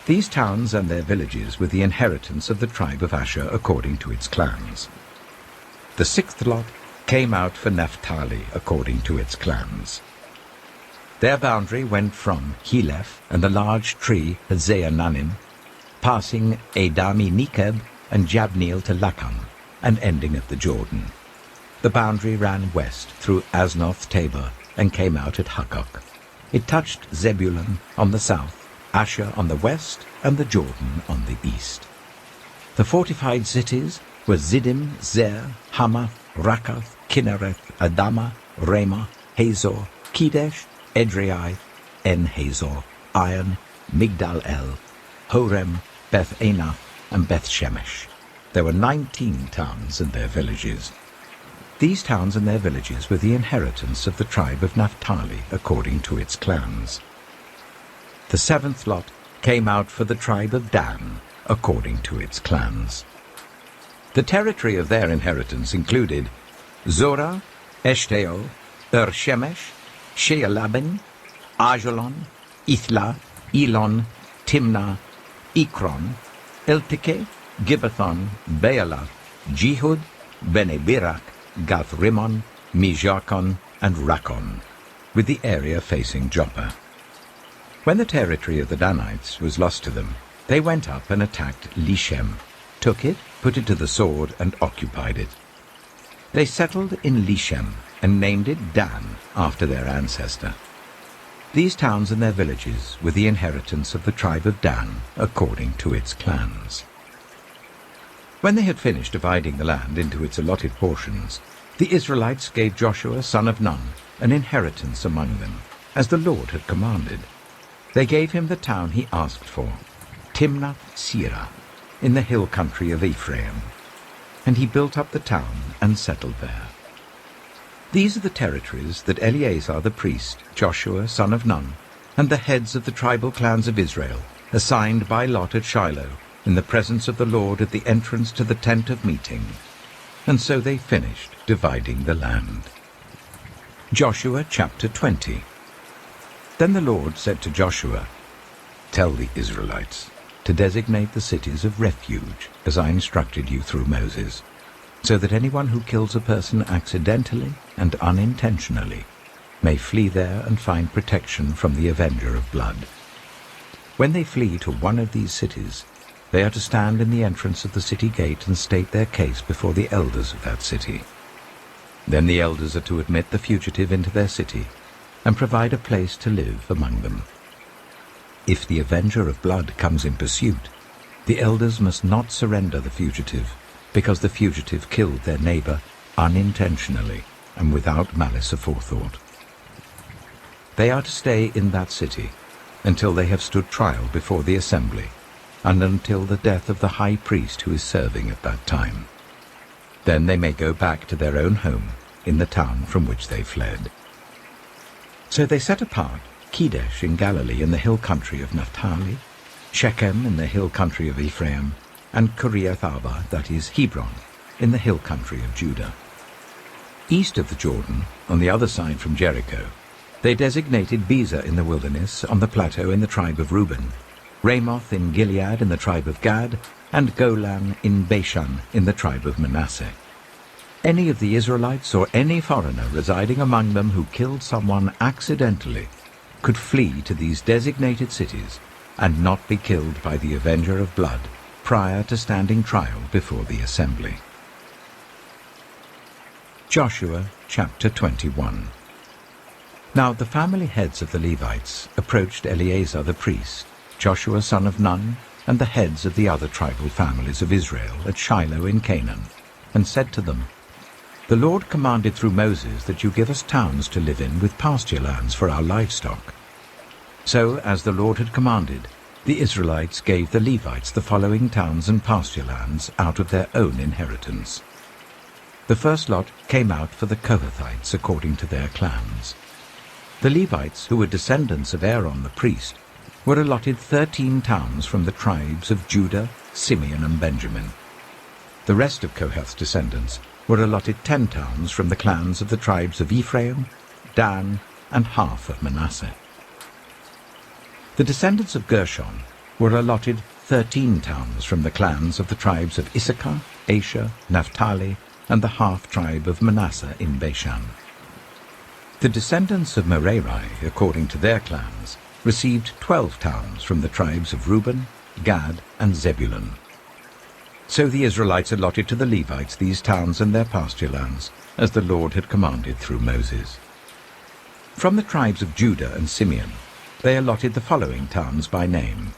These towns and their villages were the inheritance of the tribe of Asher according to its clans. The sixth lot came out for Naphtali according to its clans. Their boundary went from Heleph and the large tree Hazeananim, passing Adami Nekeb and Jabneel to Lakham, and ending at the Jordan. The boundary ran west through Aznoth-Tabor and came out at Hukkok. It touched Zebulun on the south, Asher on the west, and the Jordan on the east. The fortified cities were Ziddim, Zer, Hamath, Rakath, Kinnereth, Adama, Ramah, Hazor, Kedesh, Edrei, En-Hazor, Iron, Migdal-El, Horem, Beth-Anath, and Beth-Shemesh. There were 19 towns and their villages. These towns and their villages were the inheritance of the tribe of Naphtali according to its clans. The seventh lot came out for the tribe of Dan according to its clans. The territory of their inheritance included Zorah, Eshtaol, Shemesh, Shealabin, Ajalon, Ithla, Elon, Timnah, Ekron, Elteke, Gibbethon, Baalath, Jehud, Bene-Berak, Gath-Rimmon, Mijarkon, and Rakon, with the area facing Joppa. When the territory of the Danites was lost to them, they went up and attacked Lishem, took it, put it to the sword, and occupied it. They settled in Lishem and named it Dan after their ancestor. These towns and their villages were the inheritance of the tribe of Dan according to its clans. When they had finished dividing the land into its allotted portions, the Israelites gave Joshua son of Nun an inheritance among them, as the Lord had commanded. They gave him the town he asked for, Timnath-Serah, in the hill country of Ephraim, and he built up the town and settled there. These are the territories that Eleazar the priest, Joshua son of Nun, and the heads of the tribal clans of Israel assigned by lot at Shiloh in the presence of the Lord at the entrance to the tent of meeting. And so they finished dividing the land. Joshua chapter 20. Then the Lord said to Joshua, "Tell the Israelites to designate the cities of refuge, as I instructed you through Moses, so that anyone who kills a person accidentally and unintentionally may flee there and find protection from the avenger of blood. When they flee to one of these cities, they are to stand in the entrance of the city gate and state their case before the elders of that city. Then the elders are to admit the fugitive into their city and provide a place to live among them. If the avenger of blood comes in pursuit, the elders must not surrender the fugitive, because the fugitive killed their neighbor unintentionally and without malice aforethought. They are to stay in that city until they have stood trial before the assembly, and until the death of the high priest who is serving at that time. Then they may go back to their own home in the town from which they fled." So they set apart Kedesh in Galilee in the hill country of Naphtali, Shechem in the hill country of Ephraim, and Kiriath-arba, that is Hebron, in the hill country of Judah. East of the Jordan, on the other side from Jericho, they designated Bezer in the wilderness on the plateau in the tribe of Reuben, Ramoth in Gilead in the tribe of Gad, and Golan in Bashan in the tribe of Manasseh. Any of the Israelites or any foreigner residing among them who killed someone accidentally could flee to these designated cities and not be killed by the avenger of blood prior to standing trial before the assembly. Joshua chapter 21. Now the family heads of the Levites approached Eleazar the priest, Joshua son of Nun, and the heads of the other tribal families of Israel at Shiloh in Canaan, and said to them, "The Lord commanded through Moses that you give us towns to live in with pasture lands for our livestock." So, as the Lord had commanded, the Israelites gave the Levites the following towns and pasture lands out of their own inheritance. The first lot came out for the Kohathites according to their clans. The Levites, who were descendants of Aaron the priest, were allotted 13 towns from the tribes of Judah, Simeon, and Benjamin. The rest of Kohath's descendants were allotted 10 towns from the clans of the tribes of Ephraim, Dan, and half of Manasseh. The descendants of Gershon were allotted 13 towns from the clans of the tribes of Issachar, Asher, Naphtali, and the half-tribe of Manasseh in Bashan. The descendants of Merari, according to their clans, received 12 towns from the tribes of Reuben, Gad, and Zebulun. So the Israelites allotted to the Levites these towns and their pasture lands, as the Lord had commanded through Moses. From the tribes of Judah and Simeon, they allotted the following towns by name.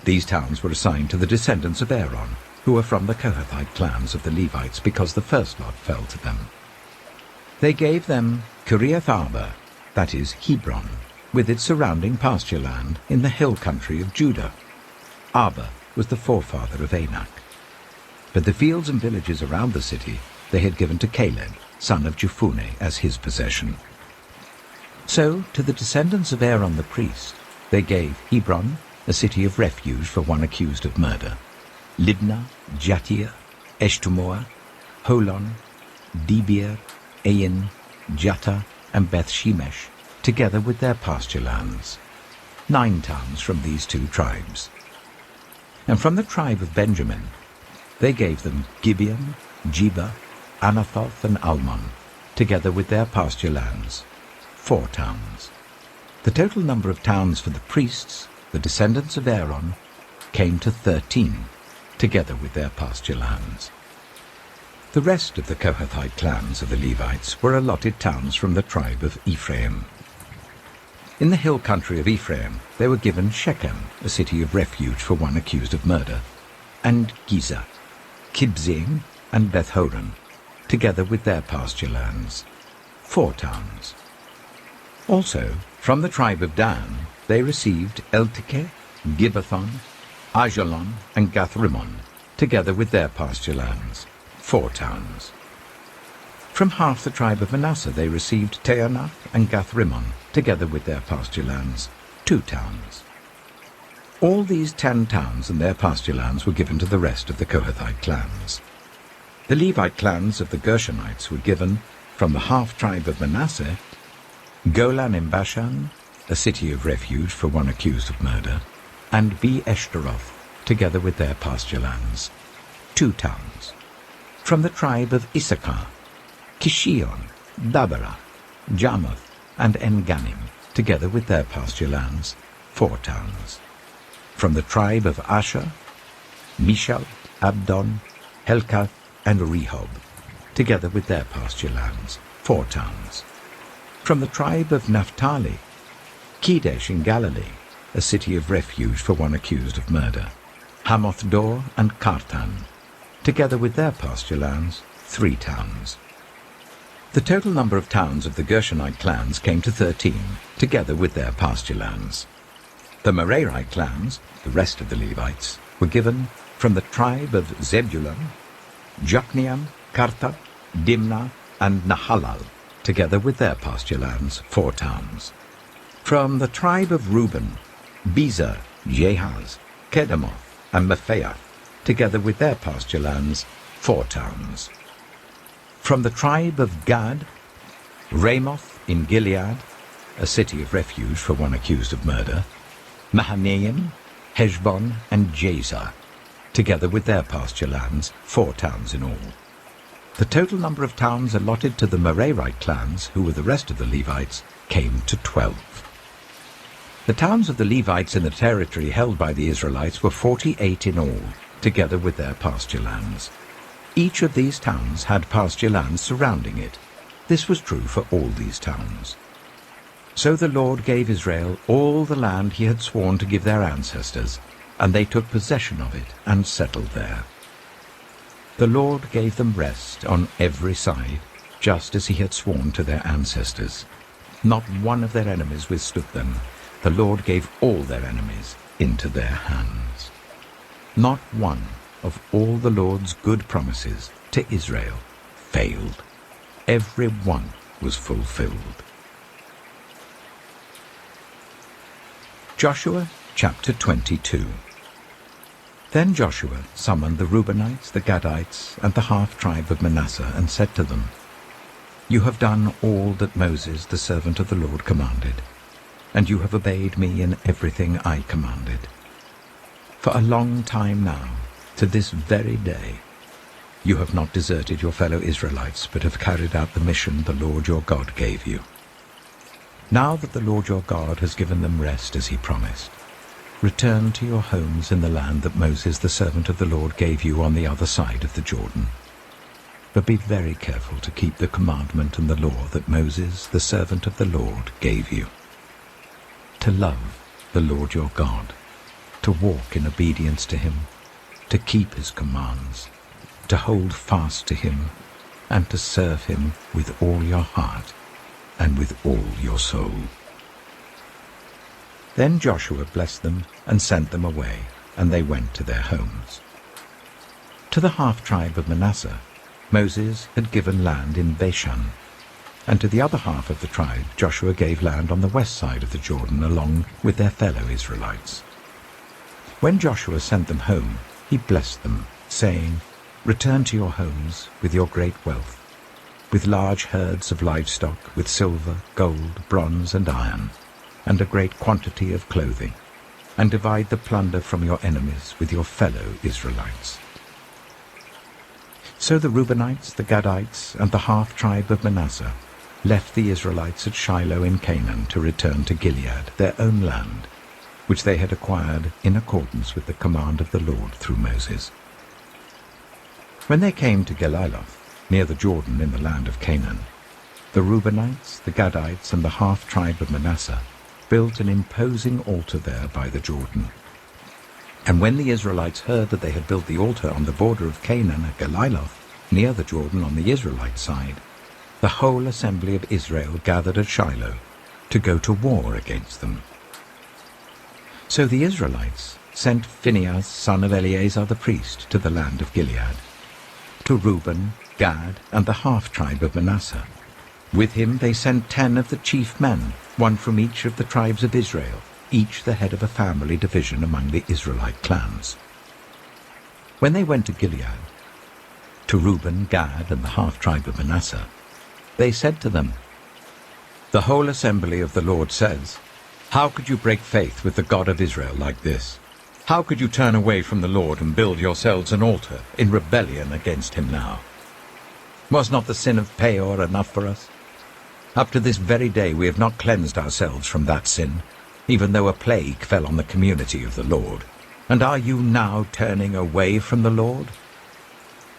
These towns were assigned to the descendants of Aaron, who were from the Kohathite clans of the Levites, because the first lot fell to them. They gave them Kiriath-arba, that is Hebron, with its surrounding pasture land in the hill country of Judah. Arba was the forefather of Anak. But the fields and villages around the city they had given to Caleb, son of Jephunneh, as his possession. So to the descendants of Aaron the priest they gave Hebron, a city of refuge for one accused of murder, Libnah, Jattir, Eshtemoa, Holon, Debir, Ain, Jattah, and Beth-shemesh, together with their pasture lands. 9 towns from these 2 tribes. And from the tribe of Benjamin they gave them Gibeon, Jeba, Anathoth, and Almon, together with their pasture lands, 4 towns. The total number of towns for the priests, the descendants of Aaron, came to 13, together with their pasture lands. The rest of the Kohathite clans of the Levites were allotted towns from the tribe of Ephraim. In the hill country of Ephraim they were given Shechem, a city of refuge for one accused of murder, and Giza, Kibzaim, and Beth-horon, together with their pasture lands, 4 towns. Also, from the tribe of Dan they received Eltekeh, Gibbethon, Ajalon, and Gath-rimmon, together with their pasture lands, 4 towns. From half the tribe of Manasseh they received Taanath and Gath-rimmon, together with their pasture lands, 2 towns. All these 10 towns and their pasture lands were given to the rest of the Kohathite clans. The Levite clans of the Gershonites were given, from the half-tribe of Manasseh, Golan in Bashan, a city of refuge for one accused of murder, and Be-Eshtaroth, together with their pasture lands, 2 towns. From the tribe of Issachar, Kishion, Dabara, Jarmuth, and En-Ganim, together with their pasture lands, 4 towns. From the tribe of Asher, Mishal, Abdon, Helkath, and Rehob, together with their pasture lands, 4 towns. From the tribe of Naphtali, Kedesh in Galilee, a city of refuge for one accused of murder, Hamoth-Dor and Kartan, together with their pasture lands, 3 towns. The total number of towns of the Gershonite clans came to 13, together with their pasture lands. The Merarite clans, the rest of the Levites, were given from the tribe of Zebulun, Jokneam, Karta, Dimnah, and Nahalal, together with their pasture lands, 4 towns. From the tribe of Reuben, Bezer, Jehaz, Kedemoth, and Mephaeth, together with their pasture lands, 4 towns. From the tribe of Gad, Ramoth in Gilead, a city of refuge for one accused of murder, Mahanaim, Heshbon, and Jazer, together with their pasture lands, 4 towns in all. The total number of towns allotted to the Merarite clans, who were the rest of the Levites, came to 12. The towns of the Levites in the territory held by the Israelites were 48 in all, together with their pasture lands. Each of these towns had pasture lands surrounding it. This was true for all these towns. So the Lord gave Israel all the land he had sworn to give their ancestors, and they took possession of it and settled there. The Lord gave them rest on every side, just as he had sworn to their ancestors. Not one of their enemies withstood them. The Lord gave all their enemies into their hands. Not one of all the Lord's good promises to Israel failed. Every one was fulfilled. Joshua chapter 22. Then Joshua summoned the Reubenites, the Gadites, and the half-tribe of Manasseh, and said to them, You have done all that Moses, the servant of the Lord, commanded, and you have obeyed me in everything I commanded. For a long time now, to this very day, you have not deserted your fellow Israelites, but have carried out the mission the Lord your God gave you. Now that the Lord your God has given them rest as he promised, return to your homes in the land that Moses, the servant of the Lord, gave you on the other side of the Jordan. But be very careful to keep the commandment and the law that Moses, the servant of the Lord, gave you. To love the Lord your God, to walk in obedience to him, to keep his commands, to hold fast to him, and to serve him with all your heart and with all your soul. Then Joshua blessed them and sent them away, and they went to their homes. To the half-tribe of Manasseh, Moses had given land in Bashan, and to the other half of the tribe Joshua gave land on the west side of the Jordan along with their fellow Israelites. When Joshua sent them home, he blessed them, saying, Return to your homes with your great wealth, with large herds of livestock, with silver, gold, bronze, and iron, and a great quantity of clothing, and divide the plunder from your enemies with your fellow Israelites. So the Reubenites, the Gadites, and the half-tribe of Manasseh left the Israelites at Shiloh in Canaan to return to Gilead, their own land, which they had acquired in accordance with the command of the Lord through Moses. When they came to Geliloth, near the Jordan in the land of Canaan, the Reubenites, the Gadites, and the half-tribe of Manasseh built an imposing altar there by the Jordan. And when the Israelites heard that they had built the altar on the border of Canaan at Geliloth, near the Jordan on the Israelite side, the whole assembly of Israel gathered at Shiloh to go to war against them. So the Israelites sent Phinehas, son of Eleazar the priest, to the land of Gilead, to Reuben, Gad, and the half-tribe of Manasseh. With him they sent 10 of the chief men, one from each of the tribes of Israel, each the head of a family division among the Israelite clans. When they went to Gilead, to Reuben, Gad, and the half-tribe of Manasseh, they said to them, "The whole assembly of the Lord says, 'How could you break faith with the God of Israel like this? How could you turn away from the Lord and build yourselves an altar in rebellion against him now? Was not the sin of Peor enough for us? Up to this very day we have not cleansed ourselves from that sin, even though a plague fell on the community of the Lord. And are you now turning away from the Lord?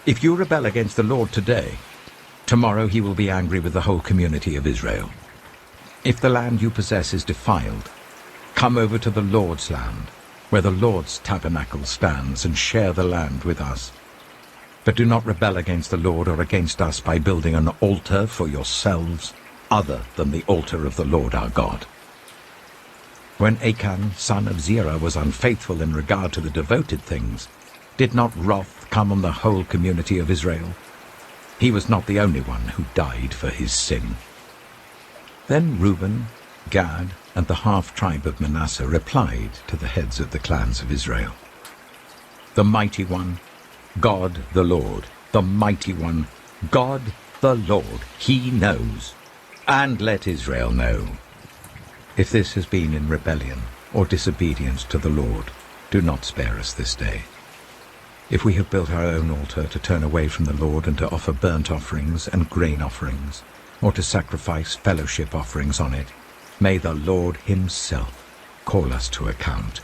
If you rebel against the Lord today, tomorrow he will be angry with the whole community of Israel. If the land you possess is defiled, come over to the Lord's land, where the Lord's tabernacle stands, and share the land with us. But do not rebel against the Lord or against us by building an altar for yourselves, other than the altar of the Lord our God.'" When Achan, son of Zerah, was unfaithful in regard to the devoted things, did not wrath come on the whole community of Israel? He was not the only one who died for his sin. Then Reuben, Gad, and the half-tribe of Manasseh replied to the heads of the clans of Israel, "The mighty one, God the Lord, the mighty one, God the Lord, he knows, and let Israel know. If this has been in rebellion or disobedience to the Lord, do not spare us this day. If we have built our own altar to turn away from the Lord and to offer burnt offerings and grain offerings, or to sacrifice fellowship offerings on it, may the Lord himself call us to account.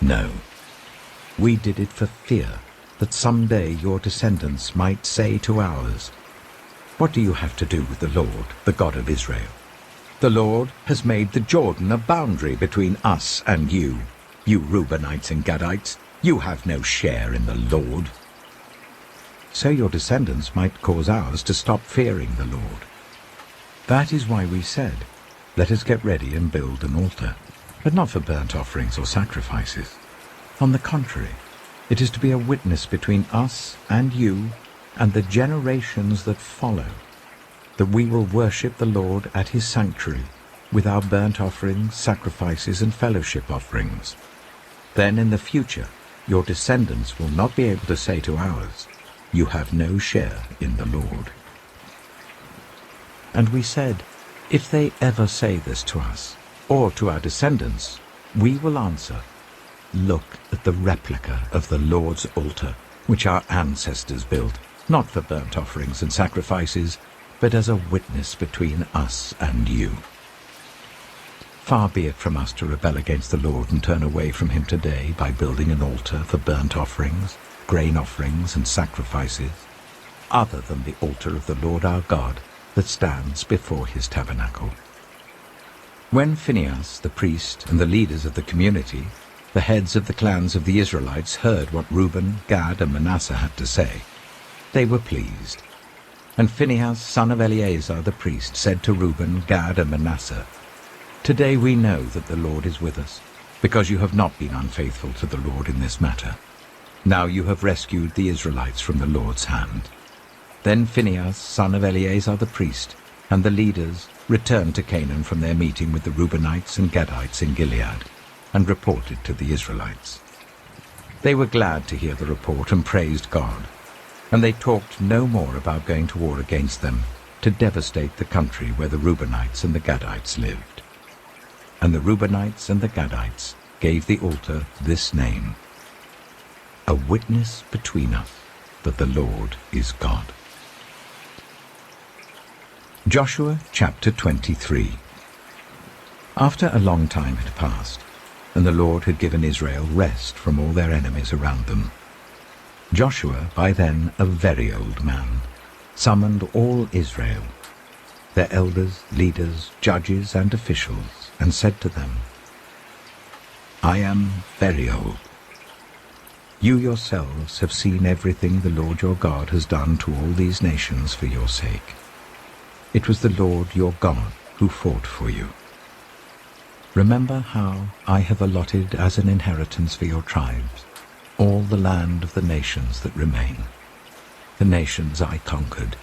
No, we did it for fear that someday your descendants might say to ours, 'What do you have to do with the Lord, the God of Israel? The Lord has made the Jordan a boundary between us and you. You Reubenites and Gadites, you have no share in the Lord.' So your descendants might cause ours to stop fearing the Lord. That is why we said, 'Let us get ready and build an altar,' but not for burnt offerings or sacrifices. On the contrary, it is to be a witness between us and you and the generations that follow, that we will worship the Lord at his sanctuary with our burnt offerings, sacrifices, and fellowship offerings. Then in the future your descendants will not be able to say to ours, 'You have no share in the Lord.'" And we said, "If they ever say this to us, or to our descendants, we will answer, 'Look at the replica of the Lord's altar, which our ancestors built, not for burnt offerings and sacrifices, but as a witness between us and you.' Far be it from us to rebel against the Lord and turn away from him today by building an altar for burnt offerings, grain offerings, and sacrifices, other than the altar of the Lord our God that stands before his tabernacle." When Phinehas, the priest, and the leaders of the community, the heads of the clans of the Israelites, heard what Reuben, Gad, and Manasseh had to say, they were pleased. And Phinehas, son of Eleazar the priest, said to Reuben, Gad, and Manasseh, "Today we know that the Lord is with us, because you have not been unfaithful to the Lord in this matter. Now you have rescued the Israelites from the Lord's hand." Then Phinehas, son of Eleazar the priest, and the leaders returned to Canaan from their meeting with the Reubenites and Gadites in Gilead, and reported to the Israelites. They were glad to hear the report and praised God, and they talked no more about going to war against them to devastate the country where the Reubenites and the Gadites lived. And the Reubenites and the Gadites gave the altar this name: "A witness between us that the Lord is God." Joshua chapter 23. After a long time had passed, and the Lord had given Israel rest from all their enemies around them, Joshua, by then a very old man, summoned all Israel, their elders, leaders, judges, and officials, and said to them, "I am very old. You yourselves have seen everything the Lord your God has done to all these nations for your sake. It was the Lord your God who fought for you. Remember how I have allotted as an inheritance for your tribes all the land of the nations that remain, the nations I conquered,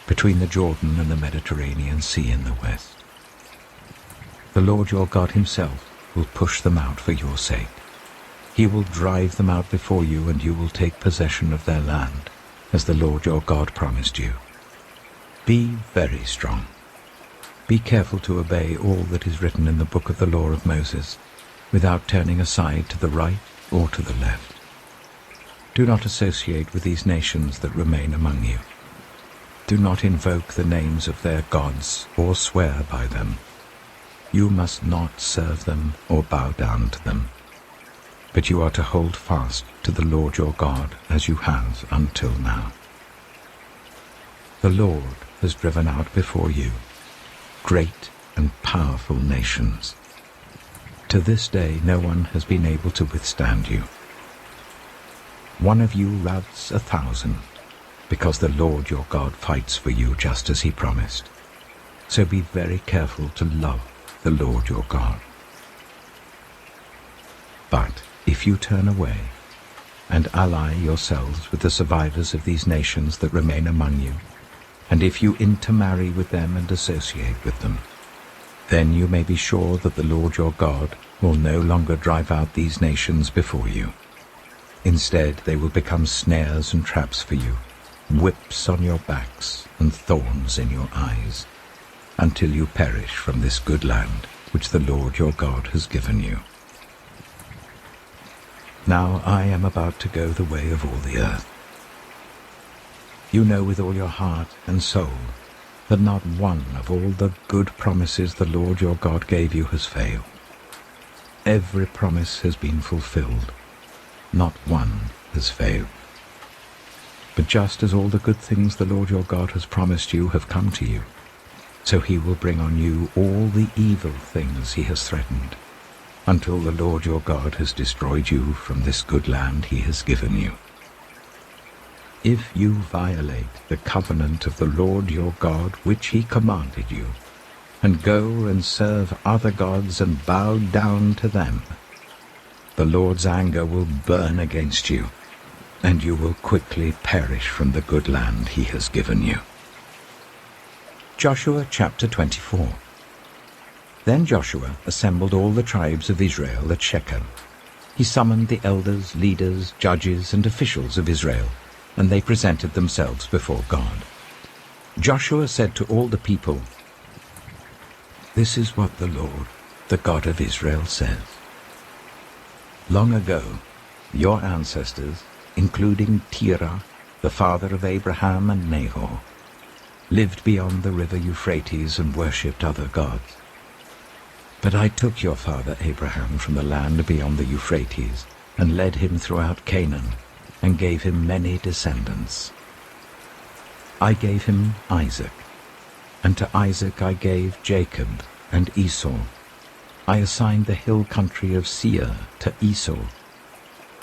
between the Jordan and the Mediterranean Sea in the west. The Lord your God himself will push them out for your sake. He will drive them out before you, and you will take possession of their land, as the Lord your God promised you. Be very strong. Be careful to obey all that is written in the book of the law of Moses, without turning aside to the right or to the left. Do not associate with these nations that remain among you. Do not invoke the names of their gods or swear by them. You must not serve them or bow down to them. But you are to hold fast to the Lord your God as you have until now. The Lord has driven out before you great and powerful nations. To this day no one has been able to withstand you. One of you routs 1,000, because the Lord your God fights for you just as he promised. So be very careful to love the Lord your God. But if you turn away and ally yourselves with the survivors of these nations that remain among you, and if you intermarry with them and associate with them, then you may be sure that the Lord your God will no longer drive out these nations before you. Instead, they will become snares and traps for you, whips on your backs and thorns in your eyes, until you perish from this good land which the Lord your God has given you. Now I am about to go the way of all the earth. You know with all your heart and soul that not one of all the good promises the Lord your God gave you has failed. Every promise has been fulfilled. Not one has failed. But just as all the good things the Lord your God has promised you have come to you, so he will bring on you all the evil things he has threatened, until the Lord your God has destroyed you from this good land he has given you. If you violate the covenant of the Lord your God which he commanded you, and go and serve other gods and bow down to them, the Lord's anger will burn against you, and you will quickly perish from the good land he has given you. Joshua chapter 24. Then Joshua assembled all the tribes of Israel at Shechem. He summoned the elders, leaders, judges, and officials of Israel, and they presented themselves before God. Joshua said to all the people, "This is what the Lord, the God of Israel, says. Long ago, your ancestors, including Terah, the father of Abraham and Nahor, lived beyond the river Euphrates and worshipped other gods. But I took your father Abraham from the land beyond the Euphrates and led him throughout Canaan and gave him many descendants. I gave him Isaac, and to Isaac I gave Jacob and Esau. I assigned the hill country of Seir to Esau,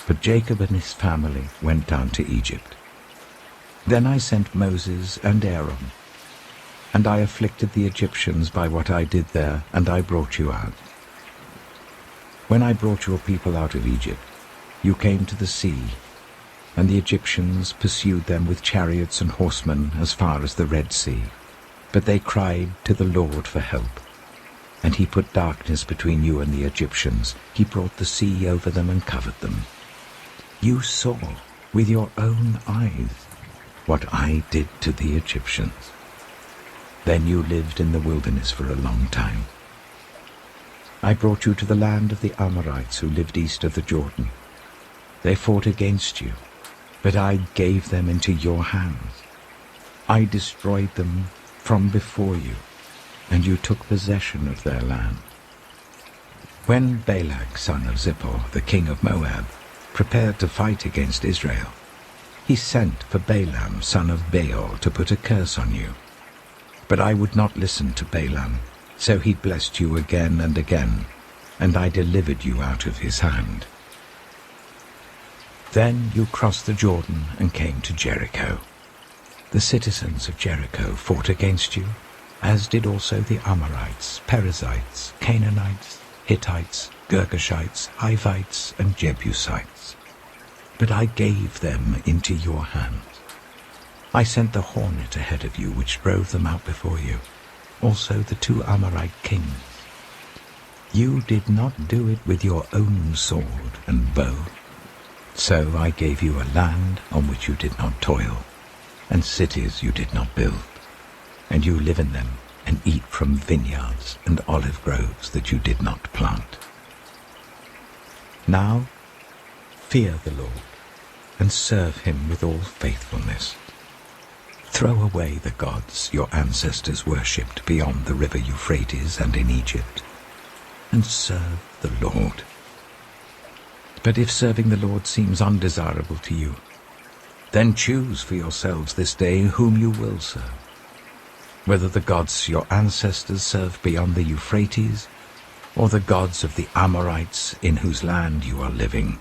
but Jacob and his family went down to Egypt. Then I sent Moses and Aaron, and I afflicted the Egyptians by what I did there, and I brought you out. When I brought your people out of Egypt, you came to the sea, and the Egyptians pursued them with chariots and horsemen as far as the Red Sea. But they cried to the Lord for help, and he put darkness between you and the Egyptians. He brought the sea over them and covered them. You saw with your own eyes what I did to the Egyptians. Then you lived in the wilderness for a long time. I brought you to the land of the Amorites who lived east of the Jordan. They fought against you, but I gave them into your hands. I destroyed them from before you, and you took possession of their land. When Balak, son of Zippor, the king of Moab, prepared to fight against Israel, he sent for Balaam, son of Beor, to put a curse on you. But I would not listen to Balaam, so he blessed you again and again, and I delivered you out of his hand. Then you crossed the Jordan and came to Jericho. The citizens of Jericho fought against you, as did also the Amorites, Perizzites, Canaanites, Hittites, Girgashites, Hivites, and Jebusites. But I gave them into your hands. I sent the hornet ahead of you, which drove them out before you, also the 2 Amorite kings. You did not do it with your own sword and bow. So I gave you a land on which you did not toil, and cities you did not build, and you live in them and eat from vineyards and olive groves that you did not plant. Now fear the Lord and serve him with all faithfulness. Throw away the gods your ancestors worshipped beyond the river Euphrates and in Egypt, and serve the Lord. But if serving the Lord seems undesirable to you, then choose for yourselves this day whom you will serve, whether the gods your ancestors served beyond the Euphrates, or the gods of the Amorites in whose land you are living.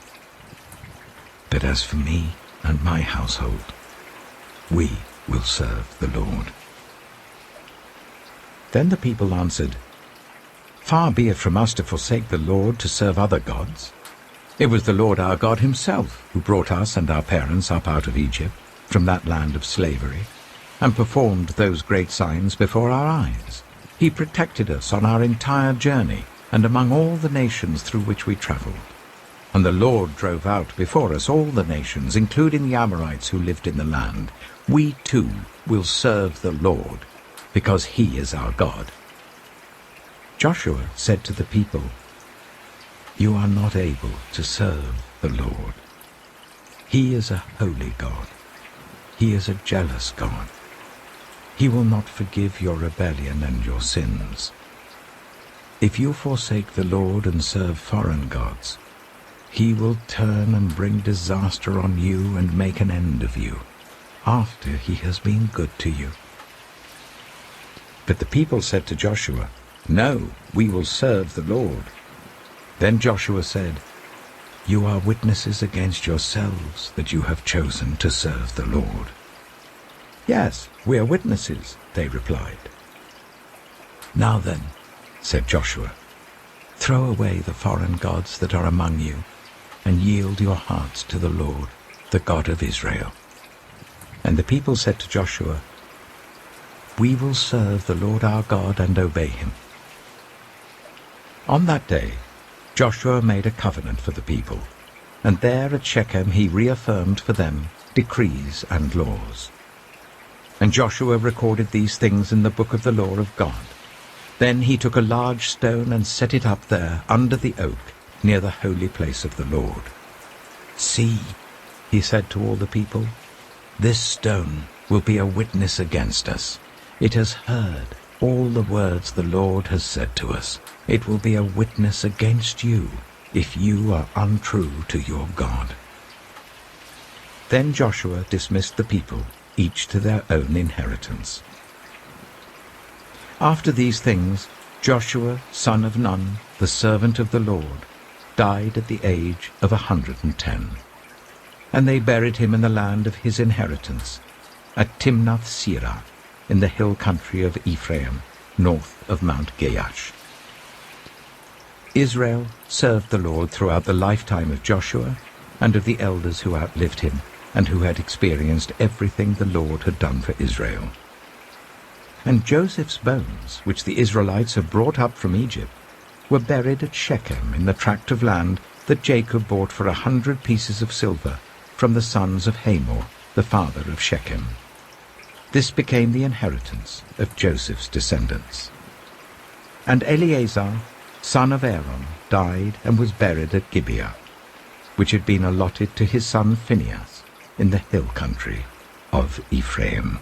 But as for me and my household, we will serve the Lord." Then the people answered, "Far be it from us to forsake the Lord to serve other gods. It was the Lord our God himself who brought us and our parents up out of Egypt, from that land of slavery, and performed those great signs before our eyes. He protected us on our entire journey and among all the nations through which we traveled. And the Lord drove out before us all the nations, including the Amorites who lived in the land. We too will serve the Lord, because he is our God." Joshua said to the people, "You are not able to serve the Lord. He is a holy God. He is a jealous God. He will not forgive your rebellion and your sins. If you forsake the Lord and serve foreign gods, he will turn and bring disaster on you and make an end of you, after he has been good to you." But the people said to Joshua, "No, we will serve the Lord." Then Joshua said, "You are witnesses against yourselves that you have chosen to serve the Lord." "Yes, we are witnesses," they replied. "Now then," said Joshua, "throw away the foreign gods that are among you, and yield your hearts to the Lord, the God of Israel." And the people said to Joshua, "We will serve the Lord our God and obey him." On that day Joshua made a covenant for the people, and there at Shechem he reaffirmed for them decrees and laws. And Joshua recorded these things in the book of the law of God. Then he took a large stone and set it up there under the oak near the holy place of the Lord. "See," he said to all the people, "this stone will be a witness against us. It has heard all the words the Lord has said to us. It will be a witness against you if you are untrue to your God." Then Joshua dismissed the people, each to their own inheritance. After these things, Joshua, son of Nun, the servant of the Lord, died at the age of 110. And they buried him in the land of his inheritance, at Timnath-Serah, in the hill country of Ephraim, north of Mount Gaash. Israel served the Lord throughout the lifetime of Joshua and of the elders who outlived him and who had experienced everything the Lord had done for Israel. And Joseph's bones, which the Israelites had brought up from Egypt, were buried at Shechem in the tract of land that Jacob bought for 100 pieces of silver from the sons of Hamor, the father of Shechem. This became the inheritance of Joseph's descendants. And Eleazar, son of Aaron, died and was buried at Gibeah, which had been allotted to his son Phinehas in the hill country of Ephraim.